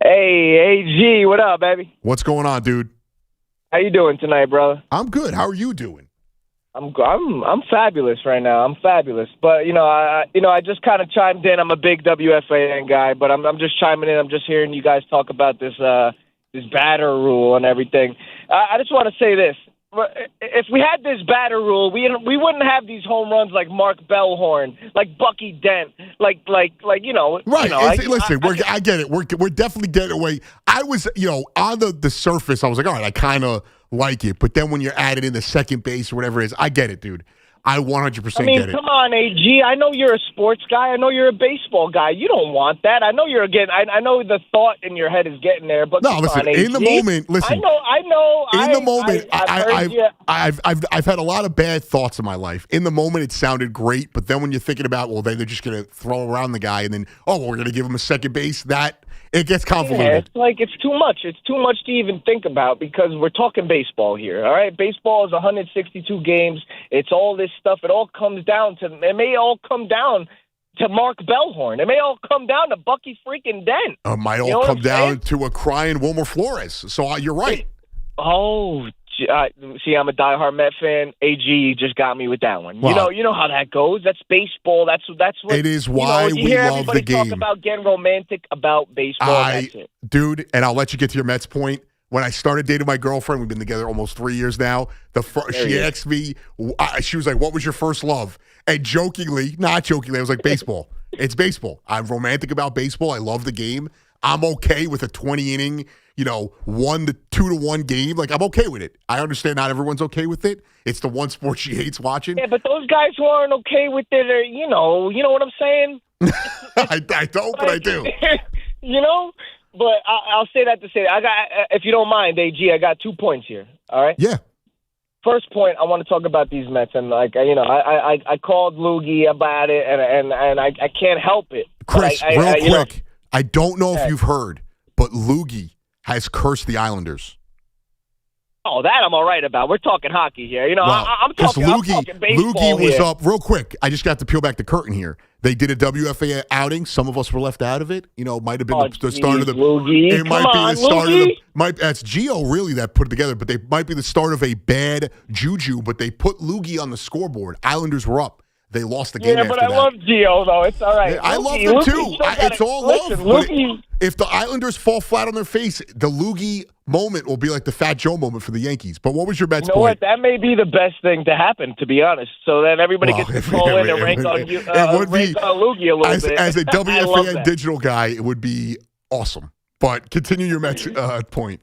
Hey, AG. What up, baby? What's going on, dude? How you doing tonight, brother? I'm good. How are you doing? I'm fabulous right now. I'm fabulous. But I just kind of chimed in. I'm a big WFAN guy, but I'm just chiming in. I'm just hearing you guys talk about this batter rule and everything. I just want to say this. If we had this batter rule, we wouldn't have these home runs like Mark Bellhorn, like Bucky Dent, like Right. Listen, I get it. We're definitely getting away. I was, on the surface, I was like, all right, I kind of like it. But then when you're added in the second base or whatever it is, I get it, dude. I 100% get it. Come on, AG. I know you're a sports guy. I know you're a baseball guy. You don't want that. I know I know the thought in your head is getting there, but no, listen. In the moment, listen. I know. In the moment, I've had a lot of bad thoughts in my life. In the moment, it sounded great, but then when you're thinking about, well, they're just going to throw around the guy, and then we're going to give him a second base. That it gets convoluted. Yeah, it's like it's too much. It's too much to even think about because we're talking baseball here. All right, baseball is 162 games. It's all this stuff. It all comes down to. It may all come down to Mark Bellhorn. It may all come down to Bucky freaking Dent. Might all come down to a crying Wilmer Flores. So you're right. Oh, see, I'm a diehard Met fan. AG just got me with that one. Well, you know how that goes. That's baseball. That's what. It is why you we hear love the everybody game. talk about getting romantic about baseball. That's it. Dude, and I'll let you get to your Mets point. When I started dating my girlfriend, we've been together almost 3 years now. She asked me, she was like, "What was your first love?" And not jokingly, I was like, "Baseball. It's baseball. I'm romantic about baseball. I love the game. I'm okay with a 20-inning, 1 to 2 to 1 game. Like, I'm okay with it. I understand not everyone's okay with it. It's the one sport she hates watching. Yeah, but those guys who aren't okay with it are, you know what I'm saying? I don't, but I do. But I'll say that to say that. I got, if you don't mind, AG, I got 2 points here. All right. Yeah. First point, I want to talk about these Mets, and I called Loogie about it, and I can't help it. Chris, real quick, I don't know if you've heard, but Loogie has cursed the Islanders. Oh, that I'm all right about. We're talking hockey here. I'm talking baseball Loogie was here. up real quick. I just got to peel back the curtain here. They did a WFAN outing. Some of us were left out of it. Might have been the start of the. Loogie. It might be the start of the. That's Gio really that put it together, but they might be the start of a bad juju. But they put Loogie on the scoreboard. Islanders were up. They lost the game. Yeah, but I love Gio though. It's all right. Yeah, I love him too. It's all love. But if the Islanders fall flat on their face, the Loogie moment will be like the Fat Joe moment for the Yankees. But what was your Mets point? What? That may be the best thing to happen, to be honest. So then everybody gets to call in and rank on Loogie a little bit. As a WFAN digital guy, it would be awesome. But continue your Mets point.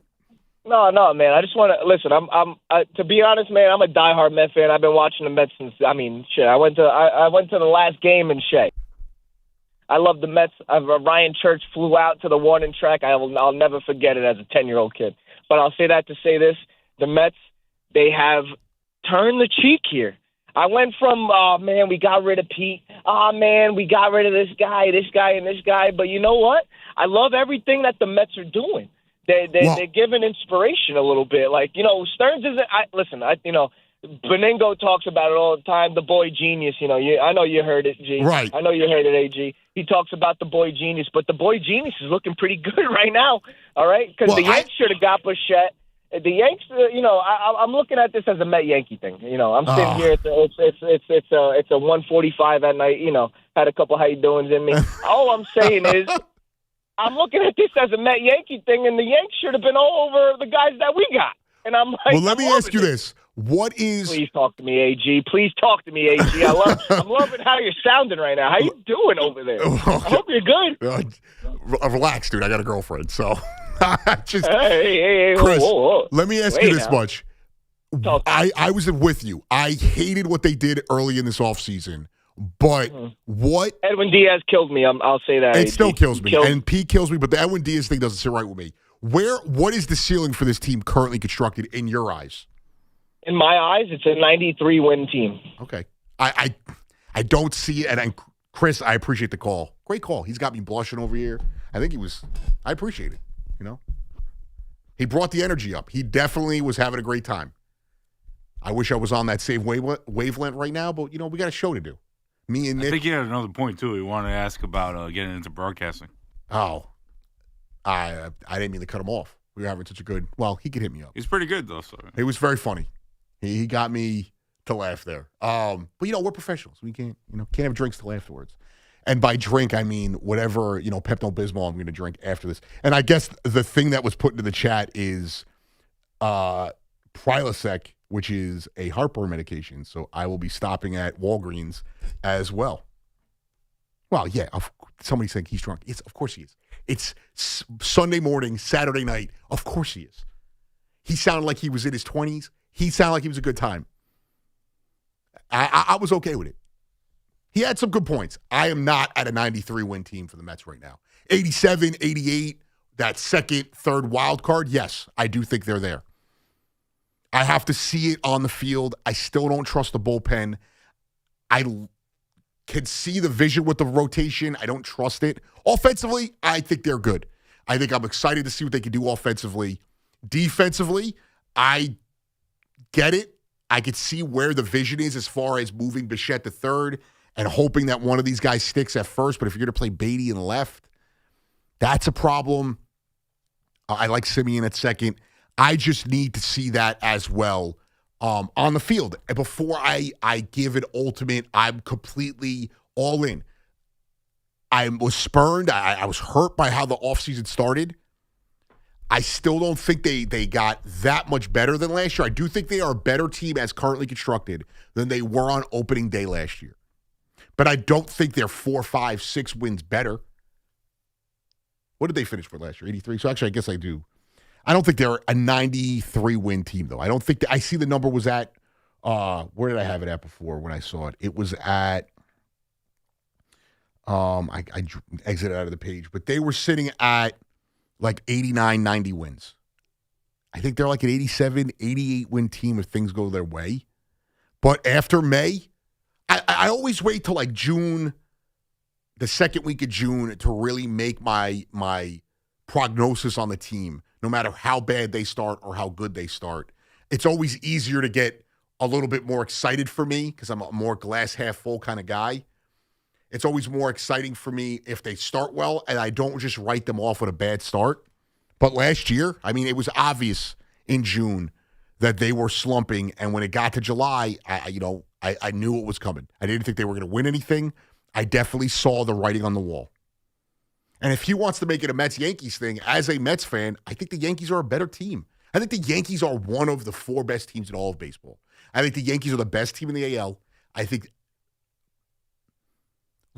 No, man. I just want to listen. To be honest, man. I'm a diehard Met fan. I've been watching the Mets since. I went to the last game in Shea. I love the Mets. Ryan Church flew out to the warning track. I'll never forget it as a 10-year-old kid. But I'll say that to say this: the Mets, they have turned the cheek here. I went from, oh man, we got rid of Pete. Oh man, we got rid of this guy, and this guy. But you know what? I love everything that the Mets are doing. They're giving inspiration a little bit. Like, Stearns isn't. Beningo talks about it all the time. The boy genius. I know you heard it, G. Right. I know you heard it, AG. He talks about the boy genius, but the boy genius is looking pretty good right now. All right, because the Yanks should have got Bichette. The Yanks, I'm looking at this as a Met Yankee thing. I'm sitting here. It's a 1:45 at night. Had a couple how you doings in me. All I'm saying is, I'm looking at this as a Met Yankee thing, and the Yanks should have been all over the guys that we got. And I'm like, well, let me ask you this: what is? Please talk to me, AG. Please talk to me, AG. I'm loving how you're sounding right now. How you doing over there? I hope you're good. Relax, dude. I got a girlfriend, so just hey, Chris. whoa. Let me ask you this much: I was with you. I hated what they did early in this offseason. But what Edwin Diaz killed me. I'll say that. It still kills me, and Pete kills me. But the Edwin Diaz thing doesn't sit right with me. What is the ceiling for this team currently constructed in your eyes? In my eyes, it's a 93-win team. Okay, I don't see it. And Chris, I appreciate the call. Great call. He's got me blushing over here. I appreciate it. He brought the energy up. He definitely was having a great time. I wish I was on that same wavelength right now, but we got a show to do. Me and Nick. I think he had another point, too. He wanted to ask about getting into broadcasting. Oh. I didn't mean to cut him off. We were having such a good – well, he could hit me up. He's pretty good, though. So. He was very funny. He got me to laugh there. But, we're professionals. We can't have drinks till afterwards. And by drink, I mean whatever, Pepto-Bismol I'm going to drink after this. And I guess the thing that was put into the chat is Prilosec, which is a heartburn medication. So I will be stopping at Walgreens as well. Well, yeah, somebody's saying he's drunk. Of course he is. It's Sunday morning, Saturday night. Of course he is. He sounded like he was in his 20s. He sounded like he was a good time. I was okay with it. He had some good points. I am not at a 93-win team for the Mets right now. 87, 88, that second, third wild card, yes, I do think they're there. I have to see it on the field. I still don't trust the bullpen. I can see the vision with the rotation. I don't trust it. Offensively, I think they're good. I think I'm excited to see what they can do offensively. Defensively, I get it. I could see where the vision is as far as moving Bichette to third and hoping that one of these guys sticks at first. But if you're going to play Beatty in left, that's a problem. I like Simeon at second. I just need to see that as well on the field. Before I give it ultimate, I'm completely all in. I was spurned. I was hurt by how the offseason started. I still don't think they got that much better than last year. I do think they are a better team as currently constructed than they were on opening day last year. But I don't think they're 4, 5, 6 wins better. What did they finish with last year? 83? So actually, I guess I do. I don't think they're a 93-win team, though. I don't think I see the number was at, where did I have it at before when I saw it? It was at, I exited out of the page, but they were sitting at like 89, 90 wins. I think they're like an 87, 88-win team if things go their way. But after May, I always wait till like June, the second week of June, to really make my prognosis on the team, no matter how bad they start or how good they start. It's always easier to get a little bit more excited for me because I'm a more glass half full kind of guy. It's always more exciting for me if they start well and I don't just write them off with a bad start. But last year, I mean, it was obvious in June that they were slumping. And when it got to July, I knew it was coming. I didn't think they were going to win anything. I definitely saw the writing on the wall. And if he wants to make it a Mets-Yankees thing, as a Mets fan, I think the Yankees are a better team. I think the Yankees are one of the 4 best teams in all of baseball. I think the Yankees are the best team in the AL. I think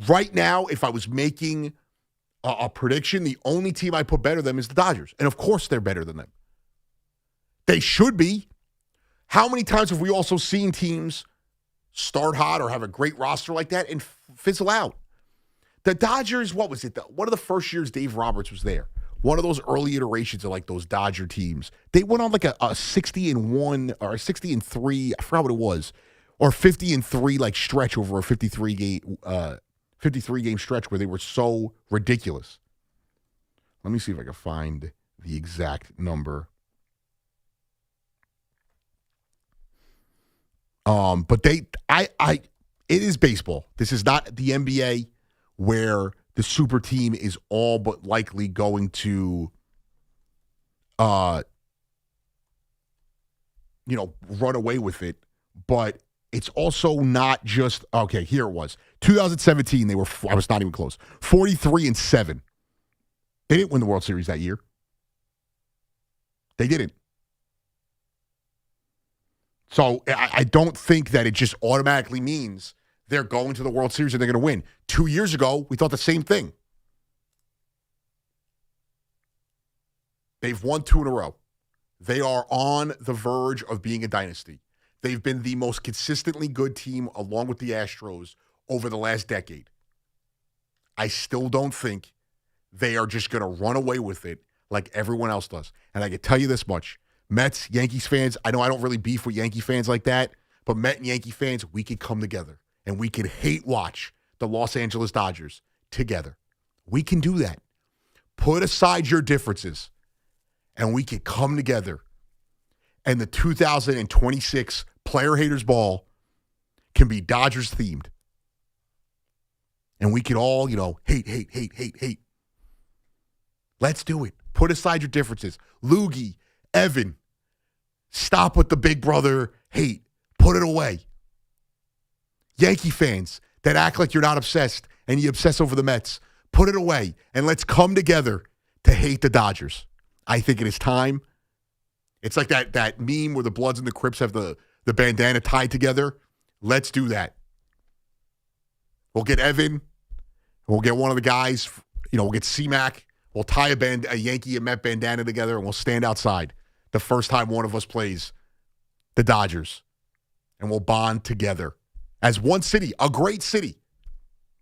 right now, if I was making a prediction, the only team I put better than them is the Dodgers. And of course they're better than them. They should be. How many times have we also seen teams start hot or have a great roster like that and fizzle out? The Dodgers, what was it? One of the first years Dave Roberts was there. One of those early iterations of like those Dodger teams. They went on like a 60-1 or a 60-3, I forgot what it was, or 50-3 like stretch over a 53 game stretch where they were so ridiculous. Let me see if I can find the exact number. But it is baseball. This is not the NBA where the super team is all but likely going to, run away with it. But it's also not just, okay, here it was. 2017, I was not even close. 43-7. They didn't win the World Series that year. They didn't. So I don't think that it just automatically means they're going to the World Series and they're going to win. 2 years ago, we thought the same thing. They've won 2 in a row. They are on the verge of being a dynasty. They've been the most consistently good team along with the Astros over the last decade. I still don't think they are just going to run away with it like everyone else does. And I can tell you this much. Mets, Yankees fans, I know I don't really beef with Yankee fans like that, but Met and Yankee fans, we could come together and we could hate watch the Los Angeles Dodgers together. We can do that. Put aside your differences and we can come together. And the 2026 Player Haters Ball can be Dodgers themed. And we can all, hate. Let's do it. Put aside your differences. Loogie, Evan, stop with the big brother hate. Put it away. Yankee fans that act like you're not obsessed and you obsess over the Mets, put it away and let's come together to hate the Dodgers. I think it is time. It's like that meme where the Bloods and the Crips have the bandana tied together. Let's do that. We'll get Evan. We'll get one of the guys. We'll get C-Mac. We'll tie a Yankee and Met bandana together, and we'll stand outside the first time one of us plays the Dodgers. And we'll bond together as one city, a great city.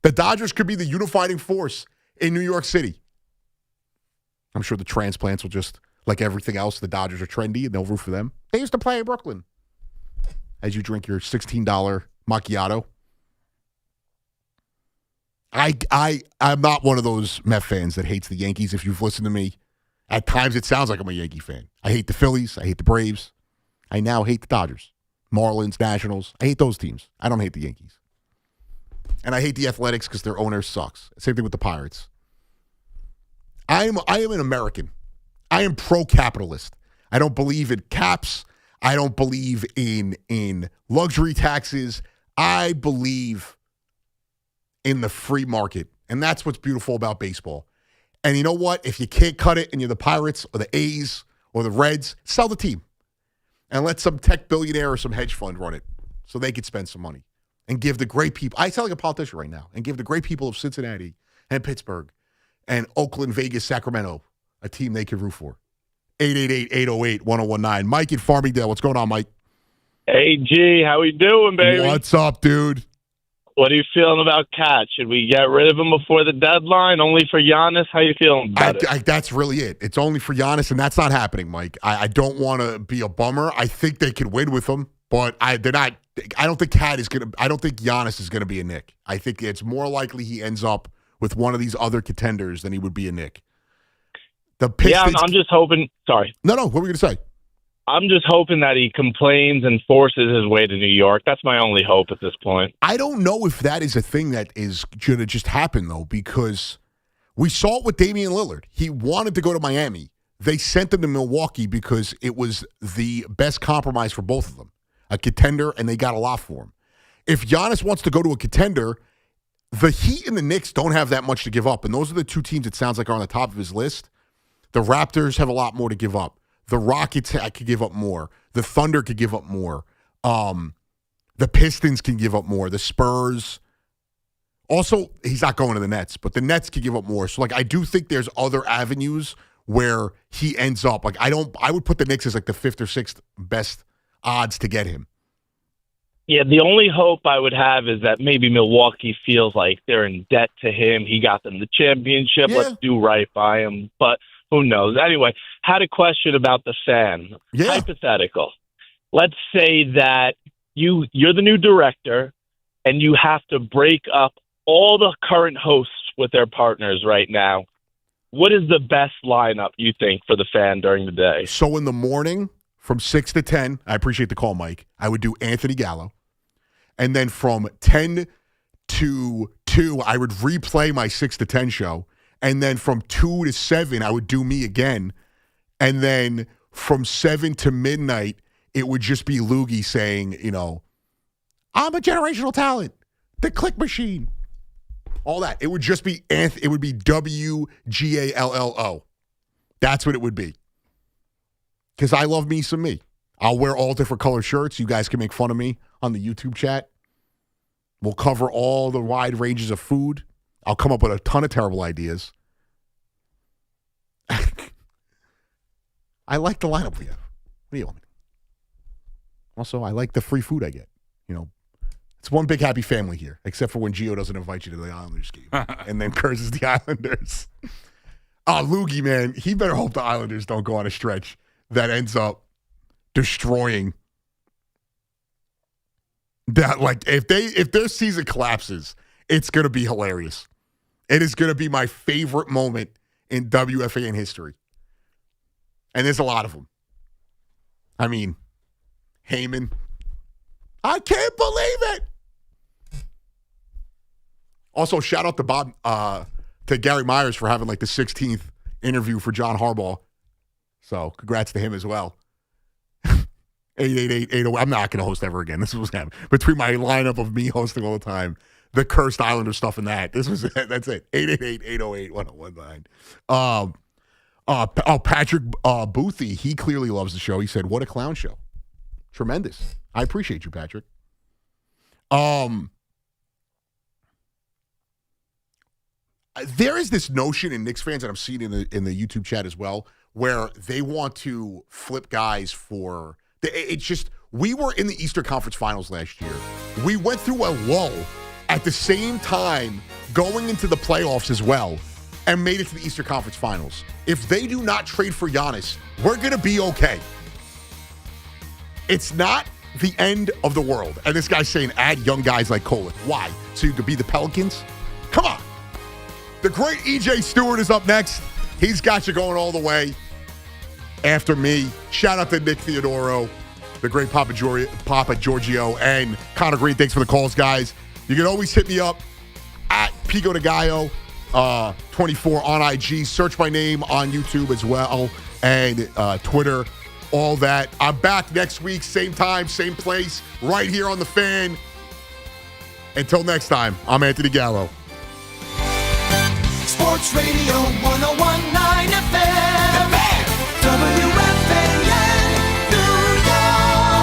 The Dodgers could be the unifying force in New York City. I'm sure the transplants will just, like everything else, the Dodgers are trendy, and they'll root for them. They used to play in Brooklyn. As you drink your $16 macchiato. I'm not one of those Met fans that hates the Yankees. If you've listened to me, at times it sounds like I'm a Yankee fan. I hate the Phillies. I hate the Braves. I now hate the Dodgers. Marlins, Nationals. I hate those teams. I don't hate the Yankees. And I hate the Athletics because their owner sucks. Same thing with the Pirates. I am an American. I am pro-capitalist. I don't believe in caps. I don't believe in luxury taxes. I believe in the free market. And that's what's beautiful about baseball. And you know what? If you can't cut it and you're the Pirates or the A's or the Reds, sell the team. And let some tech billionaire or some hedge fund run it so they could spend some money. And give the great people, I sound like a politician right now, and give the great people of Cincinnati and Pittsburgh and Oakland, Vegas, Sacramento a team they can root for. 888-808-1019. Mike in Farmingdale. What's going on, Mike? Hey, G. How we doing, baby? What's up, dude? What are you feeling about Cat? Should we get rid of him before the deadline? Only for Giannis? How you feeling about it? That's really it. It's only for Giannis, and that's not happening, Mike. I don't want to be a bummer. I think they could win with him, but they're not. I don't think Cat is going to. I don't think Giannis is going to be a Knick. I think it's more likely he ends up with one of these other contenders than he would be a Knick. The Pistons. Yeah, I'm just hoping. Sorry. No. What were you going to say? I'm just hoping that he complains and forces his way to New York. That's my only hope at this point. I don't know if that is a thing that is going to just happen, though, because we saw it with Damian Lillard. He wanted to go to Miami. They sent him to Milwaukee because it was the best compromise for both of them. A contender, and they got a lot for him. If Giannis wants to go to a contender, the Heat and the Knicks don't have that much to give up, and those are the two teams it sounds like are on the top of his list. The Raptors have a lot more to give up. The Rockets could give up more. The Thunder could give up more. The Pistons can give up more. The Spurs. Also, he's not going to the Nets, but the Nets could give up more. So, I do think there's other avenues where he ends up. I would put the Knicks as the 5th or 6th best odds to get him. Yeah, the only hope I would have is that maybe Milwaukee feels like they're in debt to him. He got them the championship. Yeah. Let's do right by him. But who knows? Anyway, had a question about the fan. Yeah. Hypothetical. Let's say that you're the new director and you have to break up all the current hosts with their partners right now. What is the best lineup, you think, for the fan during the day? So in the morning, from 6 to 10, I appreciate the call, Mike, I would do Anthony Gallo. And then from 10 to 2, I would replay my 6 to 10 show. And then from 2 to 7, I would do me again. And then from 7 to midnight, it would just be Loogie saying, I'm a generational talent. The click machine. All that. It would just be it would be WGALLO. That's what it would be. Because I love me some me. I'll wear all different color shirts. You guys can make fun of me on the YouTube chat. We'll cover all the wide ranges of food. I'll come up with a ton of terrible ideas. I like the lineup we have. What do you want? Also, I like the free food I get. It's one big happy family here, except for when Gio doesn't invite you to the Islanders game and then curses the Islanders. Loogie, man, he better hope the Islanders don't go on a stretch that ends up destroying that. If their season collapses, it's going to be hilarious. It is going to be my favorite moment in WFAN history. And there's a lot of them. I mean, Heyman. I can't believe it. Also, shout out to Gary Myers for having the 16th interview for John Harbaugh. So congrats to him as well. 888-808. I'm not going to host ever again. This was happening. Between my lineup of me hosting all the time, the cursed Islander stuff and that. That's it. 888-808-1019. Patrick Boothie, he clearly loves the show. He said, what a clown show. Tremendous. I appreciate you, Patrick. There is this notion in Knicks fans that I'm seeing in the YouTube chat as well, where they want to flip guys for. It's just we were in the Eastern Conference Finals last year. We went through a lull at the same time going into the playoffs as well, and made it to the Eastern Conference Finals. If they do not trade for Giannis, we're gonna be okay. It's not the end of the world. And this guy's saying add young guys like Kolek. Why? So you could be the Pelicans? Come on. The great E.J. Stewart is up next. He's got you going all the way after me. Shout out to Nick Theodoro, the great Papa Giorgio, and Connor Green. Thanks for the calls, guys. You can always hit me up at Pico de Gallo 24 on IG. Search my name on YouTube as well and Twitter, all that. I'm back next week, same time, same place, right here on The Fan. Until next time, I'm Anthony Gallo. Sports Radio 101.